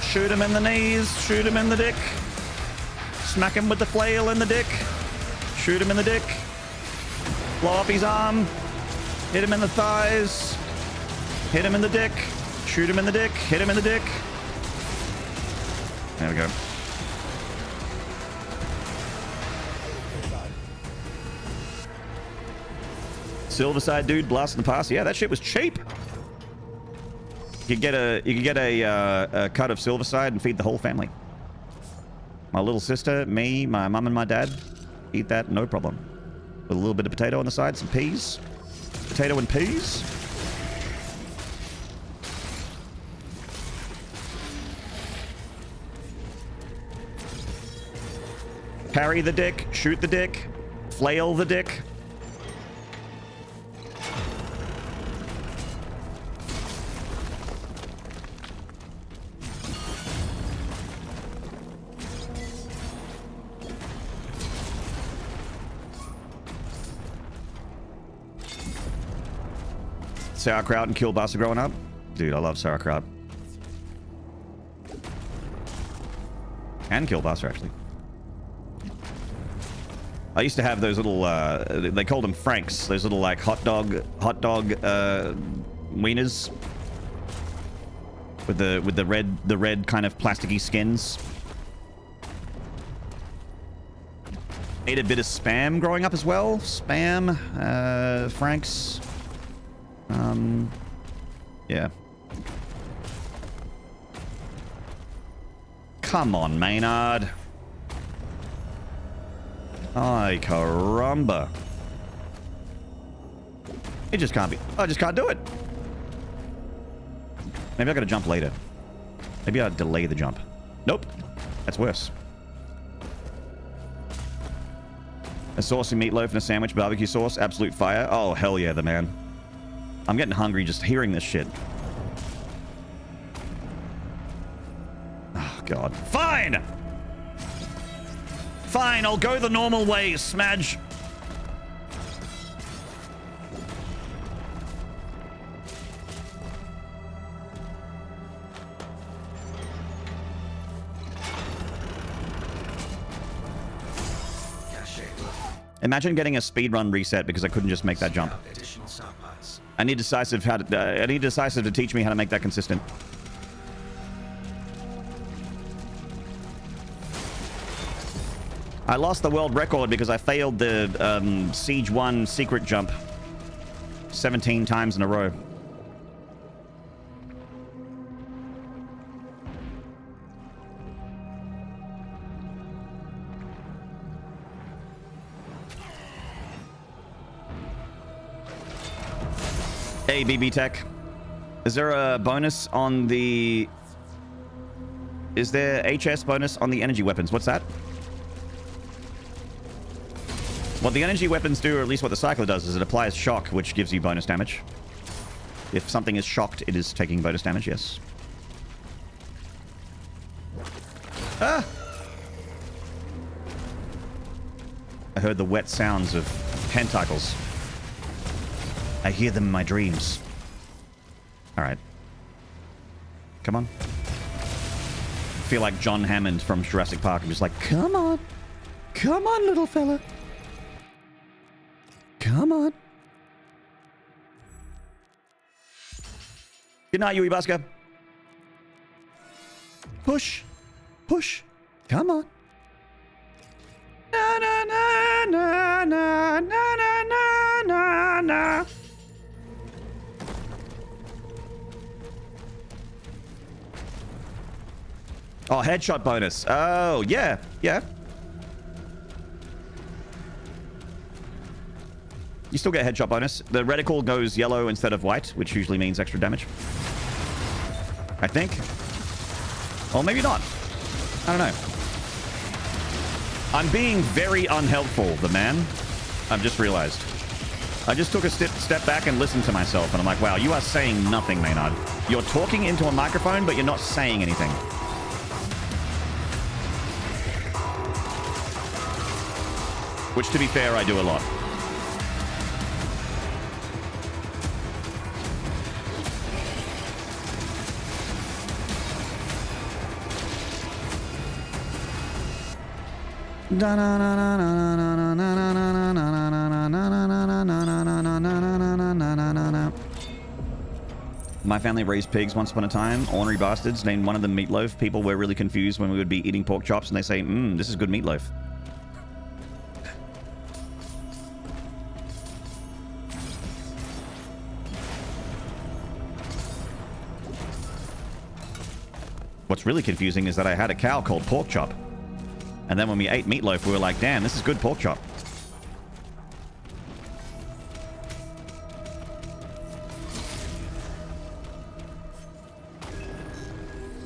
Shoot him in the knees, shoot him in the dick. Smack him with the flail in the dick. Shoot him in the dick. Blow up his arm. Hit him in the thighs. Hit him in the dick. Shoot him in the dick. Hit him in the dick. There we go. Silverside dude blasting the pass. Yeah, that shit was cheap. You could get a cut of Silverside and feed the whole family. My little sister, me, my mum and my dad eat that, no problem. With a little bit of potato on the side, some peas. Potato and peas. Parry the dick, shoot the dick, flail the dick. Sauerkraut and kielbasa growing up? Dude, I love sauerkraut. And kielbasa, actually. I used to have those little, they called them Franks. Those little, like, hot dog, wieners. With the red kind of plasticky skins. Ate a bit of Spam growing up as well. Spam, Franks. Yeah. Come on, Maynard. Ay, caramba. It just can't be. I just can't do it. Maybe I gotta jump later. Maybe I'll delay the jump. Nope. That's worse. A saucy meatloaf and a sandwich, barbecue sauce, absolute fire. Oh, hell yeah, the man. I'm getting hungry just hearing this shit. Oh, God. Fine! Fine, I'll go the normal way, Smudge. Imagine getting a speedrun reset because I couldn't just make that jump. I need Decisive to teach me how to make that consistent. I lost the world record because I failed the Siege 1 secret jump 17 times in a row. Hey, BB Tech. Is there a bonus on the Is there HS bonus on the energy weapons? What's that? What the energy weapons do, or at least what the cycler does, is it applies shock, which gives you bonus damage. If something is shocked, it is taking bonus damage, yes. Ah! I heard the wet sounds of tentacles. I hear them in my dreams. Alright. Come on. I feel like John Hammond from Jurassic Park. I'm just like, come on. Come on, little fella. Come on. Good night, Yui Busker. Push. Push. Come on. Na na na na na na na na na. Oh, headshot bonus. Oh, yeah. Yeah. You still get headshot bonus. The reticle goes yellow instead of white, which usually means extra damage. I think. Or maybe not. I don't know. I'm being very unhelpful, the man. I've just realized. I just took a step back and listened to myself, and I'm like, wow, you are saying nothing, Maynard. You're talking into a microphone, but you're not saying anything. Which, to be fair, I do a lot. My family raised pigs once upon a time. Ornery bastards named one of them Meatloaf. People were really confused when we would be eating pork chops, and they say, this is good meatloaf. What's really confusing is that I had a cow called Pork Chop. And then when we ate meatloaf, we were like, damn, this is good pork chop.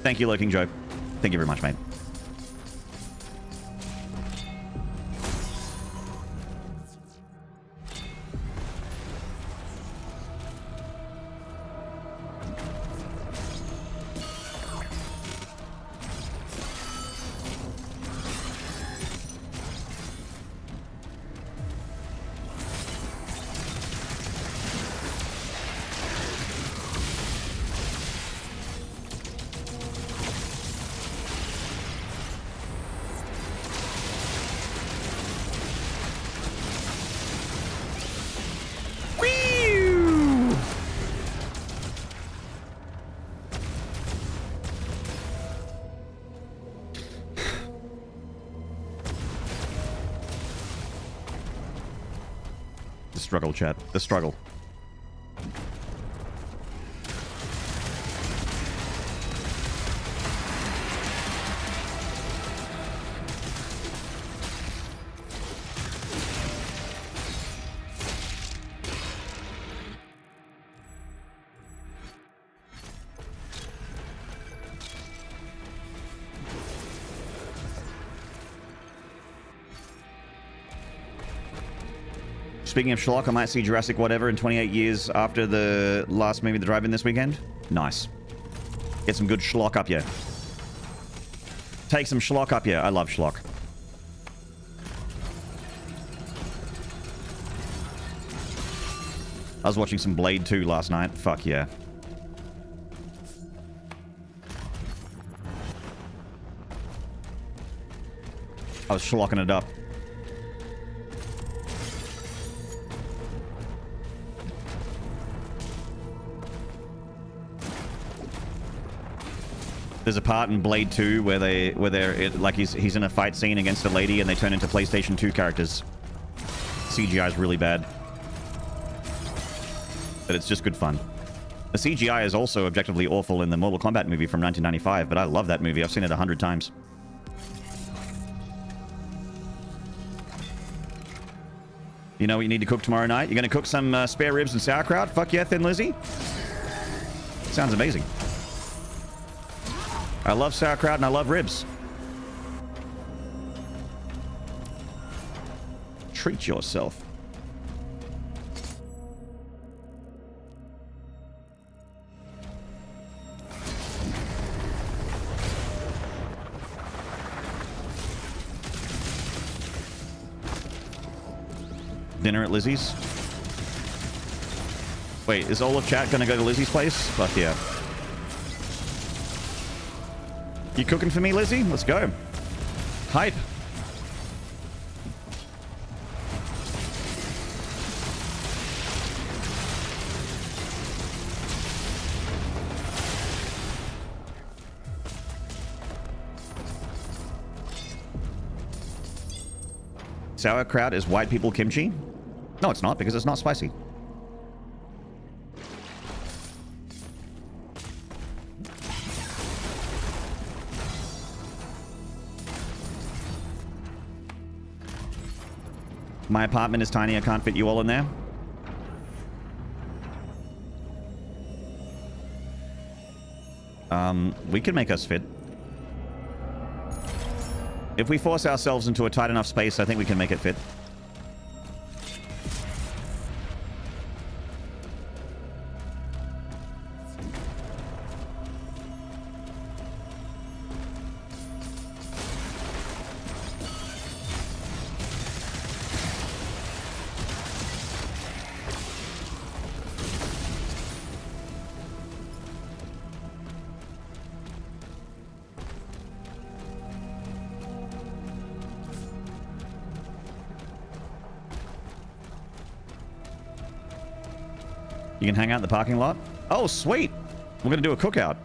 Thank you, Lurking Joe. Thank you very much, mate. Struggle, chat. The struggle. Speaking of schlock, I might see Jurassic whatever in 28 years after the last movie, The Drive-In, this weekend. Nice. Get some good schlock up here. Take some schlock up here. I love schlock. I was watching some Blade 2 last night. Fuck yeah. I was schlocking it up. There's a part in Blade 2 where like he's in a fight scene against a lady and they turn into PlayStation 2 characters. CGI is really bad. But it's just good fun. The CGI is also objectively awful in the Mortal Kombat movie from 1995, but I love that movie. I've seen it 100 times. You know what you need to cook tomorrow night? You're going to cook some spare ribs and sauerkraut? Fuck yeah, Thin Lizzy. Sounds amazing. I love sauerkraut and I love ribs. Treat yourself. Dinner at Lizzie's. Wait, is all of chat gonna go to Lizzie's place? Fuck yeah. You cooking for me, Lizzie? Let's go. Hype. Sauerkraut is white people kimchi? No, it's not, because it's not spicy. My apartment is tiny, I can't fit you all in there. We can make us fit. If we force ourselves into a tight enough space, I think we can make it fit. You can hang out in the parking lot? Oh, sweet! We're gonna do a cookout.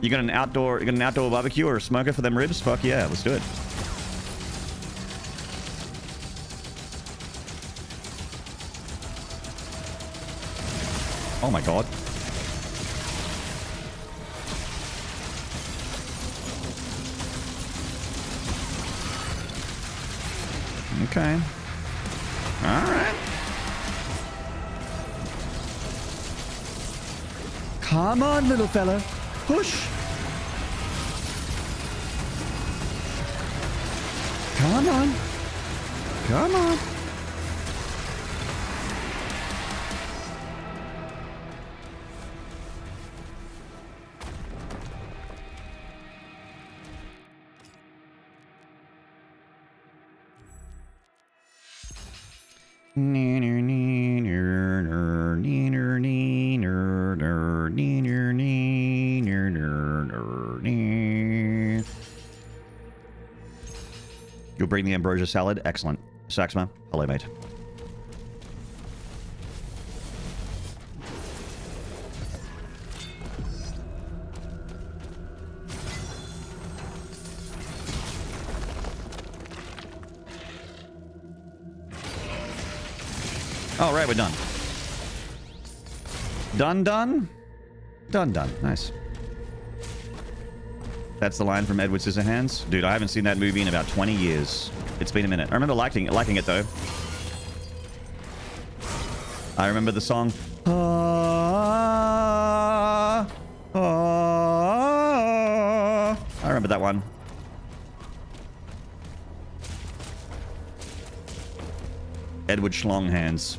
You got an outdoor barbecue or a smoker for them ribs? Fuck yeah, let's do it. Oh my god. Okay. Alright. Come on, little fella. Push. Come on. Come on. You'll bring the ambrosia salad? Excellent. Saxma, hello, mate. All right, we're done. Done, done? Done, done. Nice. That's the line from Edward Scissorhands. Dude, I haven't seen that movie in about 20 years. It's been a minute. I remember liking it though. I remember the song. I remember that one. Edward Schlonghands.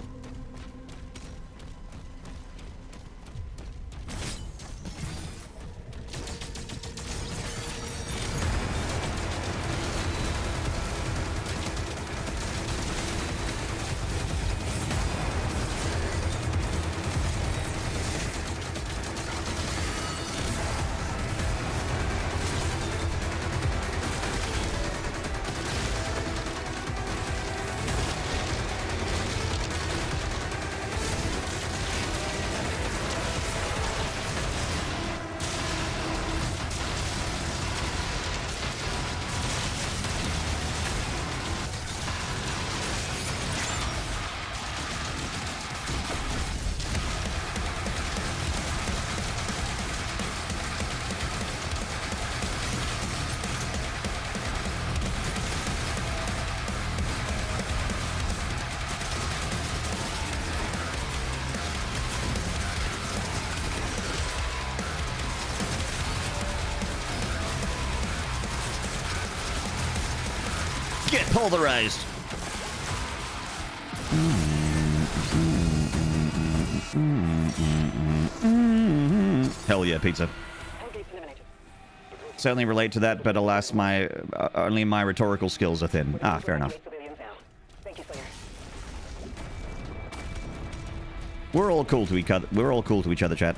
pulverized. Hell yeah, pizza. Certainly relate to that, but alas, my only my rhetorical skills are thin. Ah, fair enough. We're all cool to each other. We're all cool to each other, chat.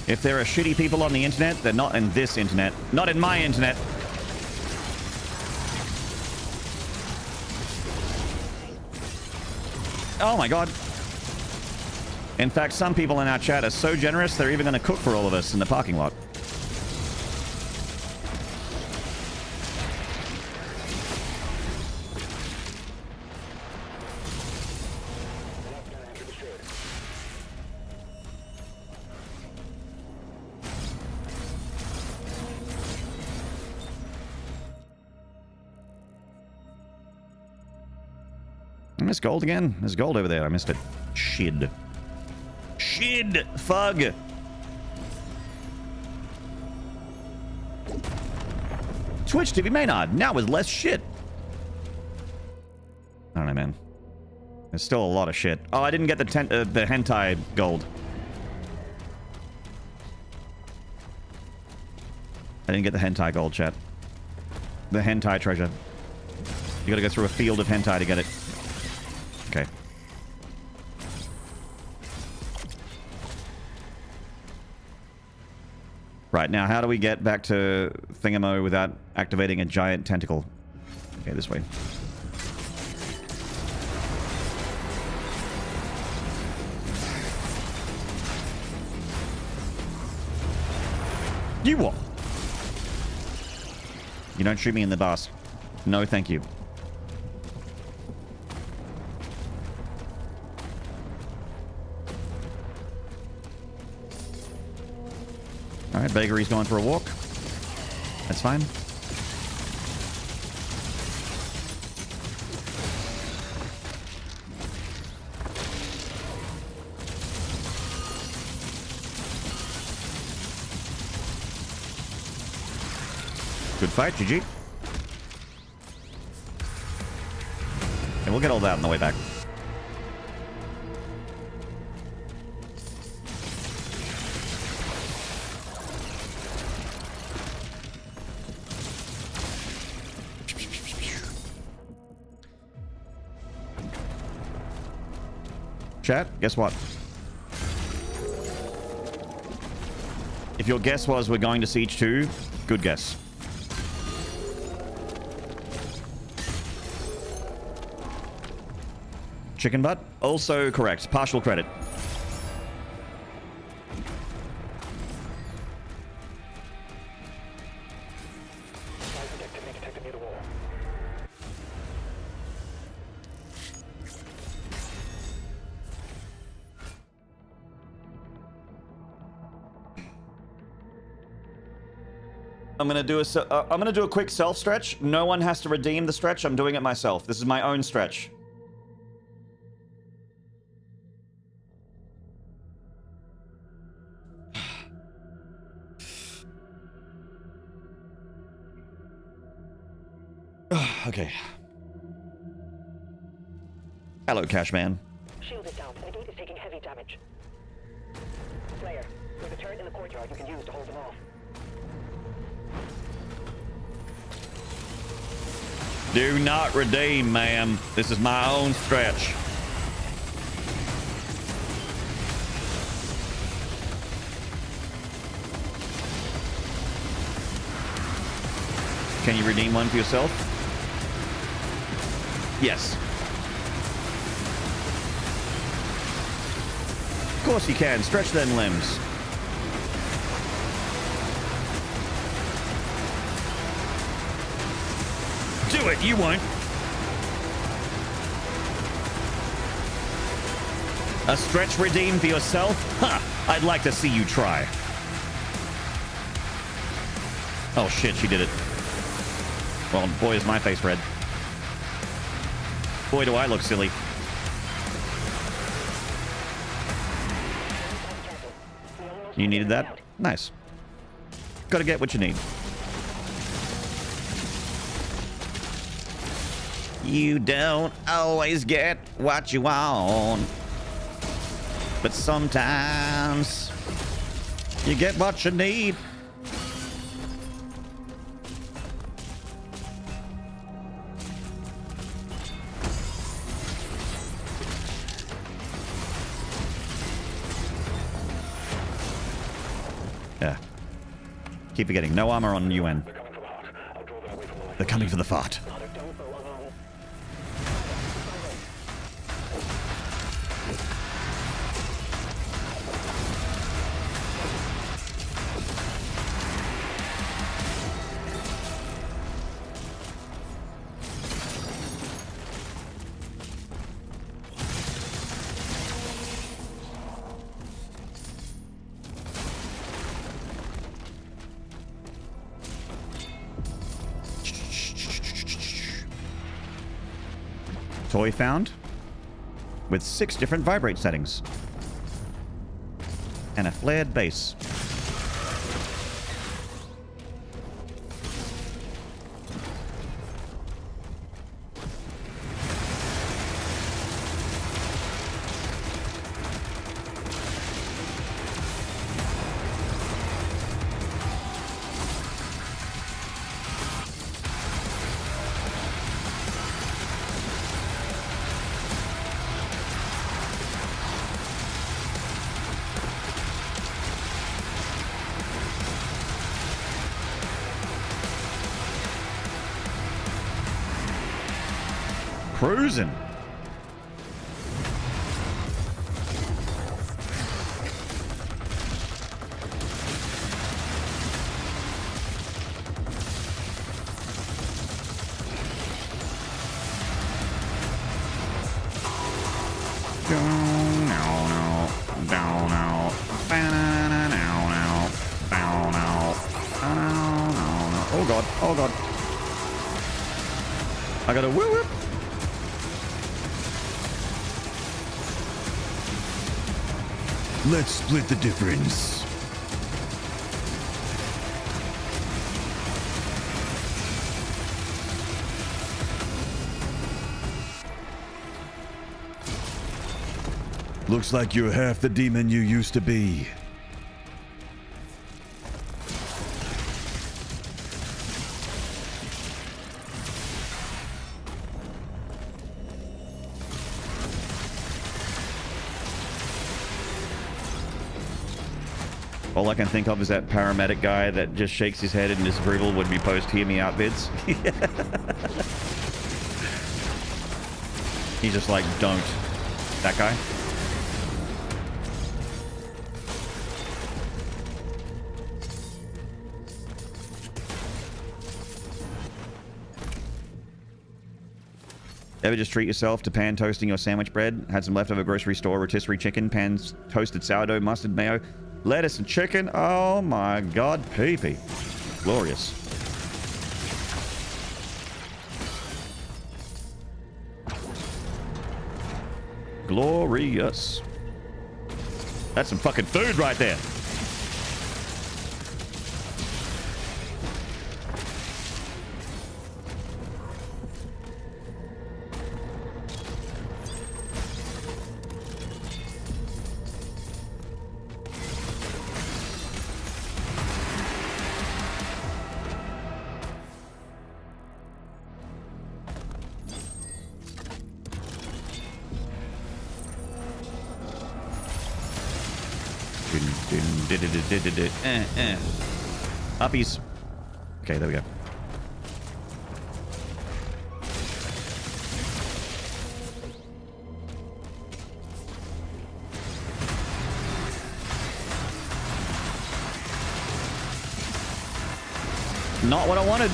If there are shitty people on the internet, they're not in this internet. Not in my internet. Oh my god. In fact, some people in our chat are so generous, they're even going to cook for all of us in the parking lot. I missed gold again? There's gold over there. I missed it. Shid. Shid! Fug! Twitch TV Maynarde, now with less shit. I don't know, man. There's still a lot of shit. Oh, I didn't get the hentai gold. I didn't get the hentai gold, chat. The hentai treasure. You gotta go through a field of hentai to get it. Okay. Right, now how do we get back to Thingamo without activating a giant tentacle? Okay, this way. You what? You don't shoot me in the bus. No, thank you. Alright, Bakery's going for a walk. That's fine. Good fight, GG. And we'll get all that on the way back. Chat, guess what? If your guess was we're going to Siege 2, good guess. Chicken butt? Also correct. Partial credit. I'm gonna do a quick self stretch. No one has to redeem the stretch. I'm doing it myself. This is my own stretch. Okay. Hello, Cashman. Shield is down. The gate is taking heavy damage. Slayer, there's a turret in the courtyard you can use to hold them off. Do not redeem, ma'am. This is my own stretch. Can you redeem one for yourself? Yes. Of course you can. Stretch them limbs. Do it, you won't. A stretch redeem for yourself? Huh, I'd like to see you try. Oh shit, she did it. Well, boy, is my face red. Boy, do I look silly. You needed that? Nice. Gotta get what you need. You don't always get what you want, but sometimes you get what you need. Yeah. Keep forgetting. No armor on UN. They're coming for the fart. Toy found with 6 different vibrate settings and a flared base. Cruising. Oh god, oh god. I gotta whoop whoop. Let's split the difference. Looks like you're half the demon you used to be. All I can think of is that paramedic guy that just shakes his head in disapproval when we post Hear Me Out vids. He's just like, don't. That guy. Ever just treat yourself to pan toasting your sandwich bread? Had some leftover grocery store rotisserie chicken, pan toasted sourdough, mustard, mayo, lettuce and chicken. Oh my god, pee-pee. Glorious. Glorious. That's some fucking food right there. Uppies. Okay, there we go. Not what I wanted.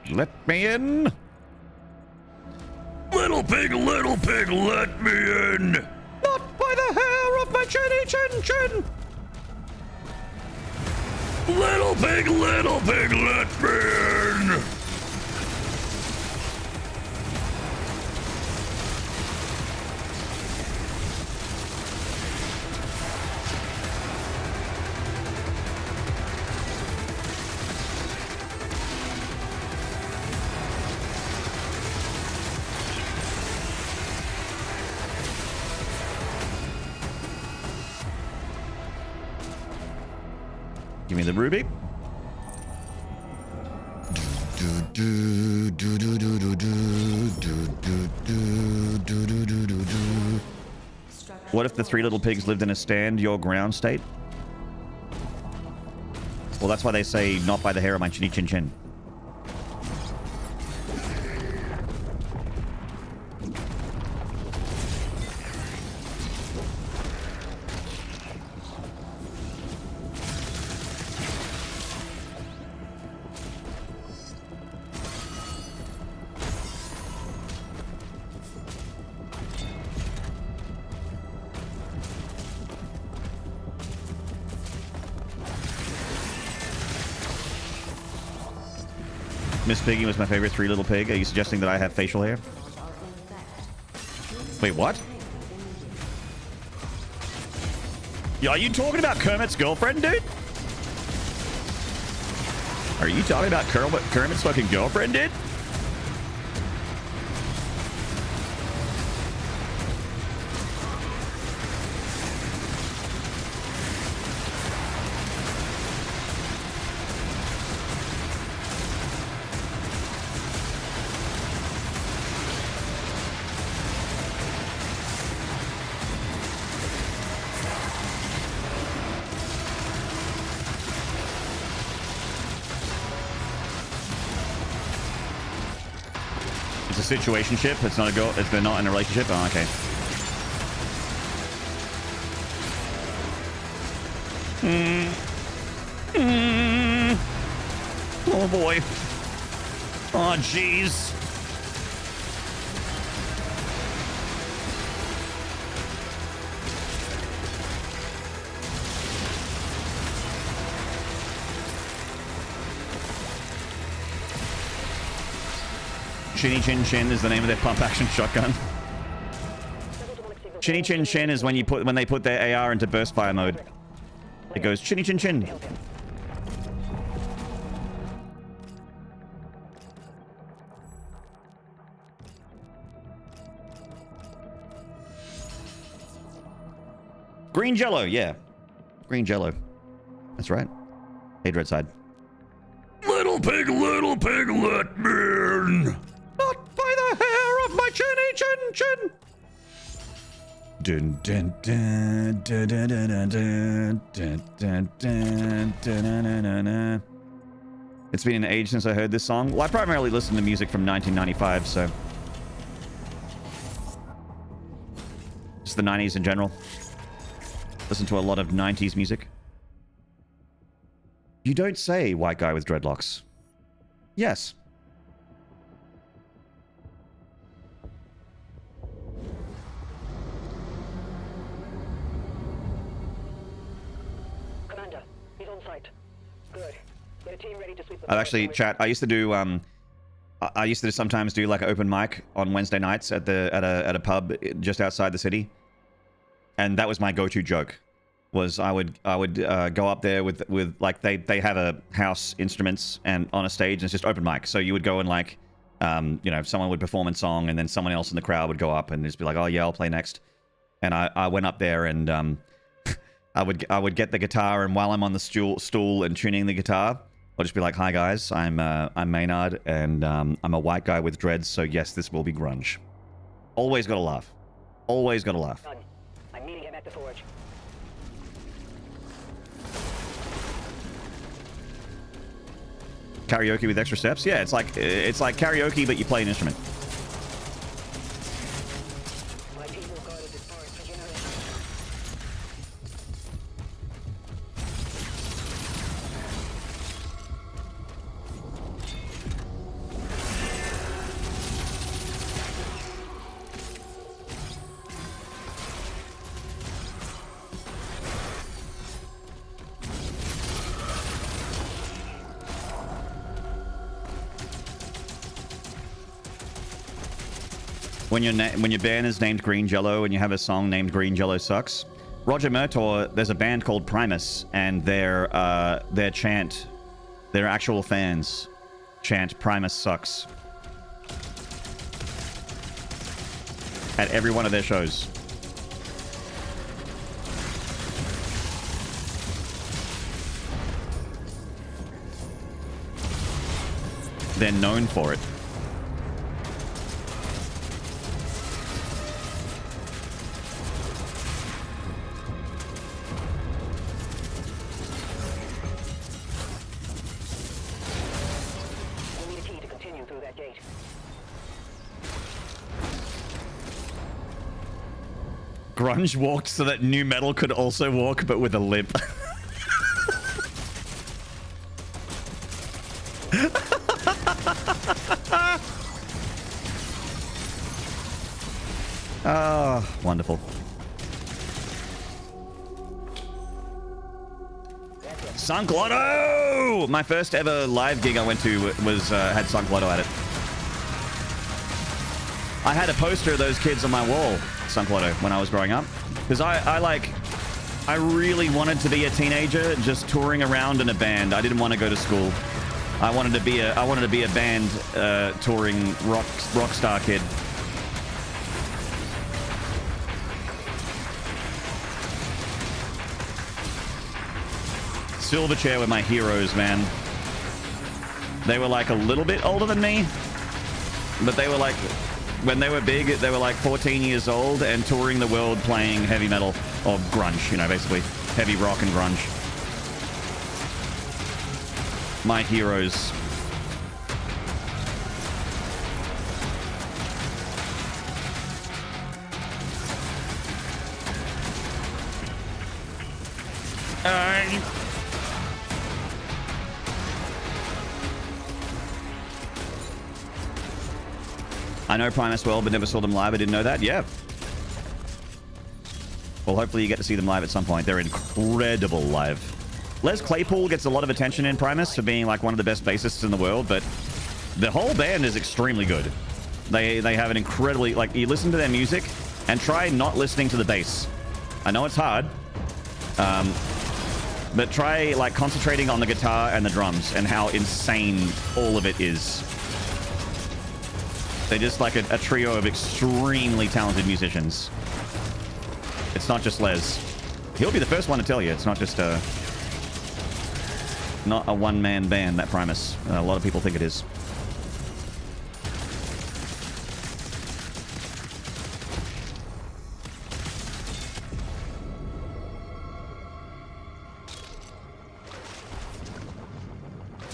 Let me in. Little pig, let me in. Not by the hair of my chinny chin chin. Little pig, let me in. Give me the ruby. What if the three little pigs lived in a stand your ground state? Well, that's why they say not by the hair of my chinny chin chin. Miss Piggy was my favorite three little pig. Are you suggesting that I have facial hair? Wait, what? Yeah, are you talking about Kermit's girlfriend, dude? Are you talking about Kermit's fucking girlfriend, dude? Situationship. It's not a girl. They're not in a relationship. Oh, okay. Oh boy. Oh jeez. Chinny Chin Chin is the name of their pump action shotgun. Chinny Chin Chin is when they put their AR into burst fire mode. It goes Chinny Chin Chin. Green Jello, yeah. Green Jello. That's right. Hey, Dread Side. Little pig, let me in. Not by the hair of my chinny chin chin. Dun dun dun dun dun dun dun dun dun dun dun dun dun. It's been an age since I heard this song. Well, I primarily listen to music from 1995, so just the 90s in general. Listen to a lot of 90s music. You don't say, white guy with dreadlocks. Yes. Commander, he's on site. Good. Get a team ready to sweep the I've actually, chat, I used to sometimes do like an open mic on Wednesday nights at a pub just outside the city. And that was my go-to joke. Was I would go up there with like they have a house instruments and on a stage and it's just open mic. So you would go and like you know, someone would perform a song and then someone else in the crowd would go up and just be like, oh yeah, I'll play next. And I went up there and I would get the guitar, and while I'm on the stool and tuning the guitar, I'll just be like, hi guys, I'm Maynarde and I'm a white guy with dreads, so yes, this will be grunge. Always gotta laugh. Always gotta laugh. I'm meeting him at the forge. Karaoke with extra steps? Yeah, it's like karaoke, but you play an instrument. My people guarded this forest for generations. when your band is named Green Jello and you have a song named Green Jello Sucks. Roger Murtaugh, there's a band called Primus, and their chant, their actual fans chant Primus sucks at every one of their shows. They're known for it. We'll need a key to continue through that gate. Grunge walked so that new metal could also walk, but with a limp. Oh, wonderful. Sunk Lotto! My first ever live gig I went to was had Sunk Lotto at it. I had a poster of those kids on my wall, Sunk Lotto, when I was growing up. Because I really wanted to be a teenager just touring around in a band. I didn't want to go to school. I wanted to be a band touring rock star kid. Silverchair were my heroes, man. They were like a little bit older than me, but they were like, when they were big, they were like 14 years old and touring the world playing heavy metal or grunge, you know, basically heavy rock and grunge. My heroes. I know Primus well, but never saw them live. I didn't know that. Yeah. Well, hopefully you get to see them live at some point. They're incredible live. Les Claypool gets a lot of attention in Primus for being like one of the best bassists in the world, but the whole band is extremely good. They have an incredibly, like, you listen to their music and try not listening to the bass. I know it's hard, but try like concentrating on the guitar and the drums and how insane all of it is. They're just like a trio of extremely talented musicians. It's not just Les. He'll be the first one to tell you. It's not just not a one-man band, that Primus. A lot of people think it is.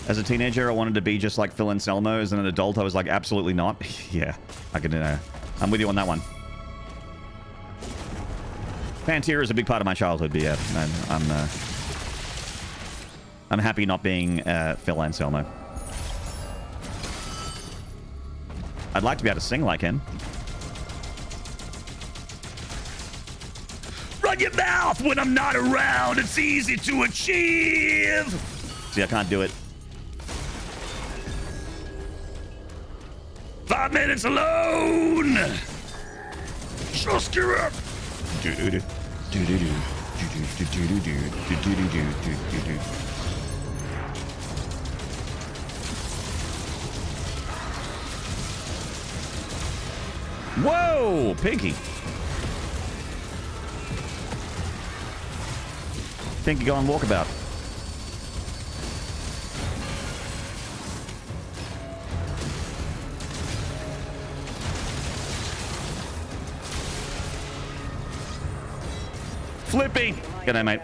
As a teenager, I wanted to be just like Phil Anselmo. As an adult, I was like, absolutely not. Yeah, I can. I'm with you on that one. Pantera is a big part of my childhood, but yeah, I'm happy not being Phil Anselmo. I'd like to be able to sing like him. Run your mouth when I'm not around. It's easy to achieve. See, I can't do it. 5 minutes alone. Just give up. Do-do-do. Do-do-do. Do-do-do. Do-do-do. Whoa, Pinky. Pinky, go on walkabout. Flippy! G'day, mate.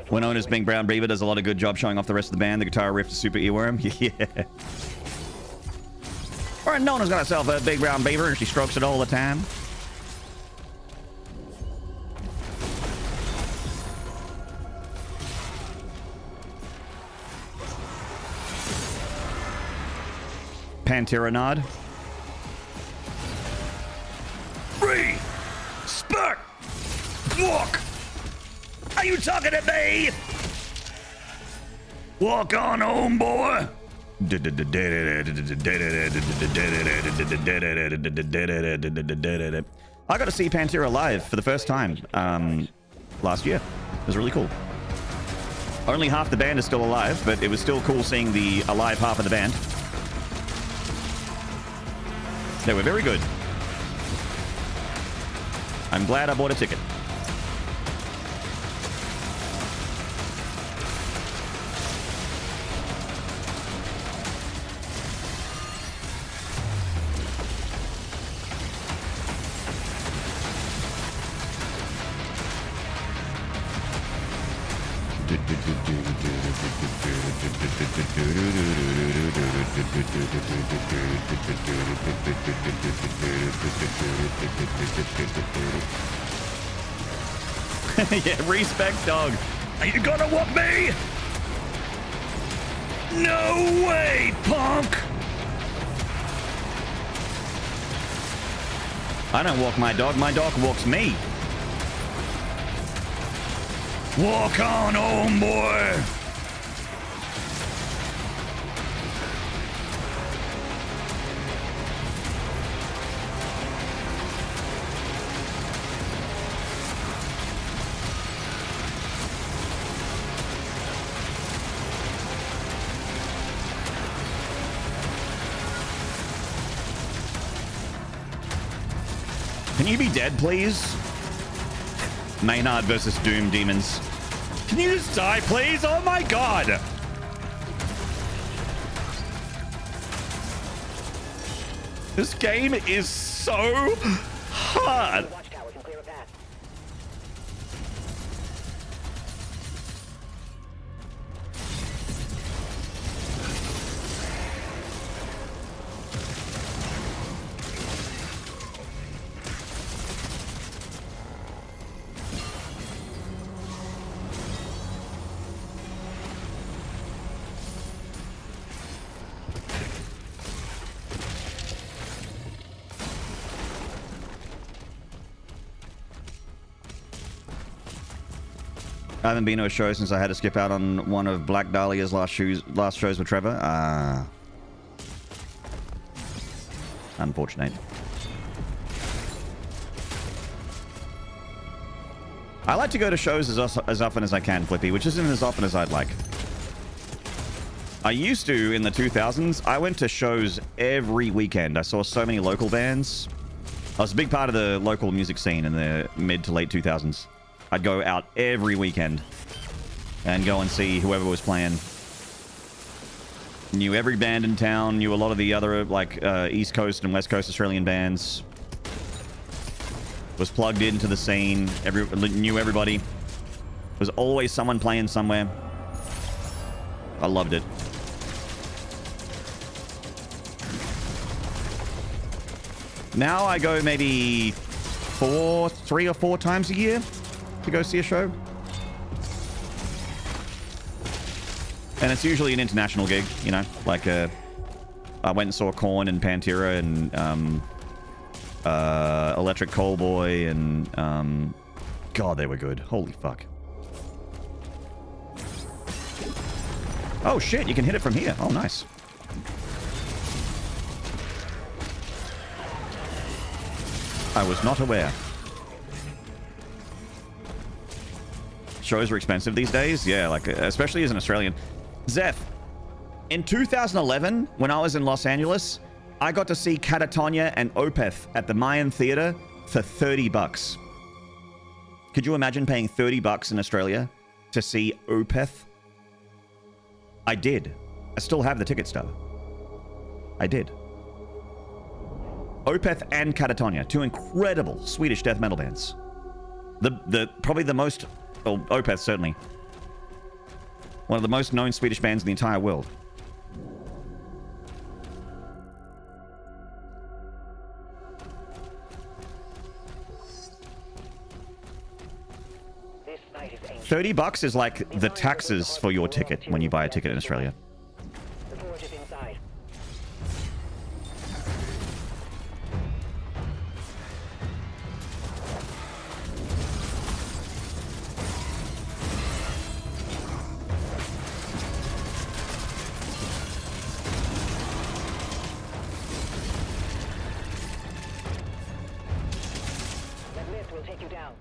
When known as Big Brown Beaver does a lot of good job showing off the rest of the band. The guitar riff is super earworm. Yeah. Or Nona's got herself a Big Brown Beaver and she strokes it all the time. Pantera nod. Free! Spark! Walk! Are you talking to me? Walk on home, boy. I got to see Pantera live for the first time last year. It was really cool. Only half the band is still alive, but it was still cool seeing the alive half of the band. They were very good. I'm glad I bought a ticket. Yeah, respect, dog. Are you gonna whoop me? No way, punk! I don't walk my dog walks me. Walk on home, boy! Can you be dead, please? Maynarde versus Doom Demons. Can you just die, please? Oh my god! This game is so hard. Watchtower can clear a path. I haven't been to a show since I had to skip out on one of Black Dahlia's last shows with Trevor. Unfortunate. I like to go to shows as often as I can, Flippy, which isn't as often as I'd like. I used to in the 2000s. I went to shows every weekend. I saw so many local bands. I was a big part of the local music scene in the mid to late 2000s. I'd go out every weekend and go and see whoever was playing. Knew every band in town, knew a lot of the other like East Coast and West Coast Australian bands. Was plugged into the scene, knew everybody. Was always someone playing somewhere. I loved it. Now I go maybe 3 or 4 times a year to go see a show. And it's usually an international gig, you know, like I went and saw Korn and Pantera and Electric Callboy and God, they were good. Holy fuck. Oh shit, you can hit it from here. Oh, nice. I was not aware. Shows are expensive these days. Yeah, like, especially as an Australian. Zeph, in 2011, when I was in Los Angeles, I got to see Catatonia and Opeth at the Mayan Theater for $30. Could you imagine paying $30 in Australia to see Opeth? I did. I still have the ticket stub. I did. Opeth and Catatonia, 2 incredible Swedish death metal bands. Probably the most... Well, Opeth, certainly. One of the most known Swedish bands in the entire world. $30 is like the taxes for your ticket when you buy a ticket in Australia. The forge is inside.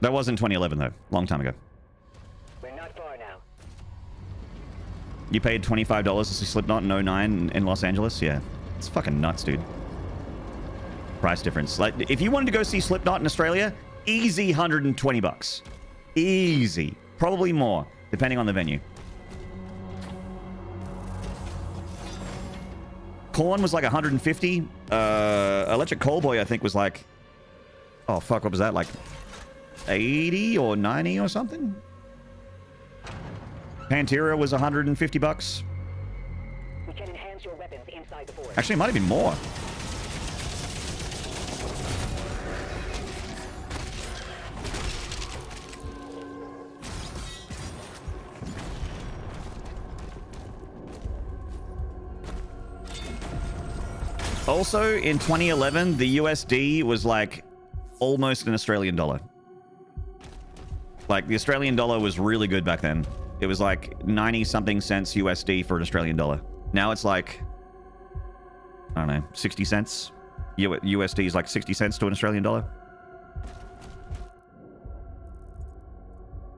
That was in 2011 though, long time ago. We're not far now. You paid $25 to see Slipknot in 09 in Los Angeles? Yeah. It's fucking nuts, dude. Price difference. Like, if you wanted to go see Slipknot in Australia, easy $120. Easy. Probably more, depending on the venue. Korn was like 150. Electric Callboy, I think, was like... Oh, fuck, what was that? Like 80 or 90 or something? Pantera was $150. We can enhance your weapons inside the fort. Actually, it might have been more. Also, in 2011, the USD was like almost an Australian dollar. Like, the Australian dollar was really good back then. It was like 90-something cents USD for an Australian dollar. Now it's like, I don't know, 60 cents. USD is like 60 cents to an Australian dollar.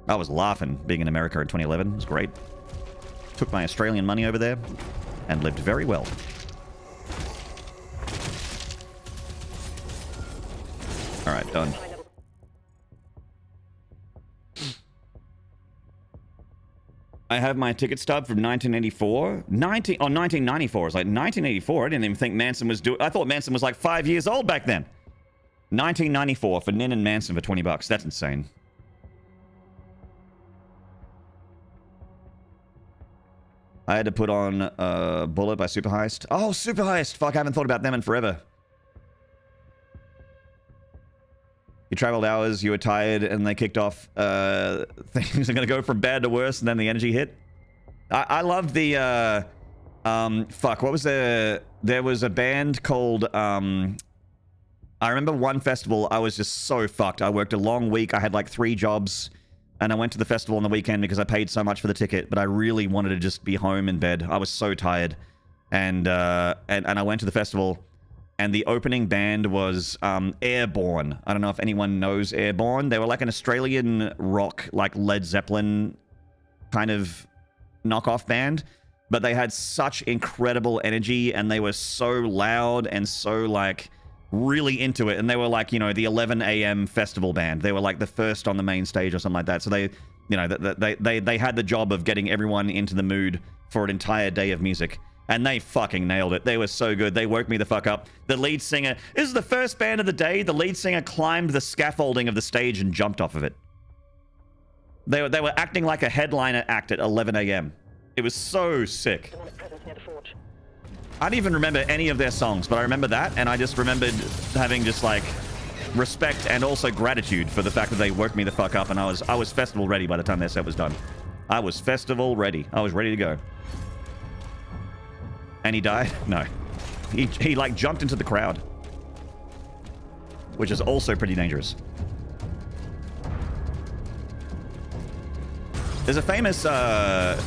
I was laughing being in America in 2011. It was great. Took my Australian money over there and lived very well. All right, done. I have my ticket stub from 1984. 1994. It's like 1984. I didn't even think Manson was doing... I thought Manson was like 5 years old back then. 1994 for Nin and Manson for $20. That's insane. I had to put on Bullet by Super Heist. Oh, Super Heist! Fuck, I haven't thought about them in forever. You traveled hours, you were tired, and they kicked off. Things are going to go from bad to worse, and then the energy hit. I love the... fuck, what was there was a band called... I remember one festival, I was just so fucked. I worked a long week, I had like 3 jobs, and I went to the festival on the weekend because I paid so much for the ticket, but I really wanted to just be home in bed. I was so tired. And I went to the festival... And the opening band was Airborne. I don't know if anyone knows Airborne. They were like an Australian rock, like Led Zeppelin kind of knockoff band. But they had such incredible energy and they were so loud and so like really into it. And they were like, you know, the 11 a.m. festival band. They were like the first on the main stage or something like that. So they, you know, they had the job of getting everyone into the mood for an entire day of music. And they fucking nailed it. They were so good. They woke me the fuck up. The lead singer... This is the first band of the day. The lead singer climbed the scaffolding of the stage and jumped off of it. They were acting like a headliner act at 11 a.m. It was so sick. I don't even remember any of their songs, but I remember that, and I just remembered having just, like, respect and also gratitude for the fact that they woke me the fuck up, and I was festival ready by the time their set was done. I was festival ready. I was ready to go. And he died? No. He like jumped into the crowd. Which is also pretty dangerous. There's a famous, like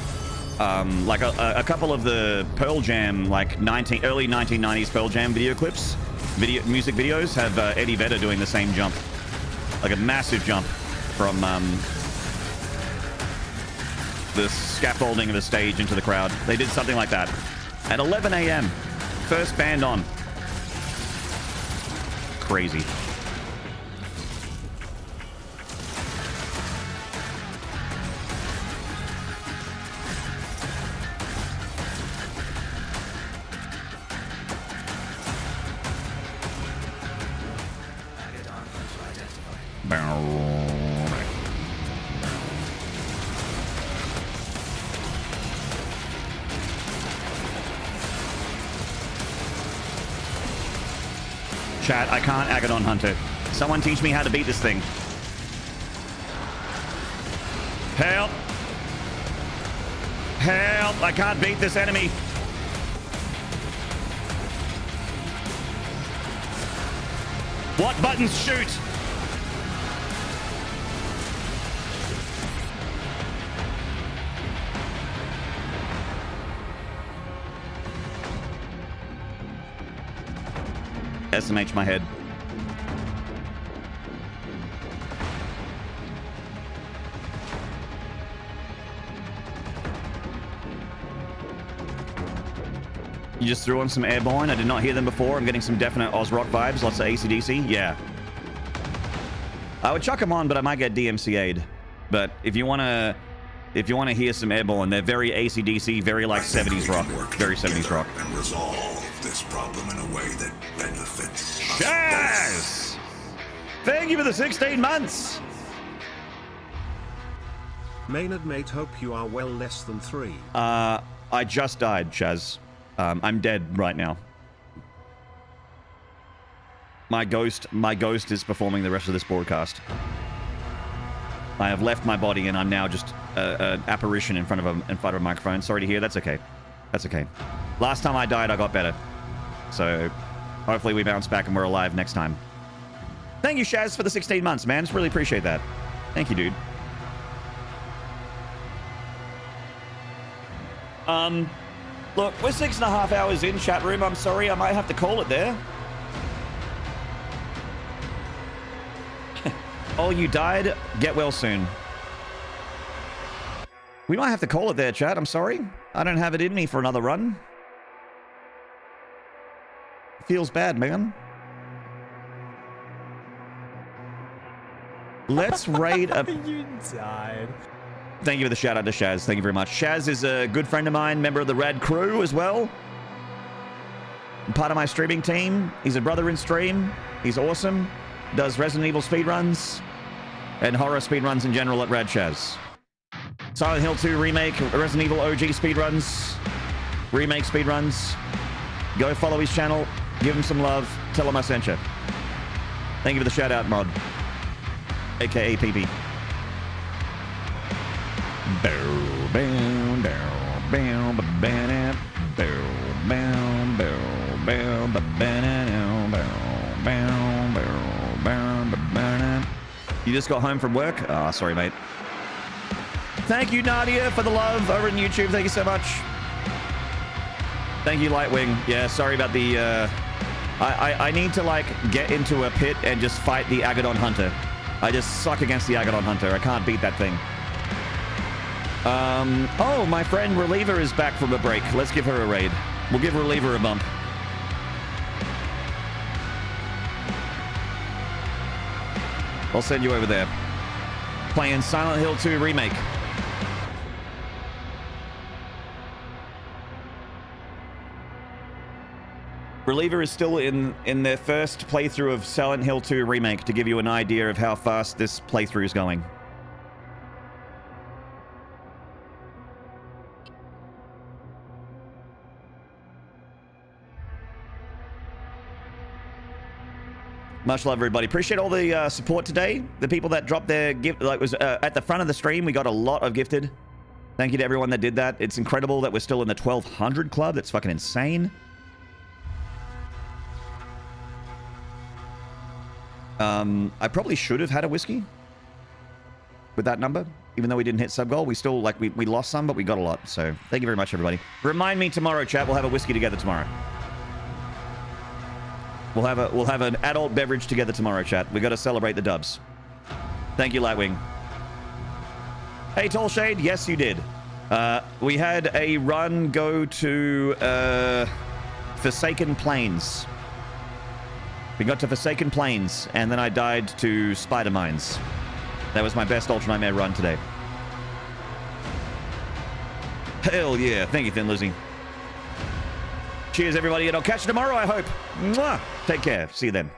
a couple of the Pearl Jam, like early 1990s Pearl Jam video clips, music videos have Eddie Vedder doing the same jump. Like a massive jump from the scaffolding of the stage into the crowd. They did something like that. At 11 a.m. First band on. Crazy. Chat, I can't Agadon Hunter. Someone teach me how to beat this thing. Help! Help! I can't beat this enemy. What buttons shoot? SMH my head. You just threw on some Airborne. I did not hear them before. I'm getting some definite Oz Rock vibes. Lots of AC/DC. Yeah. I would chuck them on, but I might get DMCA'd. But if you want to hear some Airborne, they're very AC/DC, very like 70s rock. Very 70s rock. And resolve this problem in a way that benefits us Yes! Thank you for the 16 months. Maynard mate, hope you are well. Less than 3. I just died, Chaz. I'm dead right now. My ghost is performing the rest of this broadcast. I have left my body and I'm now just an apparition in front of a microphone. Sorry to hear. That's okay. That's okay. Last time I died, I got better. So hopefully we bounce back and we're alive next time. Thank you, Shaz, for the 16 months, man. Just really appreciate that. Thank you, dude. Look, we're 6.5 hours in, chat room. I'm sorry, I might have to call it there. Oh, you died? Get well soon. We might have to call it there, chat. I'm sorry. I don't have it in me for another run. Feels bad, man. Let's raid a... You died. Thank you for the shout out to Shaz. Thank you very much. Shaz is a good friend of mine, member of the Rad crew as well. Part of my streaming team. He's a brother in stream. He's awesome. Does Resident Evil speedruns and horror speedruns in general at Rad Shaz. Silent Hill 2 remake, Resident Evil OG speedruns, remake speedruns. Go follow his channel. Give him some love. Tell him I sent you. Thank you for the shout out, Mod. AKA PP. You just got home from work? Ah, sorry, mate. Thank you, Nadia, for the love over on YouTube. Thank you so much. Thank you, Lightwing. Yeah, sorry about the... I need to, like, get into a pit and just fight the Agadon Hunter. I just suck against the Agadon Hunter. I can't beat that thing. Oh, my friend Reliever is back from a break. Let's give her a raid. We'll give Reliever a bump. I'll send you over there. Playing Silent Hill 2 Remake. Reliever is still in their first playthrough of Silent Hill 2 Remake to give you an idea of how fast this playthrough is going. Much love, everybody. Appreciate all the support today. The people that dropped their gift, like, was at the front of the stream. We got a lot of gifted. Thank you to everyone that did that. It's incredible that we're still in the 1200 club. That's fucking insane. I probably should have had a whiskey with that number, even though we didn't hit sub goal. We still, like, we lost some, but we got a lot. So thank you very much, everybody. Remind me tomorrow, chat. We'll have a whiskey together tomorrow. We'll have an adult beverage together tomorrow, chat. We got to celebrate the dubs. Thank you, Lightwing. Hey, Tall Shade. Yes, you did. We had a run go to Forsaken Plains. We got to Forsaken Plains, and then I died to Spider Mines. That was my best Ultra Nightmare run today. Hell yeah. Thank you, Thin Lizzy. Cheers, everybody, and I'll catch you tomorrow, I hope. Mwah! Take care. See you then.